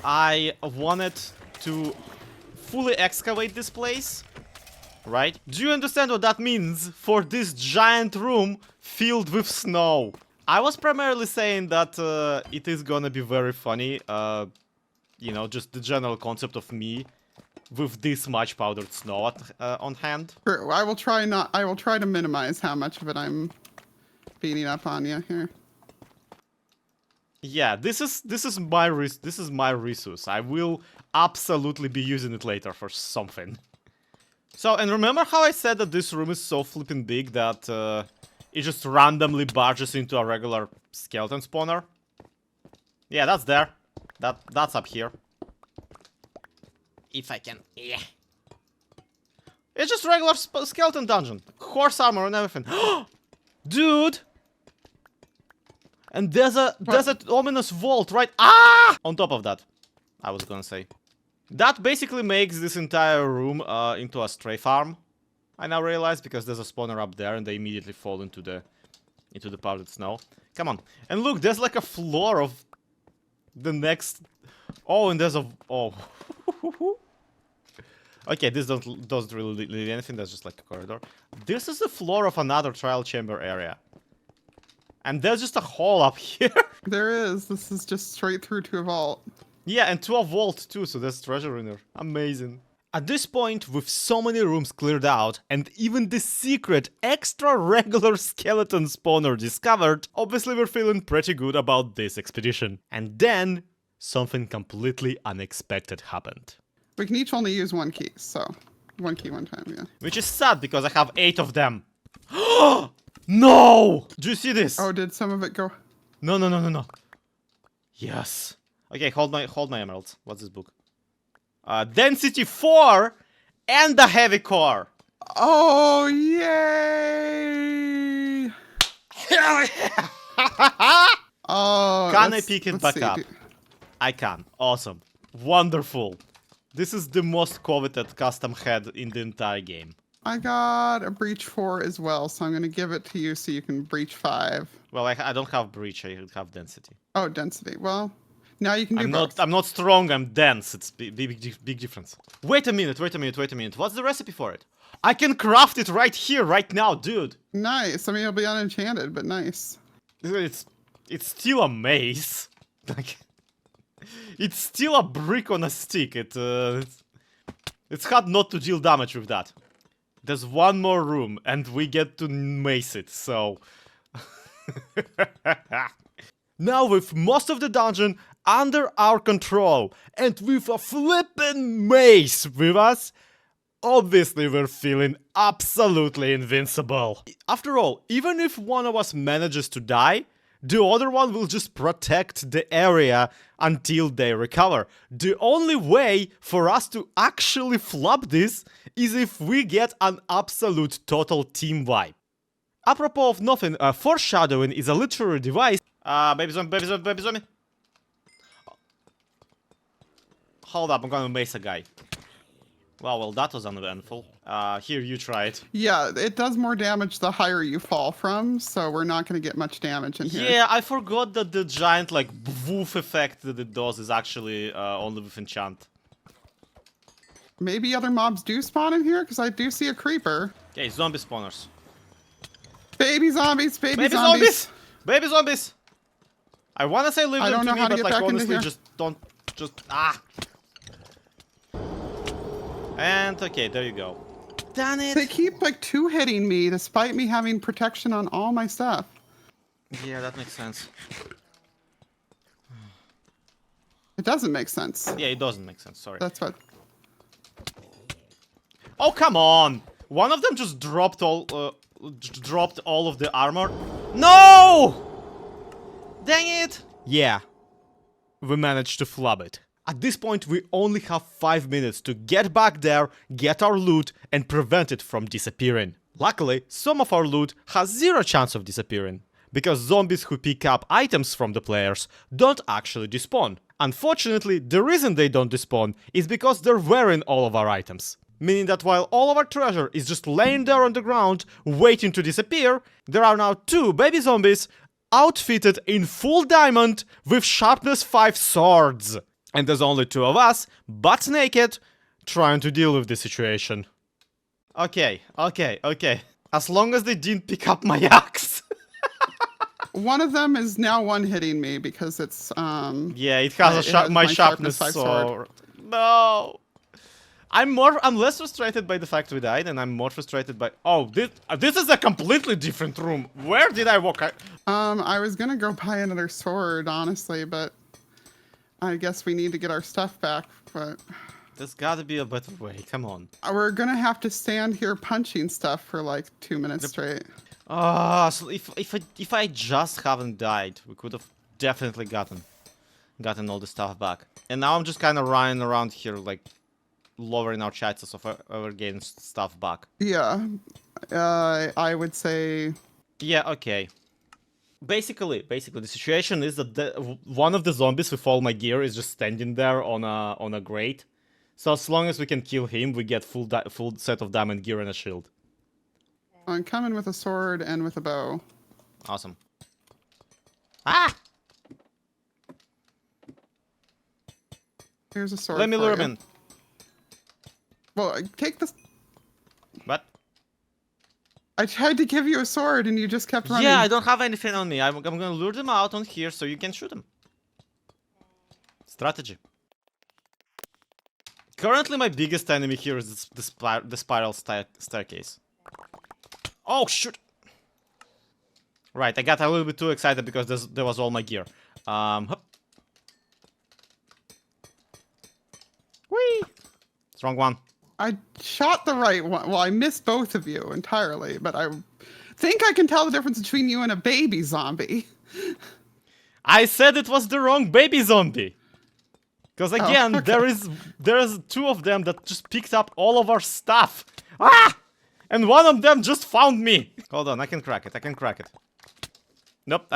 Speaker 1: I wanted to fully excavate this place, right? Do you understand what that means for this giant room filled with snow? I was primarily saying that it is gonna be very funny, you know, just the general concept of me with this much powdered snow on hand.
Speaker 3: Sure, I will try to minimize how much of it I'm beating up on you here.
Speaker 1: Yeah, this is my resource. I will absolutely be using it later for something. So, and remember how I said that this room is so flipping big that it just randomly barges into a regular skeleton spawner? Yeah, that's there. That's up here. If I can, yeah. It's just regular skeleton dungeon. Horse armor and everything. Dude! And there's an ominous vault right on top of that. I was gonna say. That basically makes this entire room into a stray farm. I now realize because there's a spawner up there and they immediately fall into the powdered snow. Come on. And look, there's like a floor of the next. Oh, and there's a Okay, this doesn't really lead anything, that's just like a corridor. This is the floor of another trial chamber area. And there's just a hole up here.
Speaker 3: There is. This is just straight through to a vault.
Speaker 1: Yeah, and to a vault too, so there's treasure in there. Amazing. At this point, with so many rooms cleared out, and even the secret extra regular skeleton spawner discovered, obviously we're feeling pretty good about this expedition. And then, something completely unexpected happened.
Speaker 3: We can each only use one key, so one key one time, yeah.
Speaker 1: Which is sad because I have 8 of them. No! Do you see this?
Speaker 3: Oh, did some of it go?
Speaker 1: No. Yes. Okay, hold my emeralds. What's this book? Density 4 and the heavy core.
Speaker 3: Oh, yay!
Speaker 1: Hell yeah!
Speaker 3: Oh,
Speaker 1: Can I pick it back up? I can. Awesome. Wonderful. This is the most coveted custom head in the entire game.
Speaker 3: I got a breach 4 as well, so I'm going to give it to you so you can breach 5.
Speaker 1: Well, I don't have breach, I have density.
Speaker 3: Oh, density. Well, now you can do
Speaker 1: I'm
Speaker 3: both.
Speaker 1: not strong, I'm dense. It's big difference. Wait a minute. What's the recipe for it? I can craft it right here, right now, dude.
Speaker 3: Nice. I mean, it'll be unenchanted, but nice.
Speaker 1: It's still a maze. Like, it's still a brick on a stick. It's hard not to deal damage with that. There's one more room, and we get to mace it, so... Now with most of the dungeon under our control, and with a flippin' mace with us, obviously we're feeling absolutely invincible. After all, even if one of us manages to die, the other one will just protect the area until they recover. The only way for us to actually flop this is if we get an absolute total team wipe. Apropos of nothing, foreshadowing is a literary device. Baby zombie. Hold up, I'm gonna mace a guy. Well, that was uneventful. Here, you try it.
Speaker 3: Yeah, it does more damage the higher you fall from, so we're not going to get much damage in here.
Speaker 1: Yeah, I forgot that the giant, like, woof effect that it does is actually only with enchant.
Speaker 3: Maybe other mobs do spawn in here, because I do see a creeper.
Speaker 1: Okay, zombie spawners.
Speaker 3: Baby zombies, baby zombies.
Speaker 1: Baby zombies! I wanna say leave
Speaker 3: I
Speaker 1: them
Speaker 3: don't
Speaker 1: to
Speaker 3: know
Speaker 1: me,
Speaker 3: how to
Speaker 1: but
Speaker 3: get
Speaker 1: like
Speaker 3: back into
Speaker 1: honestly
Speaker 3: here.
Speaker 1: just don't And okay, there you go. Damn it!
Speaker 3: They keep like 2-hitting me despite me having protection on all my stuff.
Speaker 1: Yeah, that makes sense.
Speaker 3: It doesn't make sense.
Speaker 1: Yeah, it doesn't make sense, sorry.
Speaker 3: That's what.
Speaker 1: Oh, come on! One of them just dropped all of the armor. No! Dang it! Yeah. We managed to flub it. At this point, we only have 5 minutes to get back there, get our loot, and prevent it from disappearing. Luckily, some of our loot has 0 chance of disappearing, because zombies who pick up items from the players don't actually despawn. Unfortunately, the reason they don't despawn is because they're wearing all of our items. Meaning that while all of our treasure is just laying there on the ground, waiting to disappear, there are now 2 baby zombies outfitted in full diamond with sharpness 5 swords. And there's only 2 of us, butt naked, trying to deal with the situation. Okay. As long as they didn't pick up my axe.
Speaker 3: One of them is now 1-hitting me because it's
Speaker 1: Yeah, it has my sharpness
Speaker 3: 5
Speaker 1: sword. No. I'm less frustrated by the fact we died, and I'm more frustrated by... Oh, this is a completely different room. Where did I walk?
Speaker 3: I was gonna go buy another sword, honestly, but I guess we need to get our stuff back, but...
Speaker 1: There's gotta be a better way, come on.
Speaker 3: We're gonna have to stand here punching stuff for like 2 minutes straight.
Speaker 1: So if I just haven't died, we could have definitely gotten all the stuff back. And now I'm just kind of running around here, like, lowering our chances of ever getting stuff back.
Speaker 3: Yeah, I would say...
Speaker 1: Yeah, okay. Basically, the situation is that one of the zombies with all my gear is just standing there on a grate. So as long as we can kill him, we get full set of diamond gear and a shield.
Speaker 3: I'm coming with a sword and with a bow.
Speaker 1: Awesome. Ah!
Speaker 3: Here's a sword.
Speaker 1: Let me
Speaker 3: for
Speaker 1: lure
Speaker 3: you.
Speaker 1: him in.
Speaker 3: Well, take this.
Speaker 1: What?
Speaker 3: I tried to give you a sword and you just kept running.
Speaker 1: Yeah, I don't have anything on me. I'm gonna lure them out on here so you can shoot them. Strategy. Currently, my biggest enemy here is the spiral staircase. Oh, shoot! Right, I got a little bit too excited because there was all my gear. Hup. Whee! It's wrong one.
Speaker 3: I shot the right one. Well, I missed both of you entirely, but I think I can tell the difference between you and a baby zombie.
Speaker 1: I said it was the wrong baby zombie. Because again,
Speaker 3: okay.
Speaker 1: there's 2 of them that just picked up all of our stuff. Ah! And one of them just found me. Hold on, I can crack it. Nope,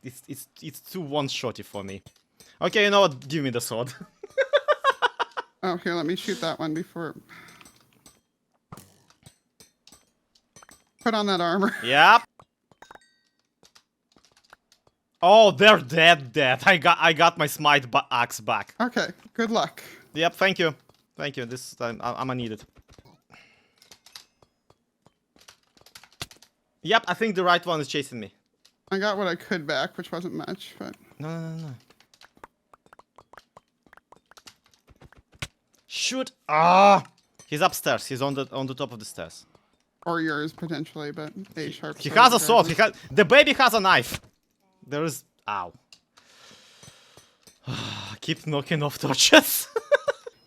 Speaker 1: it's too one-shotty for me. Okay, you know what? Give me the sword.
Speaker 3: Oh, here, let me shoot that one before. Put on that armor.
Speaker 1: Yep. Oh, they're dead. I got my smite axe back.
Speaker 3: Okay, good luck.
Speaker 1: Yep, thank you. Thank you. This I'm gonna need it. Yep, I think the right one is chasing me.
Speaker 3: I got what I could back, which wasn't much, but...
Speaker 1: No. Shoot! Ah! He's upstairs. He's on the top of the stairs.
Speaker 3: Or yours, potentially, but a sharp
Speaker 1: He
Speaker 3: sword
Speaker 1: has a sword.
Speaker 3: regardless.
Speaker 1: The baby has a knife. There is... Ow. Keep knocking off torches.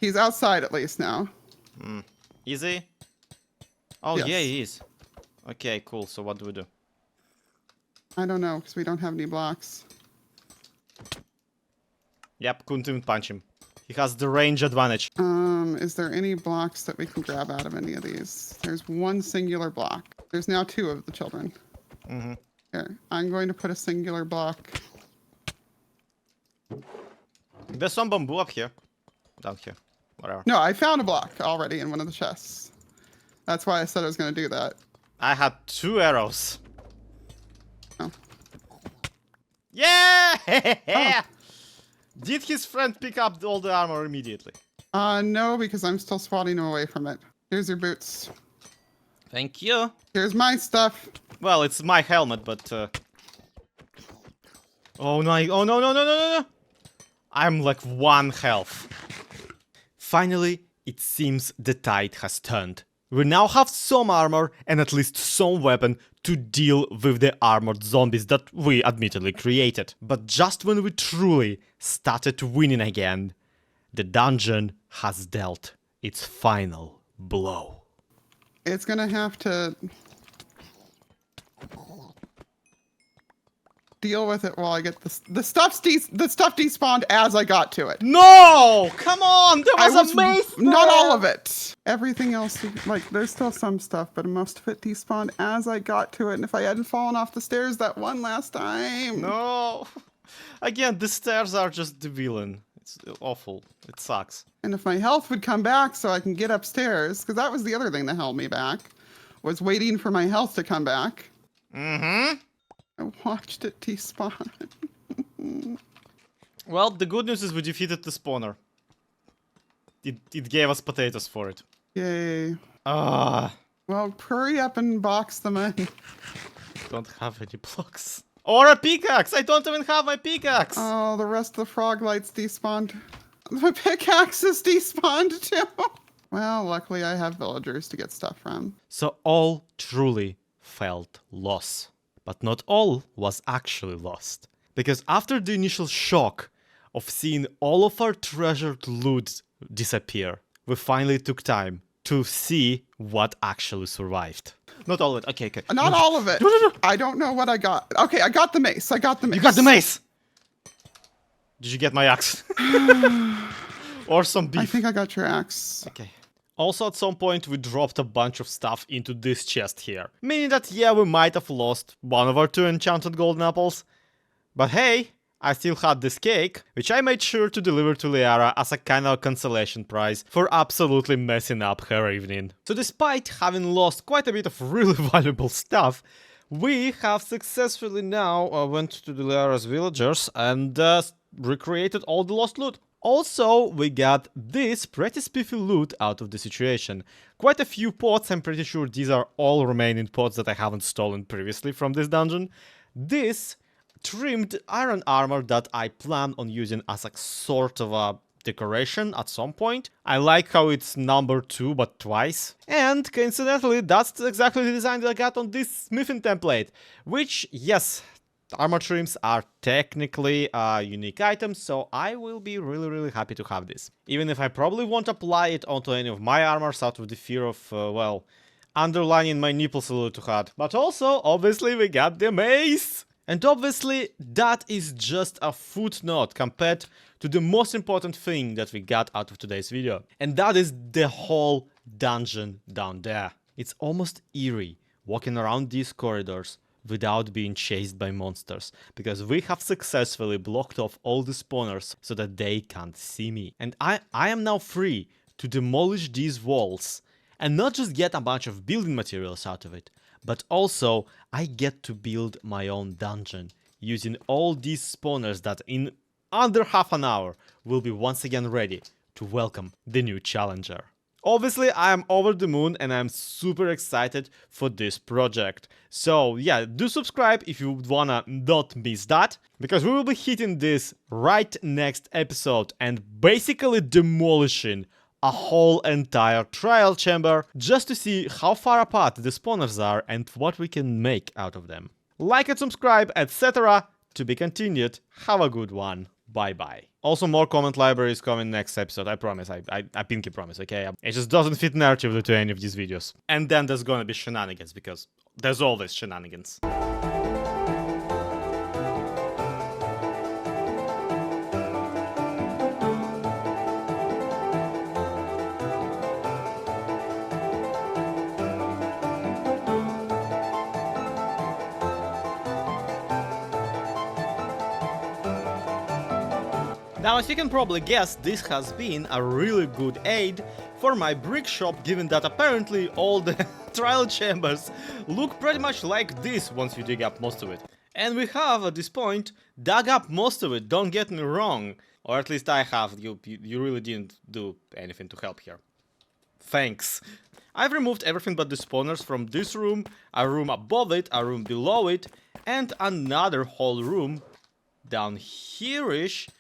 Speaker 3: He's outside at least now.
Speaker 1: Easy? Oh,
Speaker 3: Yes.
Speaker 1: yeah, he is. Okay, cool. So what do we do?
Speaker 3: I don't know, because we don't have any blocks.
Speaker 1: Yep, couldn't even punch him. He has the range advantage.
Speaker 3: Is there any blocks that we can grab out of any of these? There's one singular block. There's now 2 of the children.
Speaker 1: Mm-hmm.
Speaker 3: Here, I'm going to put a singular block.
Speaker 1: There's some bamboo up here. Down here. Whatever.
Speaker 3: No, I found a block already in one of the chests. That's why I said I was going to do that.
Speaker 1: I had 2 arrows.
Speaker 3: Oh.
Speaker 1: Yeah!
Speaker 3: Oh.
Speaker 1: Did his friend pick up all the armor immediately?
Speaker 3: No, because I'm still swatting him away from it. Here's your boots.
Speaker 1: Thank you.
Speaker 3: Here's my stuff.
Speaker 1: Well, it's my helmet, but... Oh no, no. I'm like 1 health. Finally, it seems the tide has turned. We now have some armor and at least some weapon to deal with the armored zombies that we admittedly created. But just when we truly started winning again, the dungeon has dealt its final blow.
Speaker 3: It's going to have to deal with it while I get the stuff despawned as I got to it.
Speaker 1: No! Come on! There was a mace
Speaker 3: Not
Speaker 1: there!
Speaker 3: all of it. Everything else, like, there's still some stuff, but most of it despawned as I got to it. And if I hadn't fallen off the stairs that one last time.
Speaker 1: No! Again, the stairs are just the villain. It's awful. It sucks.
Speaker 3: And if my health would come back so I can get upstairs, because that was the other thing that held me back, was waiting for my health to come back.
Speaker 1: Mm-hmm.
Speaker 3: I watched it despawn.
Speaker 1: Well, the good news is we defeated the spawner. It gave us potatoes for it.
Speaker 3: Yay.
Speaker 1: Ah.
Speaker 3: Well, hurry up and box them in.
Speaker 1: Don't have any blocks. Or a pickaxe! I don't even have my pickaxe!
Speaker 3: Oh, the rest of the frog lights despawned. The pickaxe is despawned too. Well, luckily I have villagers to get stuff from.
Speaker 1: So all truly felt loss. But not all was actually lost. Because after the initial shock of seeing all of our treasured loot disappear, we finally took time to see what actually survived. Not all of it. Okay.
Speaker 3: Not all of it.
Speaker 1: No.
Speaker 3: I don't know what I got. Okay, I got the mace.
Speaker 1: You got the mace! Did you get my axe? Or some beef?
Speaker 3: I think I got your axe.
Speaker 1: Okay. Also, at some point, we dropped a bunch of stuff into this chest here. Meaning that, yeah, we might have lost one of our 2 enchanted golden apples. But hey, I still had this cake, which I made sure to deliver to Liara as a kind of consolation prize for absolutely messing up her evening. So despite having lost quite a bit of really valuable stuff, we have successfully now went to the Liara's villagers and recreated all the lost loot. Also, we got this pretty spiffy loot out of the situation. Quite a few pots, I'm pretty sure these are all remaining pots that I haven't stolen previously from this dungeon. This trimmed iron armor that I plan on using as a sort of a decoration at some point. I like how it's numbered 2 but twice. And coincidentally, that's exactly the design that I got on this smithing template. Which, yes, armor trims are technically unique items, so I will be really happy to have this. Even if I probably won't apply it onto any of my armors out of the fear of, well, underlining my nipples a little too hard. But also, obviously, we got the mace! And obviously, that is just a footnote compared to the most important thing that we got out of today's video. And that is the whole dungeon down there. It's almost eerie walking around these corridors, without being chased by monsters, because we have successfully blocked off all the spawners so that they can't see me. And I am now free to demolish these walls and not just get a bunch of building materials out of it, but also I get to build my own dungeon using all these spawners that in under half an hour will be once again ready to welcome the new challenger. Obviously, I am over the moon and I'm super excited for this project. So yeah, do subscribe if you wanna not miss that, because we will be hitting this right next episode and basically demolishing a whole entire trial chamber just to see how far apart the spawners are and what we can make out of them. Like and subscribe, etc. To be continued. Have a good one. Bye-bye. Also, more comment libraries coming next episode, I promise. I pinky promise, okay? It just doesn't fit narratively to any of these videos. And then there's gonna be shenanigans, because there's always shenanigans. Now, as you can probably guess, this has been a really good aid for my brick shop, given that apparently all the trial chambers look pretty much like this once you dig up most of it. And we have, at this point, dug up most of it, don't get me wrong. Or at least I have, you really didn't do anything to help here. Thanks. I've removed everything but the spawners from this room, a room above it, a room below it, and another whole room down here-ish.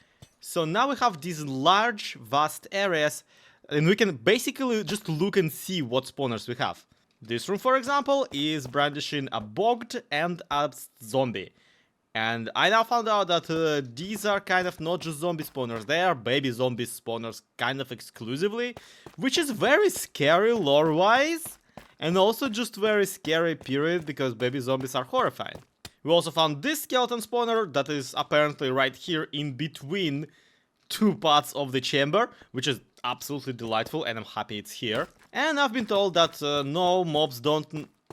Speaker 1: So now we have these large, vast areas, and we can basically just look and see what spawners we have. This room, for example, is brandishing a bogged and a zombie. And I now found out that these are kind of not just zombie spawners, they are baby zombie spawners kind of exclusively, which is very scary lore-wise, and also just very scary period, because baby zombies are horrifying. We also found this skeleton spawner that is apparently right here in between two parts of the chamber, which is absolutely delightful, and I'm happy it's here. And I've been told that no mobs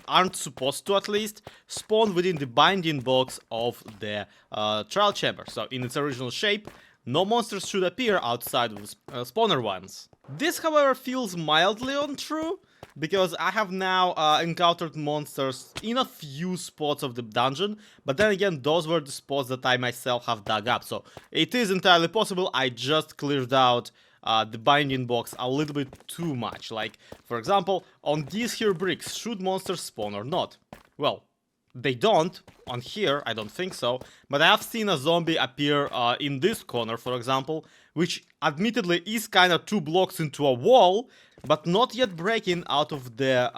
Speaker 1: aren't supposed to, at least, spawn within the binding box of the trial chamber. So in its original shape, no monsters should appear outside of the spawner ones. This, however, feels mildly untrue, because I have now encountered monsters in a few spots of the dungeon, but then again, those were the spots that I myself have dug up, so it is entirely possible I just cleared out the binding box a little bit too much. Like, for example, on these here bricks, should monsters spawn or not? Well, they don't. On here, I don't think so, but I have seen a zombie appear in this corner, for example, which admittedly is kind of 2 blocks into a wall, but not yet breaking out of the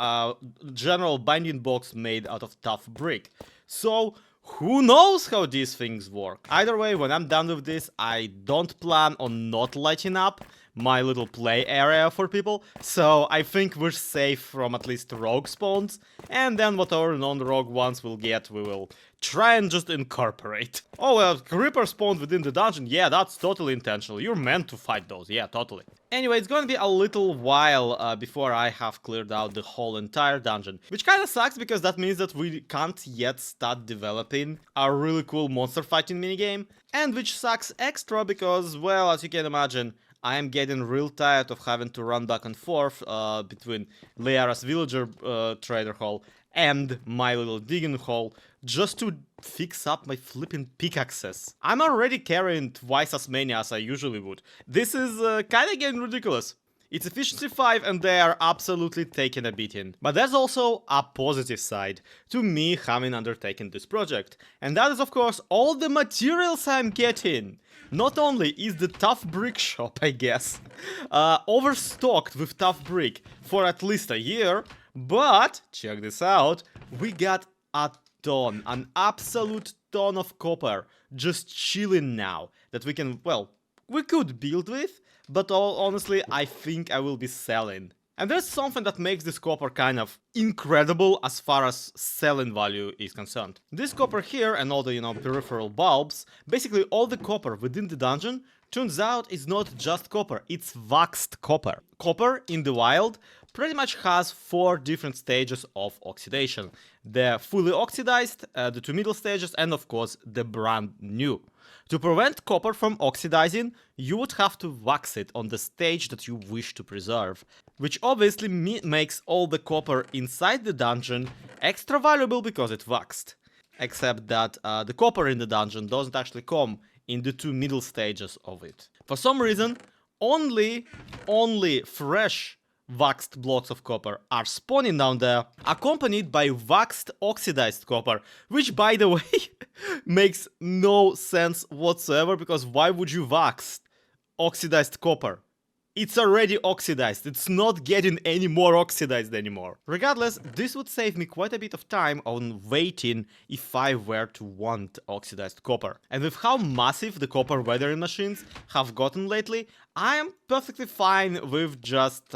Speaker 1: general binding box made out of tough brick. So, who knows how these things work? Either way, when I'm done with this, I don't plan on not lighting up my little play area for people, so I think we're safe from at least rogue spawns, and then whatever non-rogue ones we'll get, we will try and just incorporate. Oh, well, creeper spawned within the dungeon, yeah, that's totally intentional, you're meant to fight those, yeah, totally. Anyway, it's gonna be a little while before I have cleared out the whole entire dungeon, which kinda sucks because that means that we can't yet start developing a really cool monster fighting minigame, and which sucks extra because, well, as you can imagine, I am getting real tired of having to run back and forth between Liara's villager trader hall and my little digging hole just to fix up my flipping pickaxes. I'm already carrying twice as many as I usually would. This is kinda getting ridiculous. It's efficiency 5 and they are absolutely taking a beating. But there's also a positive side to me having undertaken this project. And that is, of course, all the materials I'm getting. Not only is the tough brick shop, I guess, overstocked with tough brick for at least a year, but, check this out, we got a ton, an absolute ton of copper just chilling now that we can, well, we could build with, but honestly, I think I will be selling. And there's something that makes this copper kind of incredible as far as selling value is concerned. This copper here and all the, peripheral bulbs, basically all the copper within the dungeon, turns out is not just copper, it's waxed copper. Copper in the wild pretty much has 4 different stages of oxidation. The fully oxidized, the 2 middle stages, and of course the brand new. To prevent copper from oxidizing, you would have to wax it on the stage that you wish to preserve, which obviously makes all the copper inside the dungeon extra valuable because it waxed. Except that the copper in the dungeon doesn't actually come in the 2 middle stages of it. For some reason, only fresh waxed blocks of copper are spawning down there, accompanied by waxed oxidized copper, which, by the way, makes no sense whatsoever, because why would you wax oxidized copper? It's already oxidized, it's not getting any more oxidized anymore. Regardless, this would save me quite a bit of time on waiting if I were to want oxidized copper. And with how massive the copper weathering machines have gotten lately, I am perfectly fine with just,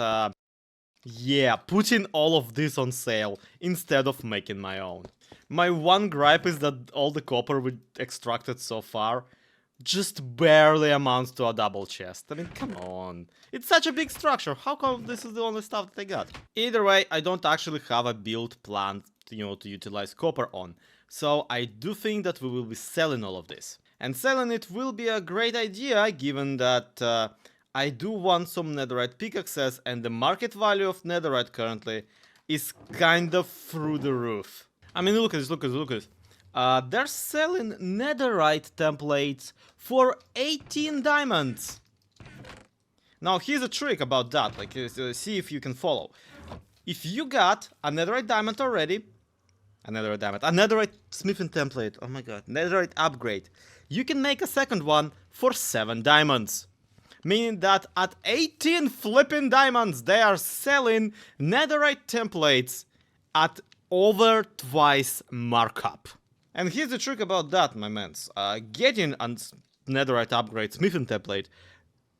Speaker 1: putting all of this on sale instead of making my own. My one gripe is that all the copper we extracted so far just barely amounts to a double chest. I mean, come on. It's such a big structure. How come this is the only stuff that I got? Either way, I don't actually have a build planned, to utilize copper on. So I do think that we will be selling all of this. And selling it will be a great idea, given that I do want some netherite pickaxes, and the market value of netherite currently is kind of through the roof. I mean, look at this, look at this. They're selling netherite templates for 18 diamonds. Now, here's a trick about that. Like, see if you can follow. If you got a netherite diamond already, a netherite smithing template, oh my god, netherite upgrade, you can make a second one for 7 diamonds. Meaning that at 18 flipping diamonds, they are selling netherite templates at over twice markup. And here's the trick about that, my mans. Getting a netherite upgrade smithing template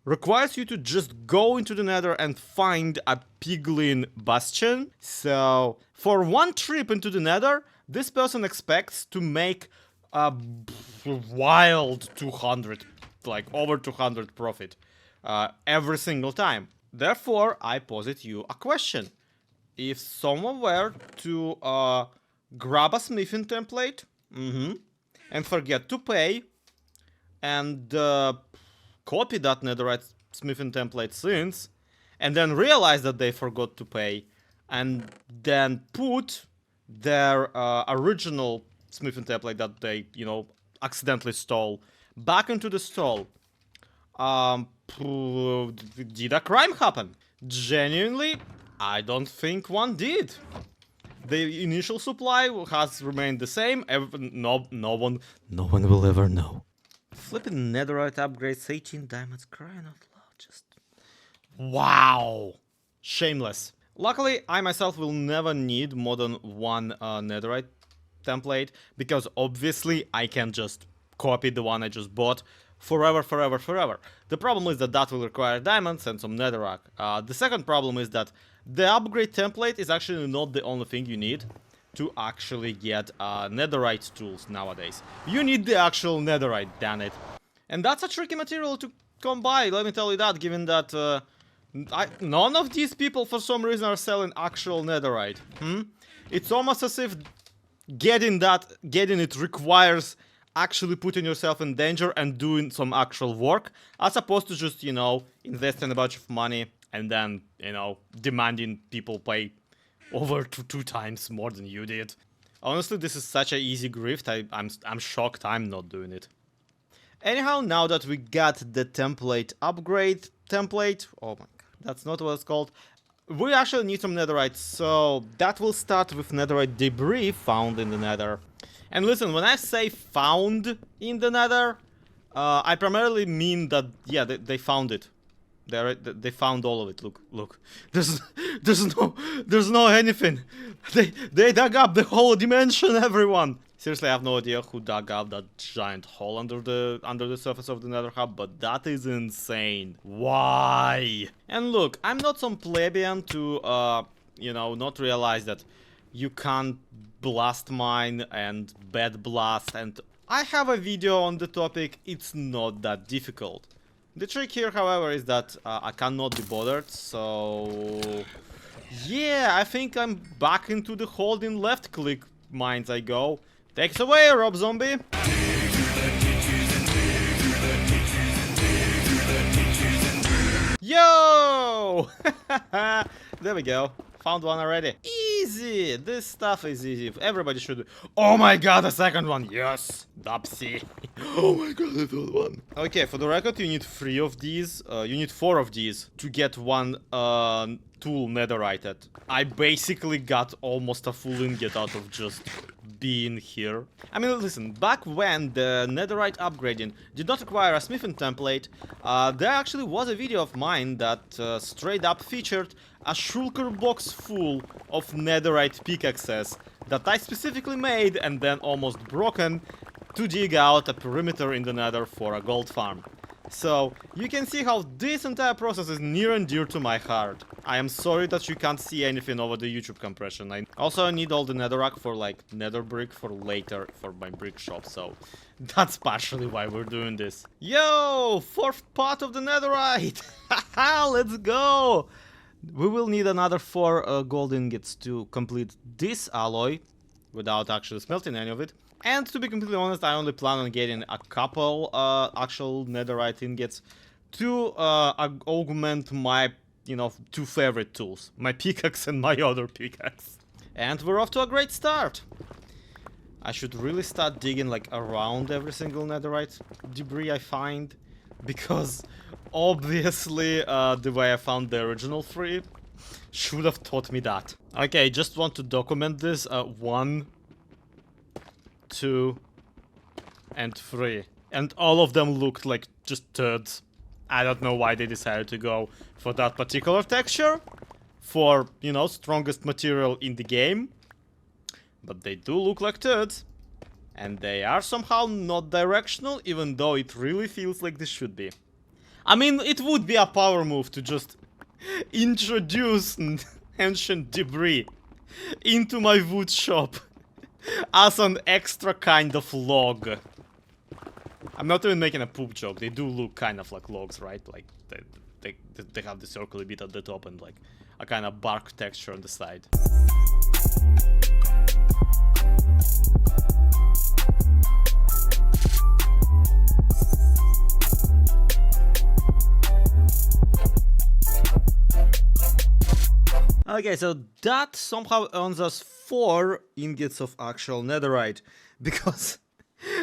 Speaker 1: requires you to just go into the nether and find a piglin bastion. So, for one trip into the nether, this person expects to make a wild 200, like over 200 profit every single time. Therefore, I posit you a question. If someone were to grab a smithing template, and forget to pay, and copy that netherite smithing template since, and then realize that they forgot to pay, and then put their original smithing template that they, accidentally stole back into the stall, did a crime happen? Genuinely, I don't think one did. The initial supply has remained the same. No one will ever know. Flipping netherite upgrades, 18 diamonds, crying out loud, just wow, shameless. Luckily, I myself will never need more than one netherite template, because obviously I can just copy the one I just bought forever. The problem is that will require diamonds and some netherrack. The second problem is that the upgrade template is actually not the only thing you need to actually get netherite tools nowadays. You need the actual netherite, damn it. And that's a tricky material to come by, let me tell you that, given that none of these people for some reason are selling actual netherite. It's almost as if getting it requires actually putting yourself in danger and doing some actual work, as opposed to just, investing a bunch of money and then, demanding people pay over two times more than you did. Honestly, this is such an easy grift, I'm shocked I'm not doing it. Anyhow, now that we got the template upgrade template, oh my god, that's not what it's called, we actually need some netherite, so that will start with netherite debris found in the nether. And listen, when I say found in the nether, I primarily mean that, yeah, they found it. They found all of it. Look. There's no anything. They dug up the whole dimension, everyone. Seriously, I have no idea who dug up that giant hole under the surface of the nether hub, but that is insane. Why? And look, I'm not some plebeian to not realize that you can't blast mine and bed blast, and I have a video on the topic. It's not that difficult. The trick here, however, is that I cannot be bothered, so Yeah, I think I'm back into the holding left click mines I go. Takes away, Rob Zombie. Yo! There we go. Found one already. Easy! This stuff is easy. Everybody should... Oh my god, a second one! Yes! Dupsy. Oh my god, I found one. Okay, for the record, you need 3 of these. You need 4 of these to get one tool netherrited. I basically got almost a full ingot out of just being here. I mean, listen, back when the netherite upgrading did not require a smithing template, there actually was a video of mine that straight up featured a shulker box full of netherite pickaxes that I specifically made and then almost broken to dig out a perimeter in the nether for a gold farm. So, you can see how this entire process is near and dear to my heart. I am sorry that you can't see anything over the YouTube compression. I also need all the netherrack for like nether brick for later for my brick shop, so that's partially why we're doing this. Yo! 4th part of the netherite! Haha, let's go! We will need another 4 gold ingots to complete this alloy without actually smelting any of it. And to be completely honest, I only plan on getting a couple actual netherite ingots to augment my, 2 favorite tools. My pickaxe and my other pickaxe. And we're off to a great start. I should really start digging like around every single netherite debris I find. Because obviously the way I found the original 3 should have taught me that. Okay, just want to document this. 1, 2, and 3. And all of them looked like just turds. I don't know why they decided to go for that particular texture. For, strongest material in the game. But they do look like turds. And they are somehow not directional, even though it really feels like they should be. I mean, it would be a power move to just introduce ancient debris into my wood shop as an extra kind of log. I'm not even making a poop joke. They do look kind of like logs, right? Like they have the circular bit at the top and like a kind of bark texture on the side. Okay, so that somehow earns us 4 ingots of actual netherite, because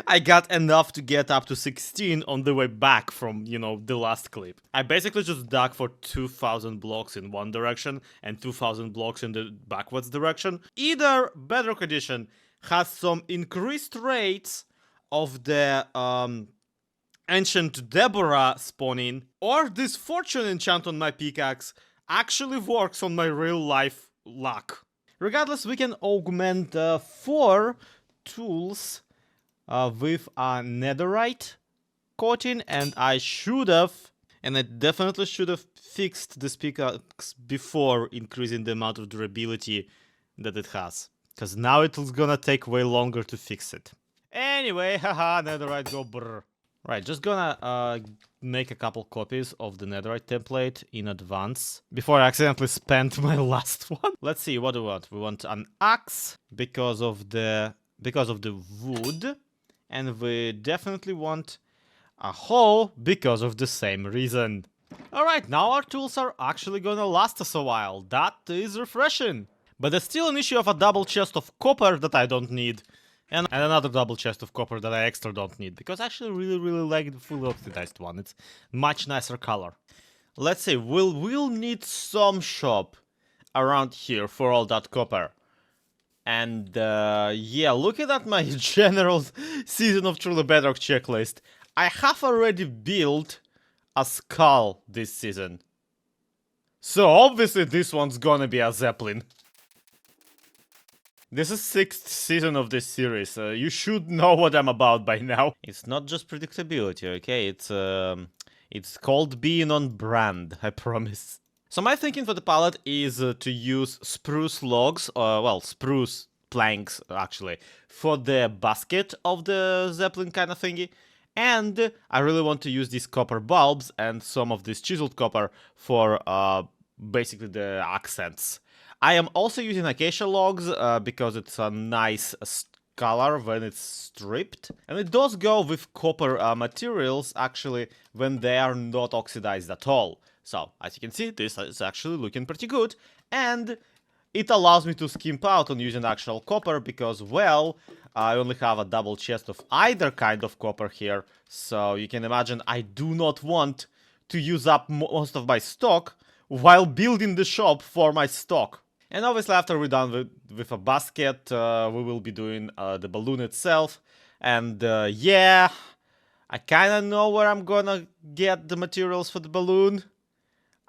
Speaker 1: I got enough to get up to 16 on the way back from, the last clip. I basically just dug for 2,000 blocks in one direction and 2,000 blocks in the backwards direction. Either Bedrock Edition has some increased rates of the ancient Deborah spawning, or this fortune enchant on my pickaxe actually works on my real life luck. Regardless, we can augment 4 tools with a netherite coating, and I definitely should have fixed this pickaxe before increasing the amount of durability that it has, because now it's gonna take way longer to fix it. Anyway, haha, netherite go brr. Right, just gonna make a couple copies of the netherite template in advance before I accidentally spent my last one. Let's see, what do we want? We want an axe because of the wood, and we definitely want a hoe because of the same reason. Alright, now our tools are actually gonna last us a while. That is refreshing. But there's still an issue of a double chest of copper that I don't need. And another double chest of copper that I extra don't need, because I actually really like the fully oxidized one. It's much nicer color. Let's see, we'll need some shop around here for all that copper. And yeah, looking at my general season of Truly Bedrock checklist, I have already built a skull this season. So obviously this one's gonna be a zeppelin. This is 6th season of this series. You should know what I'm about by now. It's not just predictability, okay? It's called being on brand, I promise. So my thinking for the palette is to use spruce logs, well, spruce planks, actually, for the basket of the zeppelin kind of thingy. And I really want to use these copper bulbs and some of this chiseled copper for basically the accents I am also using acacia logs because it's a nice color when it's stripped. And it does go with copper materials, actually, when they are not oxidized at all. So, as you can see, this is actually looking pretty good. And it allows me to skimp out on using actual copper because, well, I only have a double chest of either kind of copper here. So you can imagine I do not want to use up most of my stock while building the shop for my stock. And obviously after we're done with a basket, we will be doing the balloon itself. And yeah, I kind of know where I'm gonna get the materials for the balloon.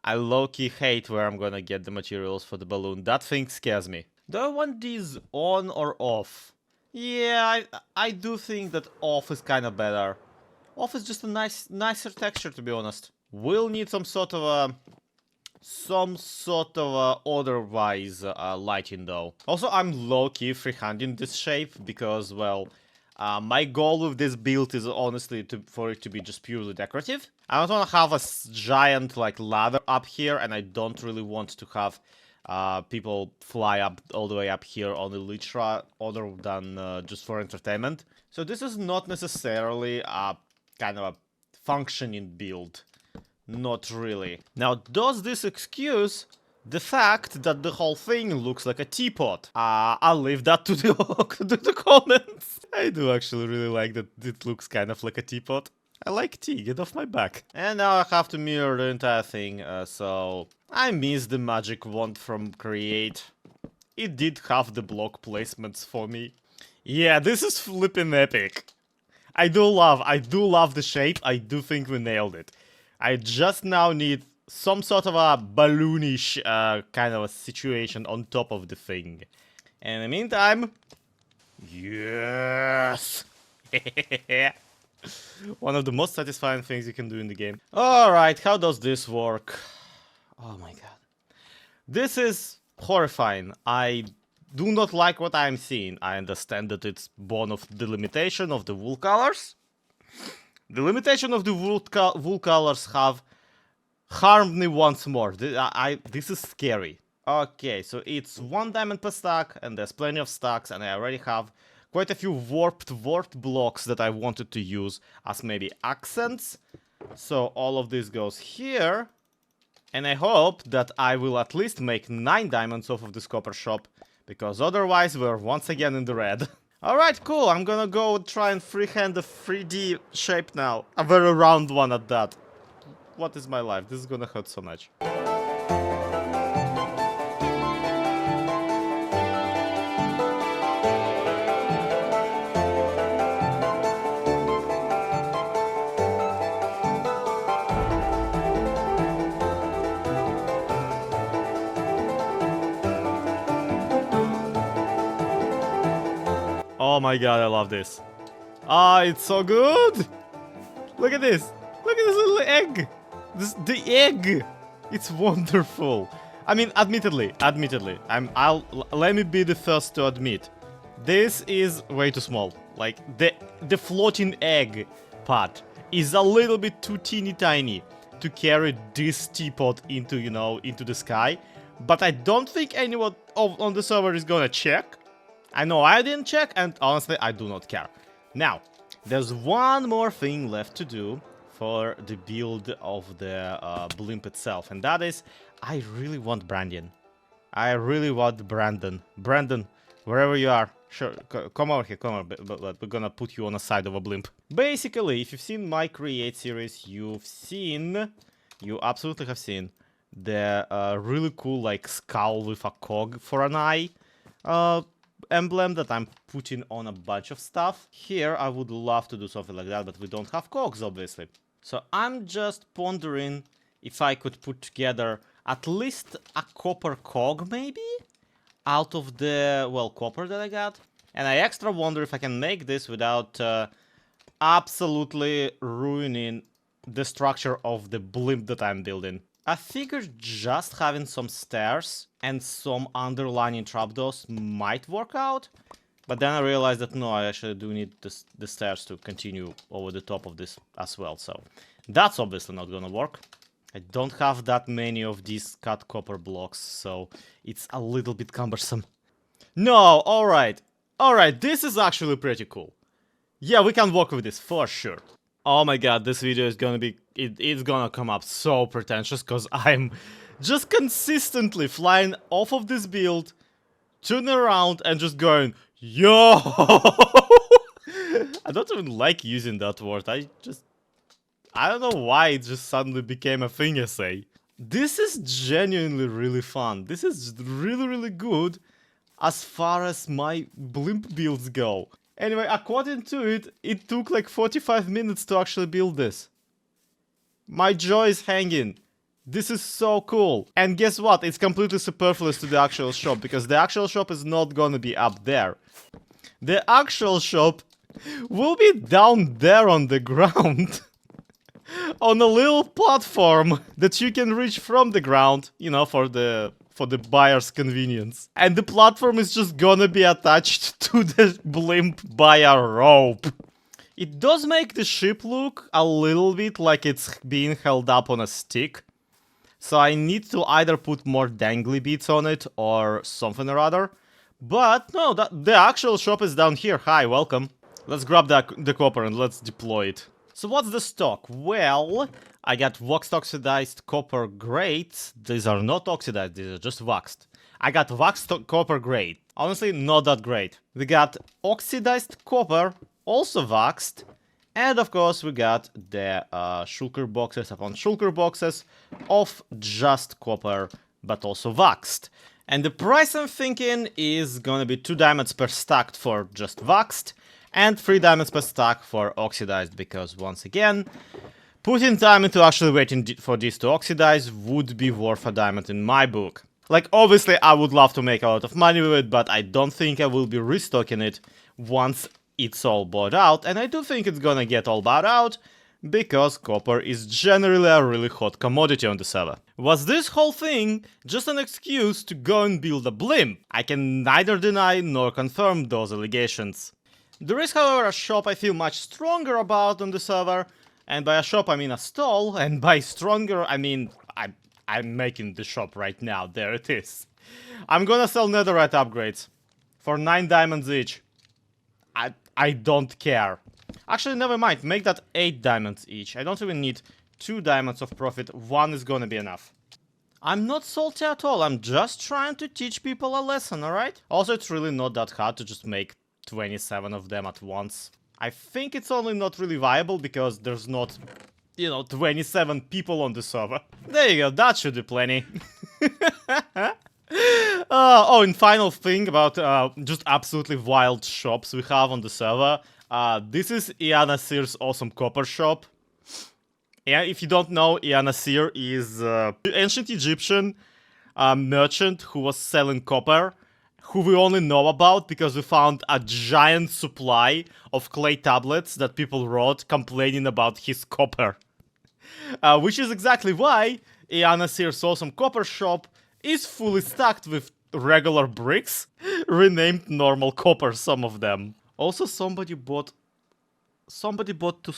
Speaker 1: I low-key hate where I'm gonna get the materials for the balloon. That thing scares me. Do I want these on or off? Yeah, I do think that off is kind of better. Off is just a nicer texture, to be honest. We'll need some sort of otherwise lighting though. Also, I'm low-key freehanding this shape because, well, my goal with this build is honestly for it to be just purely decorative. I don't want to have a giant like ladder up here, and I don't really want to have people fly up all the way up here on Elytra other than just for entertainment. So this is not necessarily a kind of a functioning build. Not really. Now, does this excuse the fact that the whole thing looks like a teapot? I'll leave that to the comments. I do actually really like that it looks kind of like a teapot. I like tea, get off my back. And now I have to mirror the entire thing, so I miss the magic wand from Create. It did have the block placements for me. Yeah, this is flippin' epic. I do love the shape. I do think we nailed it. I just now need some sort of a balloonish kind of a situation on top of the thing. And in the meantime, yes! One of the most satisfying things you can do in the game. Alright, how does this work? Oh my god. This is horrifying. I do not like what I'm seeing. I understand that it's born of the limitation of the wool colors. The limitation of the wool colors have harmed me once more. This is scary. Okay, so it's 1 diamond per stack, and there's plenty of stacks, and I already have quite a few warped blocks that I wanted to use as maybe accents. So all of this goes here, and I hope that I will at least make 9 diamonds off of this copper shop, because otherwise we're once again in the red. Alright, cool, I'm gonna go try and freehand a 3D shape now. A very round one at that. What is my life? This is gonna hurt so much. Oh my god, I love this. Ah, it's so good! Look at this! Look at this little egg! The egg! It's wonderful. I mean, admittedly, let me be the first to admit, this is way too small. Like, the floating egg part is a little bit too teeny tiny to carry this teapot into, you know, into the sky. But I don't think anyone on the server is gonna check. I know I didn't check, and honestly, I do not care. Now, there's one more thing left to do for the build of the blimp itself, and that is, I really want Brandon. I really want Brandon. Brandon, wherever you are, sure, come over here, come over, but we're gonna put you on the side of a blimp. Basically, if you've seen my Create series, you absolutely have seen the really cool, like, skull with a cog for an eye emblem that I'm putting on a bunch of stuff. Here, I would love to do something like that, but we don't have cogs, obviously. So I'm just pondering if I could put together at least a copper cog, maybe? Out of the, well, copper that I got. And I extra wonder if I can make this without absolutely ruining the structure of the blimp that I'm building. I figured just having some stairs and some underlining trapdoors might work out. But then I realized that no, I actually do need the stairs to continue over the top of this as well. So that's obviously not gonna work. I don't have that many of these cut copper blocks, so it's a little bit cumbersome. No, alright. Alright, this is actually pretty cool. Yeah, we can work with this for sure. Oh my god, this video is gonna be... It's gonna come up so pretentious, because I'm just consistently flying off of this build, turning around and just going, yo! I don't even like using that word, I don't know why it just suddenly became a thing I say. This is genuinely really fun. This is really good as far as my blimp builds go. Anyway, according to it, it took like 45 minutes to actually build this. My jaw is hanging. This is so cool. And guess what? It's completely superfluous to the actual shop, because the actual shop is not gonna be up there. The actual shop will be down there on the ground. On a little platform that you can reach from the ground, you know, for the buyer's convenience. And the platform is just gonna be attached to the blimp by a rope. It does make the ship look a little bit like it's being held up on a stick. So I need to either put more dangly bits on it or something or other. But no, the actual shop is down here. Hi, welcome. Let's grab the copper and let's deploy it. So what's the stock? Well, I got waxed oxidized copper grades. These are not oxidized, these are just waxed. I got waxed copper grade. Honestly, not that great. We got oxidized copper, also waxed. And of course, we got the shulker boxes upon shulker boxes of just copper, but also waxed. And the price I'm thinking is gonna be 2 diamonds per stack for just waxed, and 3 diamonds per stack for oxidized, because once again, putting time into actually waiting for this to oxidize would be worth a diamond in my book. Like, obviously, I would love to make a lot of money with it, but I don't think I will be restocking it once it's all bought out, and I do think it's gonna get all bought out, because copper is generally a really hot commodity on the server. Was this whole thing just an excuse to go and build a blimp? I can neither deny nor confirm those allegations. There is, however, a shop I feel much stronger about on the server, and by a shop I mean a stall, and by stronger I mean I'm making the shop right now. There it is. I'm gonna sell netherite upgrades for 9 diamonds each. I don't care. Actually, never mind, make that 8 diamonds each. I don't even need 2 diamonds of profit, 1 is gonna be enough. I'm not salty at all, I'm just trying to teach people a lesson, alright? Also, it's really not that hard to just make 27 of them at once. I think it's only not really viable because there's not, you know, 27 people on the server. There you go, that should be plenty. Oh, and final thing about just absolutely wild shops we have on the server. This is Iana Sear's awesome copper shop. Yeah, if you don't know, Iana Sear is an ancient Egyptian merchant who was selling copper, who we only know about because we found a giant supply of clay tablets that people wrote complaining about his copper. Which is exactly why Iana Sear's awesome copper shop is fully stacked with regular bricks, renamed normal copper, some of them. Also, somebody bought 2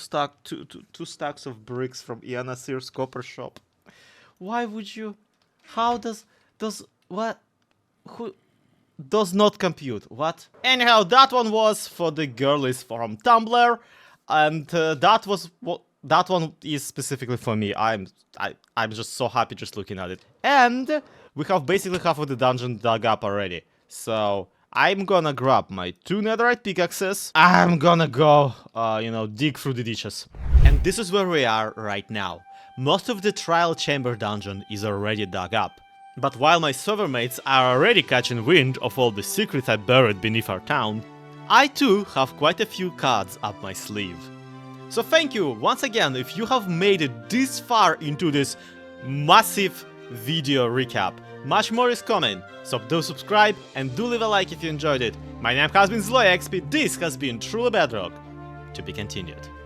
Speaker 1: stacks of bricks from Iana Sear's copper shop. Why would you? How does what? Who does not compute? What? Anyhow, that one was for the girlies from Tumblr, and that one is specifically for me. I'm just so happy just looking at it. And we have basically half of the dungeon dug up already. So I'm gonna grab my 2 netherite pickaxes. I'm gonna go, you know, dig through the ditches. And this is where we are right now. Most of the trial chamber dungeon is already dug up. But while my server mates are already catching wind of all the secrets I buried beneath our town, I too have quite a few cards up my sleeve. So thank you once again if you have made it this far into this massive video recap. Much more is coming, so do subscribe and do leave a like if you enjoyed it. My name has been ZloyXP, this has been Truly Bedrock. To be continued.